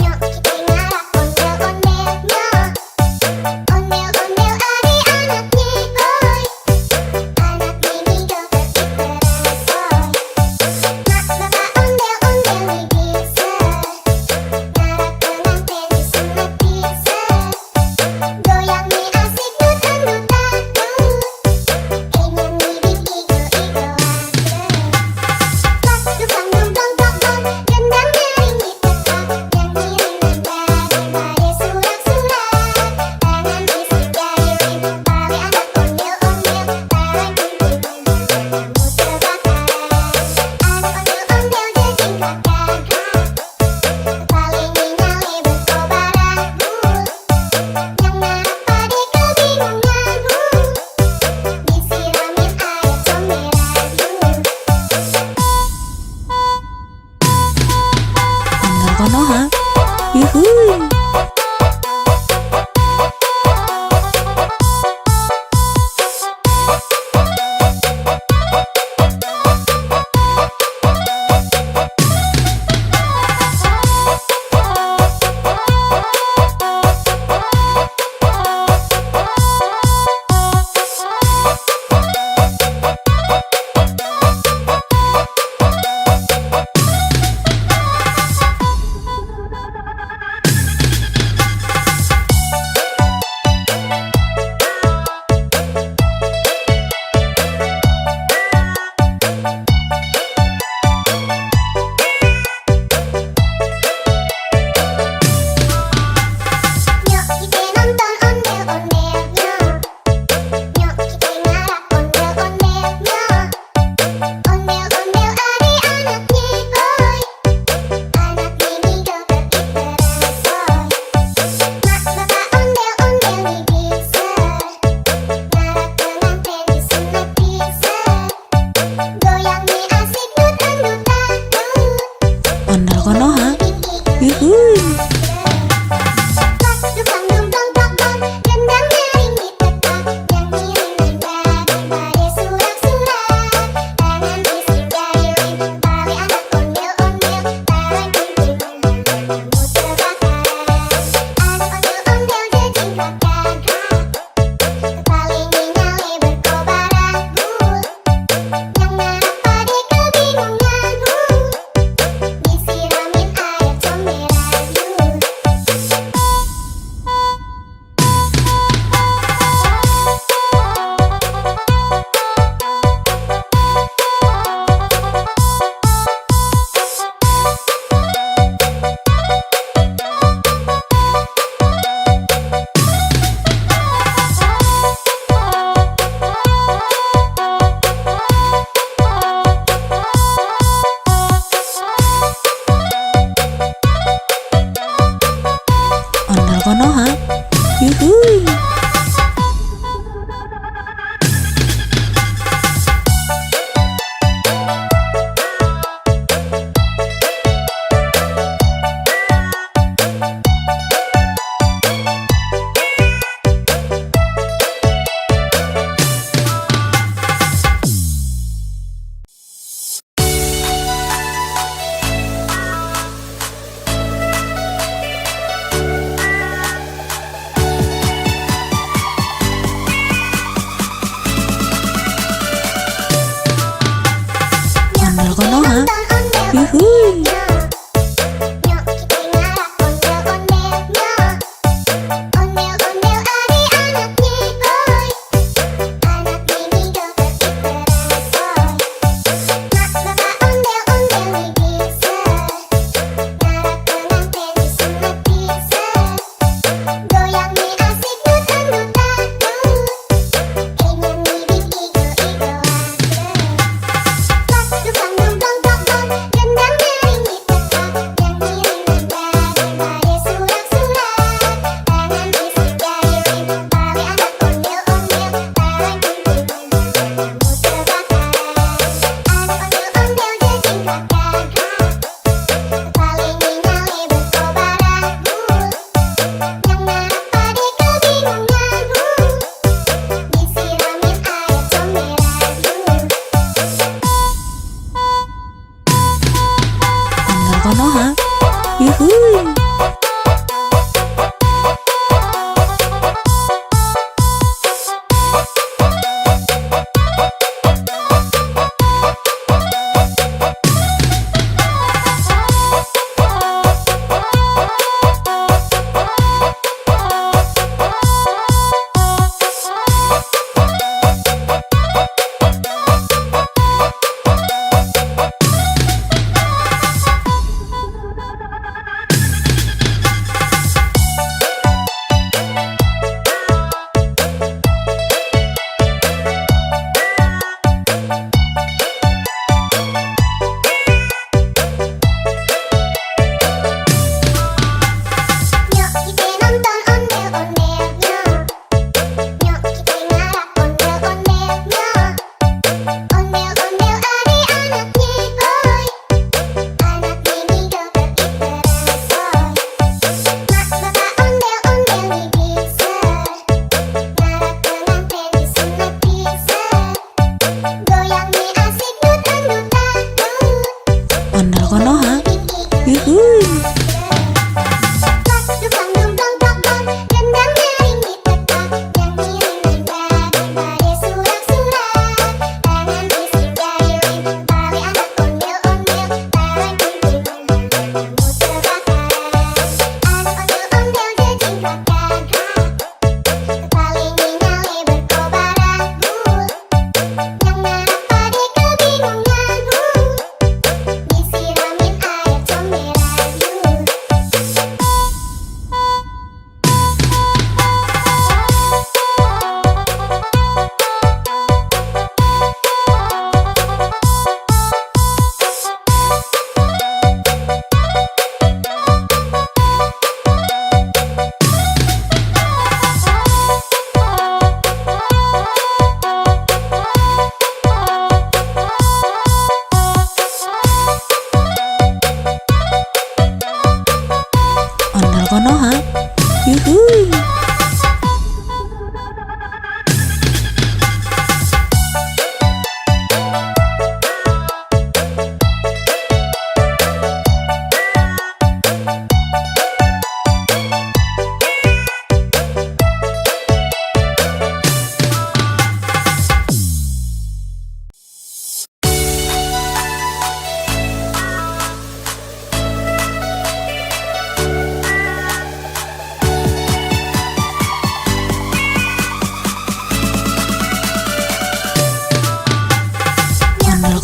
Nyok kita ngarak ondel-ondel nyok. Ondel-ondel ari anak nyekoy. Anak mini joget diteresoy. Mak bapak ondel-ondel mi bisa. Ngarak pengantin disunat bisa. Goyang mi asik dut-dut-dut. Ingin mi bikin igo-igo Pas dukang dong dong dong dong. Gendang nyaring ditetak. Nyanyi daripada surak-surak. Tangan bisik jari tali anak ondel-ondel. Tarik kumpul kamu terbakar. Anak ondel-ondel jejingkat gagah. Paling nyale berkobar abu. Yang narak pade kebingungan. Disiramin air comberan. Ondel Konoha. Yuhuy. Nyok kita nonton ondel-ondel nyok. Nyok kita ngarak ondel-ondel nyok. Ondel-ondel ari anak nyekoy. Anak mini joget diteresoy. Mak bapak ondel-ondel mi bisa. Ngarak pengantin disunat bisa. Goyang mi asik dut-dut-dut. Ondel Konoha. Yuhuy. Pas dukang dong dong dong dong. Gendang nyaring ditetak. Nyanyi daripada surak-surak. Tangan bisik jari tali anak ondel-ondel. Tarik kumpul kamu terbakar. Anak ondel-ondel jejingkat gagah. Paling nyale berkobar abu. Yang narak pade kebingungan. Disiramin air comberan. Ondel Konoha. Yuhuy. Ondel Konoha. Yuhuy. Nyok kita ngarak ondel-ondel nyok. Ondel-ondel ari anak nyekoy. Anak mini joget diteresoy. Mak bapak ondel-ondel mi bisa. Ngarak pengantin disunat bisa. Goyang mi asik dut-dut-dut. Ingin mi bikin igo-igo Pas dukang dong dong dong dong. Gendang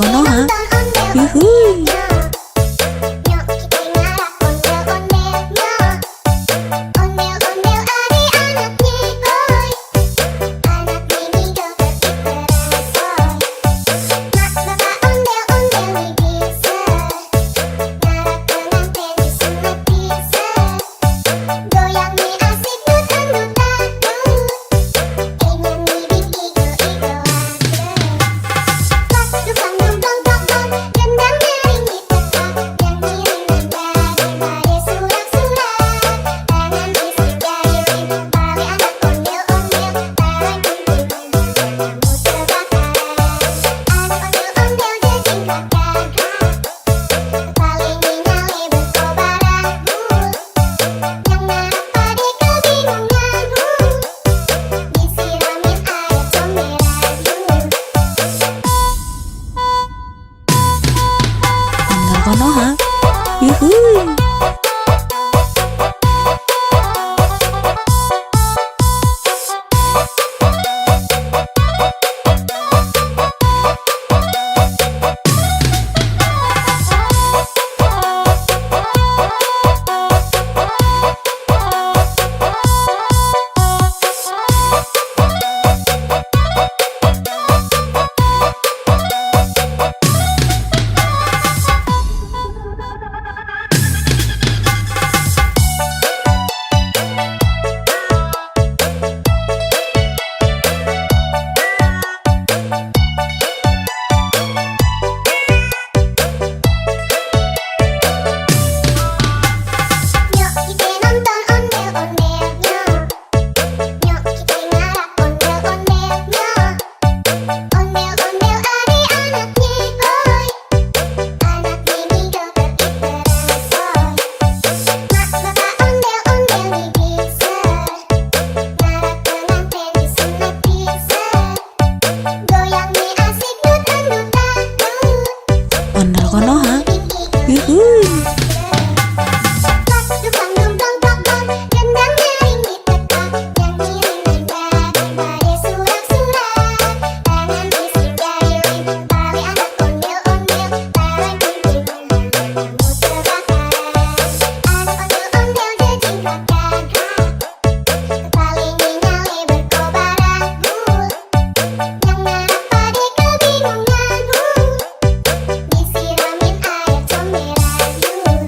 Konoha. ondel Yuhuy. Nyok kita ngarak ondel ondelnya. Ondel ondel ari anak nyekoy. Anak mini joget diteresoy. Mak bapak ondel ondel nih bisa. Ngarak pengantin disunat bisa. Goyang nih asik dutan dutan. Ingin ngibing igo igo Pas dukang dumplong dong dong. Gendang nyaring ditetak. Nyanyi rendang daripada surak-surak. Tangan bisik gayung pali anak ondel ondel. Tarik kumpul kamu terbakar. Anak ondel ondel jejing kakak. Paling nyale berkobar aku. Yang narak pade kebingungan. Disiramin air comberan. Ondel Konoha. Yuhuy. Nyok kita nonton ondel ondelnya. Nyok kita ngarak ondel ondelnya. Ondel ondel ari anak nyekoy. Anak mini joget diteresoy. Mak bapak ondel ondel nih bisa. Ngarak pengantin disunat bisa. Goyang nih asik dutan dutan. Ondel Konoha. Yuhuy. Pas dukang dumplong dong dong. Gendang nyaring ditetak. Nyanyi rendang daripada surak-surak. Tangan bisik gayung pali anak ondel ondel. Tarik kumpul kamu terbakar. Anak ondel ondel jejing kakak. Paling nyale berkobar aku. Yang narak pade kebingungan. Disiramin air comberan.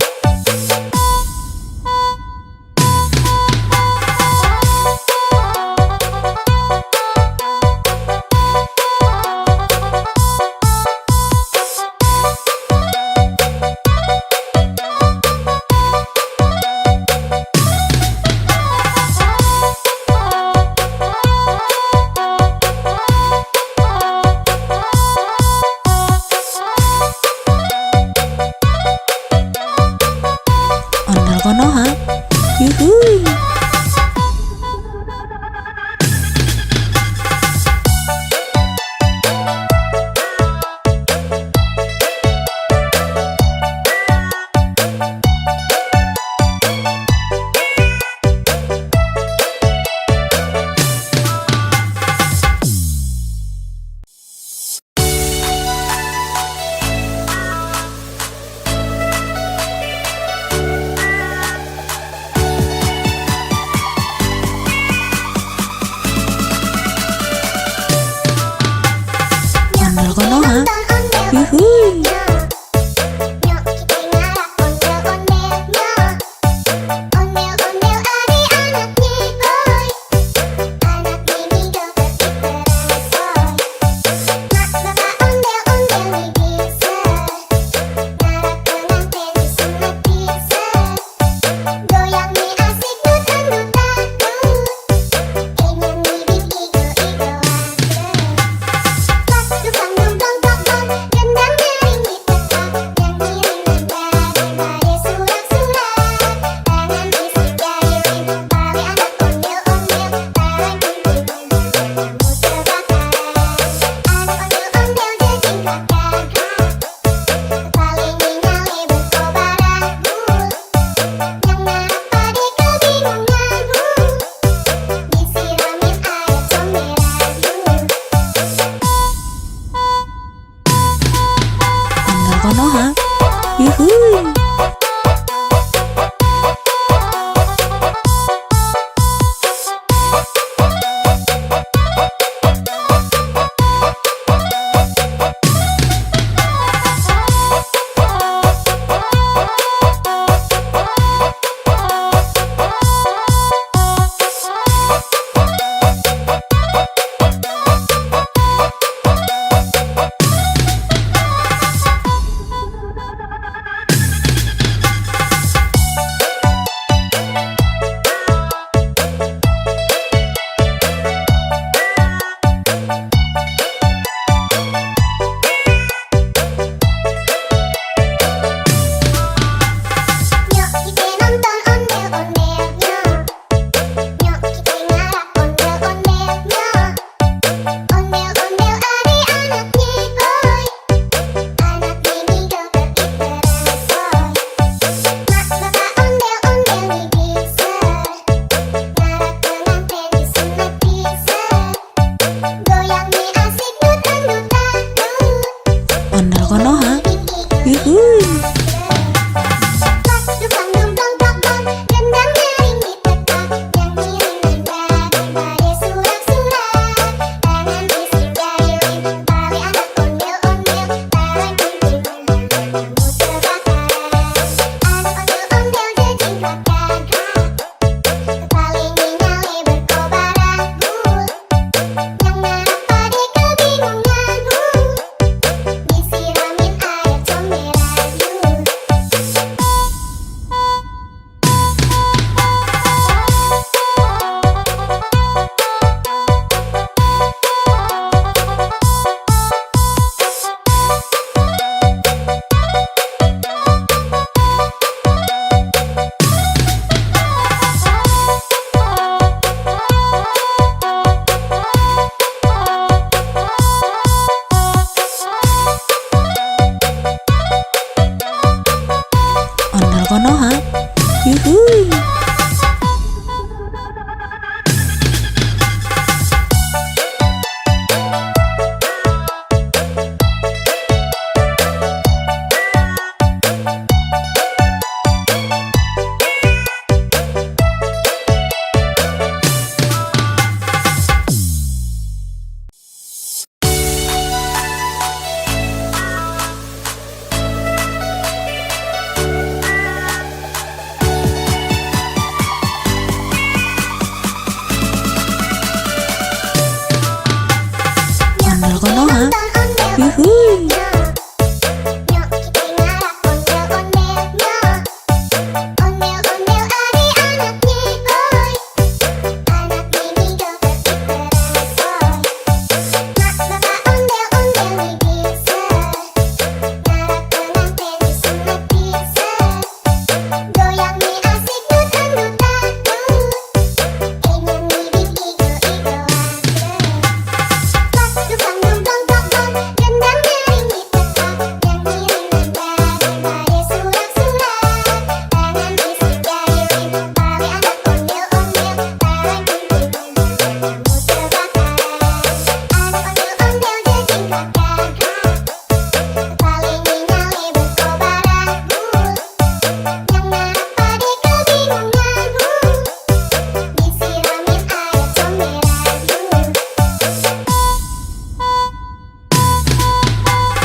Ondel Konoha. Yuhuy. Ondel Konoha. Yuhuy. Nyok kita ngarak ondel ondelnya. Ondel ondel ari anak nyekoy. Anak mini joget diteresoy. Mak bapak ondel ondel nih bisa. Ngarak pengantin disunat bisa. Goyang nih asik dutan dutan. Ingin ngibing igo igo Pas dukang dumplong dong dong. Gendang nyaring Konoha. Yuhuy. Nyok kita nonton ondel-ondelnya. Nyok kita ngarap ondel-ondelnya. Ondel-ondel adik-anaknya, oi. Anak mini joget iteran soy. Mak bapak ondel-ondel nih bisa. Ngarap pengantin disunat bisa. Goyang nih asik dut-dut-dut. Ondel Konoha. Yuhuy. Disiramin air comberan. Ondel Konoha. Yuhuy. Ondel Konoha. Yuhuy. Nyok kita ngarap ondel-ondelnya. Ondel-ondel adik-anaknya, oi. Anak mini joget iteran soy. Mak bapak ondel-ondel nih bisa. Ngarap pengantin disunat bisa. Goyang nih asik dut-dut-dut. Ingin nih igo-igoan.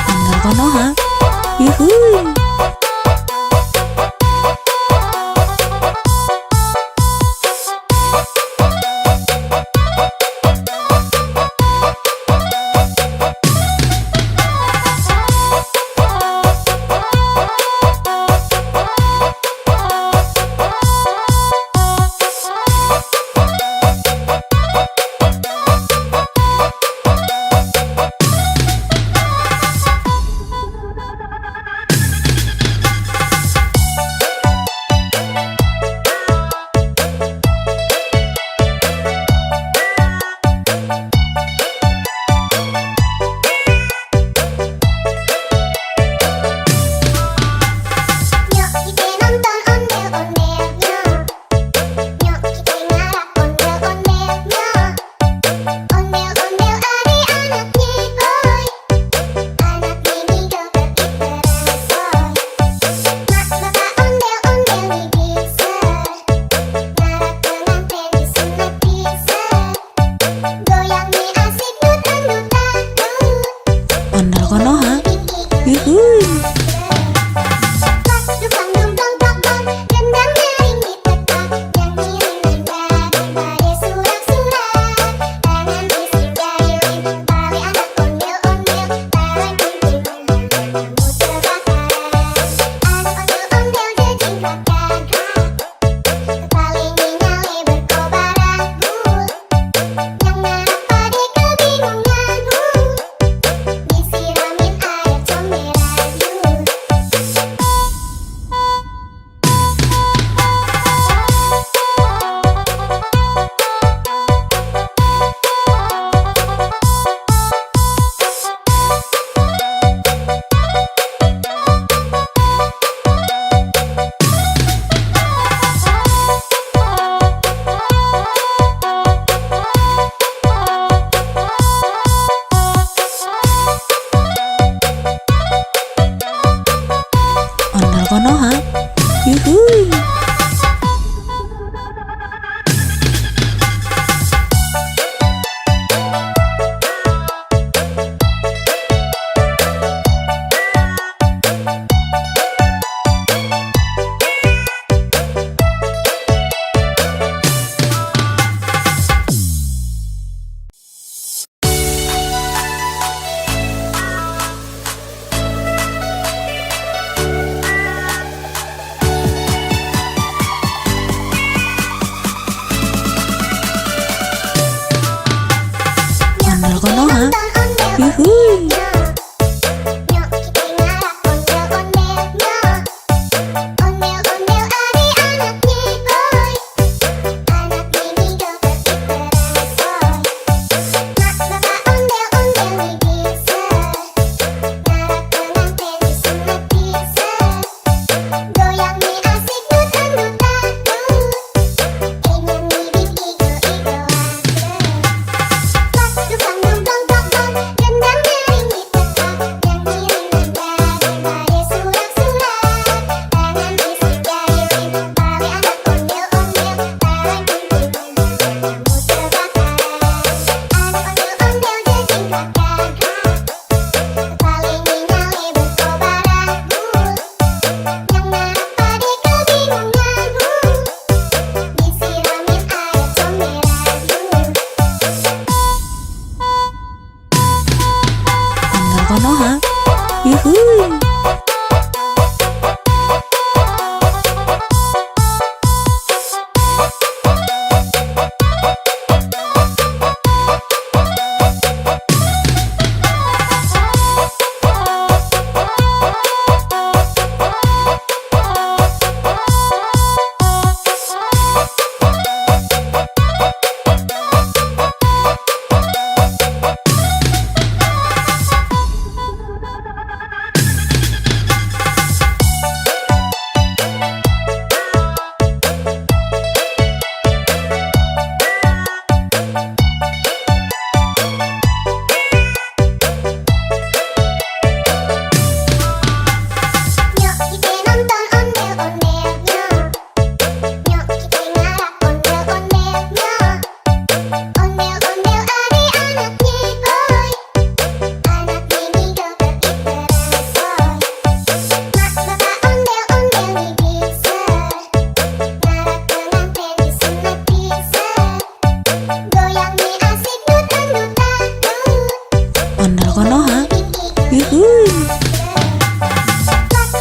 Ondel Konoha. Yuhuy. Konoha. Yuhuy. Ondel Konoha. Yuhuy. Ondel Konoha. Yuhuy. Nyok, kita ngarap ondel-ondelnya. Ondel-ondel adik-anaknya, boy. Anak bini joget diperasoy. Mak bapak ondel-ondel nih bisa. Ngarap pengantin disunat bisa. Goyang nih asik dutan-dutan dut. Enyang nih bing igo-igo Dukang dong dong dong dong, gendang nyaring di tempat, nyanyi nada daripada surak-surak. Tangan isi jari, tali anak ondel-ondel, tarik kunting kamu terbakar. Anak ondel-ondel jadi gagah, kepala nyale berkobar rambut. Yang ngarap pade kebingungan, disiramin air comberan Ondel Konoha. Yuhuy. Nyok, kita nonton ondel-ondelnya. Nyok, kita ngarap ondel-ondelnya. Ondel-ondel adik-anaknya, boy. Anak bini joget diperasoy. Mak bapak ondel-ondel nih bisa. Ngarap pengantin disunat bisa. Goyang nih asik dutan-dutan dut. Ondel Konoha. Yuhuy.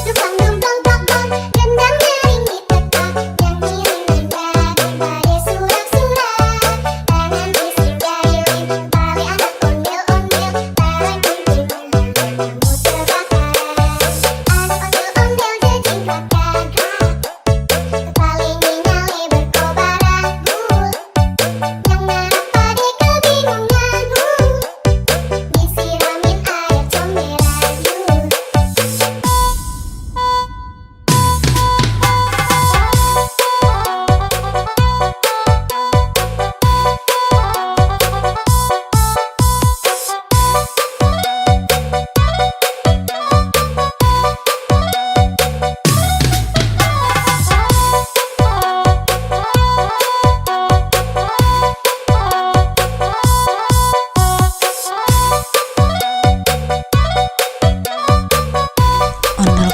Dukang dong dong dong dong, gendang nyaring di tempat, nyanyi nada daripada surak-surak. Tangan isi jari, tali anak ondel-ondel, tarik kunting kamu terbakar. Anak ondel-ondel jadi gagah, kepala nyale berkobar rambut. Yang ngarap pade kebingungan, disiramin air comberan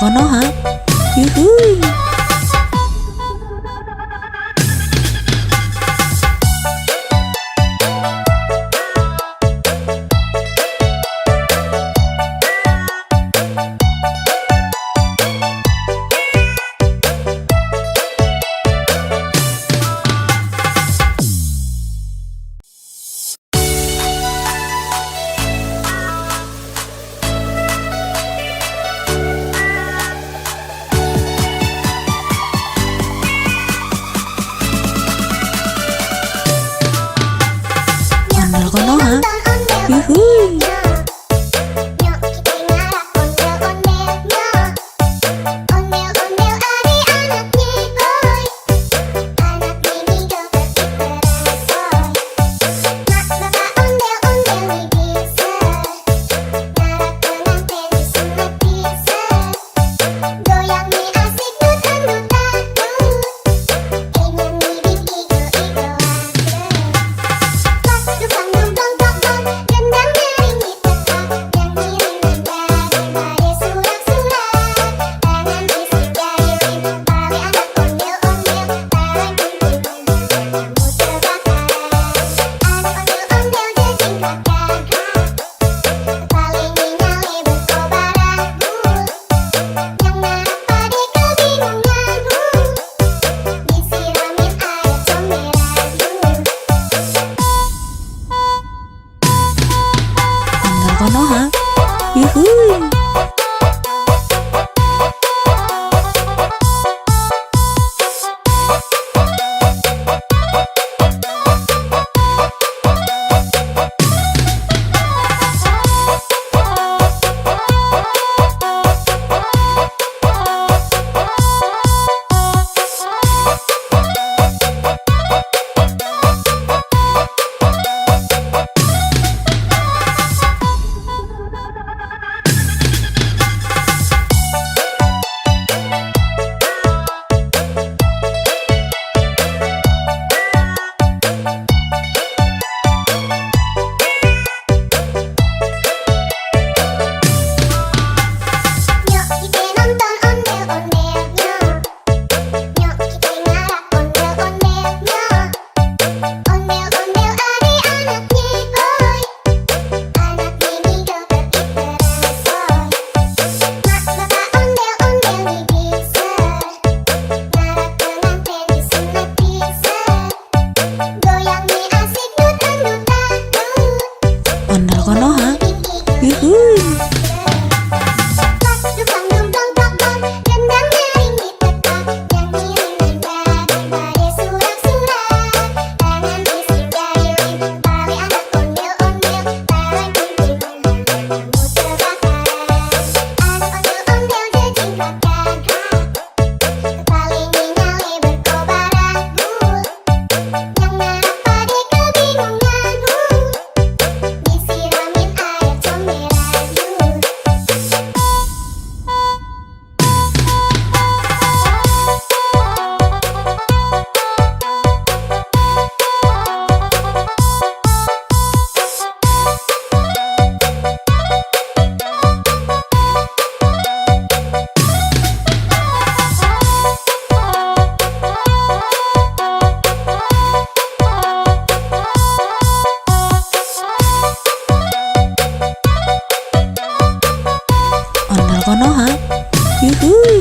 Konoha. Yuhuy. Ondel Konoha. Yuhuy. Nyok kita ngarap ondel-ondelnya. Ondel-ondel adik-anaknya boy. Anak mini joget diteransoy. Mak bapak ondel-ondel nih bisa. Ngarap pengantin disunat bisa. Goyang nih asik dut-dut-dut. Nyanyi dik igo-igo Dukang dong dong dong dong, gendang nyaring di tetap, yang ngiring nanda daripada surat-surat. Tangan isi jari tali anak ondel-ondel, tarik kumpulnya kamu terbakar. Anak ondel-ondel jejing kakak, tali nyale berkobar aku, yang ngarap pade kebingunganmu, disiramin air comberan. Ondel Konoha. Yuhuy. Nyok kita nonton ondel-ondelnya. Nyok kita ngarap ondel-ondelnya. Ondel-ondel adik-anaknya boy. Anak mini joget diteransoy. Mak bapak ondel-ondel nih bisa. Ngarap pengantin disunat bisa. Goyang nih asik dut-dut-dut. Ondel Konoha. Yuhuy. Dukang dong dong dong dong, gendang nyaring di tetap, yang ngiring nanda daripada surat-surat. Tangan isi jari tali anak ondel-ondel, tarik kumpulnya kamu terbakar. Anak ondel-ondel jejing kakak, tali nyale berkobar aku, yang ngarap pade kebingunganmu, disiramin air comberan. Ondel Konoha. Yuhuy.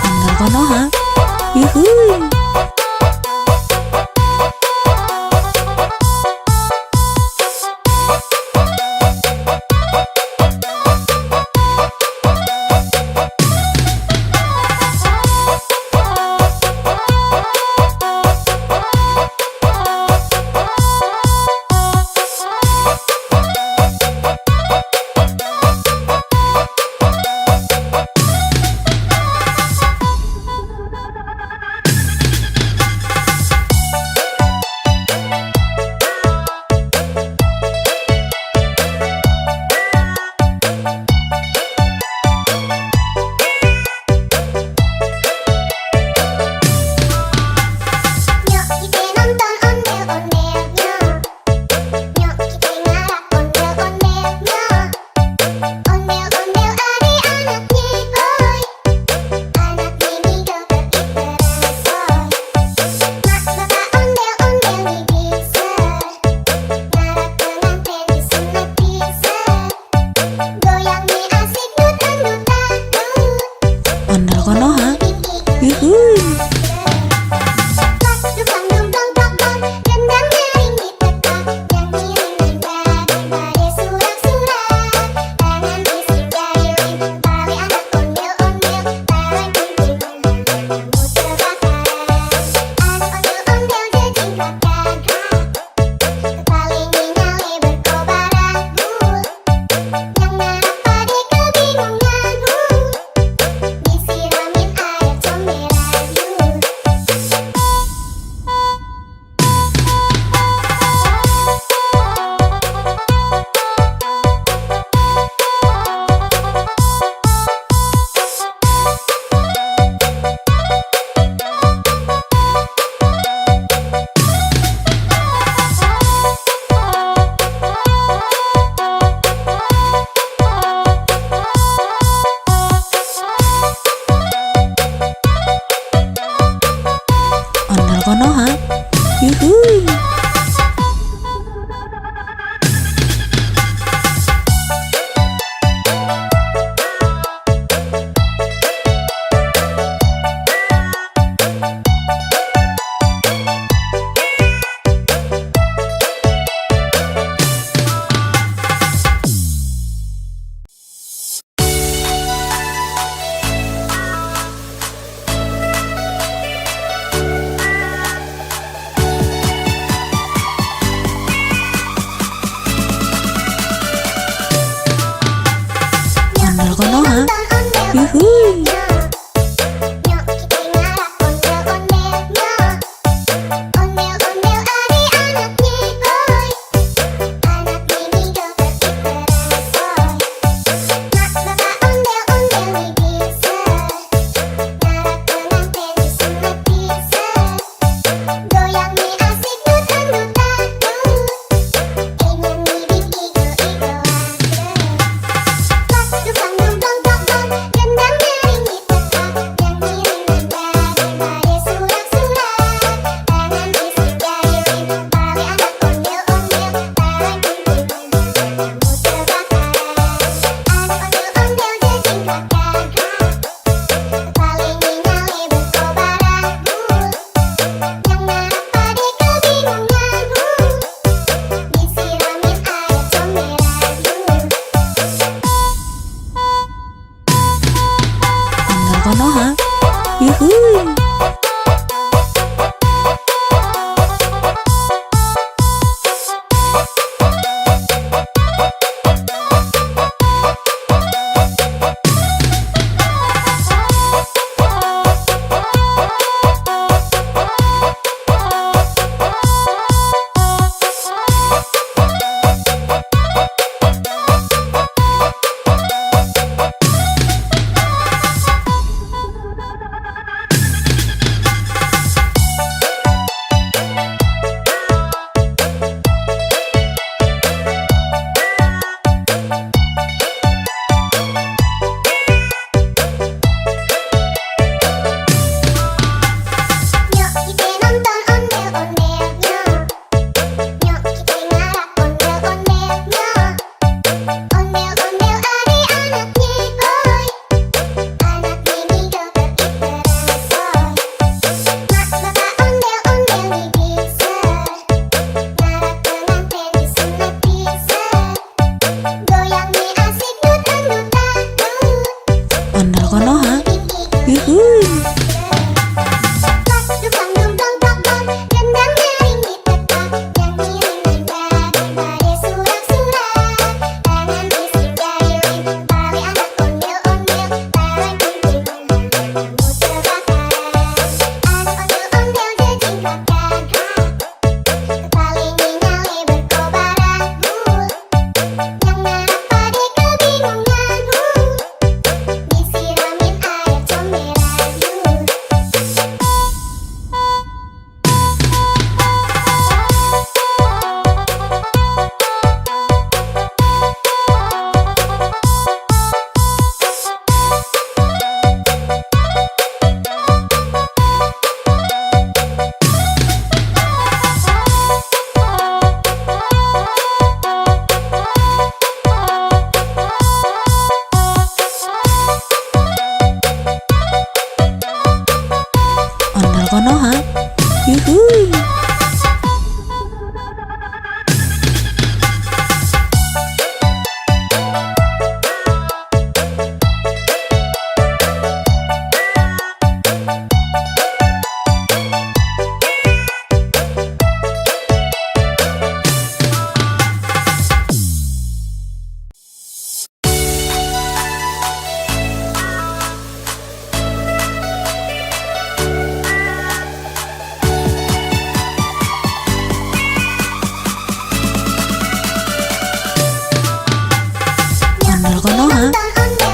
Ondel Konoha. Yuhuy. Nyok kita nonton ondel-ondelnya. Nyok kita ngarap ondel-ondelnya. Ondel-ondel adik-anaknya, oi. Anak ini joget iteran, mak bapak ondel-ondel nih bisa. Ngarap pengantin disunat bisa. Goyang nih asik dut-dut-dut. Ondel Konoha. Yuhuy. Disiramin air comberan. Ondel Konoha. Yuhuy. Ondel Konoha. Yuhuy. Nyok kita ngarap ondel-ondelnya. Ondel-ondel adik-anaknya, oi. Anak ini joget iteran, mak bapak ondel-ondel nih bisa. Ngarap pengantin disunat bisa. Goyang nih asik dut-dut-dut. Ingin nih diigo-igoan. Yang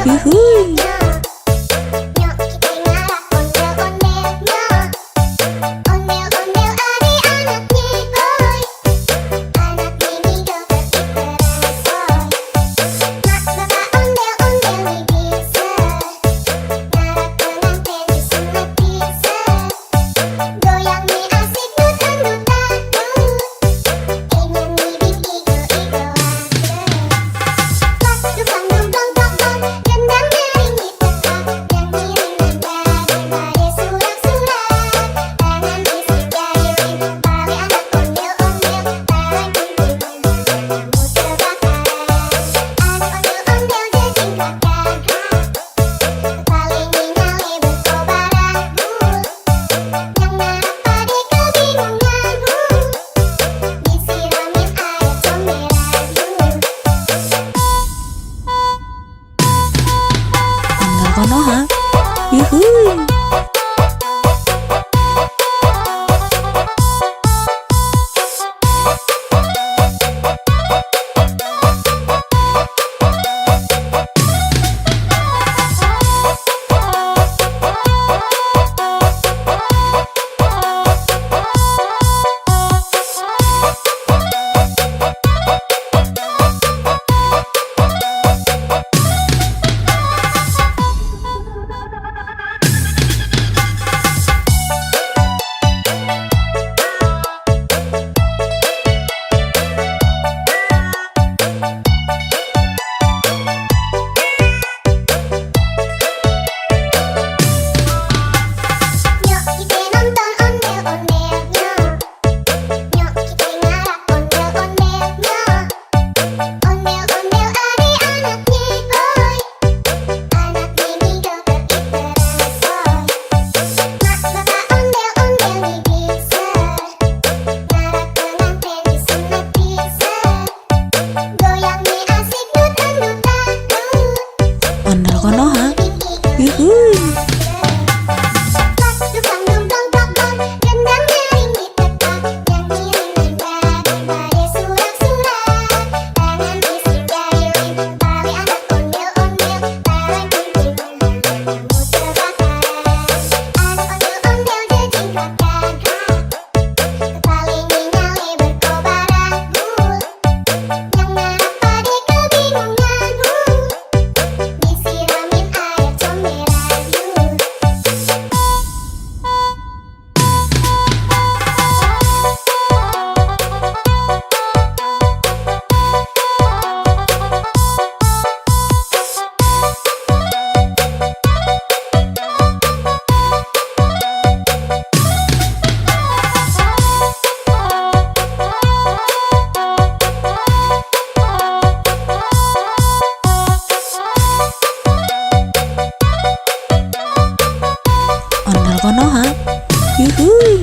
yuhuy. Nyok kita ngarak ondel-ondelnya. Ondel-ondel adik-anaknya boy. Anak ini joget diteresoy. Mak bapak ondel-ondel nih bisa. Ngarak pengantin disunat bisa. Goyang nih asik dut-dut-dut. Ingin nih bikin igo-igo pas dukang dong dong dong dong. Gendang nyaring di tempat. Nyanyi daripada surak-surak. Tangan bisik jari tali anak ondel-ondel. Tarik kunting kamu terbakar. Anak ondel-ondel jejingkat gagah. Paling nyale berkobaran bul. Yang narap pade kebingungan bul. Disiramin air comberan bul. Ondel konoha, yuhuy. Nyok kita nonton ondel-ondelnya. Nyok kita ngarak ondel-ondelnya. Ondel-ondel adik-anaknya boy. Anak ini joget diteresoy. Mak bapak ondel-ondel nih bisa. Ngarak pengantin disunat bisa. Goyang nih asik dut-dut-dut. Ondel konoha, yuhuy. Pas dukang dong dong dong dong. Gendang nyaring di tempat. Nyanyi daripada surak-surak. Tangan bisik jari tali anak ondel-ondel. Tarik kunting kamu terbakar. Anak ondel-ondel jejingkat gagah. Paling nyale berkobaran bul. Yang narap pade kebingungan bul. Disiramin air comberan bul. Ondel konoha, yuhuy.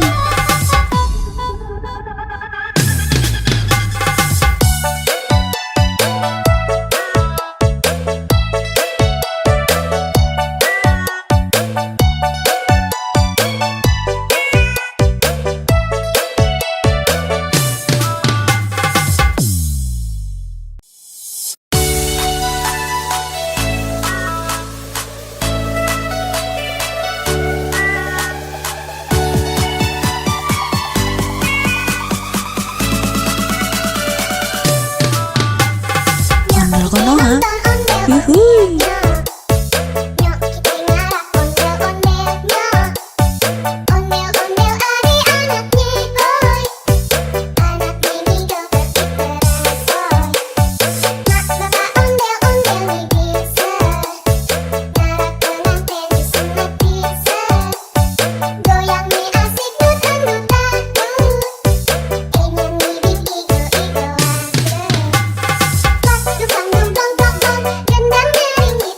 Ondel konoha, yuhuy. Nyok kita ngarak ondel-ondelnya. Ondel-ondel adik-anaknya boy. Anak ini joget diteresoy. Mak bapak ondel-ondel nih bisa. Ngarak pengantin disunat bisa. Goyang nih asik dut-dut-dut. Ingin nih bikin igo-igo pas dukang dong dong dong dong. Gendang nyaring di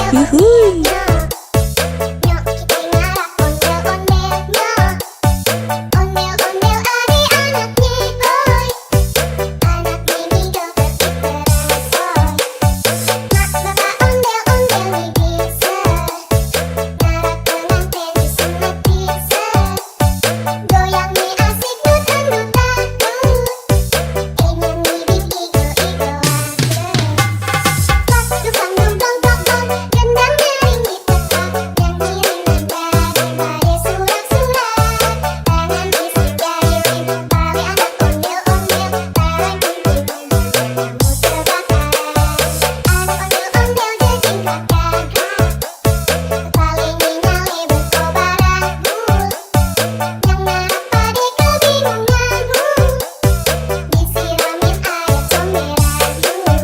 Yuhuy. Nyok kita ngarak ondel-ondelnya. Ondel-ondel adik-anaknya boy. Anak mini joget diteresoy. Mak bapak ondel-ondel nih bisa. Ngarak pengantin disunat bisa. Goyang nih asik dutang-dutang. Ingin nih bikin igo-igoan. Pas dukang dong dong dong dong. Gendang nyaring ditekan. Nyanyi daripada surak-surak. Tangan isi jari tali anak ondel-ondel. Tarik kumpul kamu terbakar. Anak ondel-ondel jejing kakak. Paling nyale berkobar aku. Yang narap pade kebingungan. Disiramin air comberan.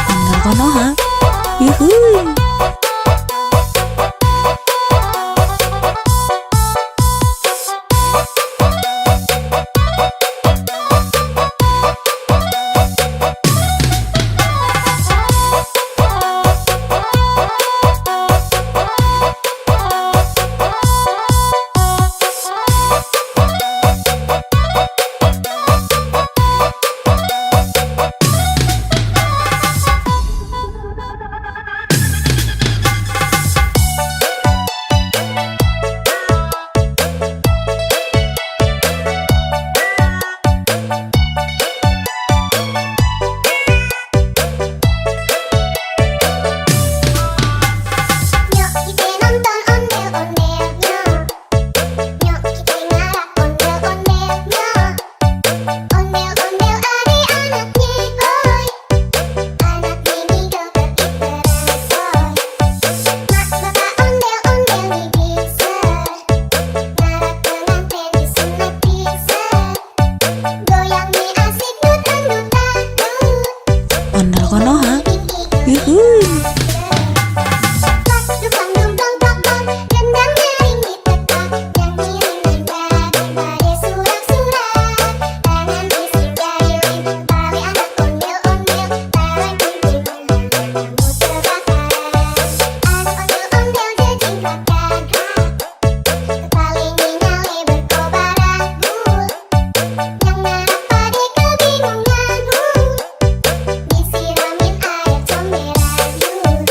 Ondel Konoha. Yuhuy. Nyok kita nonton ondel-ondelnya. Nyok kita ngarak ondel-ondelnya. Ondel-ondel adik-anaknya boy. Anak mini joget diteresoy. Mak bapak ondel-ondel nih bisa. Ngarak pengantin disunat bisa. Goyang nih asik dutang-dutang. Ondel Konoha. Yuhuy. Pas dukang dong dong dong dong. Gendang nyaring ditekan. Nyanyi daripada surak-surak. Tangan isi jari tali anak ondel-ondel. Tarik kumpul kamu terbakar. Anak ondel-ondel jejing kakak. Paling nyale berkobar aku. Yang narap pade kebingungan. Disiramin air comberan.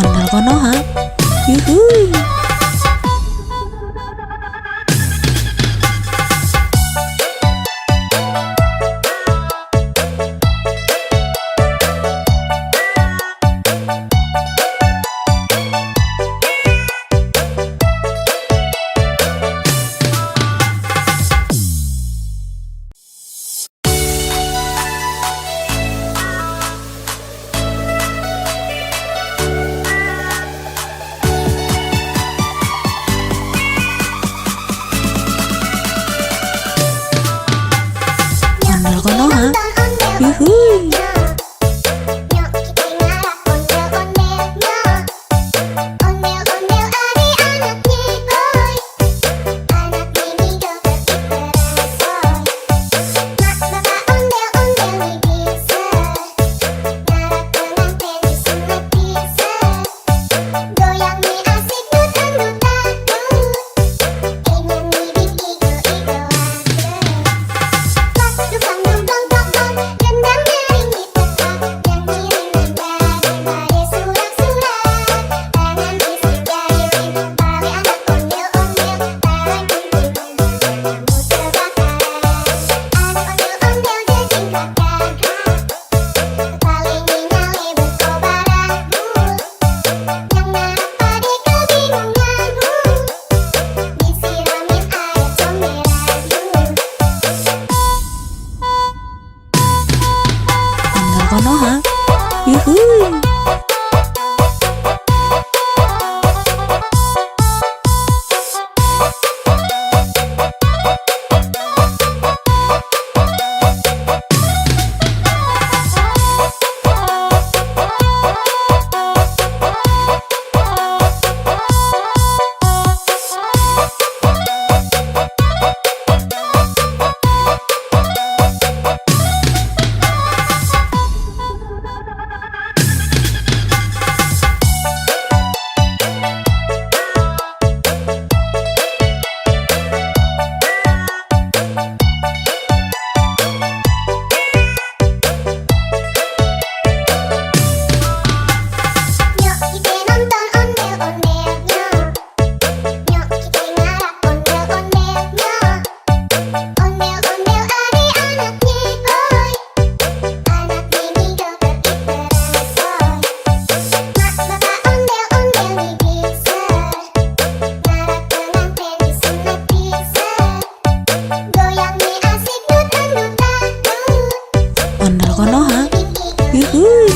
Ondel Konoha. Yuhuy. Ondel Konoha. Yuhuy. Nyok kita ngarak ondel-ondelnya. Ondel-ondel adik-anaknya boy. Anak mini joget diteresoy. Mak bapak ondel-ondel nih bisa. Ngarak pengantin disunat bisa. Goyang nih asik dutang-dutang. Ingin nih bikin igo-igoan. Pas dukang dong dong dong dong. Gendang nyaring Ondel-ondel ada anaknya, boy. Anak ini joget berangsoy. Mak bapak ondel-ondel nih bisa. Ngarak pengantin disunat bisa. Goyangnya asik dut-dut dangdut. Ondel Konoha. Yuhuy.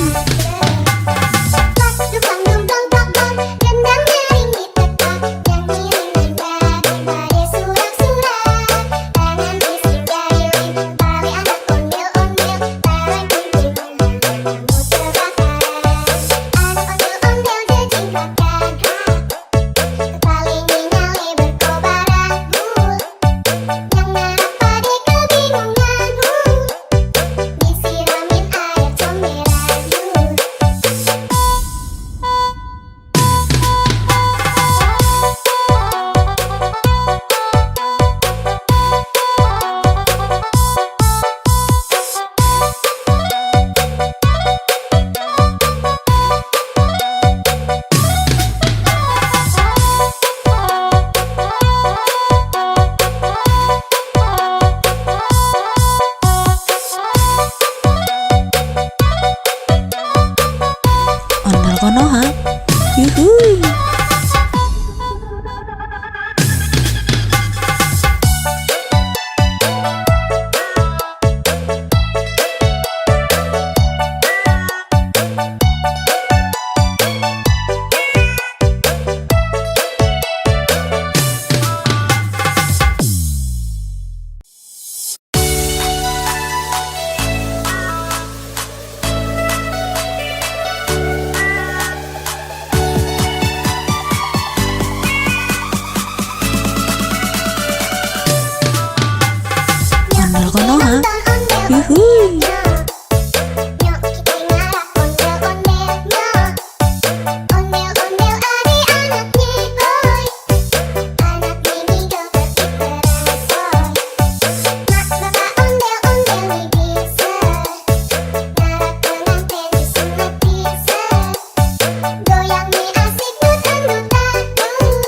Ondel Konoha. Yuhuy. Ondel Konoha. Yuhuy. Nyok kita ngarak ondel-ondelnya. Ondel-ondel ada anaknya, boy. Anak ini joget berangsoy. Mak bapak ondel-ondel nih bisa. Ngarak pengantin disunat bisa. Goyangnya asik dut-dut dangdut.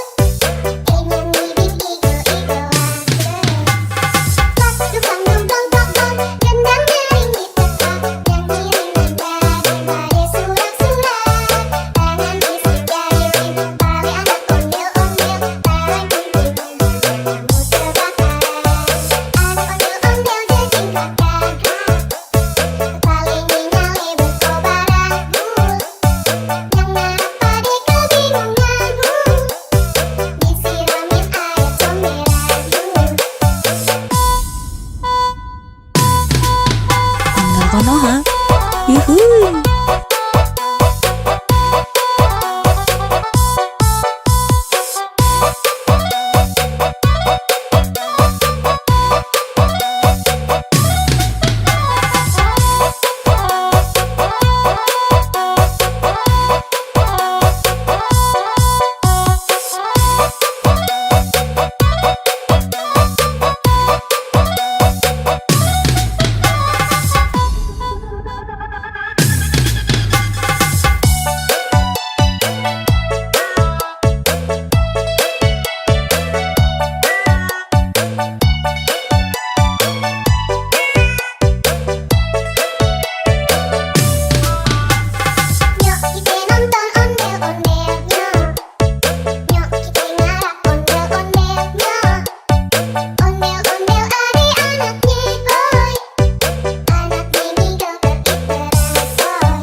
Nyanyi igo-igo Ondel Konoha. Yuhuy. Nyok kita nonton ondel-ondelnya. Nyok kita ngarak ondel-ondelnya. Ondel-ondel ada anaknya, boy. Anak ini joget berangsoy.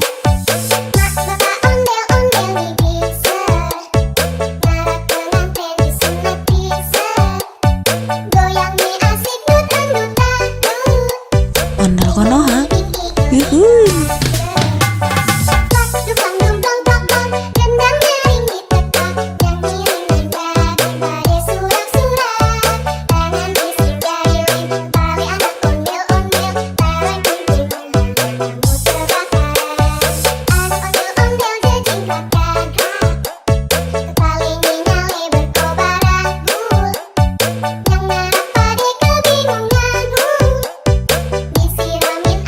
Mak bapak ondel-ondel nih bisa. Ngarak pengantin disunat bisa. Goyangnya asik dut-dut dangdut. Ondel Konoha. Yuhuy. Yang ngarap pada kebingungan, disiramin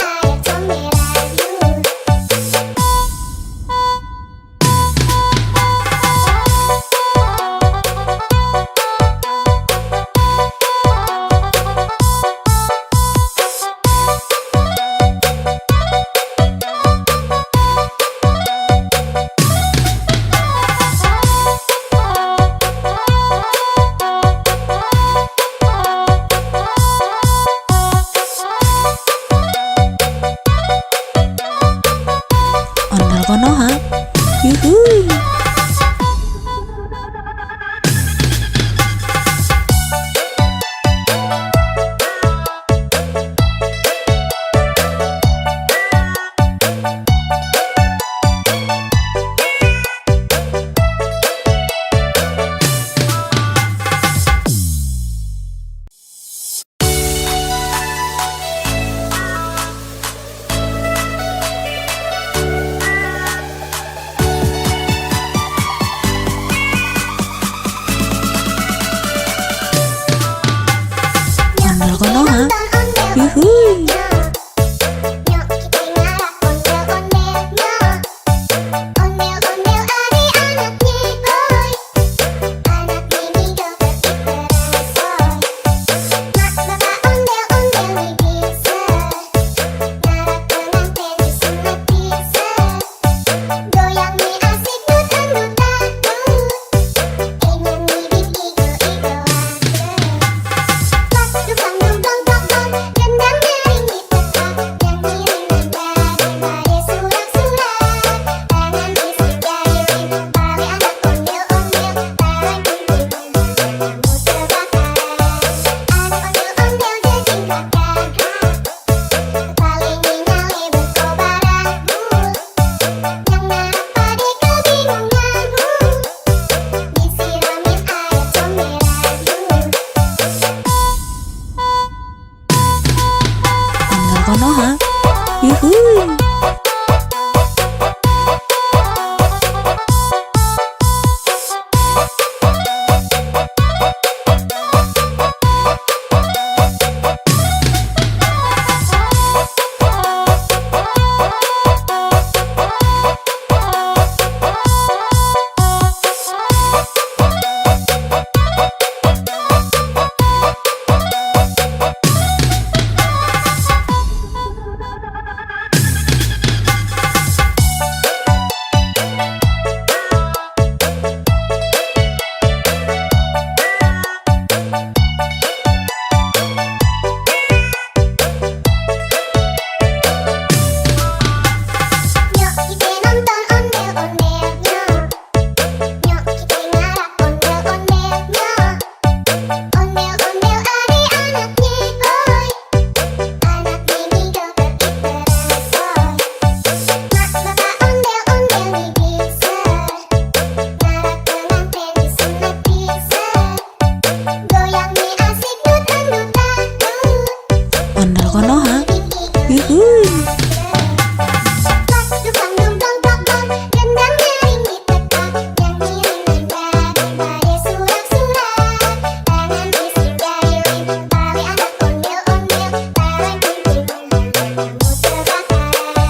Yuhuy. Nyok kita ngarak ondel-ondelnya. Ondel-ondel adik-anaknya boy. Anak mini joget diperasoy. Mak bapak ondel-ondel nih bisa. Ngarak pengantin disunat bisa. Goyang nih asik dut-dut dangdut. Ingin mirip igo-igoan. Pas dukang dong dong dong dong. Gendang nyaring ditekan. Nyanyi dengan badai surak-surak. Tangan isi jari tali anak ondel-ondel. Barang kumpulnya kamu terbakaran. Anak ondel-ondel jejing kakak. Paling nyale berkobaran. Yang ngarap pade kebingunganmu. Disiramin air comberan. Ondel Konoha. Yuhuy. Nyok kita nonton ondel-ondelnya. Nyok kita ngarak ondel-ondelnya. Ondel-ondel adik-anaknya boy. Anak mini joget diperasoy. Mak bapak ondel-ondel nih bisa. Ngarak pengantin disunat bisa. Goyang nih asik dut-dut dangdut. Ondel Konoha. Yuhuy. Pas dukang dong dong dong dong. Gendang nyaring ditekan. Nyanyi dengan badai surak-surak. Tangan isi jari tali anak ondel-ondel. Barang kumpulnya kamu terbakaran.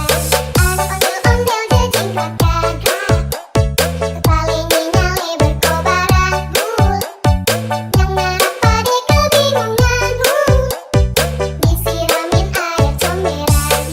Anak ondel-ondel jejing kakak. Paling nyale berkobaran. Yang ngarap pade kebingunganmu. Disiramin air comberan.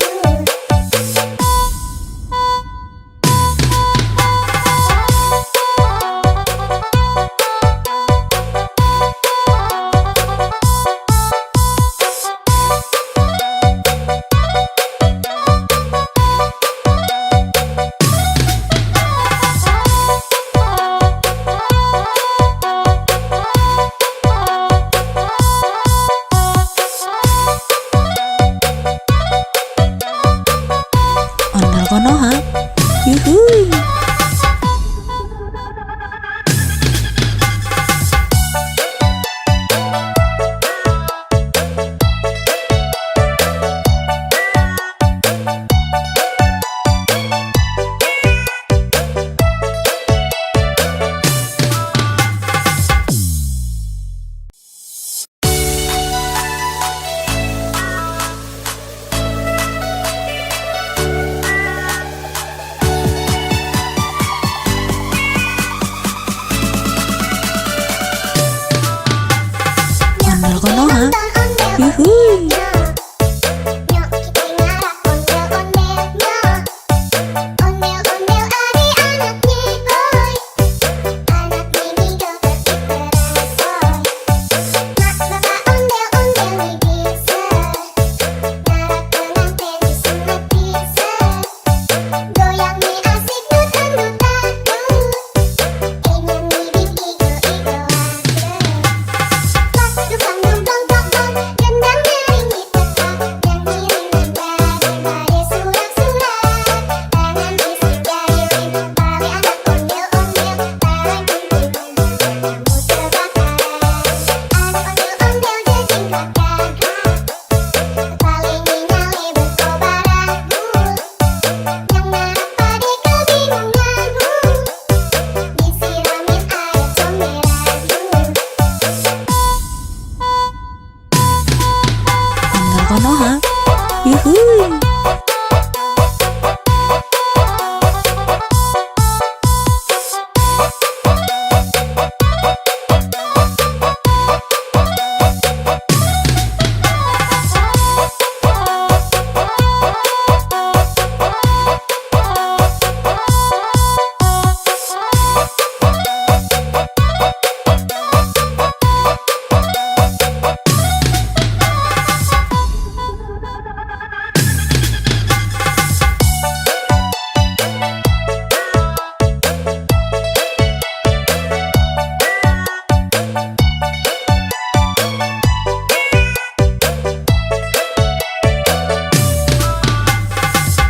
Yuhuy.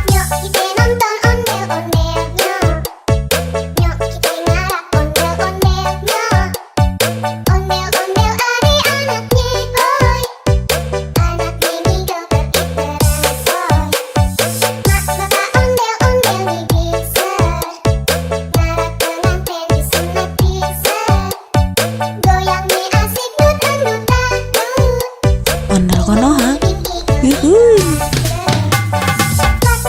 Nyok kita nonton ondel-ondelnya. Nyok kita ngarap ondel-ondelnya. Ondel-ondel ari anaknya boy. Anak ini joget iteran soy. Mak bapak ondel-ondel nih bisa. Ngarap pengantin disunat bisa. Goyang nih asik dut-dut-dut. Ondel Konoha. Yuhuy.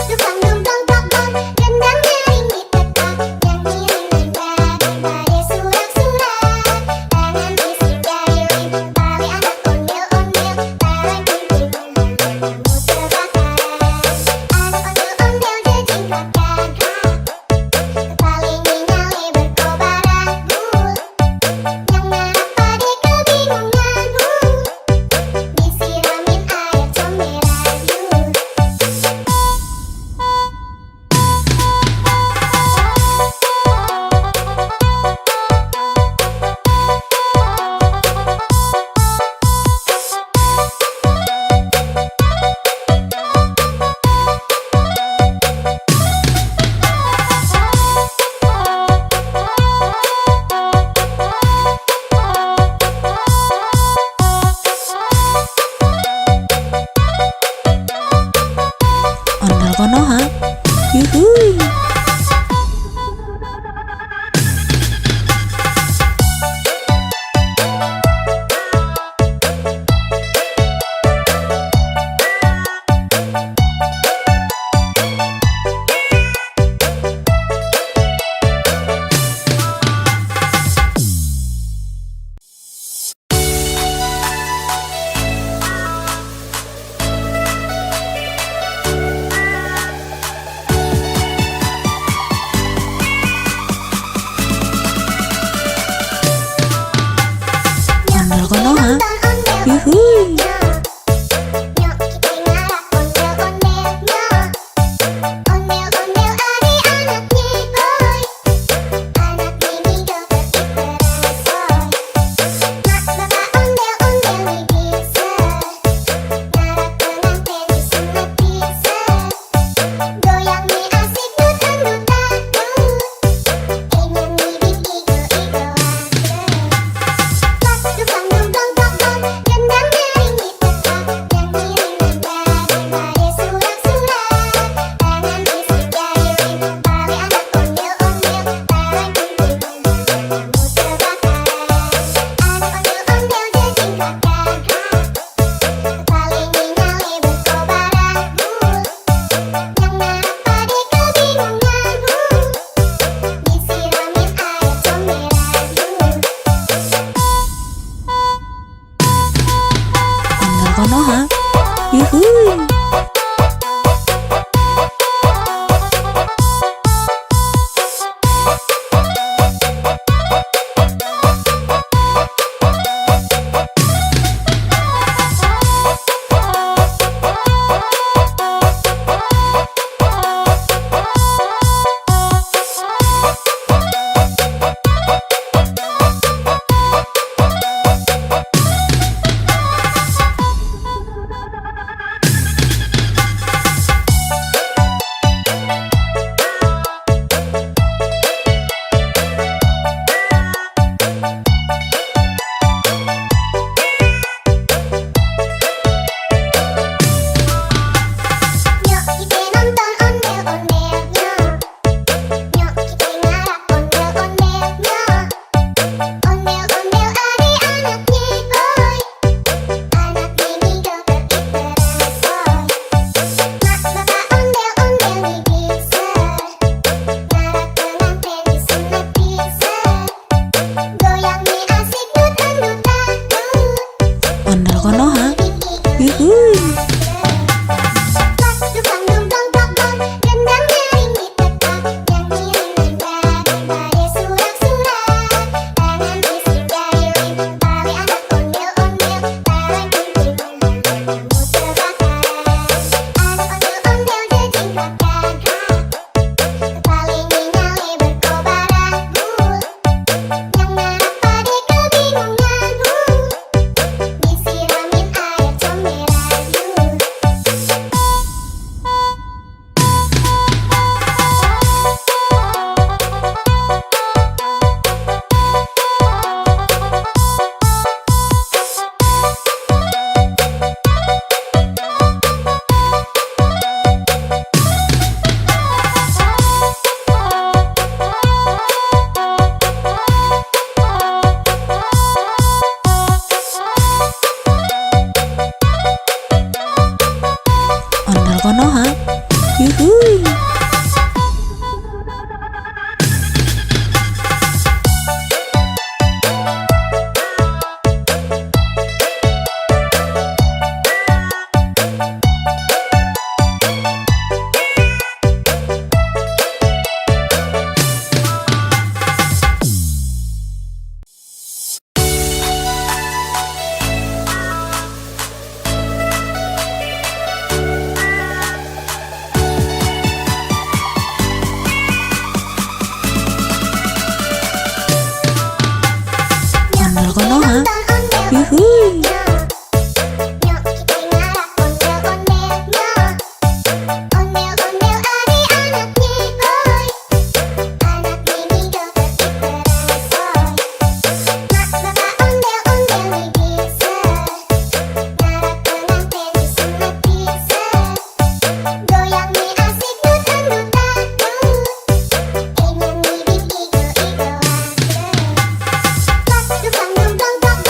Dukang dumpang pokok, gendang nyaring di petak, nyanyi rendah daripada surak-surak. Tangan bising jahilin, tali anak ondel-ondel, tarik kumpulnya, kamu terbakaran. Anak ondel-ondel jejingkat gagak, kepalingi nyale berkobaran bul. Yang ngarap pade kebingungan bul, disiramin air comberan yul. Ondel Konoha. Yuhuy. Ondel Konoha. Yuhuy. Nyok kita ngarap ondel-ondelnya. Ondel-ondel ari anaknya boy. Anak ini joget iteran soy. Mak bapak ondel-ondel nih bisa. Ngarap pengantin disunat bisa. Goyang nih asik dut-dut-dut. Ingin bibit igo-igoan. Dukang dumpang pokok, gendang nyaring di petak, nyanyi rendah daripada surak-surak. Tangan bising jahilin, tali anak ondel-ondel, tarik kumpulnya, kamu terbakaran. Anak ondel-ondel jejingkat gagak, kepalingi nyale berkobaran bul. Yang ngarap pade kebingungan bul, disiramin air comberan yul. Ondel Konoha. Yuhuy. Konoha. Yuhuy. Ondel Konoha. Yuhuy. Nyok kita ngarap ondel-ondelnya. Ondel-ondel adik-anaknya, oi. Anak mini joget diteransoy. Mak bapak ondel-ondel nih bisa. Ngarap pengantin disunati set. Goyang nih asik dut-dut-dut. Nyanyi di igo-igo Tukang dumplong dong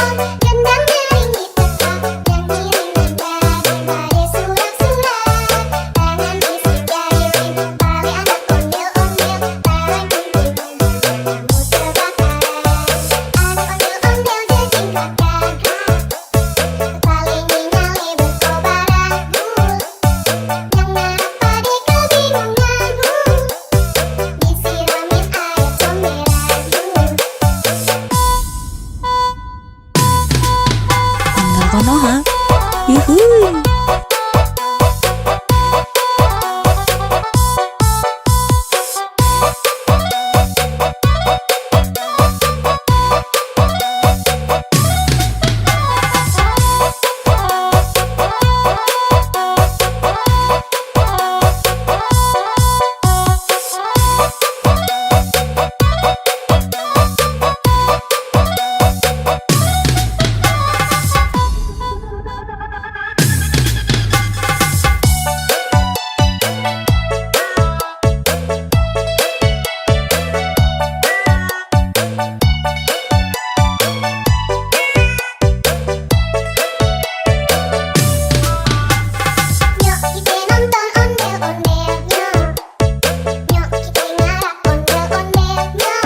gendang nyaringi tetap yang ngiringin daripada surat-surat tangan isi jari tali anak ondel-ondel barang kumpulnya kamu terbakar anak ondel-ondel jejing kakak paling nyale berkobar agul yang ngarap pade kebingungan disiramin air comberan Ondel Konoha. Yuhuy. Nyok kita nonton ondel-ondelnya. Nyok kita ngarap ondel-ondelnya.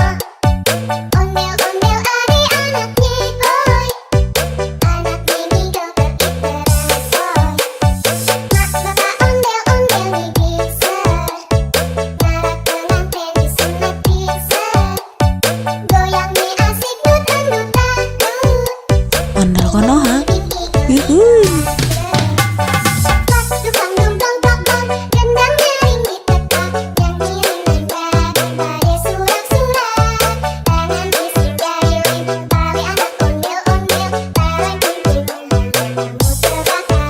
Ondel-ondel adik-anaknya, oi. Anak mini joget diteransoy. Mak bapak ondel-ondel nih bisa. Ngarap pengantin disunati set. Goyang nih asik dut-dut-dut. Ondel Konoha. Yuhuy. Tukang dumplong dong gendang nyaringi tetap yang ngiringin daripada surat-surat tangan isi jari tali anak ondel-ondel barang kumpulnya kamu terbakar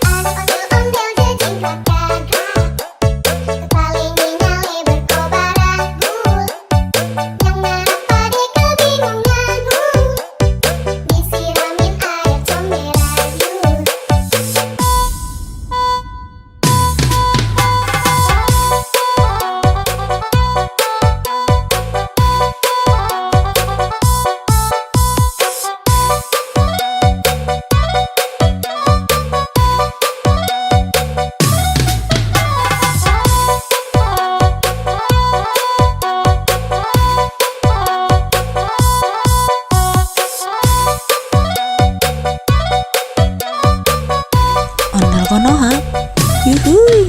anak ondel-ondel jejing kakak paling nyale berkobar agul yang ngarap pade kebingungan disiramin air comberan Ondel Konoha. Yuhuy.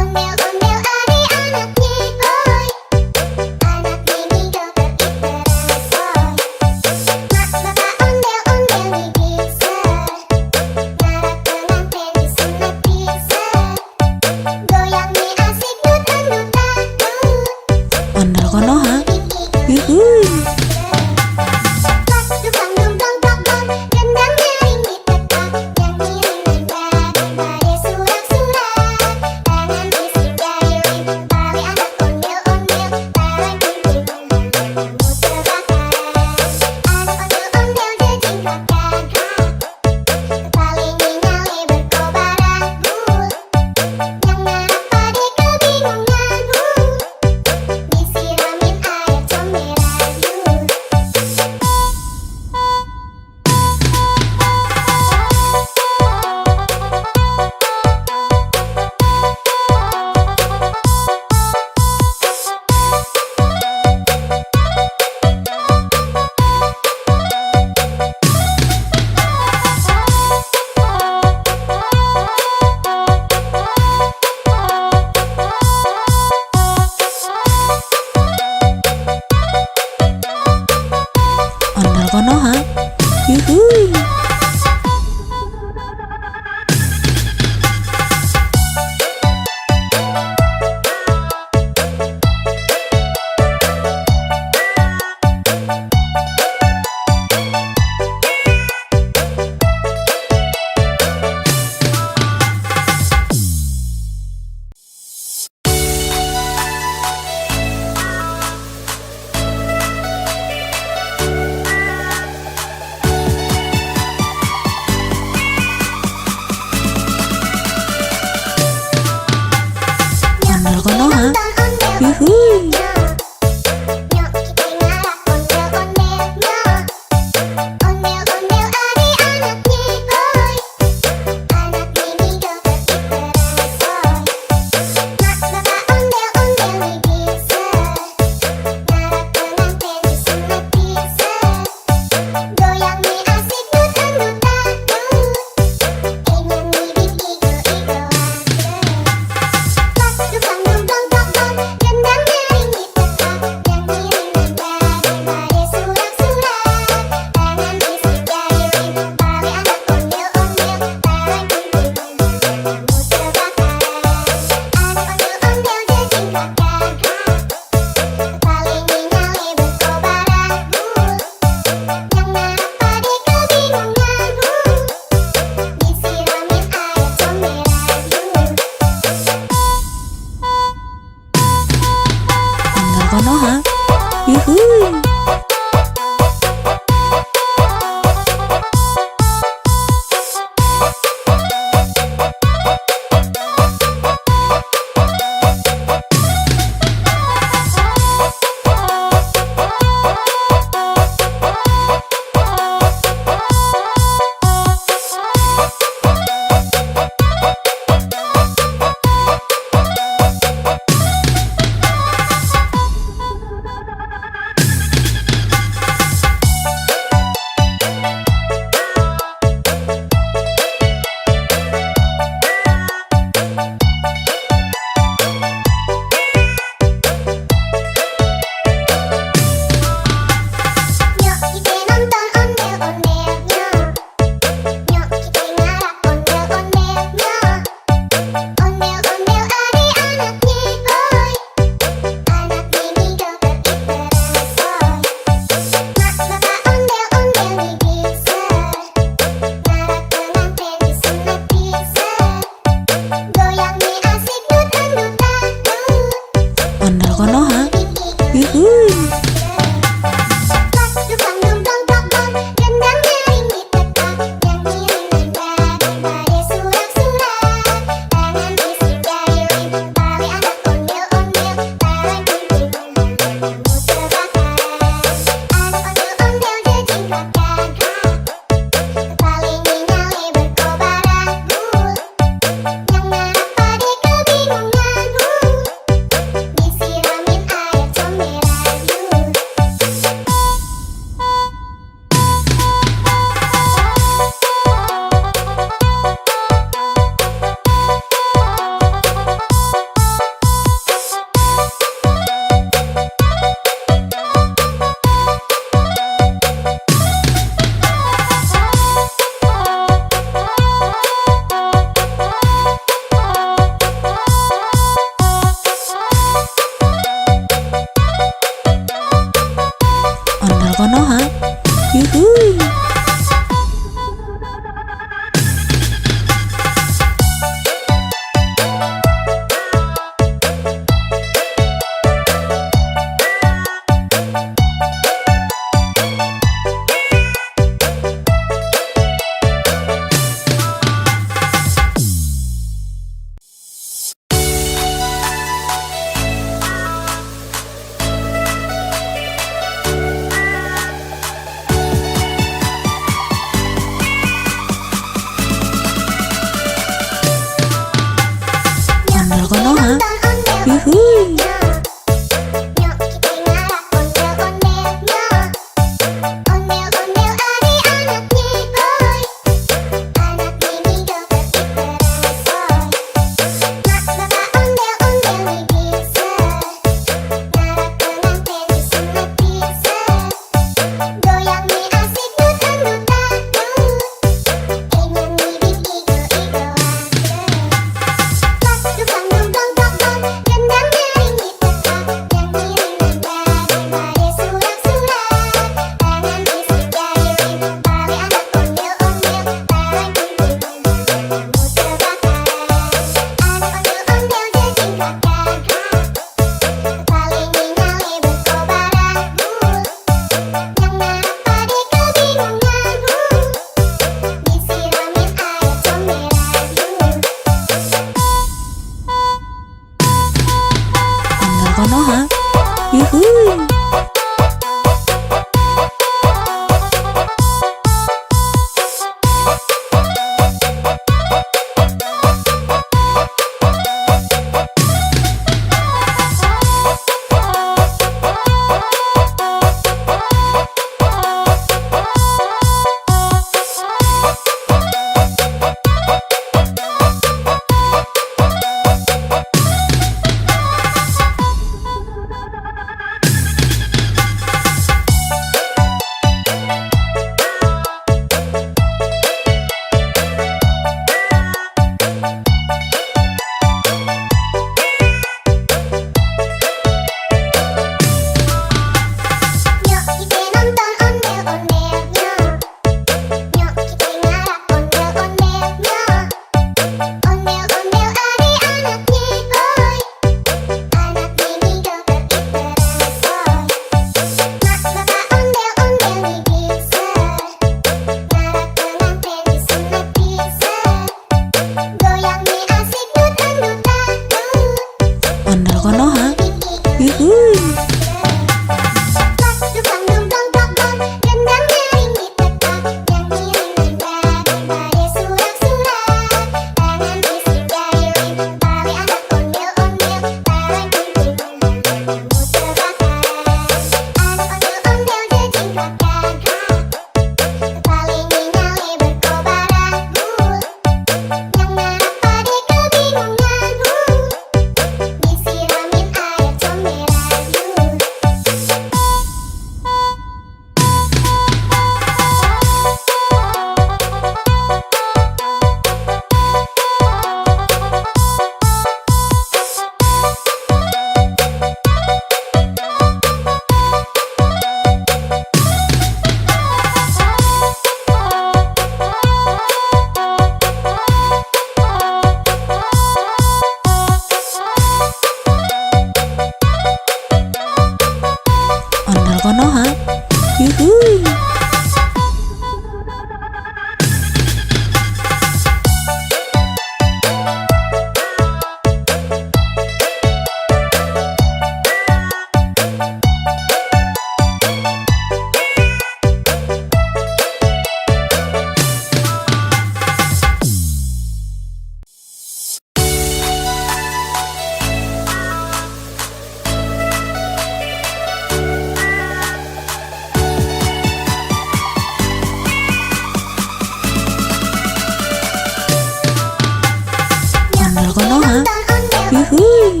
yuhuy.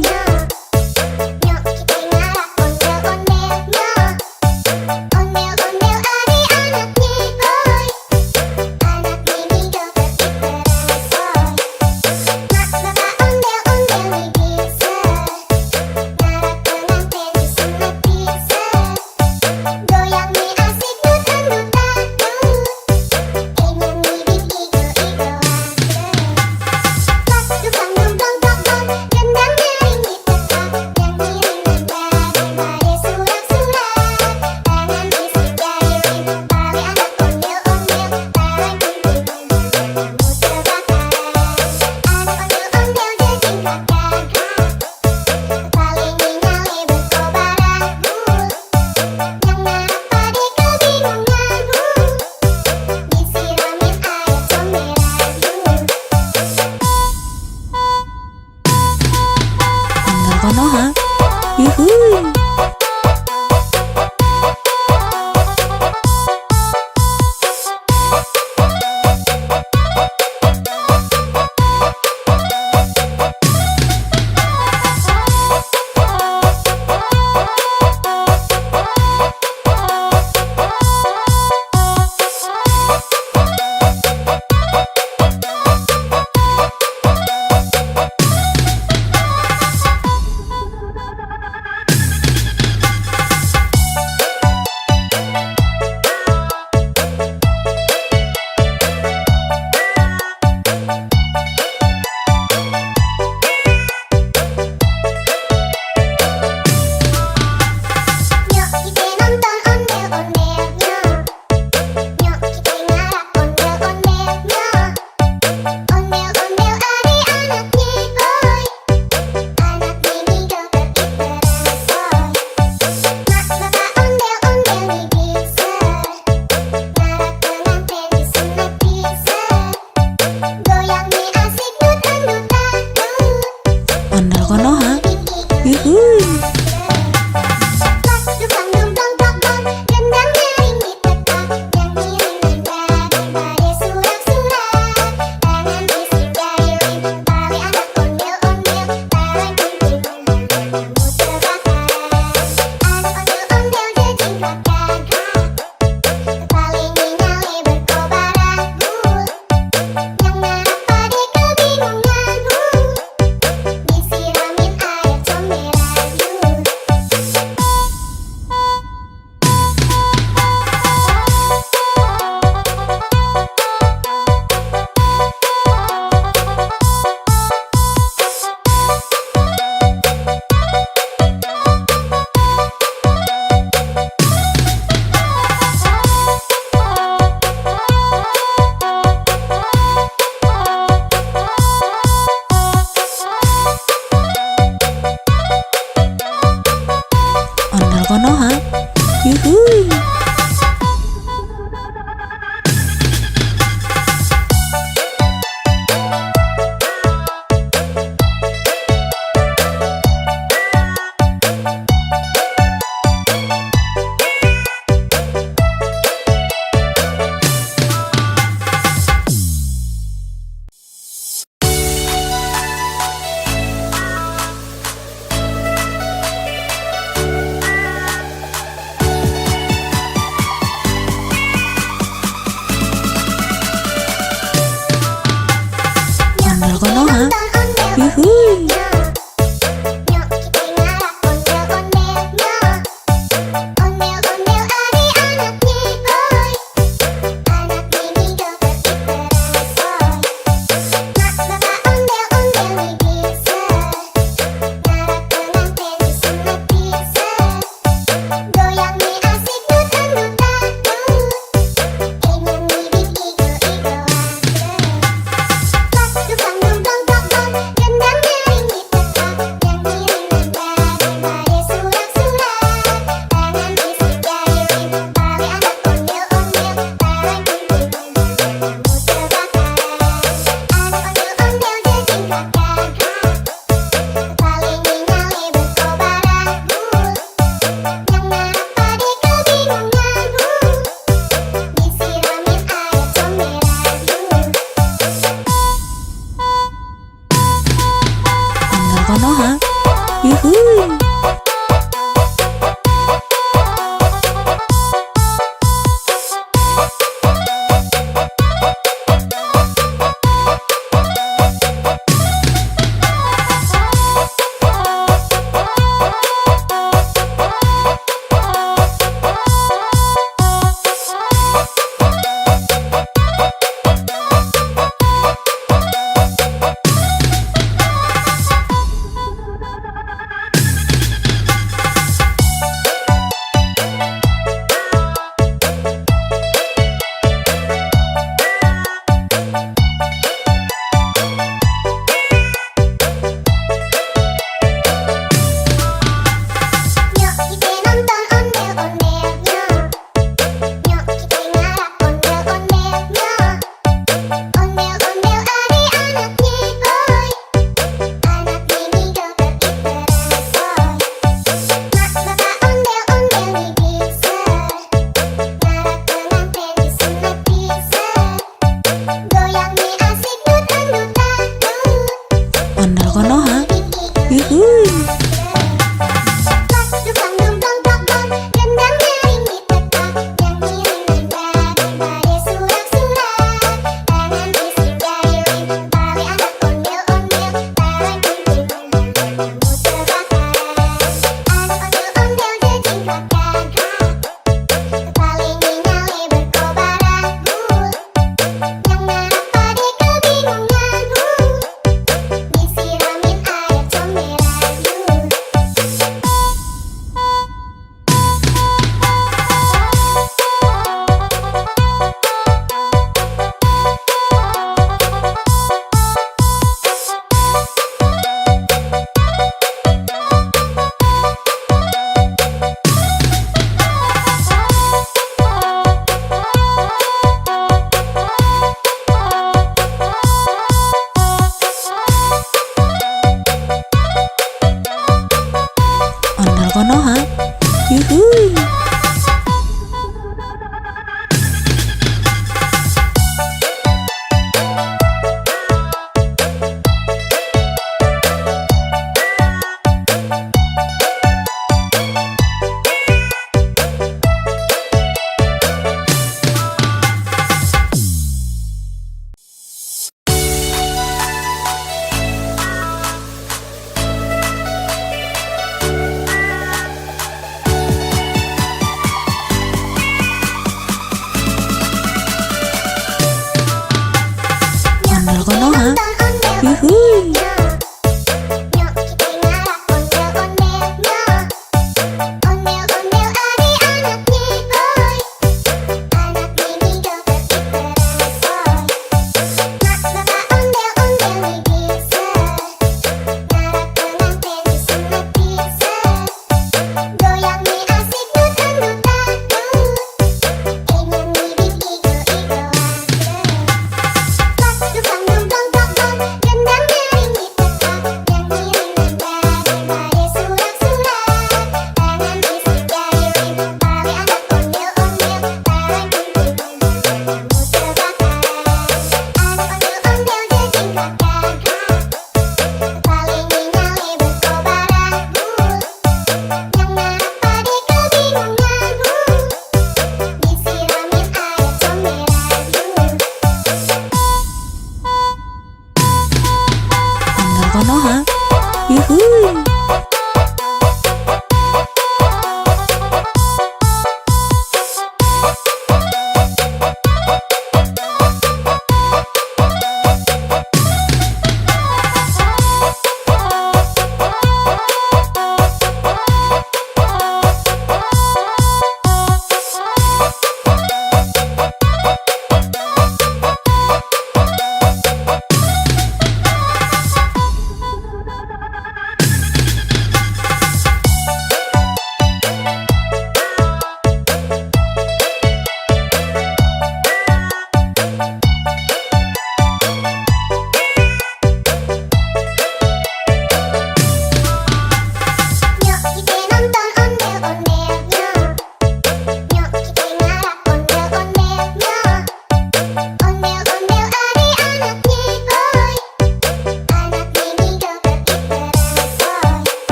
Nyok kita ngarak ondel-ondelnya. Ondel-ondel adik-anaknya, hoi. Anak mini joget diteransoy. Mak bapak ondel-ondel nih bisa. Ngarak pengantin disunat bisa. Goyang nih asik dut-dut-dut. Nyanyi di igo-igoan. Pas dukang dong-dong-dong-dong, gendang nyaring ditekan. Nyanyi dengan surak-surak. Tangan isi jari tali anak ondel-ondel. Tarang kumpulnya kamu terbakar. Anak ondel-ondel jejing kakak. Kepala nyale berkobaran. Yang ngarap pade kebingungan. Disiramin air comberan. Ondel konoha, yuhuy. Nyok kita nonton ondel-ondelnya. Nyok kita ngarak ondel-ondelnya. Ondel-ondel adik-anaknya, hoi. Anak mini joget diteransoy. Mak bapak ondel-ondel nih bisa. Ngarak pengantin disunat bisa. Goyang nih asik dut-dut-dut. Ondel konoha, Di igo-igoan. yuhuy. Pas dukang dong-dong-dong-dong, gendang nyaring ditekan. Nyanyi dengan surak-surak. Tangan isi jari tali anak ondel-ondel. Tarang kumpulnya kamu terbakar. Anak ondel-ondel jejing kakak. Kepala nyale berkobaran. Yang ngarap pade kebingungan. Disiramin air comberan. Ondel konoha, yuhuy. Ondel konoha, yuhuy. Nyok kita ngarak ondel-ondelnya. Ondel-ondel adik-anaknya, hoi. Anak mini joget diteransoy. Mak bapak ondel-ondel nih bisa. Ngarak pengantin disunat bisa. Goyang nih asik dut-dut-dut. Nyanyi di igo-igoan. Pas dukang dong-dong-dong-dong, gendang nyaring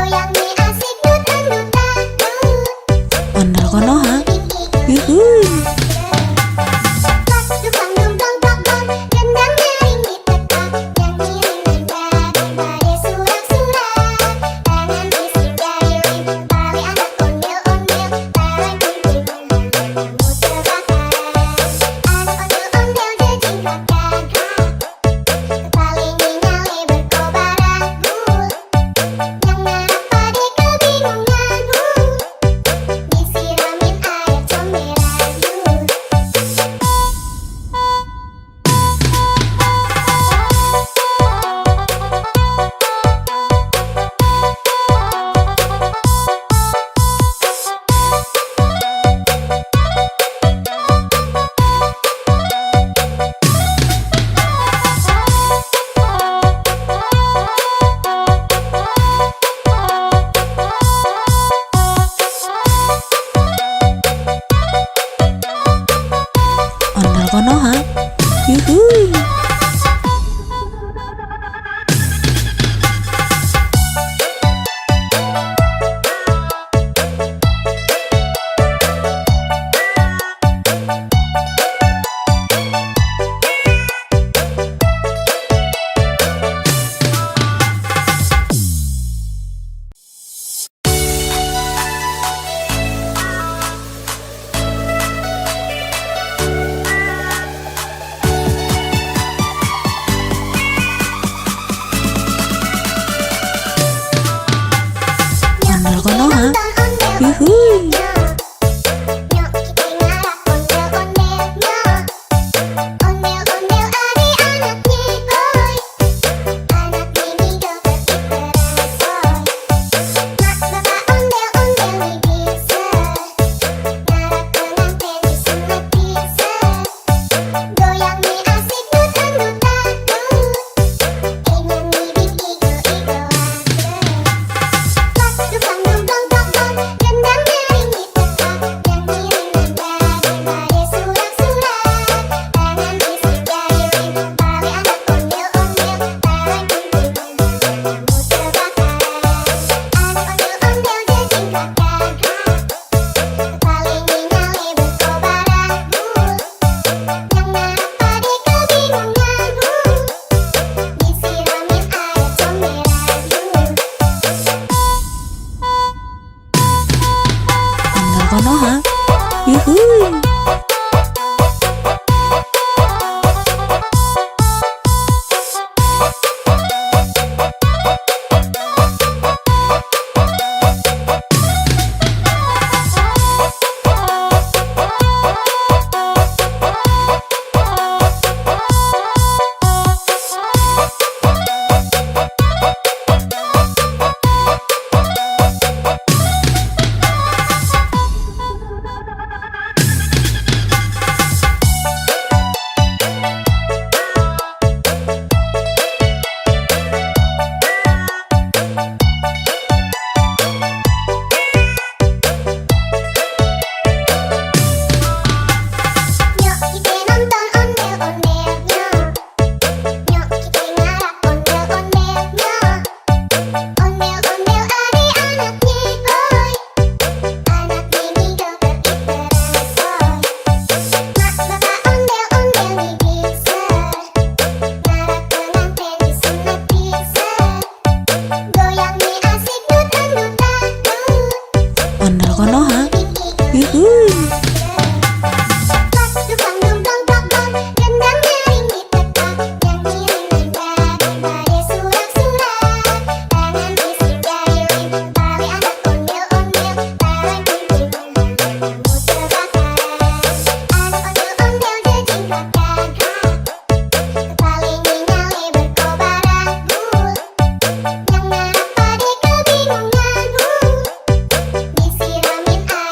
Goyang nih asik dut-dut-dut. Ondel Konoha. Yuhuy. Ondel Konoha. Yuhuy. Ondel Konoha. Yuhuy. Nyok kita ngarap ondel-ondelnya. Ondel-ondel adik-anaknya, oi. Anak ini joget diteransoy. Mak bapak ondel-ondel nih bisa. Ngarap pengantin disunat bisa. Goyang nih asik dut-dut-dut. Ini nih bing igo-igo aja. Dukang dong dong dong dong, gendangnya ini tetap. Nyanyi daripada surak-surak. Tangan bisik jari tali anak ondel-ondel. Tarik kunci kamu terbakar. Anak ondel-ondel jejing kakak. Kepala ini nyale berkobar abu. Yang ngarap pade kebingungan. Disiramin air comberan. Ondel Konoha. Yuhuy. Nyok kita nonton ondel-ondelnya. Nyok kita ngarap ondel-ondelnya. Ondel-ondel adik-anaknya, oi. Anak ini joget diteransoy. Mak bapak ondel-ondel nih bisa. Ngarap pengantin disunat bisa. Goyang nih asik dut-dut-dut. Ondel Konoha. Yuhuy. Dukang dong dong dong dong, gendangnya ini tetap. Nyanyi daripada surak-surak. Tangan bisik jari tali anak ondel-ondel. Tarik kunci kamu terbakar. Anak ondel-ondel jejing kakak. Kepala ini nyale berkobar abu. Yang ngarap pade kebingungan. Disiramin air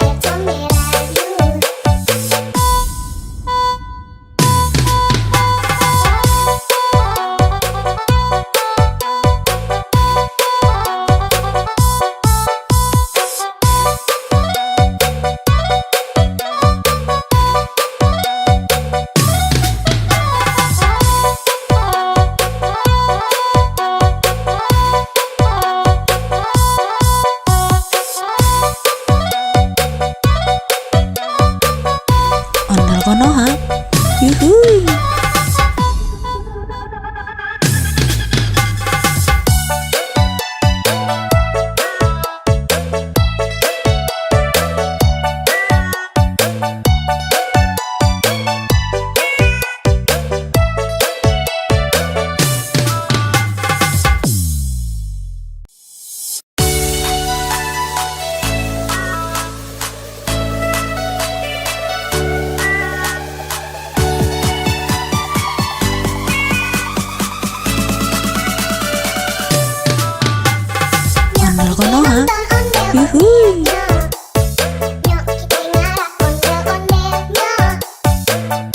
Konoha. ondel Yuhuy. Nyok kita ngarak ondel-ondelnya.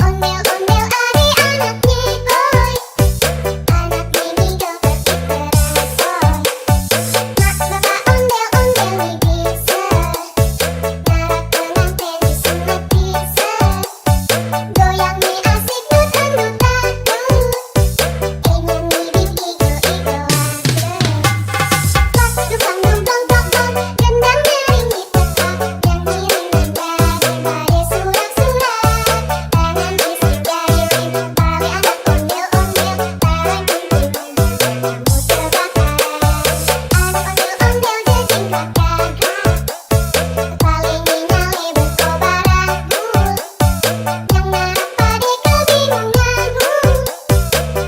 Ondel-ondel ari anaknya boy. Anak mini joget dikerasoy. Mak bapak ondel-ondel nih bisa. Ngarak pengantin disunat bisa. Goyang nih asik nutan-nutan. Ingin mirip igo-igoan. Pas dukang dong dong dong dong. Gendang nyaring di teka. Nyanyi daripada surak-surak. Tangan isi jari tali anak ondel-ondel. Tangan kunting kamu terbakar. Anak ondel-ondel jadi kakak. Paling nyale berkobaran. Yang ngarap pade kebingungan.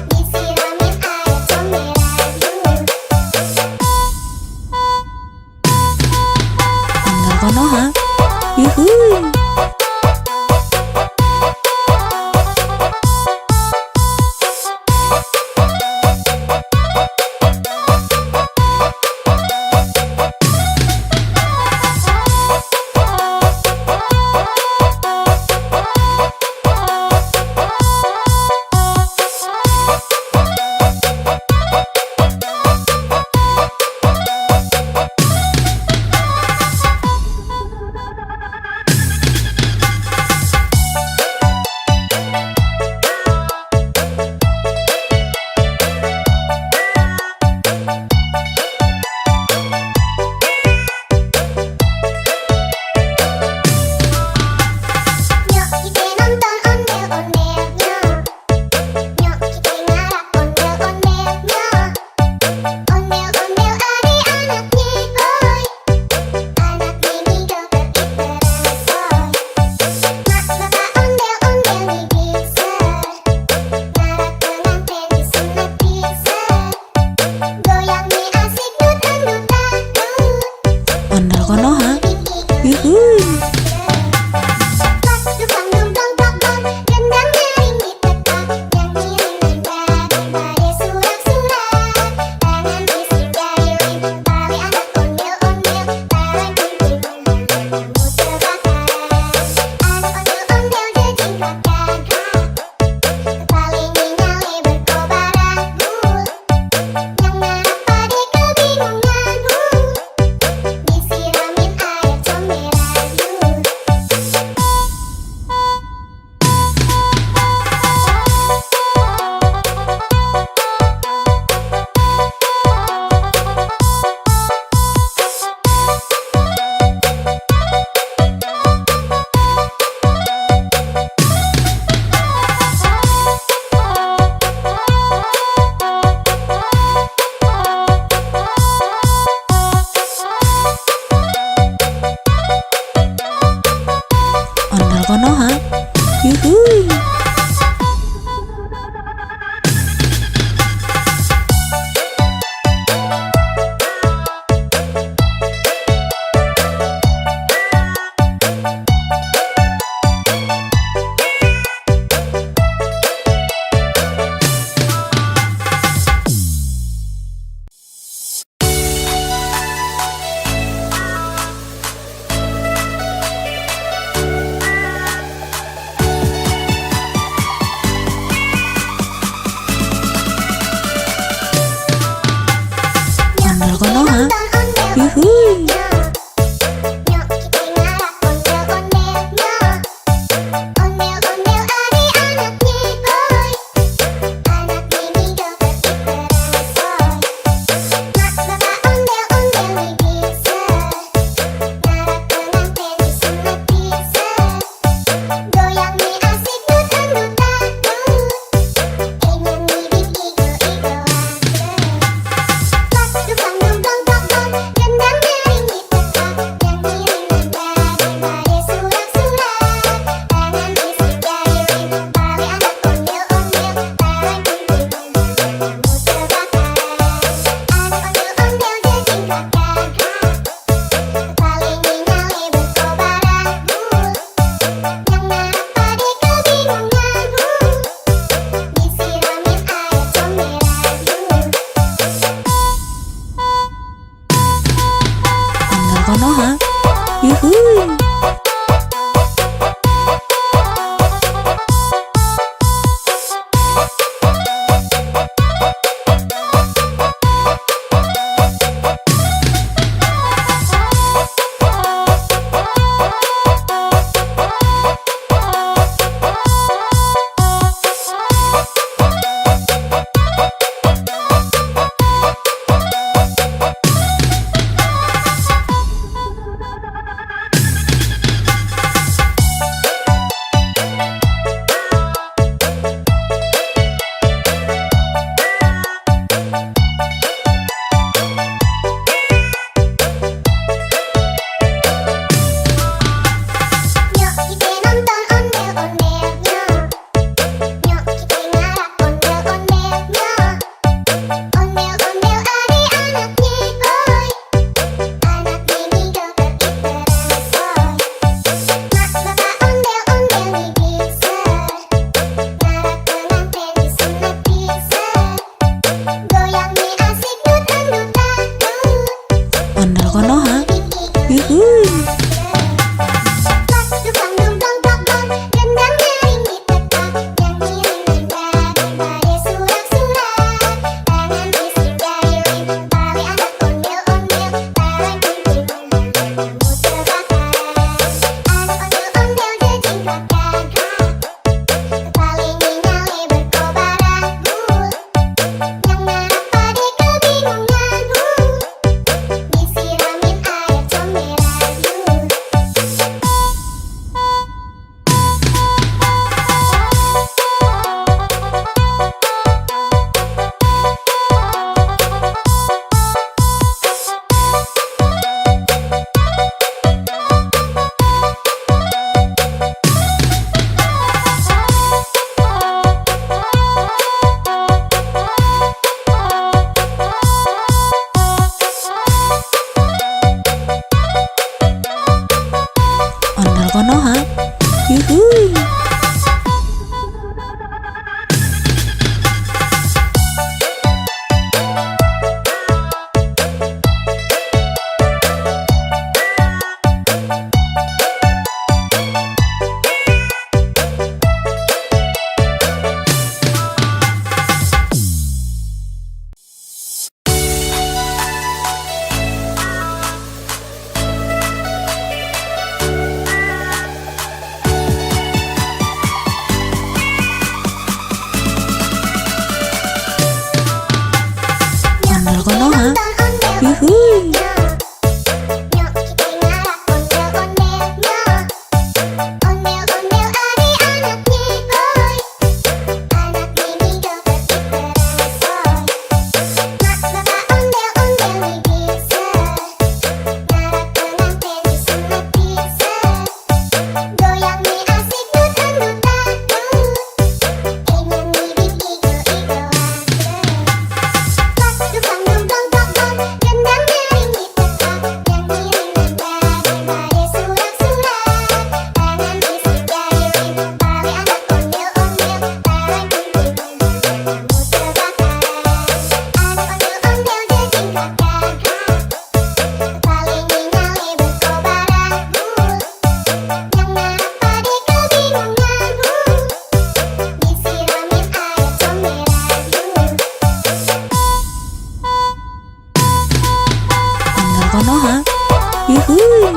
Disiramin air comberan. Ondel Konoha. Yuhuy. Nyok kita nonton ondel-ondelnya. Nyok kita ngarak ondel-ondelnya. Ondel-ondel ari anaknya boy. Anak mini joget dikerasoy. Mak bapak ondel-ondel nih bisa. Ngarak pengantin disunat bisa. Goyang nih asik nutan-nutan. Ondel Konoha. Yuhuy. Pas dukang dong dong dong dong. Gendang nyaring di teka. Nyanyi daripada surak-surak. Tangan isi jari tali anak ondel-ondel. Tangan kunting kamu terbakar. Anak ondel-ondel jadi kakak. Paling nyale berkobaran. Yang ngarap pade kebingungan. Disiramin air comberan. Konoha. Yuhuy. Nyok kita nonton ondel-ondelnya. Nyok kita ngarap ondel-ondelnya. Ondel-ondel adik-anaknya, boy. Anak ini joget terbaru, boy. Mak bapak ondel-ondel bisa. Ngarap pengantin disunat bisa. Goyangnya asik dut-dut-dut. Ondel Konoha. Yuhuy. Dukang dungdong dong gendang nyaring ditetap nyanyi daripada surak-surak tangan bising jahilin tali anak ondel-ondel tarik kumpul kamu terbakar anak ondel-ondel jejingkat gagak kepalanya nyale berkobar anggur yang ngarap pade kebingungan disiramin air comberan Ondel Konoha. Yuhuy. Ondel Konoha. Yuhuy. Nyok kita ngarap ondel-ondelnya. Ondel-ondel adik-anaknya, boy. Anak ini joget terbaru, mak bapak ondel-ondel bisa. Ngarap pengantin disunat bisa. Goyangnya asik dut-dut-dut. Nyanyi igo-igo Dukang dungdong gendang nyaring ditetap nyanyi daripada surak-surak tangan bising jahilin tali anak ondel-ondel tarik kumpul kamu terbakar anak ondel-ondel jejingkat gagak kepalanya nyale berkobar anggur yang ngarap pade kebingungan disiramin air comberan Ondel Konoha. Yuhuy.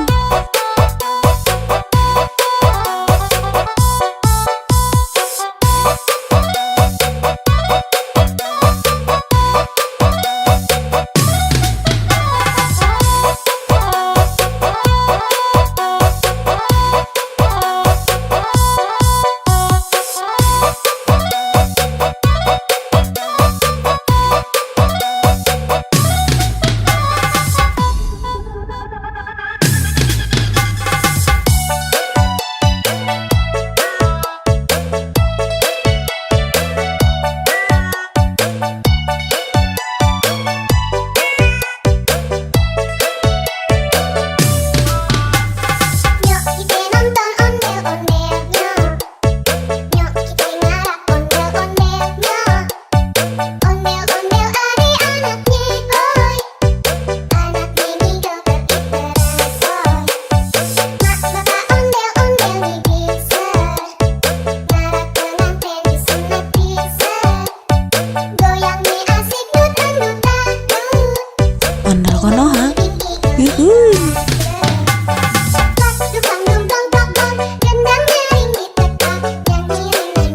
Dukang dong dong dong dong, gendang nyaring ditekak, nyanyi ringan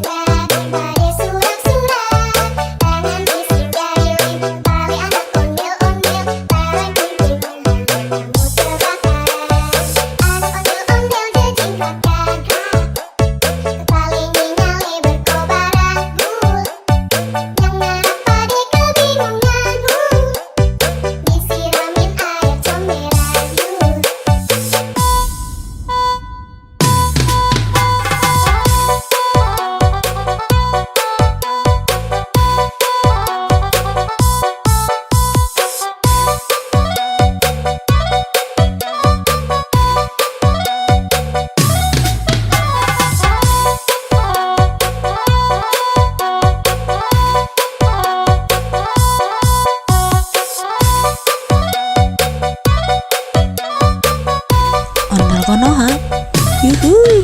pada surak-surak. Tangan bising jahilin, tali anak ondel-ondel, tarik kunjungan, kamu terbakar. Anak ondel-ondel jejingkrak gagak, kepala nyali berkobar anggur. Yang merah pada kebingunganmu, disiramin air comberan yur. Ondel Konoha. Yuhuy.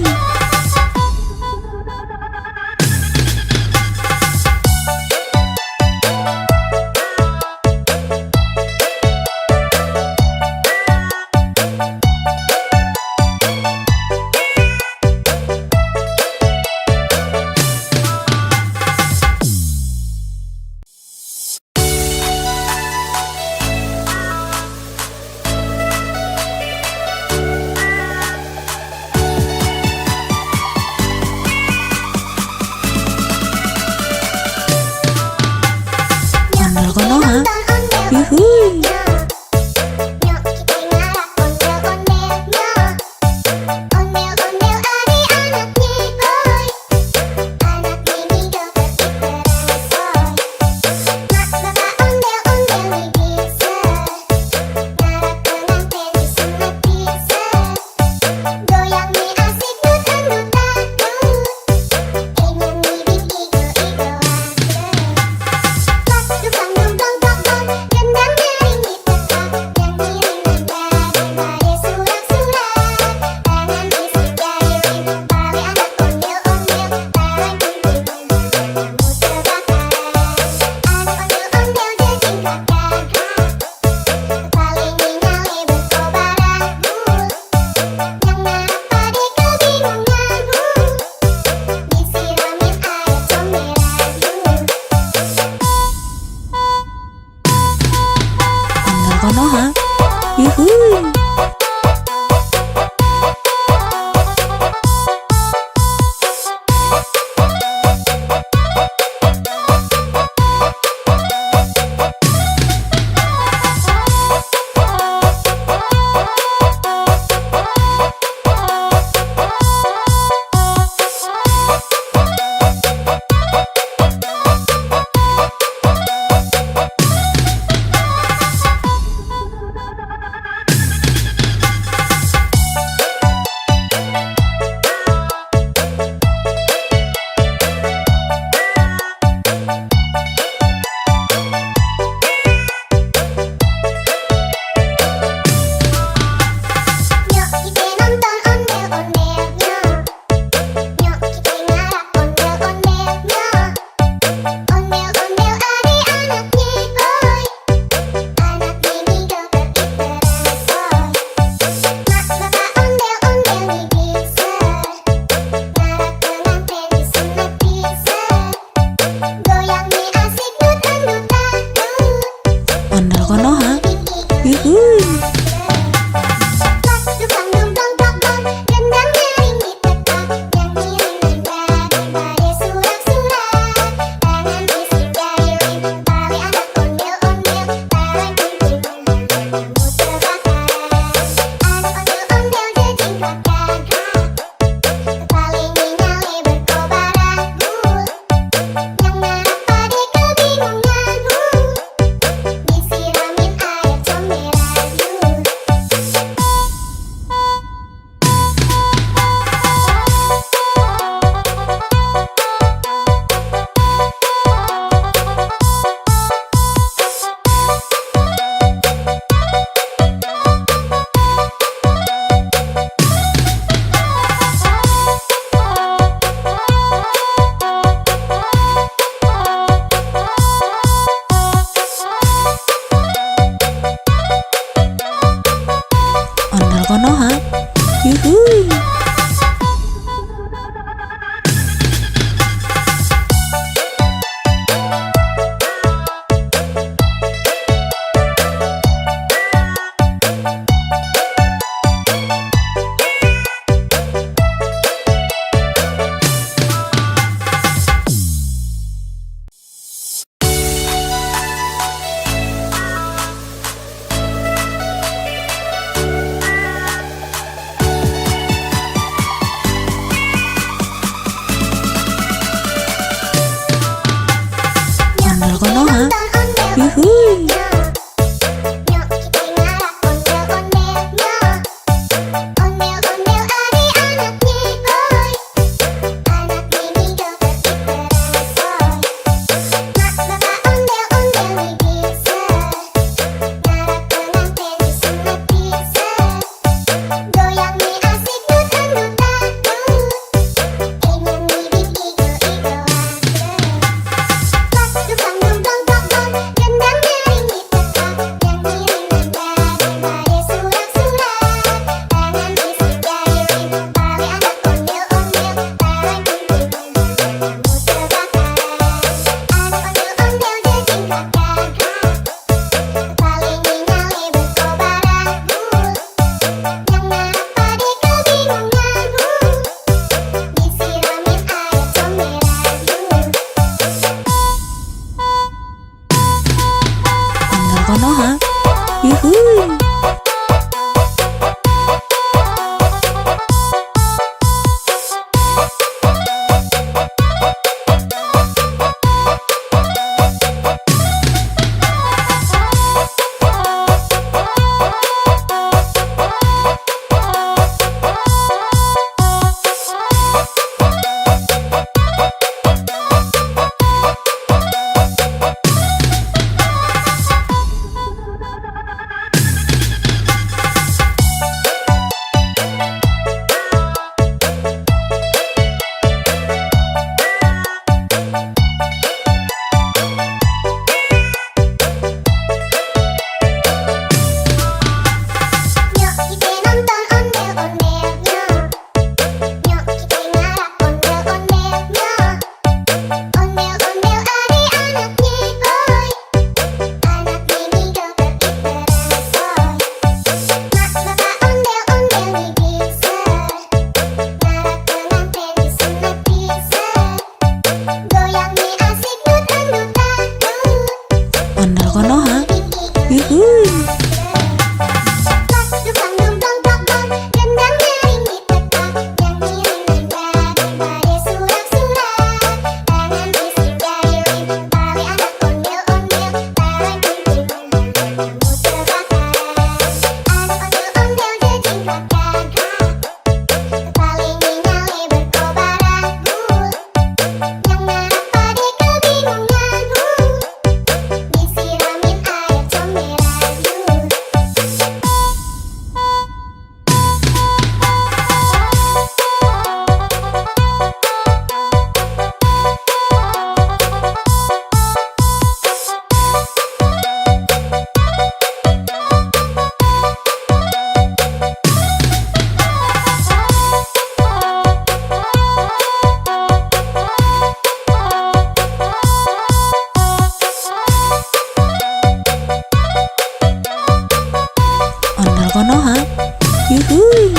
Yuhui.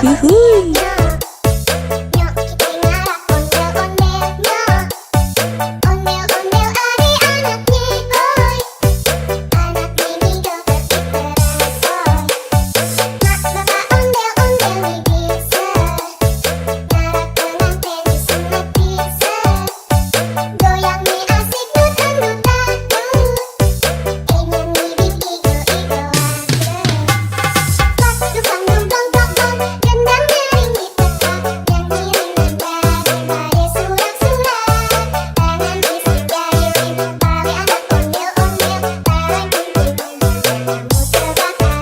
Yuhuy. Nyok kita ngarap ondel-ondelnya. Ondel-ondel ada anaknya, boy. Anak mini joget diteresoy. Mak bapak ondel-ondel nih bisa. Ngarap pengantin disunat bisa. Goyang nih asik dut-dut dangdut. Nyanyi bing igo-igo aja. Pas dukang dum dong dong dong. Gendang nyaring ditekak. Nyanyi dengan badai surak-surak. Tangan bising gayung. Tali anak ondel-ondel. Tarang kumpul kamu terbakar.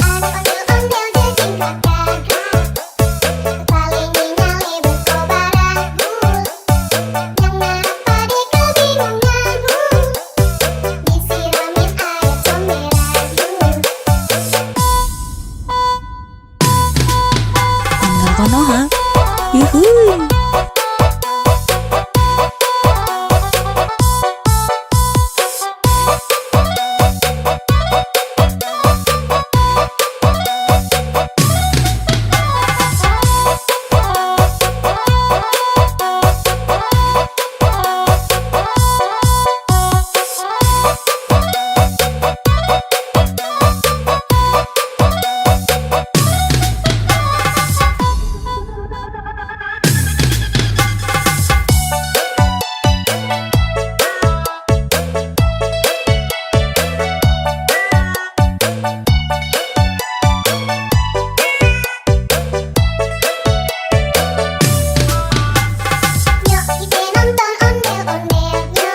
Anak ondel-ondel jejing kakak. Tali nyale berkobar aku. Yang ngarap pade kebingunganmu. Disiramin air comberan. Ondel Konoha. Yuhuy. Nyok kita nonton ondel-ondelnya.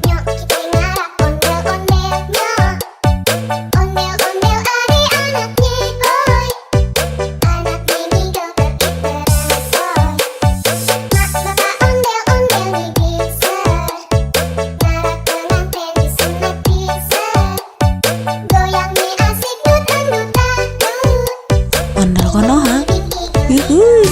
Nyok kita ngarap ondel-ondelnya. Ondel-ondel ada anaknya, boy. Anak mini joget diteresoy. Mak bapak ondel-ondel nih bisa. Ngarap pengantin disunat bisa. Goyang nih asik dut-dut dangdut. Ondel Konoha. Bing igo-igo Yuhuy.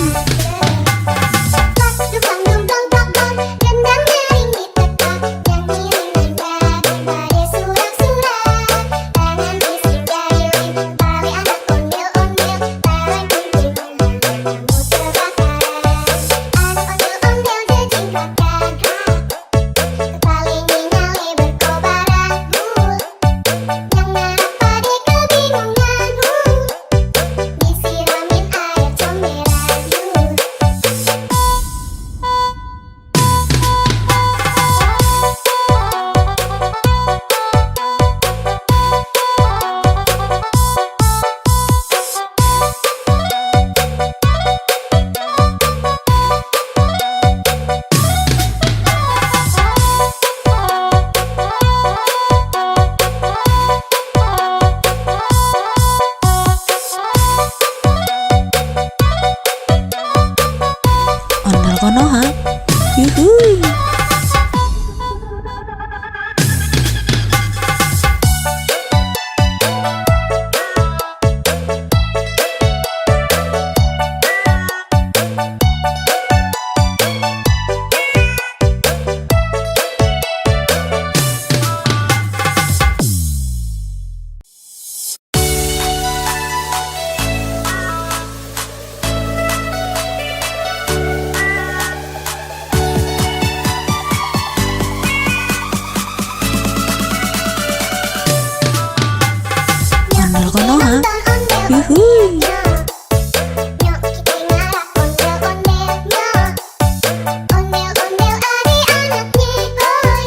Pas dukang dum dong dong dong. Gendang nyaring ditekak. Nyanyi dengan badai surak-surak. Tangan bising gayung. Tali anak ondel-ondel. Tarang kumpul kamu terbakar. Anak ondel-ondel jejing kakak. Tali nyale berkobar aku. Yang ngarap pade kebingunganmu. Disiramin air comberan. Ondel Konoha. Yuhuy. Ondel Konoha. Yuhuy. Nyok kita ngarap ondel-ondelnya. Ondel-ondel ada anaknya, boy.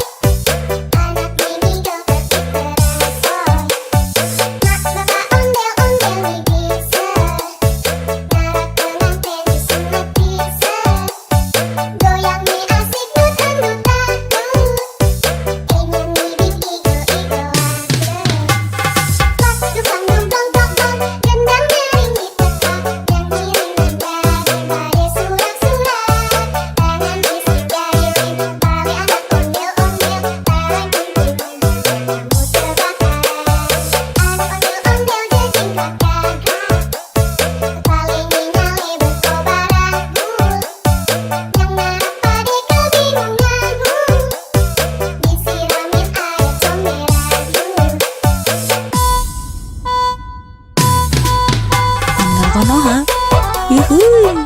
Anak mini joget diteresoy. Mak bapak ondel-ondel nih bisa. Ngarap pengantin disunat bisa. Goyang nih asik dut-dut dangdut. Nyanyi bing igo-igo aja. Pas dukang dum dong dong dong. Gendang Konoha. Yuhuy.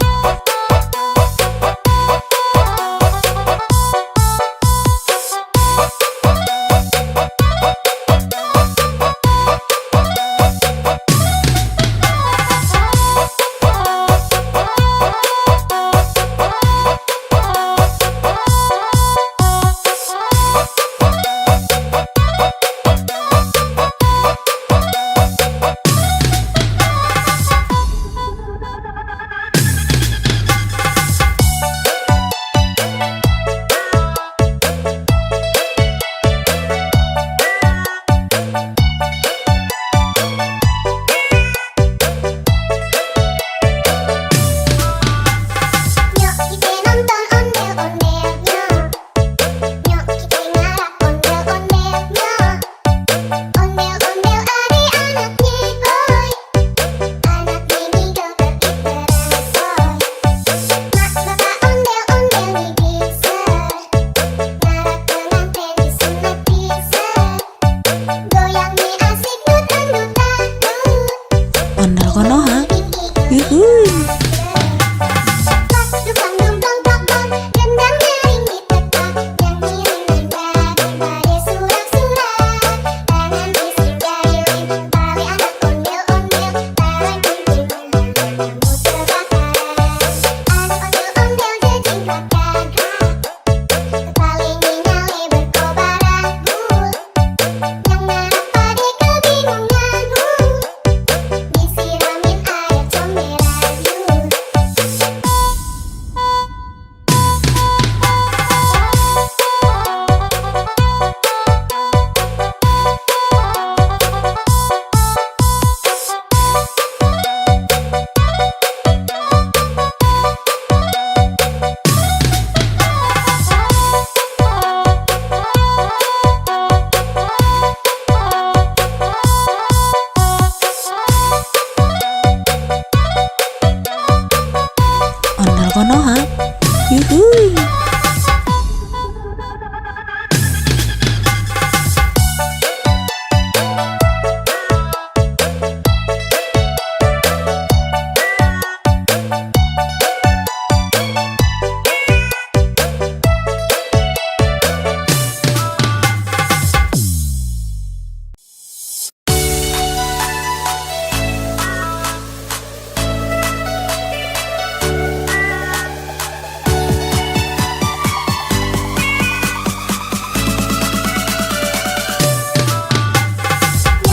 Nyok kita nonton ondel-ondelnya. Nyok kita ngarap ondel-ondelnya. Ondel-ondel adik-anaknya, hoi. Anak ini joget iteran, hoi. Mak bapak ondel-ondel nih bisa. Ngarap pengantin disunat bisa. Goyang nih asik dut-dut-dut. Ondel Konoha. Yuhuy. Disiramin air comberan yuk. Ondel Konoha. Yuhuy.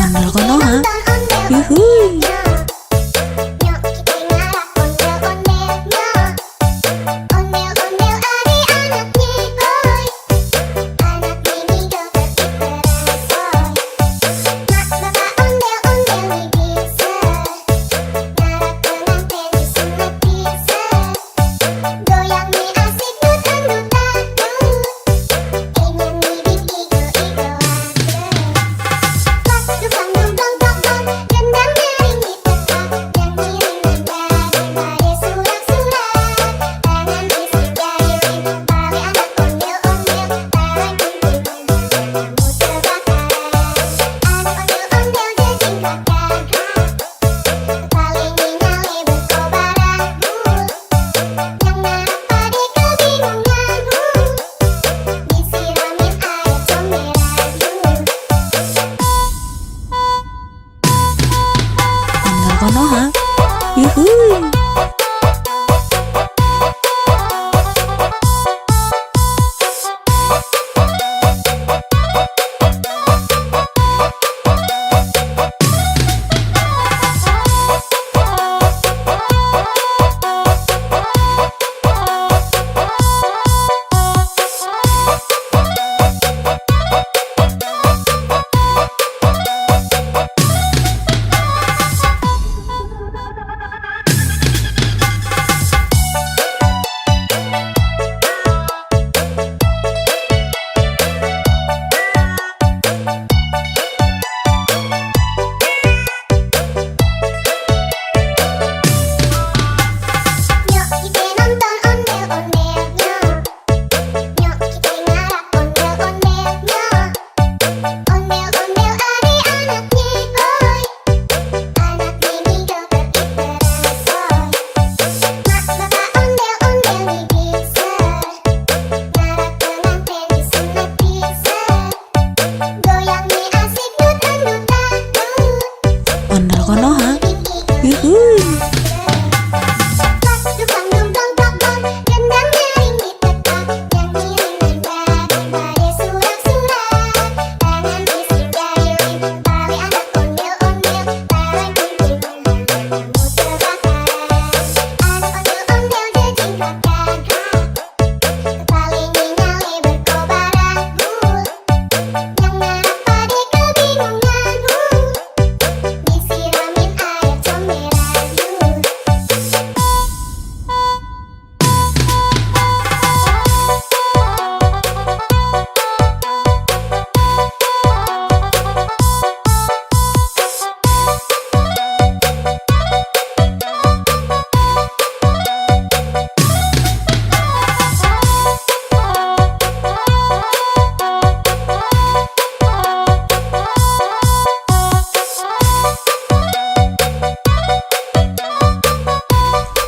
Ondel Konoha. Yuhuy. Nyok kita ngarap ondel-ondelnya. Ondel-ondel adik-anaknya, hoi. Anak ini joget iteran, hoi. Mak bapak ondel-ondel nih bisa. Ngarap pengantin disunat bisa. Goyang nih asik dut-dut-dut. Ini nih bing igo-igoan. Pas dukang dong dong dong dong. Gendang nyaring ditekan. Yang ngiring nada surak-surak. Tangan isi gayung. Tali anak ondel-ondel. Tarang kuntilan kamu terbakar. Anak ondel-ondel jejing kakak. Kepala nyale berkobaran. Yang ngarap adik kebingungan. Disiramin air comberan. Ondel Konoha. Yuhuy. Ondel Konoha. Yuhuy.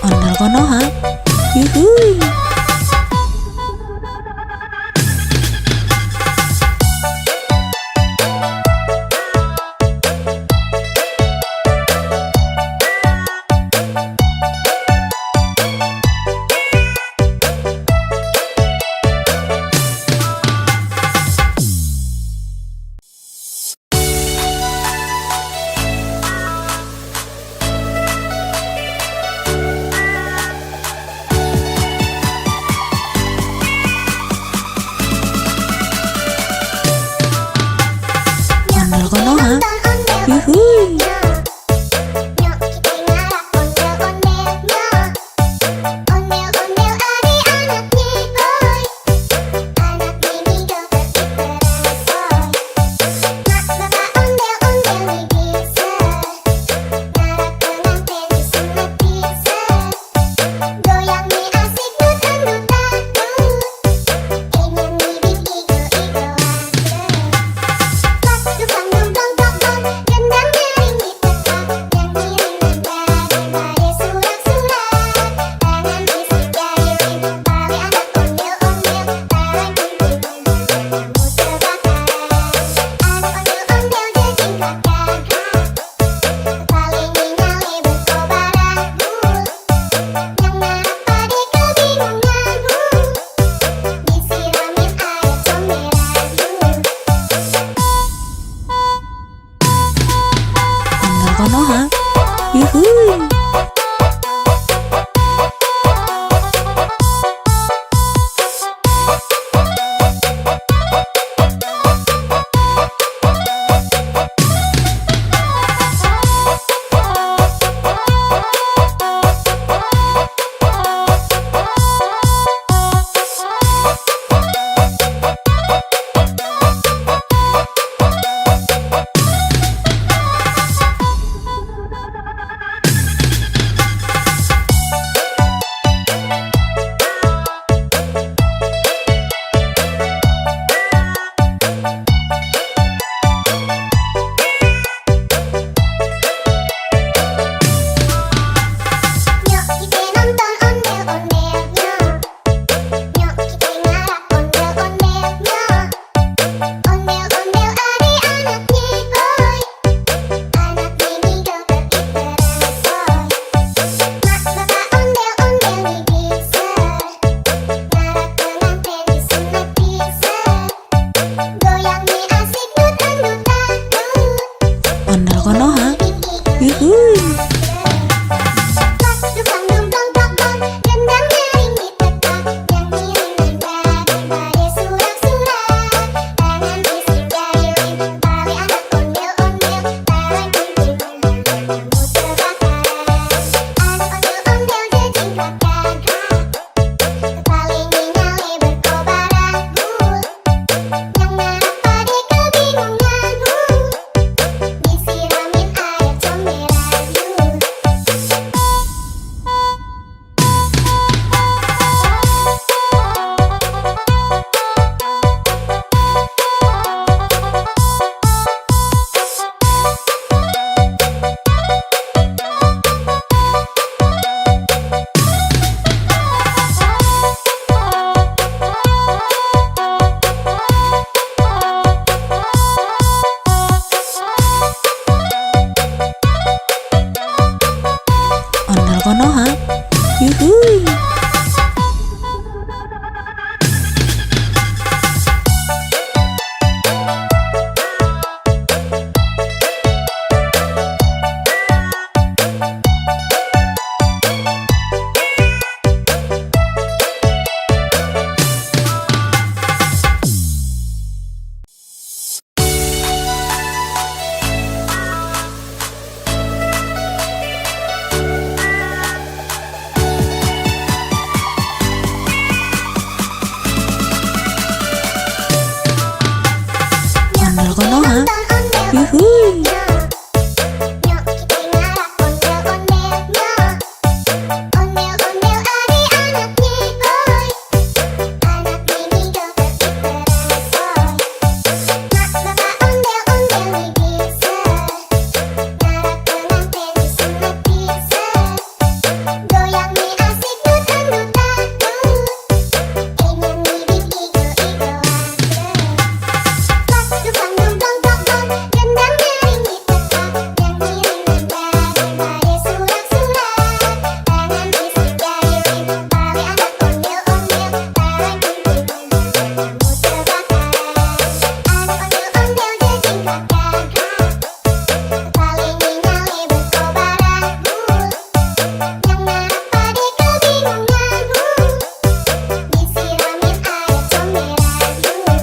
Ondel Konoha. Yuhuy. Ondel Konoha. Yuhuy. Nyok, kita ngarap ondel-ondelnya. Ondel-ondel adik-anaknya, oi. Anak ini joget diteransoy. Mak bapak ondel-ondel nih bisa. Ngarap pengantin disunat bisa. Goyang nih asik dut-dut-dut. Ingin ngibing igo-igoan. Dukang dong dong dong dong, gendang nyaring di tempat, nyanyi daripada surat-surat. Tangan bisik jari tali anak ondel-ondel, tarik kumpul kamu terbakar. Anak ondel-ondel jejingkat gagah, paling nyale berkobaran. Yang ngarap pade kebingungan, disiramin air comberan. Ondel Konoha. Yuhuy. Konoha. Yuhuy. Ondel Konoha. Yuhuy. Nyok kita ngarah ondel-ondelnya. Ondel-ondel adik-anaknya, oi. Anak mini joget bersoy. Mak bapak ondel-ondel nih bisa. Ngarah pengantin menikmati seru. Goyang nih asik dut-dut-dut. Nyanyi nih igo-igoan. Pas dupang dong dong dong dong, gendang nyaring diteka, nyanyi dengan surat-surat. Tangan isi jari, tali anak ondel-ondel, tarik kumpulnya, kamu terbakar. Anak ondel-ondel jadi karakter, tali nyali berkobaran, yang ngarap pada kebingungan, disiramin air comberan.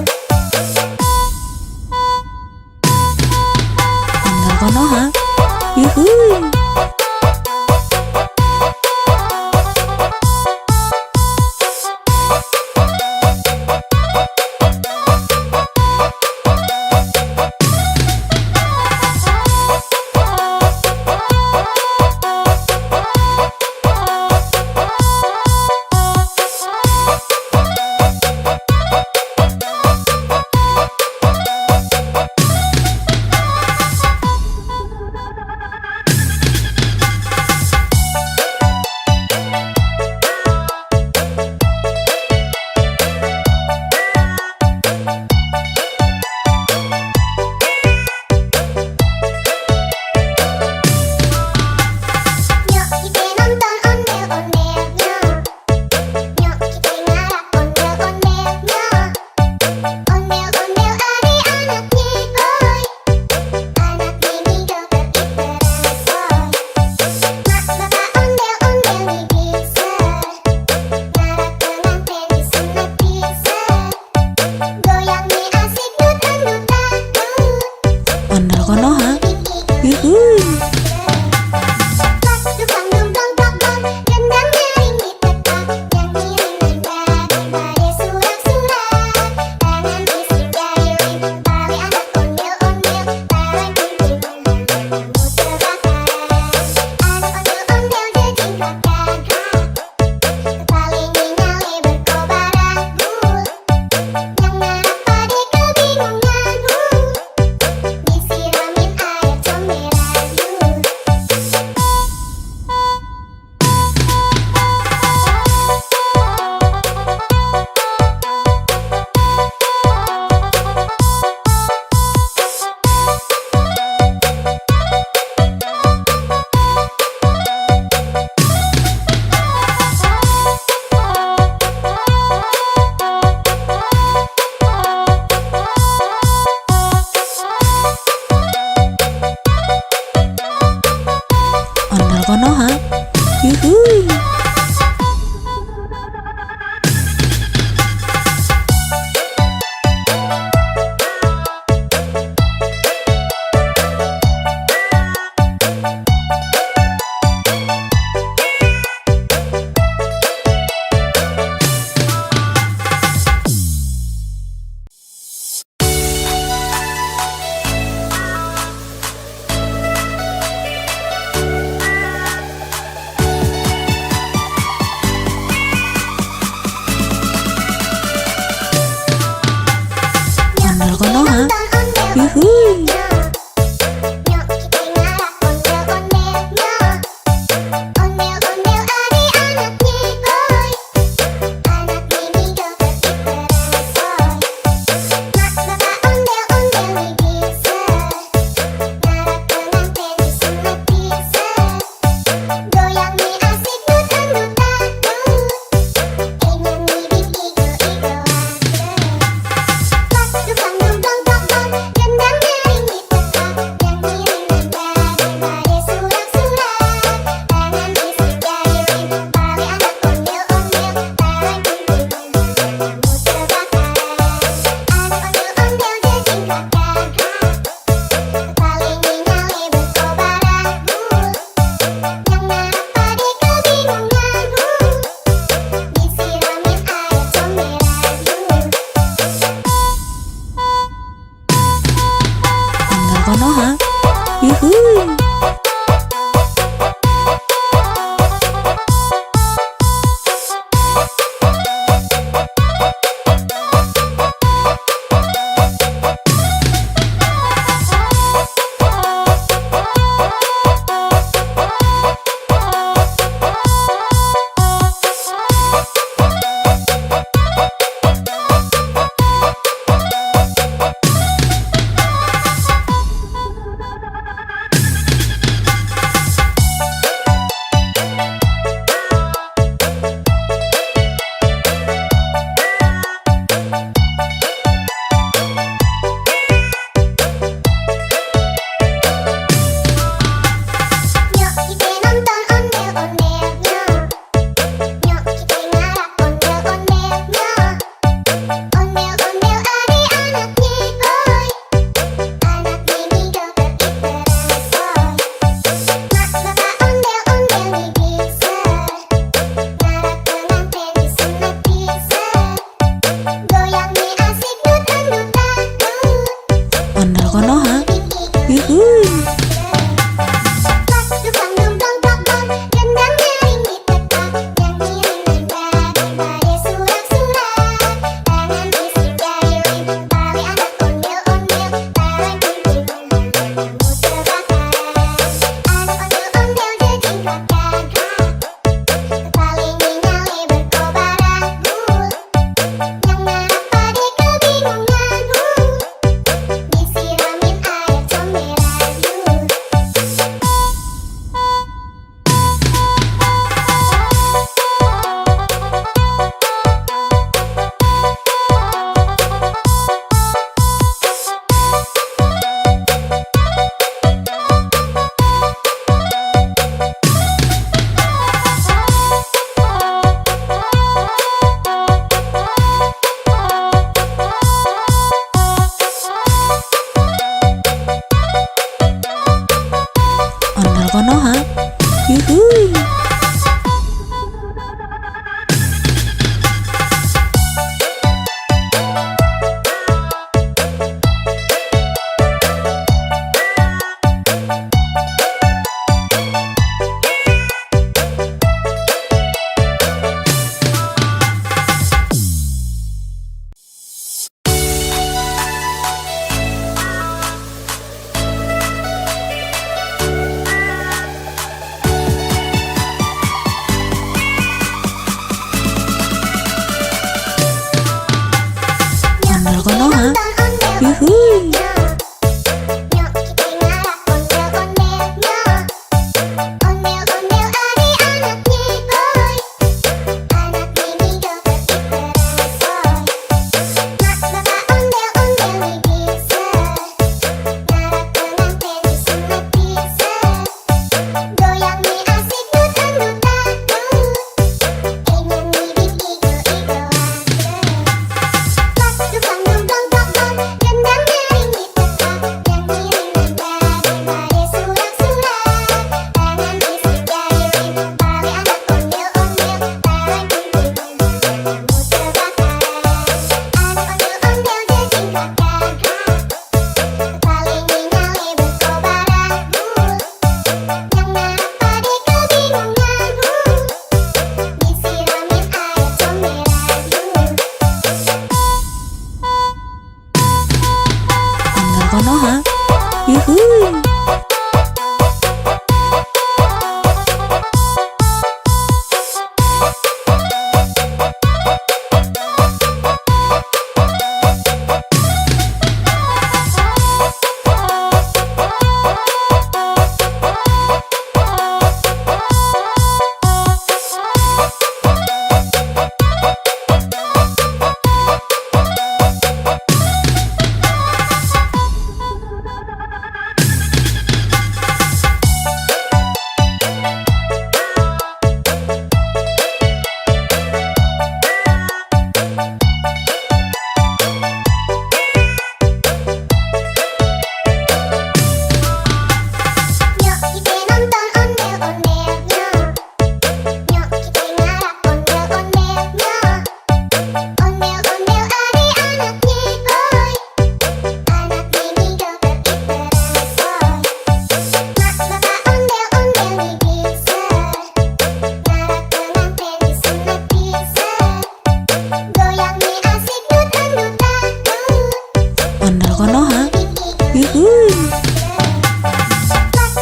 Ondel Konoha. Yuhuy. Nyok kita nonton ondel-ondelnya. Nyok kita ngarah ondel-ondelnya. Ondel-ondel adik-anaknya, oi. Anak mini joget bersoy. Mak bapak ondel-ondel nih bisa. Ngarah pengantin menikmati seru. Goyang nih asik dut-dut-dut. Ondel Konoha. Yuhuy. Pas dupang dong dong dong dong, gendang nyaring diteka, nyanyi dengan surat-surat. Tangan isi jari, tali anak ondel-ondel, tarik kumpulnya, kamu terbakar. Anak ondel-ondel jadi karakter, tali nyali berkobaran, yang ngarap pada kebingungan, disiramin air comberan. Ondel Konoha. Yuhuy. Konoha. Yuhuy. Ondel Konoha. Yuhuy. Nyok kita ngarah ondel-ondelnya. Ondel-ondel adik-anaknya boy. Anak mini joget bersoy. Mak bapak ondel-ondel nih bisa. Ngarah pengantin disunat bisa. Goyang nih asik dut-dut-dut. Ingin nih igo-igo Dukang dong dong dong dong, gendang nyaring ditekan, yang ngiring nada surak-surak, tangan isi jari tali anak ondel-ondel, tarik kunting kamu terbakar, anak ondel-ondel jejing kakak, kepala nyali berkobar anggur, yang ngarap pade kebingungan, disiramin air comberan. Ondel Konoha. Yuhuy. Nyok kita nonton ondel-ondelnya. Nyok kita ngarah ondel-ondelnya. Ondel-ondel adik-anaknya boy. Anak mini joget bersoy. Mak bapak ondel-ondel nih bisa. Ngarah pengantin disunat bisa. Goyang nih asik dut-dut-dut. Ondel Konoha. Yuhuy.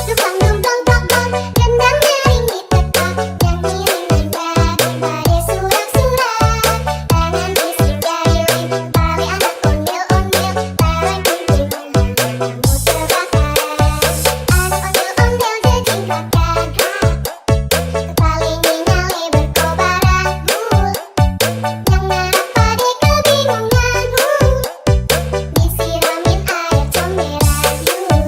Dukang dong dong dong dong, gendang nyaring ditekan, yang ngiring nada surak-surak, tangan isi jari tali anak ondel-ondel, tarik kunting kamu terbakar, anak ondel-ondel jejing kakak, kepala nyali berkobar anggur, yang ngarap pade kebingungan, disiramin air comberan.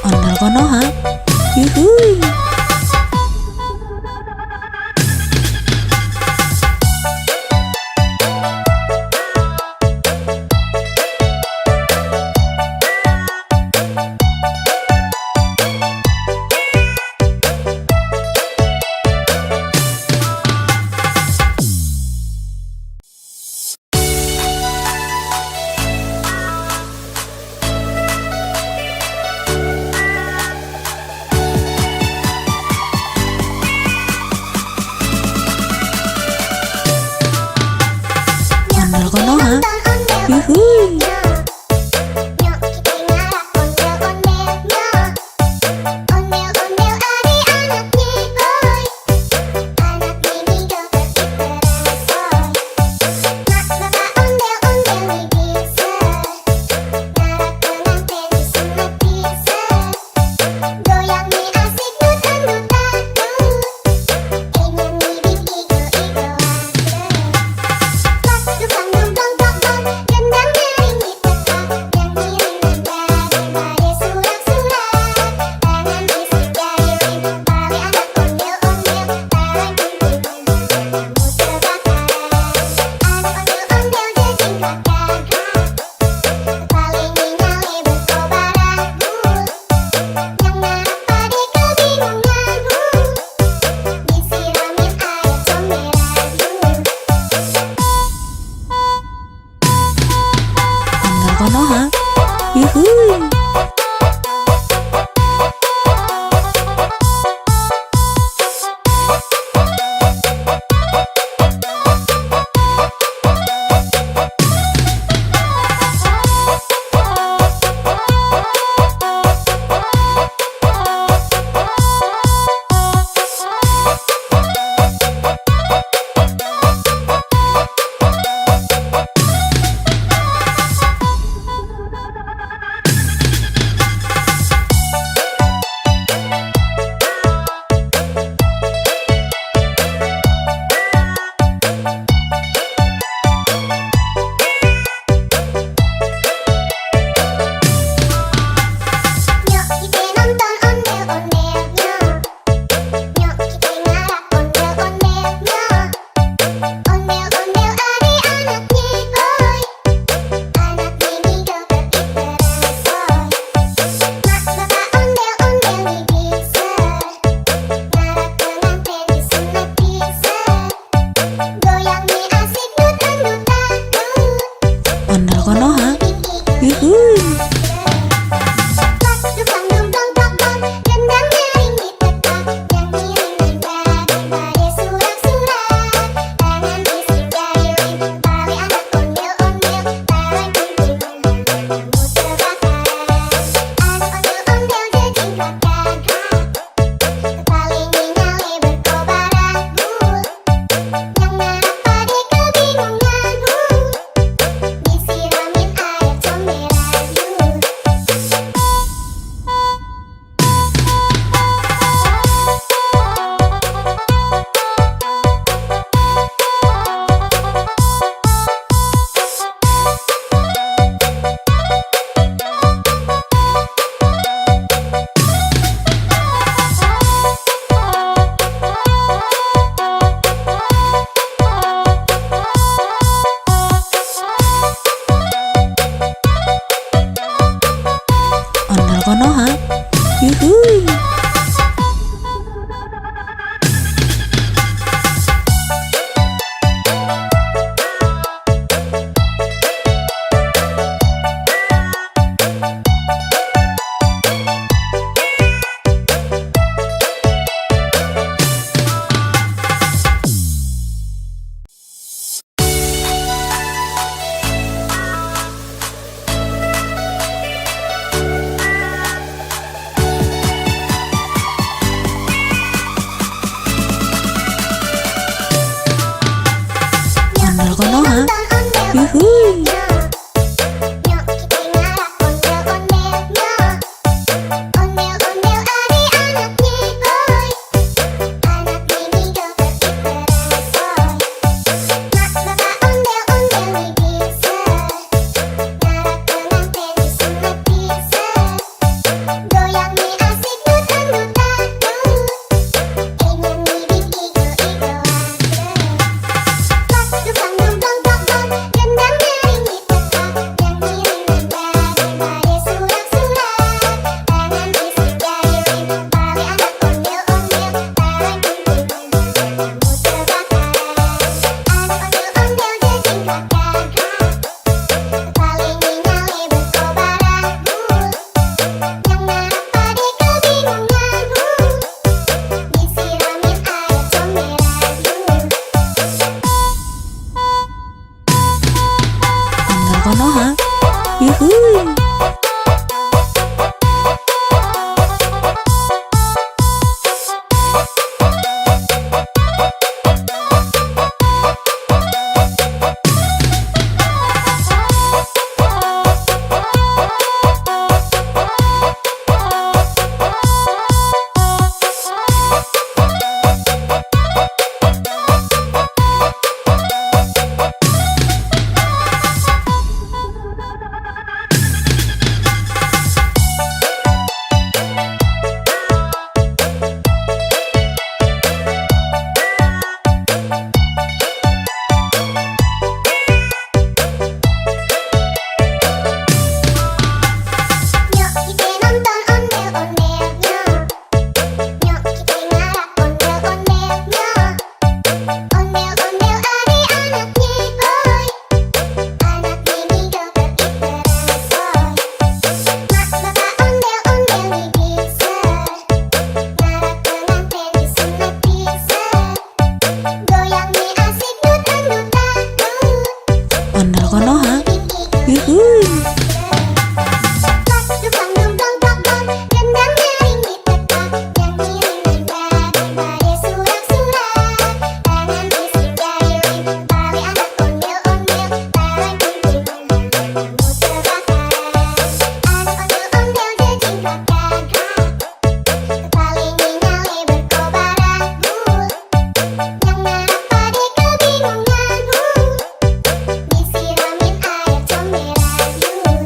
Ondel Konoha. Yuhuy. konoha, ondel yuhuy. Nyok kita ngarak ondel-ondelnya. Ondel-ondel adik-anaknya boy. Anak mini joget ikerasoy. Mak bapak ondel-ondel nih bisa. Ngarak pengantin disunat bisa. Goyang nih asik dut-dut-dut. Ingin ngibing igo-igoan. Pas dukang dong dong dong dong. Gendang nyaring diteka. Yang ngiring nada surak-surak. Tangan isi jari tali anak ondel-ondel. Barang kumpul kamu terbakar. Anak ondel-ondel jejing kakak. Paling nyale berkobaran. Yang ngarap pade kebingungan. Disiramin air comberan. Ondel konoha, yuhuy. Nyok kita nonton ondel-ondelnya. Nyok kita ngarak ondel-ondelnya. Ondel-ondel adik-anaknya boy. Anak mini joget ikerasoy. Mak bapak ondel-ondel nih bisa. Ngarak pengantin disunat bisa. Goyang nih asik dut-dut-dut. Ondel konoha, yuhuy. Pas dukang dong dong dong dong. Gendang nyaring diteka. Yang ngiring nada surak-surak. Tangan isi jari tali anak ondel-ondel. Barang kumpul kamu terbakar. Anak ondel-ondel jejing kakak. Paling nyale berkobaran. Yang ngarap pade kebingungan. Disiramin air comberan.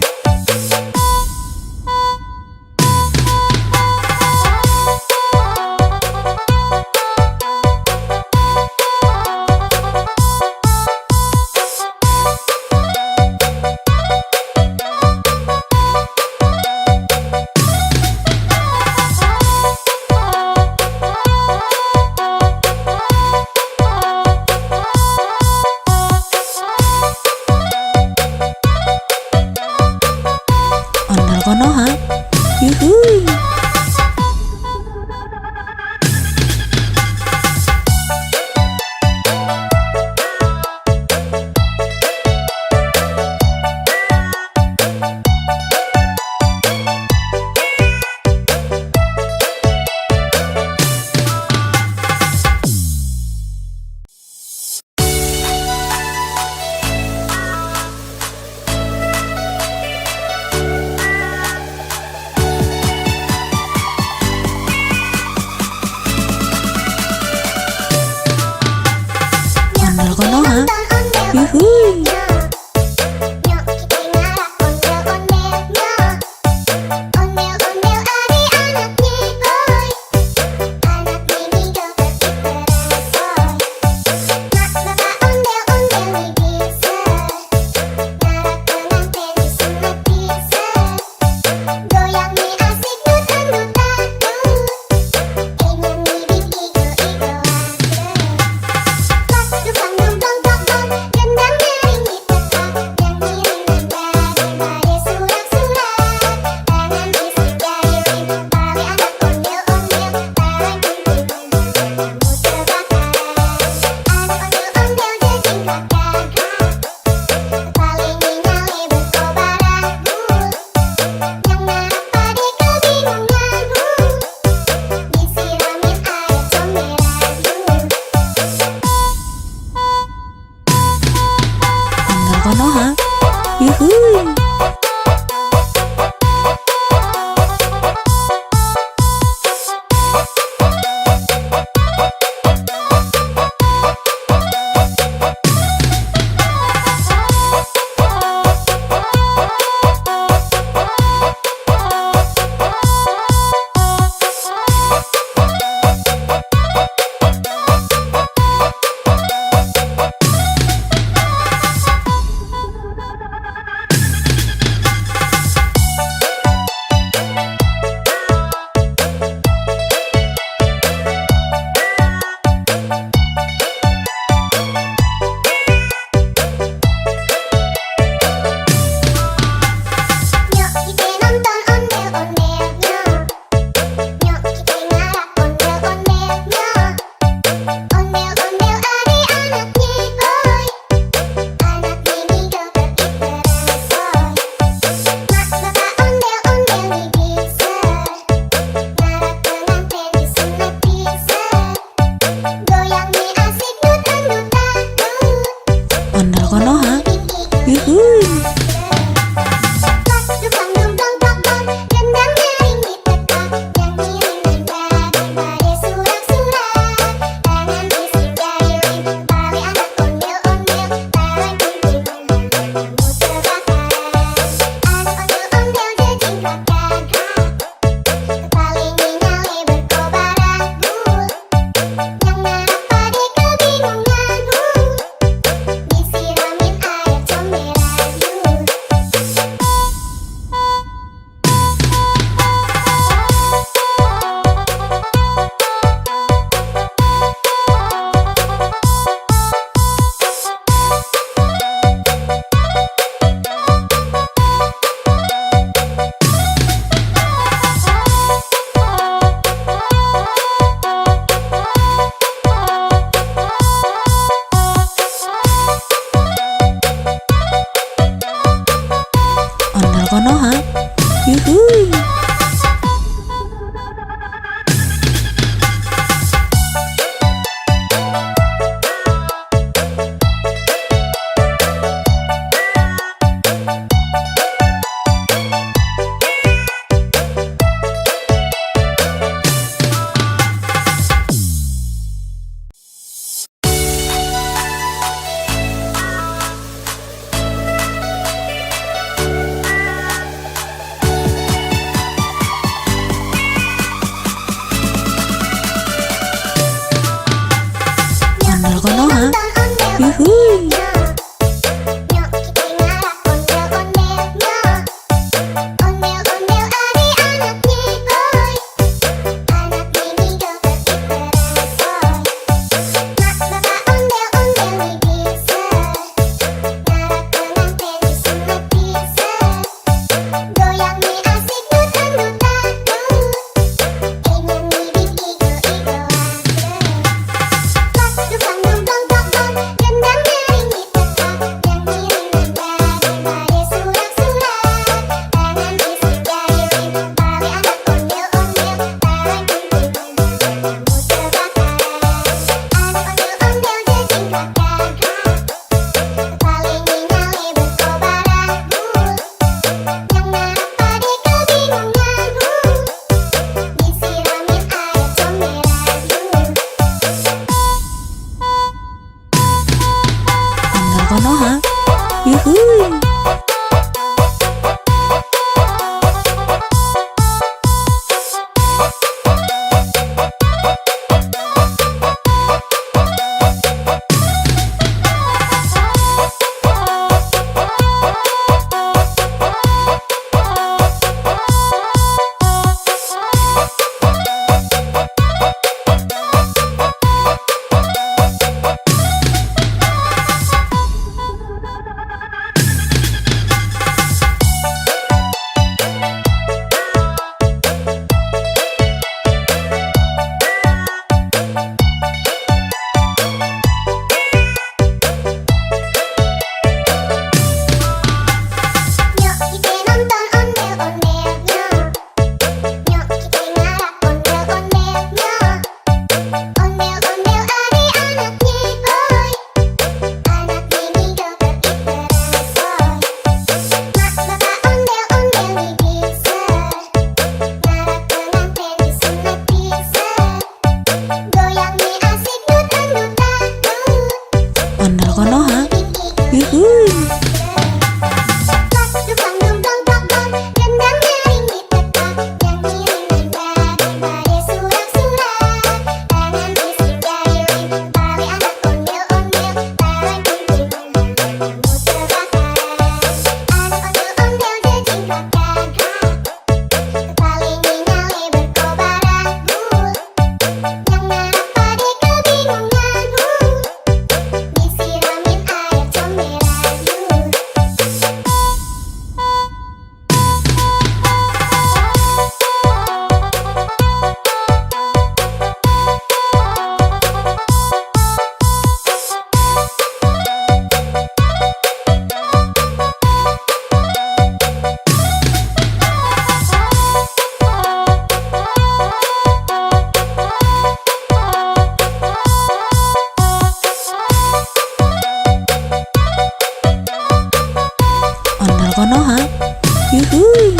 Ondel konoha, yuhuy. Ondel konoha, yuhuy. Nyok kita ngarak ondel-ondelnya. Ondel-ondel adik-anaknya boy. Anak mini joget ikerasoy. Mak bapak ondel-ondel nih bisa. Ngarak pengantin disunat bisa. Goyang nih asik dut-dut-dut. Ingin ngibing igo-igoan. Pas dukang dong dong dong dong. Gendang nyaring Konoha. ondel Yuhuy. Nyok kita ngarak ondel-ondelnya. Ondel-ondel adik-anaknya boy. Anak ini joget terbaru. Mak bapak ondel-ondel bisa. Ngarak pengantin disunat bisa. Goyang nih asik dut-dut-dut. Ingin ngibing igo-igoan. Pas dukang dong-dong-dong-dong. Gendang nyaring di tempat. Yang ngiring daripada surat-surat. Tangan isi jari tali anak ondel-ondel. Tarik gunting kamu terbakar. Anak ondel-ondel jajing kakak. Paling nyale berkobaran. Yang narap pade kebingungan. Disiramin air comberan. Ondel Konoha. Yuhuy. Nyok kita nonton ondel-ondelnya. Nyok kita ngarak ondel-ondelnya. Ondel-ondel adik-anaknya boy. Anak ini joget terbaru. Mak bapak ondel-ondel bisa. Ngarak pengantin disunat bisa. Goyang nih asik dut-dut-dut. Ondel Konoha. Yuhuy. Pas dukang dong-dong-dong-dong. Gendang nyaring di tempat. Yang ngiring daripada surat-surat. Tangan isi jari tali anak ondel-ondel. Tarik gunting kamu terbakar. Anak ondel-ondel jajing kakak. Paling nyale berkobaran. Yang narap pade kebingungan. Disiramin air comberan. Ondel Konoha. Yuhuy.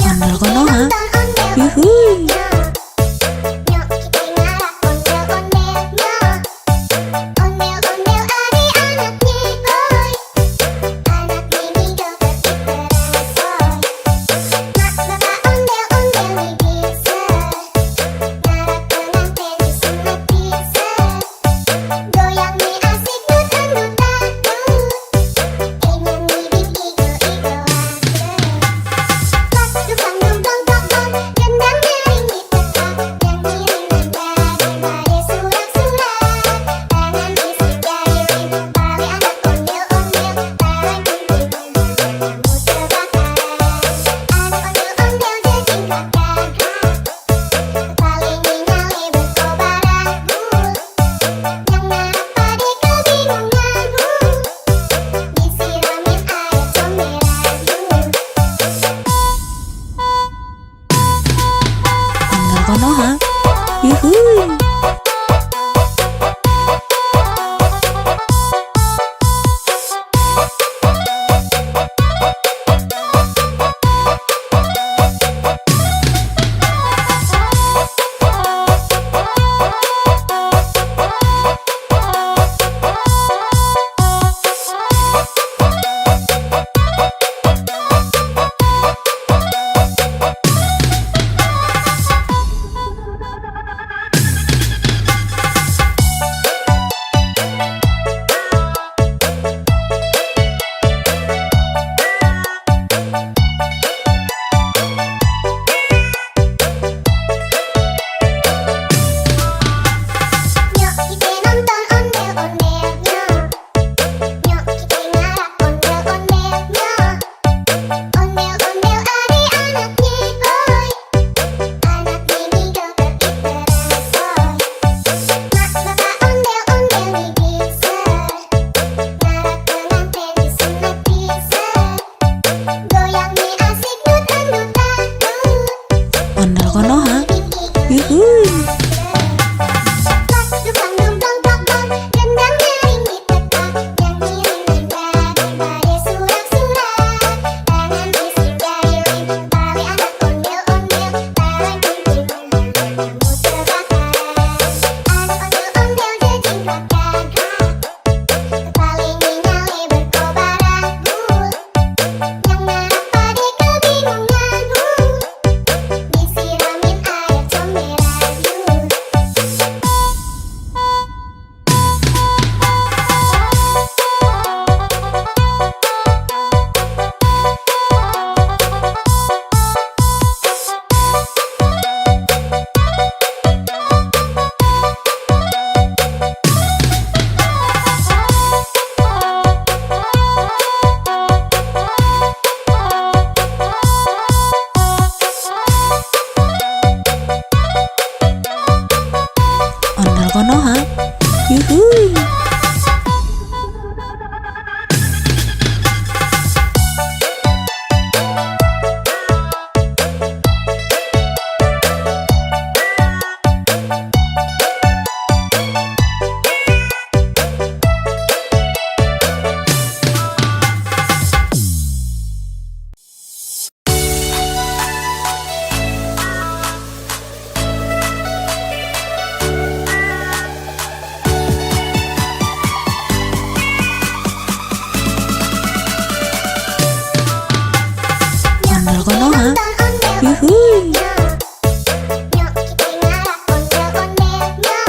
Ondel Konoha. Yuhuy. Nyok kita ngarak ondel-ondelnya. Ondel-ondel adik-anaknya boy. Anak ini joget terbaru. Mak bapak ondel-ondel bisa. Ngarak pengantin disunat bisa. Goyang nih asik dut-dut-dut. Ingin ngibing igo-igoan. Pas dukang dong-dong-dong-dong. Gendang Konoha. ondel Yuhuy. Nyok kita ngarak ondel-ondelnya.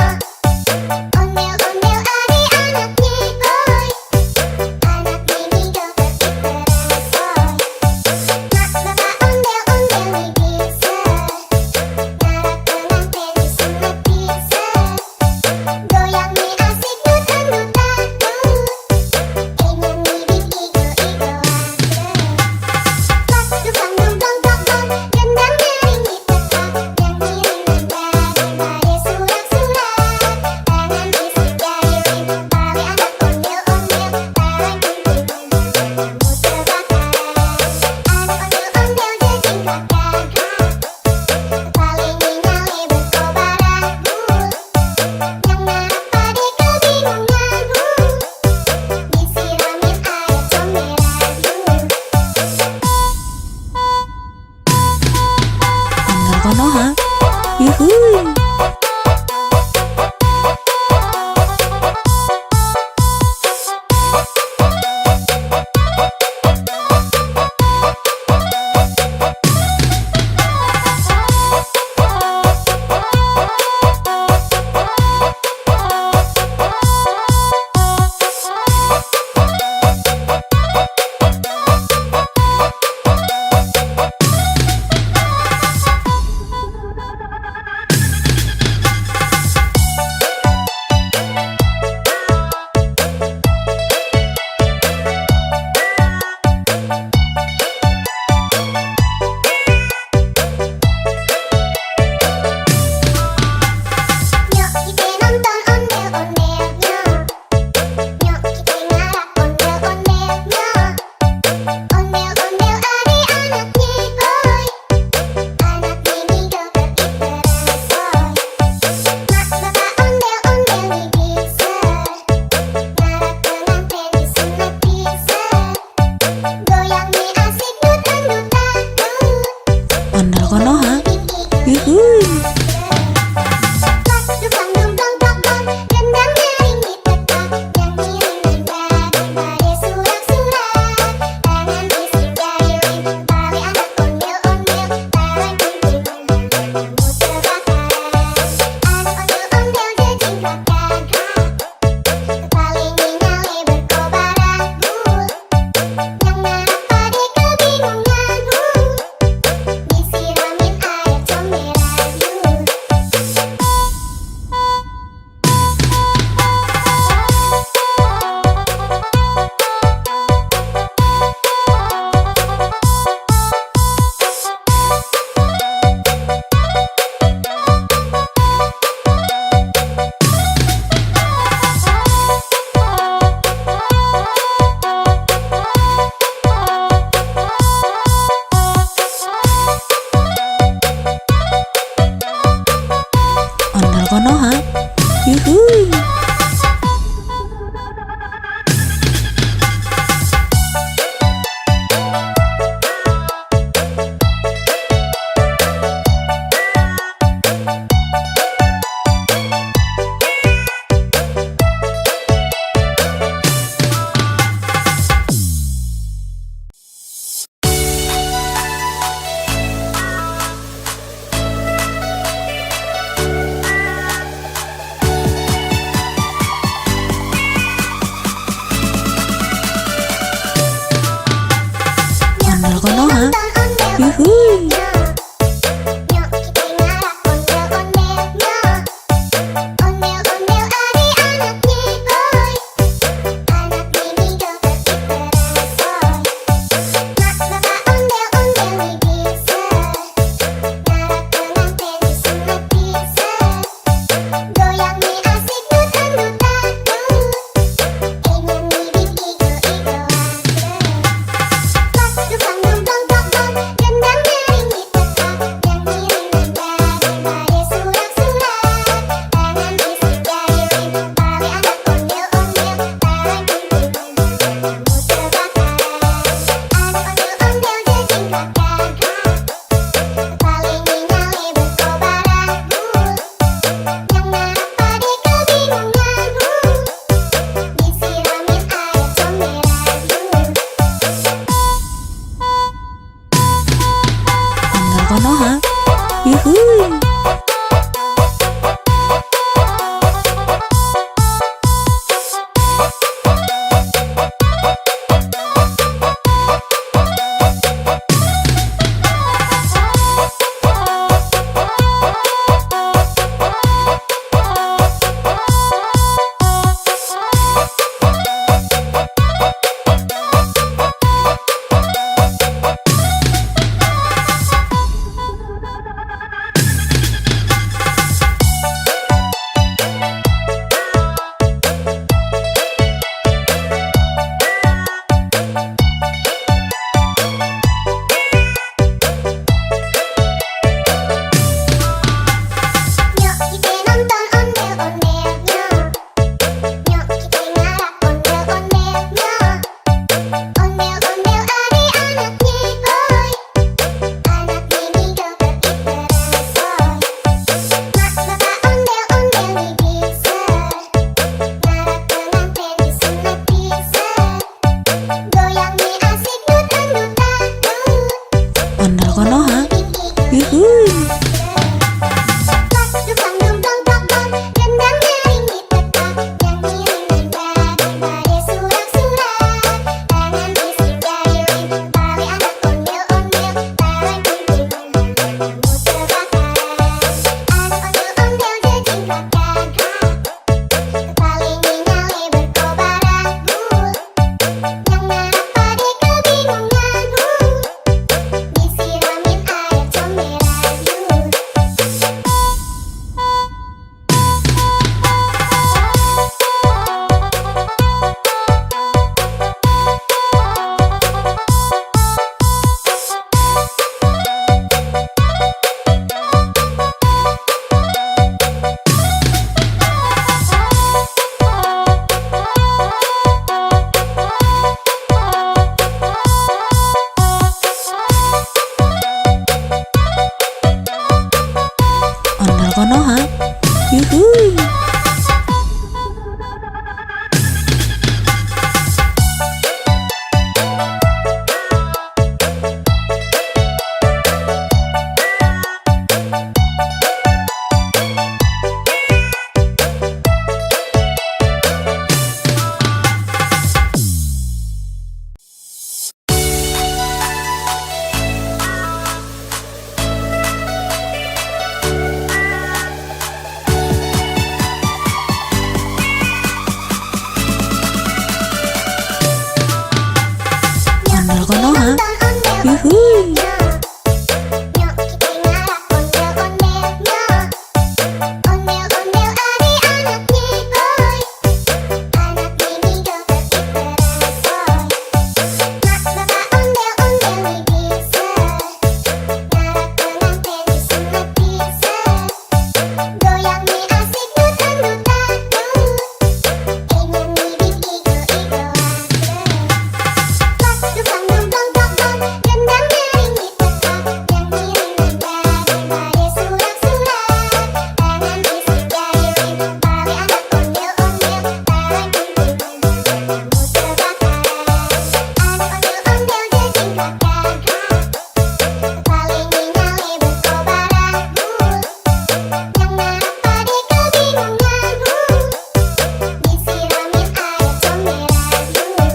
Ondel-ondel adik-anaknya boy. Anak ini joget terbaru. Mak bapak ondel-ondel nih bisa. Ngarak pengantin disunat bisa. Goyang nih asik nutan-nutan. Ingin ngibing igo-igoan. Pas dukang dong dong dong dong. Gendang nyaring di tempat. Nyanyi daripada surak-surak. Tangan bisik jahilin. Bali anak ondel-ondel. Bareng kumpulnya kamu terbakar. Anak ondel-ondel jejingkat gagah. Paling nyale berkobaran. Yang narap pade kebingungan. Disiramin air comberan. Ondel Konoha. Yuhuy. Nyok kita nonton ondel-ondelnya. Nyok kita ngarak ondel-ondelnya. Ondel-ondel adik-anaknya boy. Anak ini joget terbaru. Mak bapak ondel-ondel nih bisa. Ngarak pengantin disunat bisa. Goyang nih asik nutan-nutan. Ondel Konoha. Yuhuy. Pas dukang dong dong dong dong. Gendang nyaring di tempat. Nyanyi daripada surak-surak. Tangan bisik jahilin. Bali anak ondel-ondel. Bareng kumpulnya kamu terbakar. Anak ondel-ondel jejingkat gagah. Paling nyale berkobaran. Yang narap pade kebingungan. Disiramin air comberan. Ondel Konoha. Yuhuy. Ondel Konoha. Yuhuy. Nyok kita ngarak ondel-ondelnya. Ondel-ondel adik-anaknya boy. Anak ini joget terbaru. Mak bapak ondel-ondel nih bisa. Ngarak pengantin disunat bisa. Goyang nih asik nutan-nutan. Ingin ngibing igo-igoan. Pas dukang dong dong dong dong. Gendang nyaring Konoha. Yuhuy. Nyok kita nonton ondel-ondelnya. Nyok kita ngarap ondel-ondelnya. Ondel-ondel adik-anaknya boy. Anak ini joget iteran soy. Mak bapak ondel-ondel bisa. Ngarap pengantin disunat bisa. Goyangnya asik dut-dut dangdut. Ondel Konoha. Yuhuy. Dukang dum dong dong dong, gendang nyaring tetap, nyanyi rendah daripada surak-surak. Tangan bising gayung, tali anak ondel-ondel, tarik kumpulnya, kamu terbakar. Anak ondel-ondel jejingkat gagah, kepalanya nyale berkobar anggur. Yang ngarap pade kebingungan, disiramin air comberan yuk. Ondel Konoha. Yuhuy. Ondel Konoha. Yuhuy. Nyok kita ngarap ondel-ondelnya. Ondel-ondel adik-anaknya boy. Anak ini joget iteran soy. Mak bapak ondel-ondel bisa. Ngarap pengantin disunat bisa. Goyangnya asik dut-dut dangdut. Nyanyi igo-igo Dukang dum dong dong dong, gendang nyaring tetap, nyanyi rendah daripada surak-surak. Tangan bising gayung, tali anak ondel-ondel, tarik kumpulnya, kamu terbakar. Anak ondel-ondel jejingkat gagah, kepalanya nyale berkobar anggur. Yang ngarap pade kebingungan, disiramin air comberan yuk.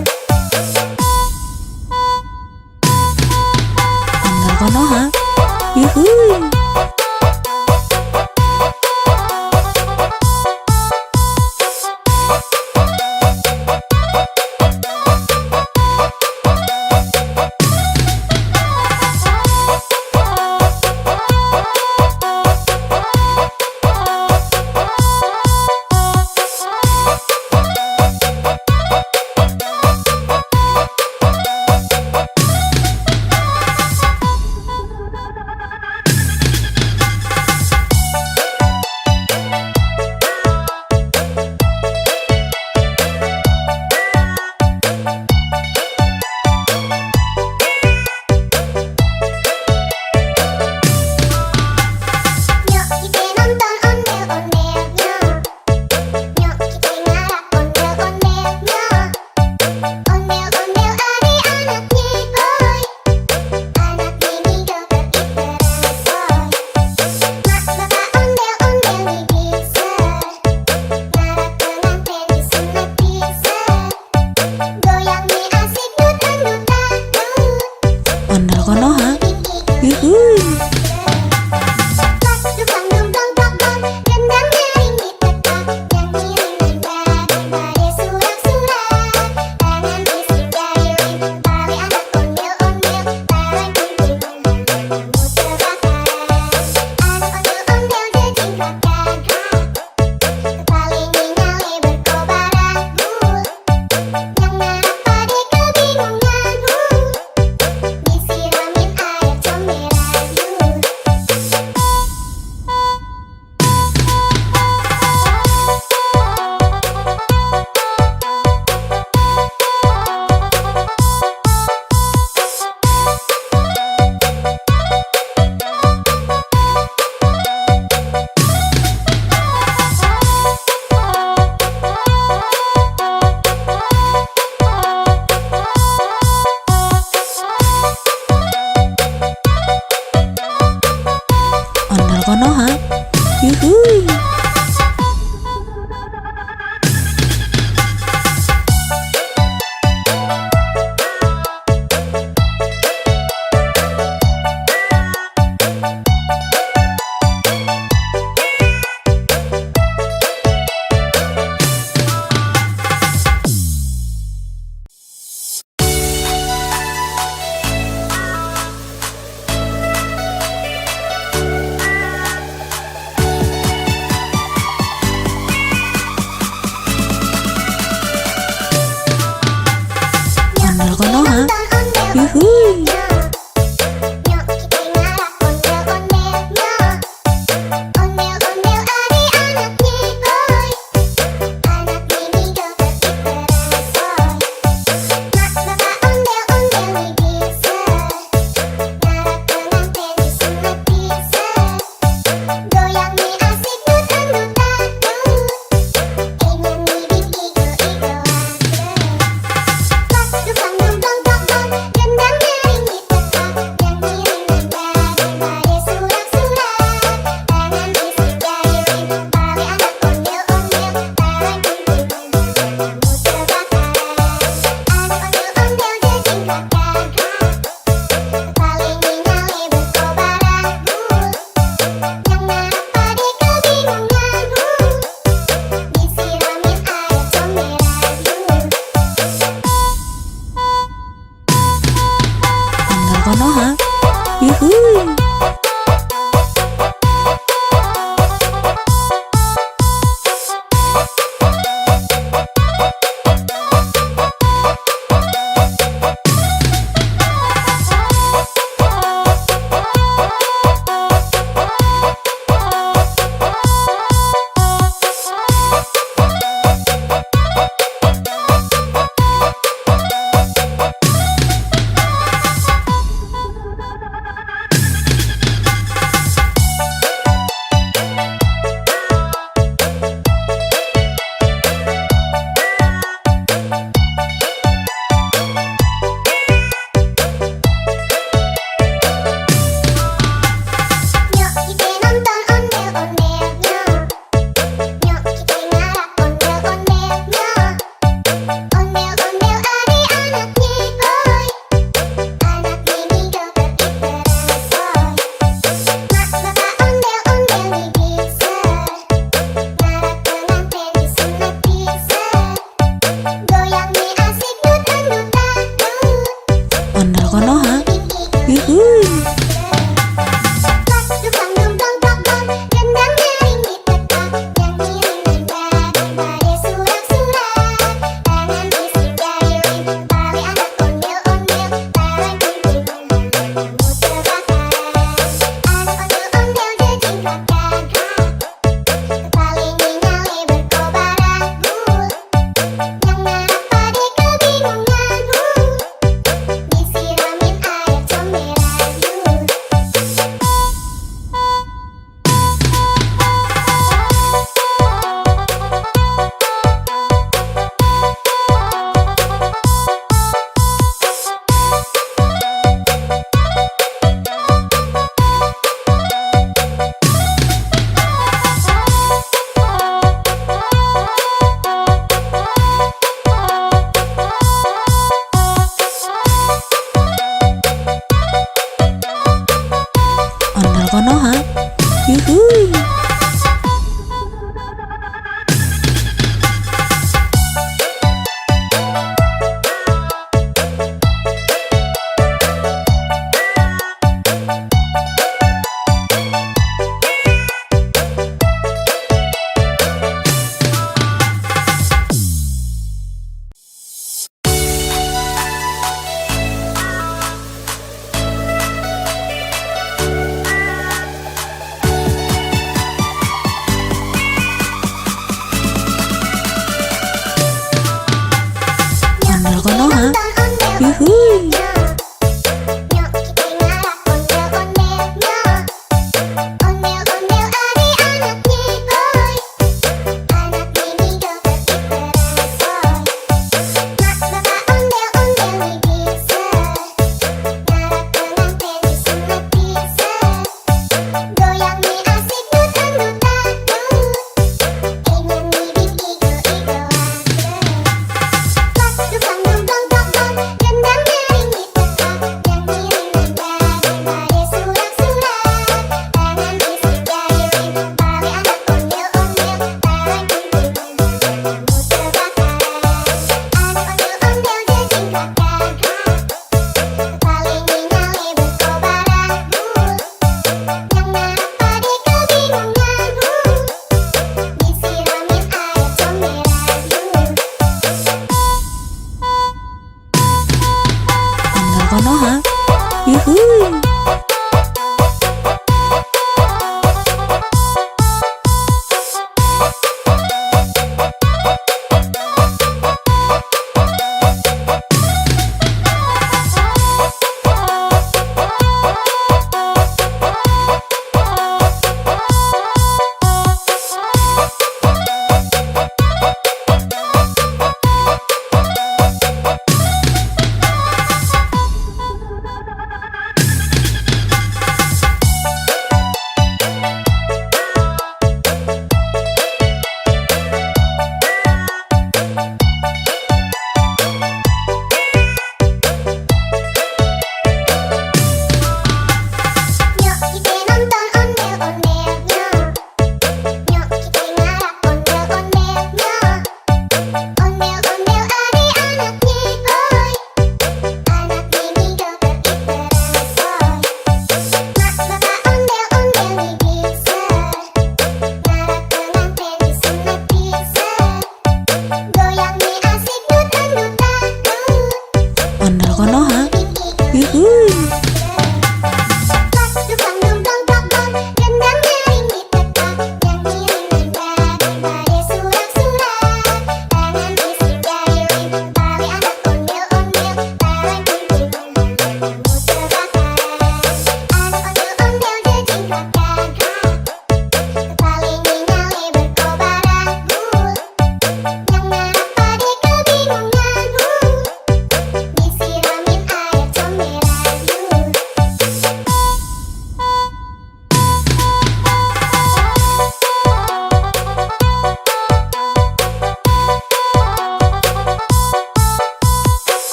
Ondel Konoha. Yuhuy. yuhuy. Plak, duplang, dumplong, plok, plok, gendang, dering, ditetak, nyanyi, nendang, pada surak-surak, tangan bising jari, tali anak ondel-ondel, barang kunjungan, kamu terbakaran, anak ondel-ondel jejing gagak, kepala nyali berkobar ragu, yang ngarap pada kebingunganmu, disiramin air comberan.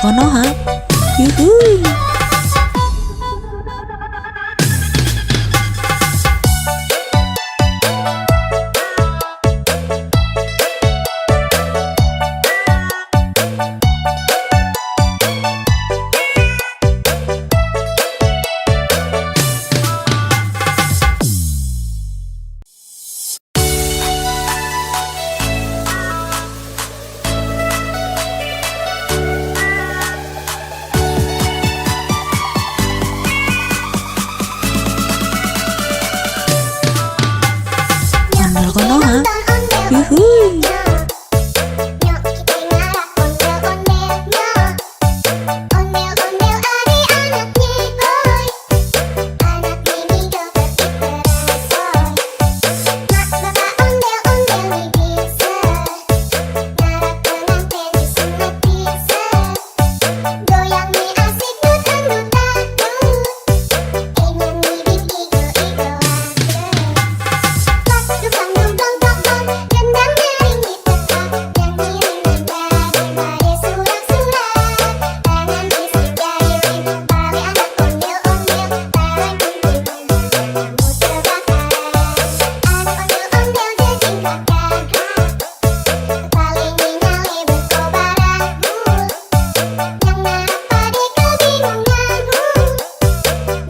Konoha. Yuhuy. Ondel Konoha. Yuhuy. Nyok kita ngarak ondel-ondelnya. Ondel-ondel adik-anaknya boy. Anak mini joget diperasoy. Mak bapak ondel-ondel nih bisa. Ngarak pengantin disunat bisa. Goyang nih asik dut-dut-dut. Nyanyi nih igo-igo Dukang dong dong dong dong, gendang nyaring ditekan, yang ngiringin dari surat-surat. Tangan isi jahilin, tali anak ondel-ondel, barang kumpulnya, kamu terbakar. Anak ondel-ondel jejing kakak, paling nyale berkobaran bul, yang narap pade kebingungan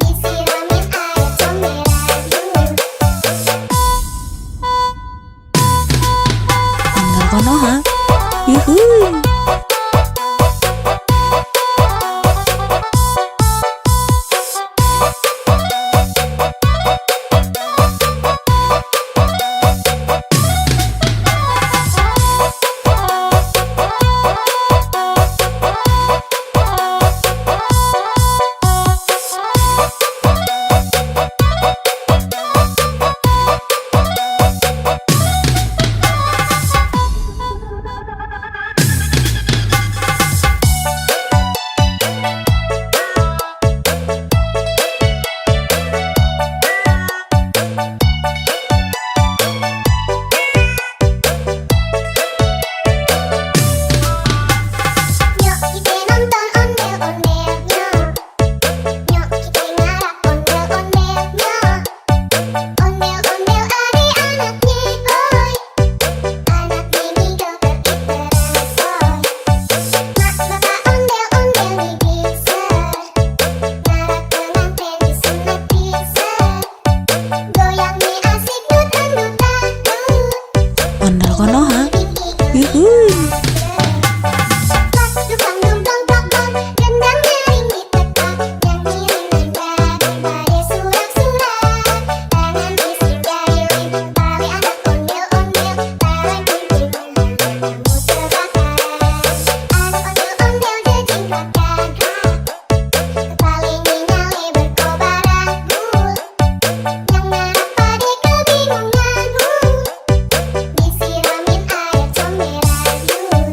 disiramin air comberan dul. Ondel Konoha. Yuhuy. Nyok kita nonton ondel-ondelnya. Nyok kita ngarak ondel-ondelnya. Ondel-ondel adik-anaknya boy. Anak mini joget diperasoy. Mak bapak ondel-ondel nih bisa. Ngarak pengantin disunat bisa. Goyang nih asik dut-dut-dut. Ondel Konoha. Yuhuy. Dukang dong dong dong dong, gendang nyaring ditekan, yang ngiringin dari surat-surat. Tangan isi jahilin, tali anak ondel-ondel, barang kumpulnya, kamu terbakar. Anak ondel-ondel jejing kakak, paling nyale berkobaran bul, yang narap pade kebingungan disiramin air comberan dul.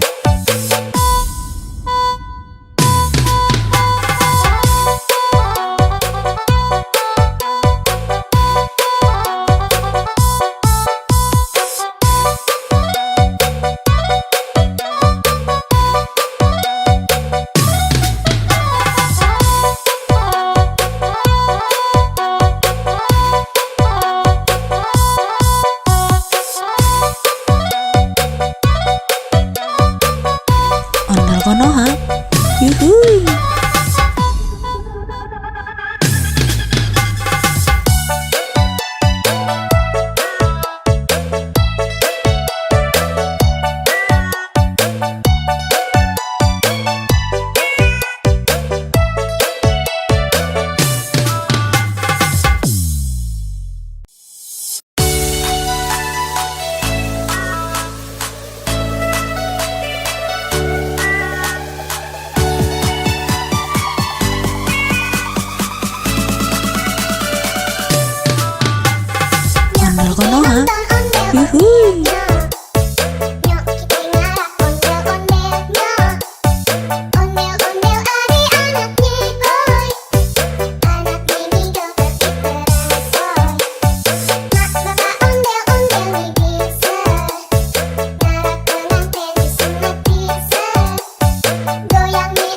Ondel Konoha. Yuhuy. Ondel Konoha. Yuhuy. Nyok kita ngarak ondel-ondelnya. Ondel-ondel adik-anaknya boy. Anak mini joget diperasoy. Mak bapak ondel-ondel nih bisa. Ngarak pengantin disunat bisa. Goyang nih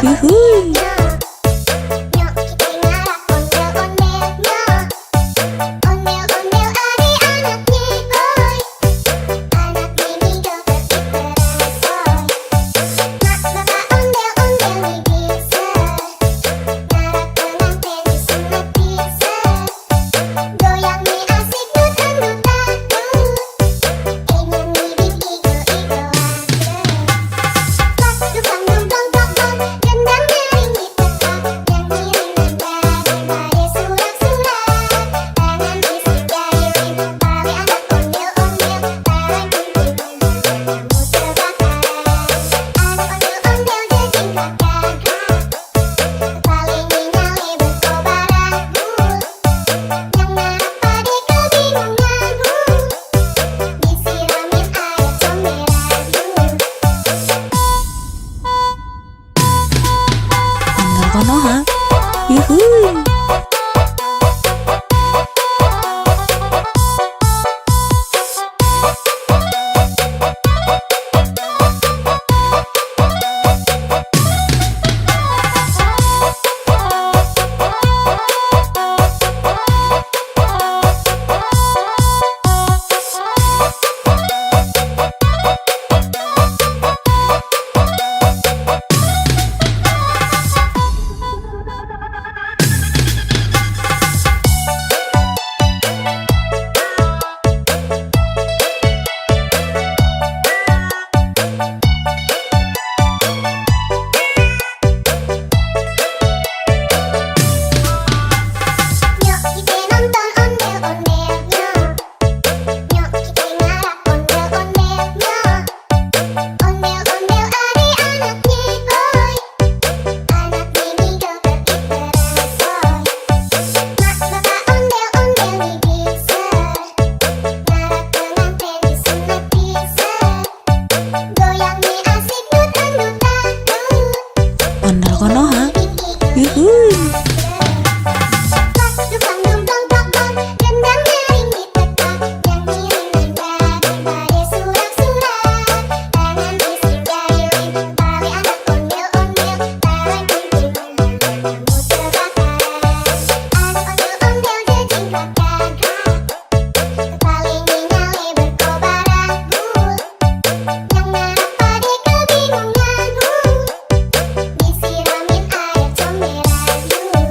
yuhuy. Nyok kita ngarak ondel-ondelnya. Ondel-ondel ari anaknya boy. Anak mini joget diperasoy. Mak bapak ondel-ondel nih bisa. Ngarak pengantin disunat bisa. Goyang nih asik dut-dut-dut. Ingin ngibing igo-igoan. Pas dukang dong dong dong dong. Gendang nyaring ditekan. Nyanyi daripada surak-surak. Tangan isi jahilin. Tali anak ondel-ondel. Tarang kunting kamu terbakar. Anak ondel-ondel jejing kakak. Paling nyale berkobaran. Yang ngarap pade kebingungan. Disiramin air comberan. Ondel konoha, yuhuy. Nyok kita nonton ondel-ondelnya. Nyok kita ngarak ondel-ondelnya. Ondel-ondel ari anaknya boy. Anak mini joget diperasoy. Mak bapak ondel-ondel nih bisa. Ngarak pengantin disunat bisa. Goyang nih asik dut-dut-dut. Ondel konoha, yuhuy. Pas dukang dong dong dong dong. Gendang nyaring ditekan. Nyanyi daripada surak-surak. Tangan isi jahilin. Tali anak ondel-ondel. Tarang kunting kamu terbakar. Anak ondel-ondel jejing kakak. Paling nyale berkobaran. Yang ngarap pade kebingungan. Disiramin air comberan.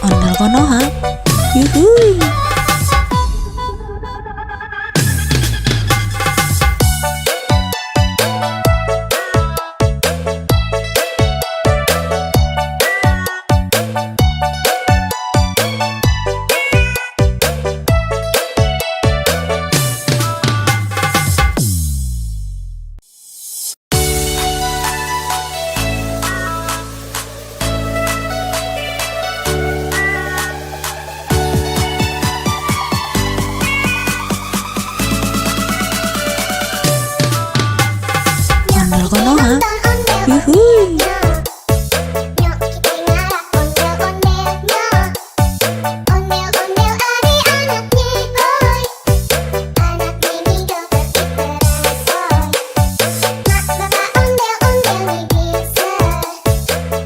Ondel konoha, yuhuy. Ondel konoha, yuhuy. Nyok kita ngarak ondel-ondelnya. Ondel-ondel ari anaknya boy. Anak mini joget diperasoy. Mak bapak ondel-ondel nih bisa.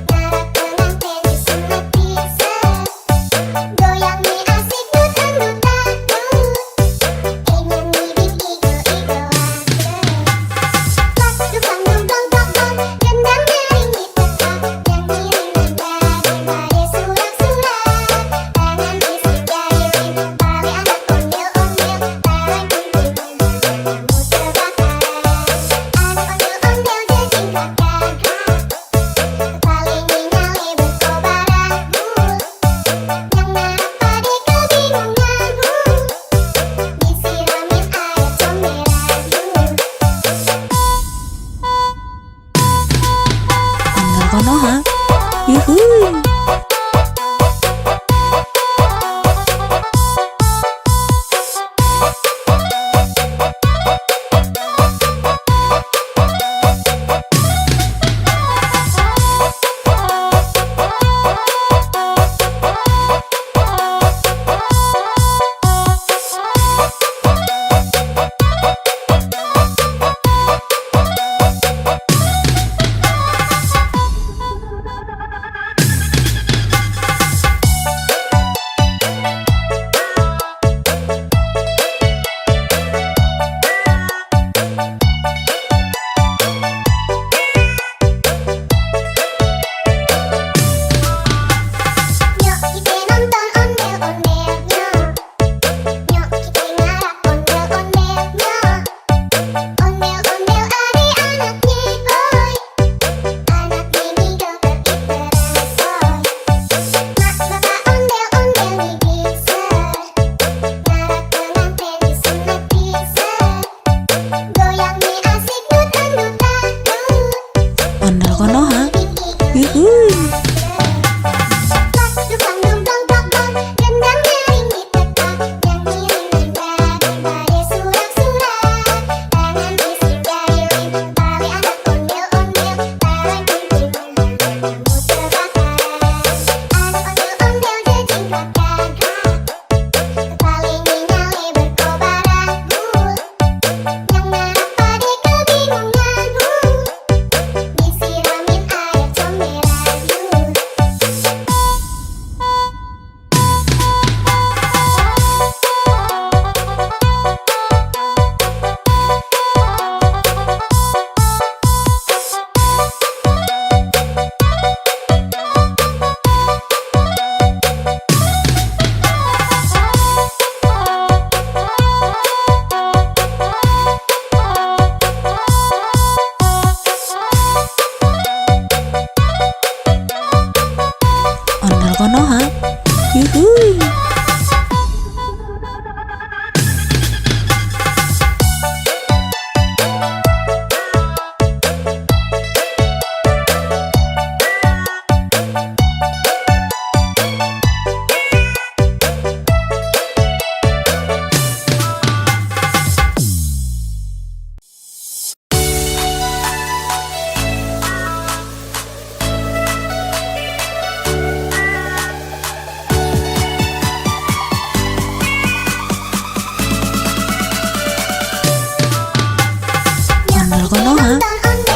Ngarak pengantin disunat bisa. Goyang nih asik dut-dut-dut. Ingin ngibing igo-igoan. Pas dukang dong dong dong dong. Gendang nyaring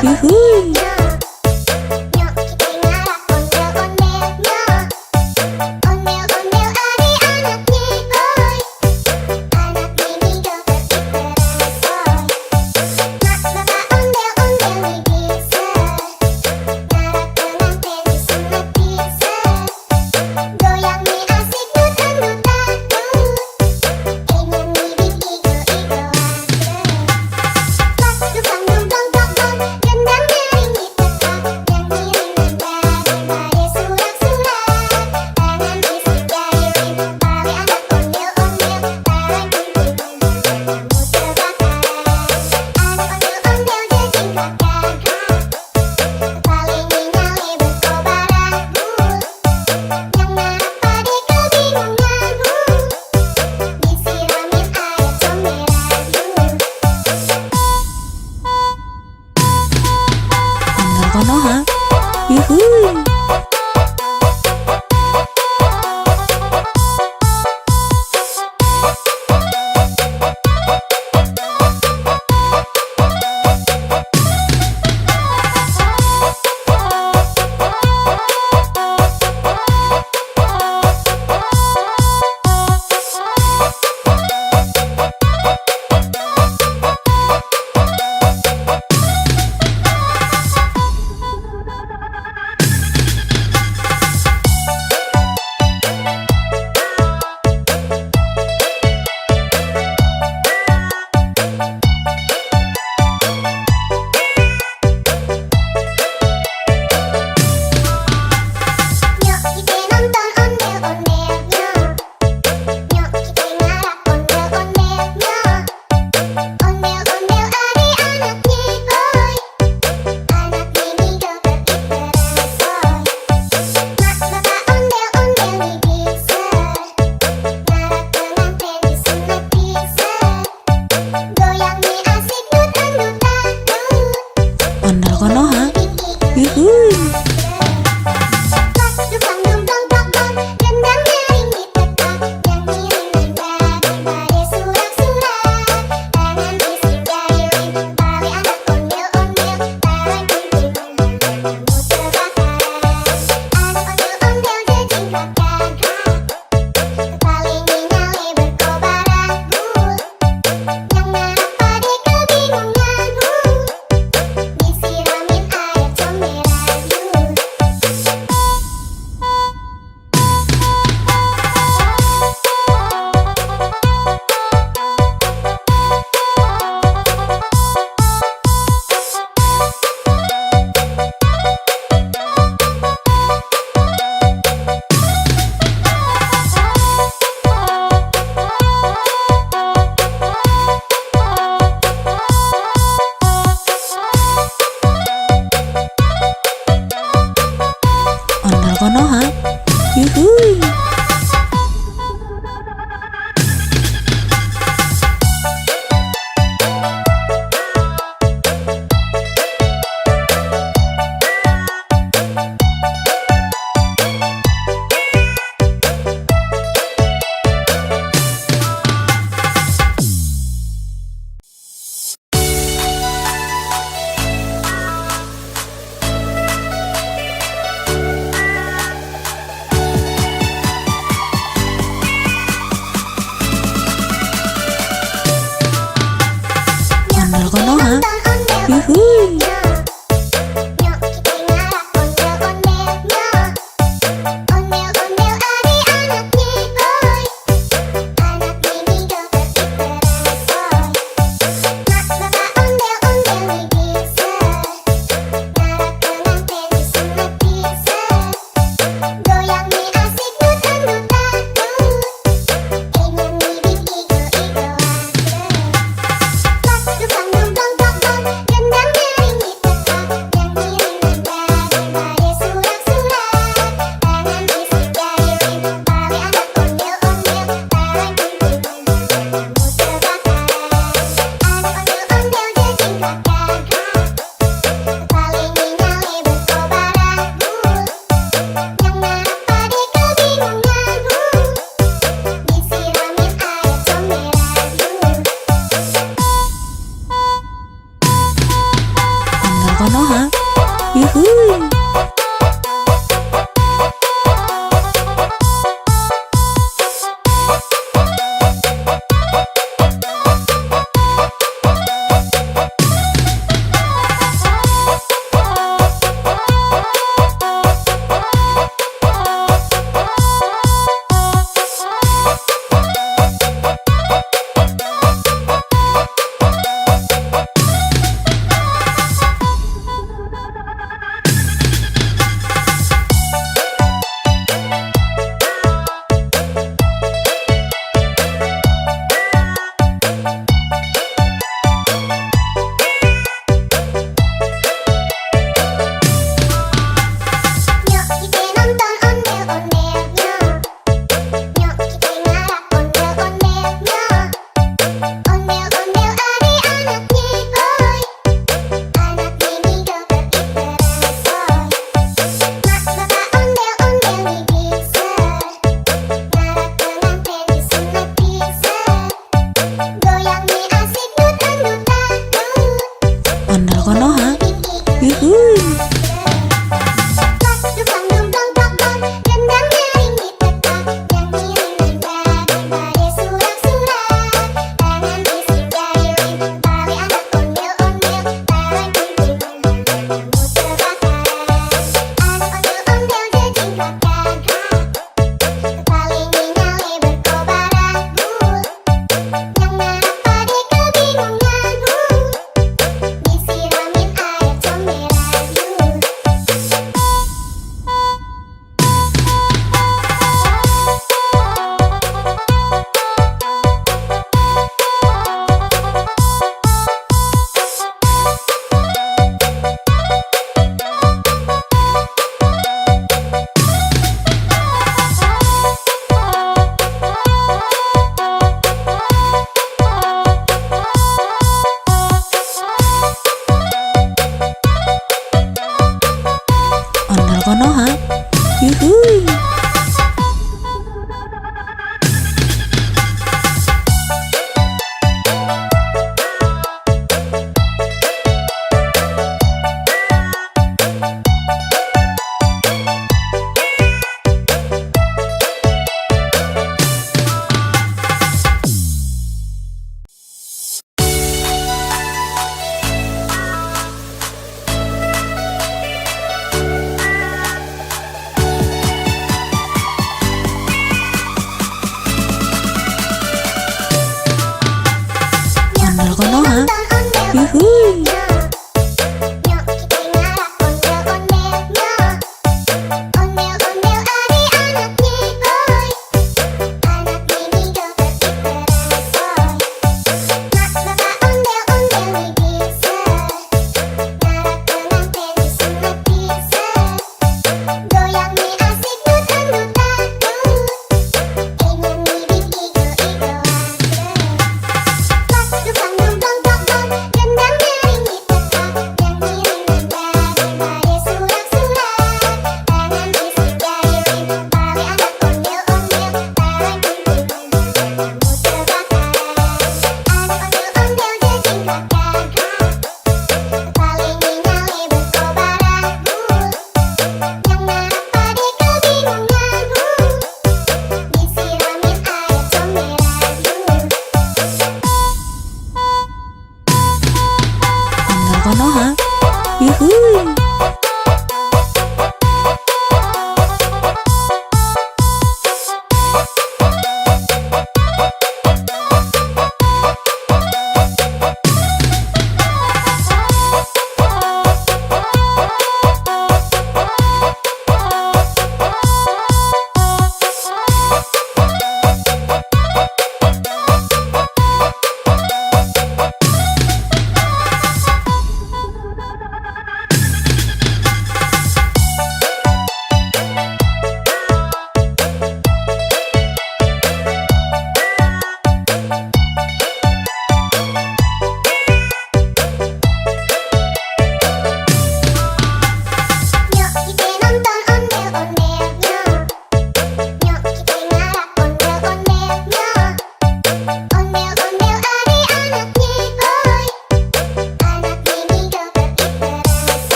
yuhuy. Nyok kita ngarak ondel-ondel nyok. Ondel-ondel adik-anaknya hoi. Anak mini joget diteresoy. Mak bapak ondel-ondel nih bisa. Ngarak pengantin disunat bisa. Goyang nih asik nut-nutan nut. Ingin nih igo-igoan pas dukang dong dong dong dong. Gendang nyaring ditekan. Nyanyi dengan daripada surak-surak. Tangan fisik jahilin. Bali anak ondel-ondel. Barang kumpul kamu terbakaran. Anak ondel-ondel jejingkat gagah. Paling nyale berkobaran bul. Yang narap pade kebingungan disiramin air comberan Ondel konoha, yuhuy. Nyok kita nonton ondel-ondel nyok. Nyok kita ngarak ondel-ondel nyok. Ondel-ondel adik-anaknya hoi. Anak mini joget diteresoy. Mak bapak ondel-ondel nih bisa. Ngarak pengantin disunat bisa. Goyang nih asik nut-nutan nut. Ondel konoha, yuhuy. Pas dukang dong dong dong dong. Gendang nyaring ditekan. Nyanyi dengan daripada surak-surak. Tangan fisik jahilin. Bali anak ondel-ondel. Barang kumpul kamu terbakaran. Anak ondel-ondel jejingkat gagah. Paling nyale berkobaran bul. Yang narap pade kebingungan disiramin air comberan Ondel konoha, yuhuy. Ondel konoha, yuhuy. Nyok kita ngarak ondel-ondel nyok. Ondel-ondel adik-anaknya hoi. Anak mini joget diteresoy. Mak bapak ondel-ondel nih bisa. Ngarak pengantin disunat bisa. Goyang nih asik nut-nutan nut. Ingin nih igo-igoan pas dukang dong dong dong dong. Gendang nyaring Yuhuy. Nyok kita ngarap ondel-ondel nyok. Ondel-ondel adi anaknya boy. Anak ini joget diterasoi. Mak bapak ondel-ondel nih bisa. Ngarap pengantin disunat bisa. Goyang nih asik dutang-dutang. Ingin nih igo-igo aja. Dukang dong dong dong dong. Gendang nyaring ditekan. Nyanyi daripada surak-surak. Tangan bisik jari pali anak ondel-ondel. Berkumpulnya kamu terbakaran. Anak ondel-ondel jejingkat gagah. Paling nyale berkobaran. Yang ngarap pade kebingungan. Disiramin air comberan. Ondel Konoha. Yuhuy.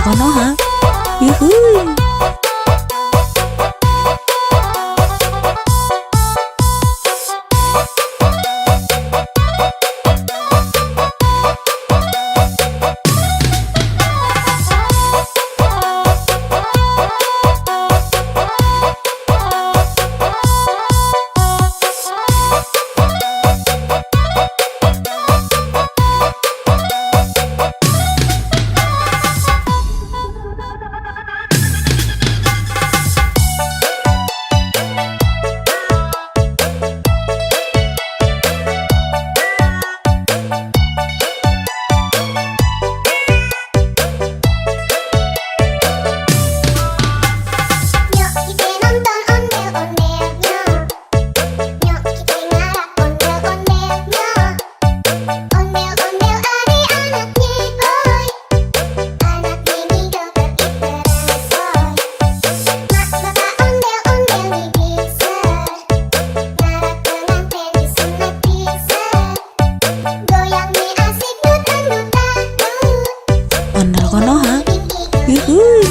Konoha. Yuhuy. Nyok kita nonton ondel-ondelnya. Nyok kita ngarap ondel-ondelnya. Ondel-ondel adik-anaknya, oi. Anak ini joget iteran, oi. Mak bapak ondel-ondel nih bisa. Ngarap pengantin disunat bisa. Goyang nih asik dut-dut-dut. Ondel Konoha. Yuhuy.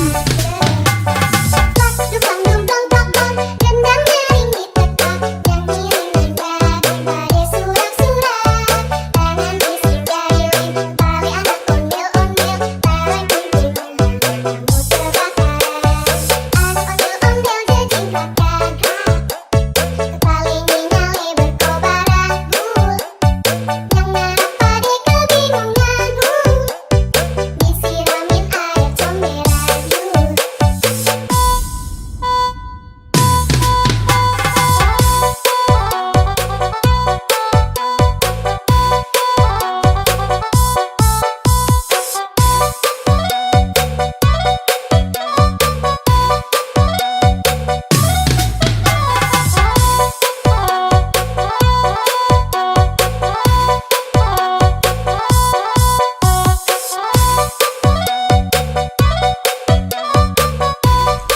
Disiramin air comberan.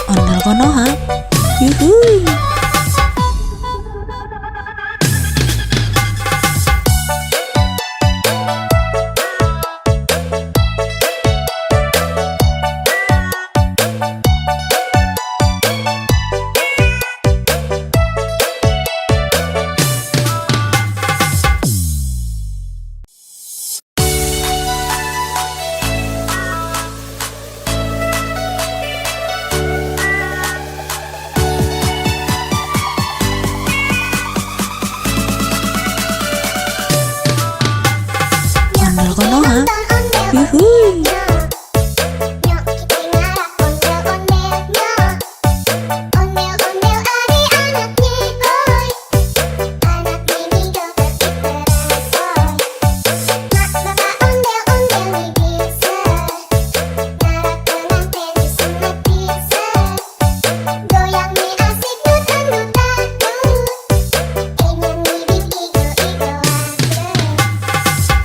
Ondel Konoha. Yuhuy. Ondel Konoha. Yuhuy. Nyok kita ngarap ondel-ondelnya. Ondel-ondel adik-anaknya, oi. Anak ini joget iteran, oi. Mak bapak ondel-ondel nih bisa. Ngarap pengantin disunat bisa. Goyang nih asik dut-dut-dut. Ingin ngibing igo-igoan.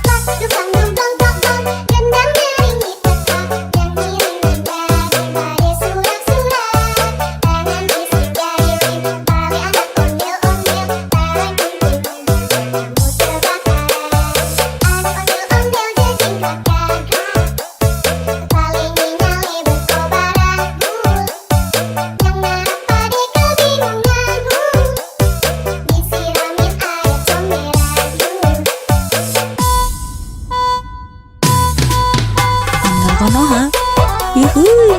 Pas dukang dong dong dong dong, gendangnya ringit tetap. Nyanyi daripada surak-surak. Tangan bisik jari ring, tali anak ondel-ondel. Tarik tung tung tung tung, kamu terbakar. Anak ondel-ondel jejingkakan. Tali nyali berkobaran. Yang ngarap pade kebingungan. Disiramin air comberan. Ondel Konoha. Yuhuy.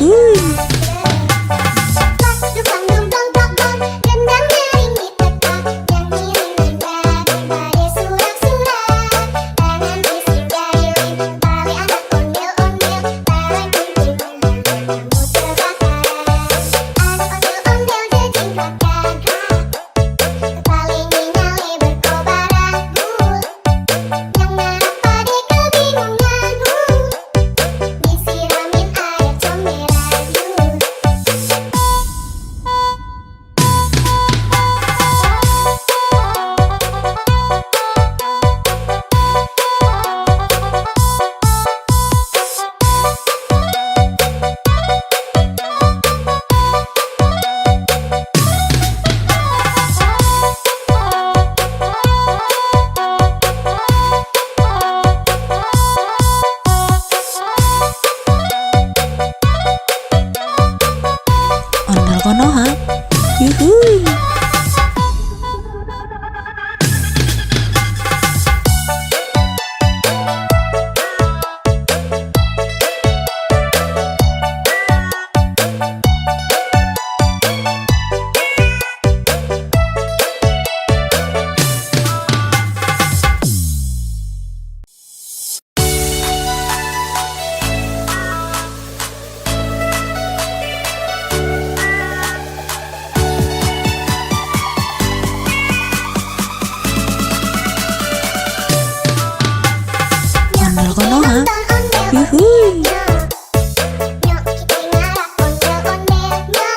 yuhuy. Ondel Konoha, yuhuy. Ondel Konoha, yuhuy. Nyok kita ngarap ondel-ondelnya.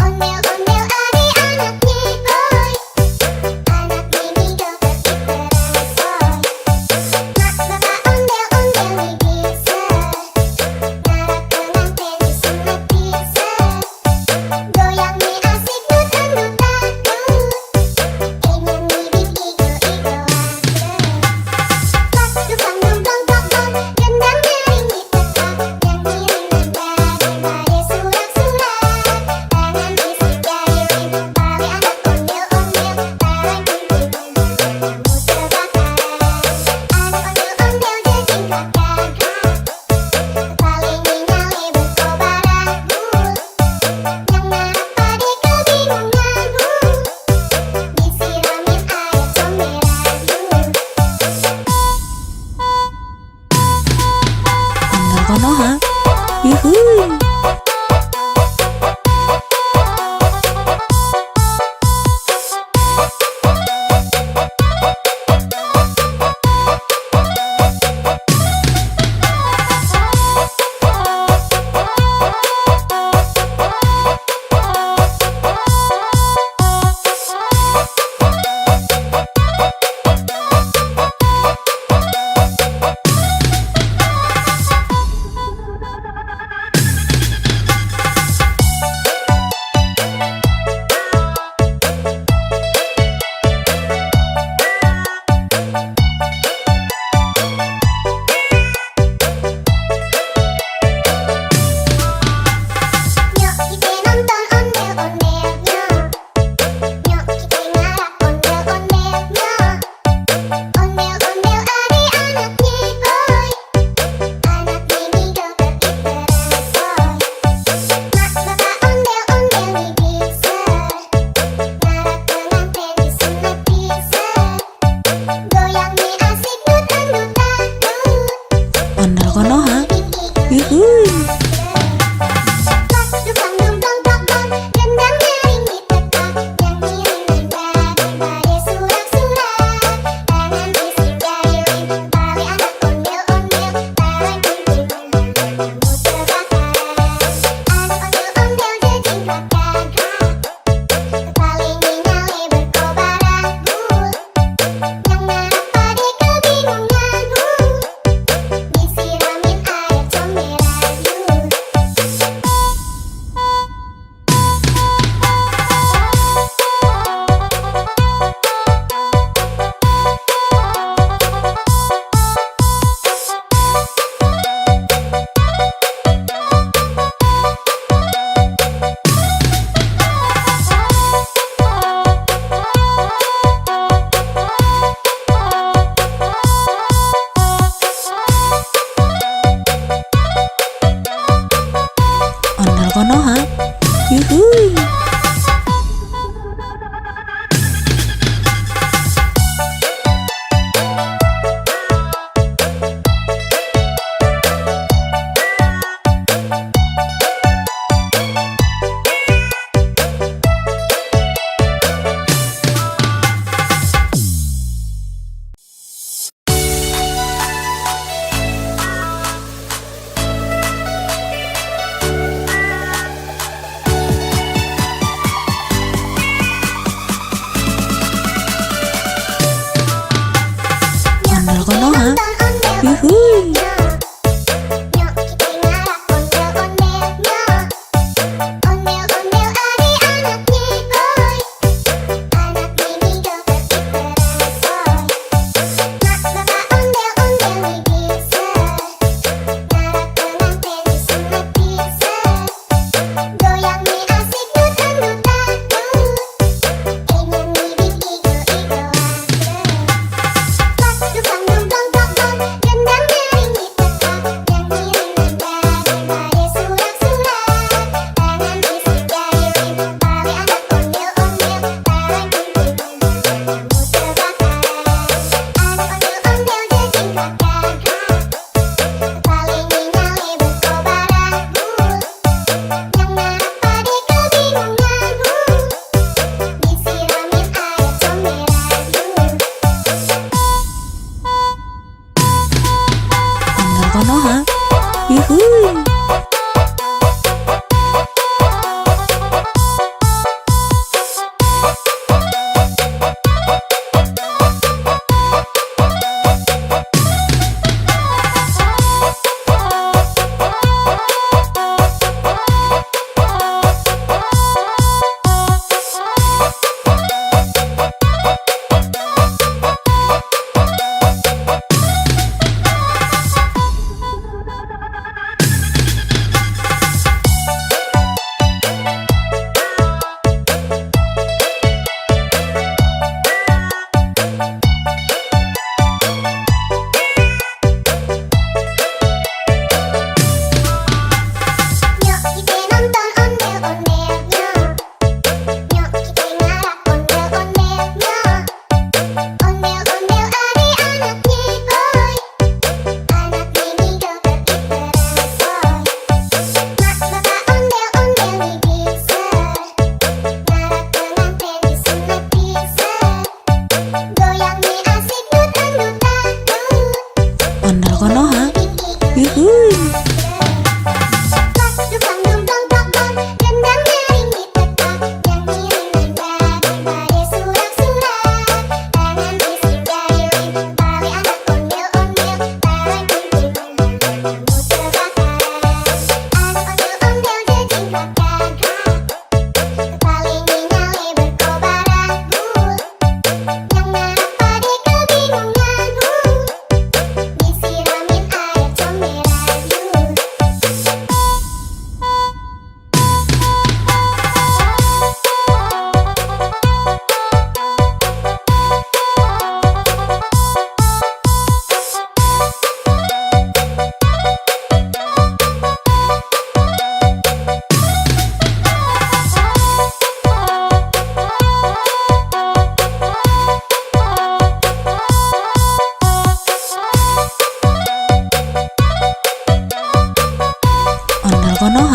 Ondel-ondel adik-anaknya boy. Anak mini joget diperasoy. Mak bapak ondel-ondel nih bisa. Ngarap pengantin disunat bisa. Goyang nih asik nutan-nutan. Nyanyi bikin igo-igo Dukang dumplong plong-plong, gendang nyaring ditekan. Nyanyi rinanda daripada surak-surak. Tangan isi jari tali anak ondel-ondel. Tarang kuntilan kamu terbakaran. Anak ondel-ondel jejingkat gagak. Kepalanya nyale berkobaran. Yang ngarap pade kebingungan. Disiramin air comberan. Ondel Konoha, yuhuy.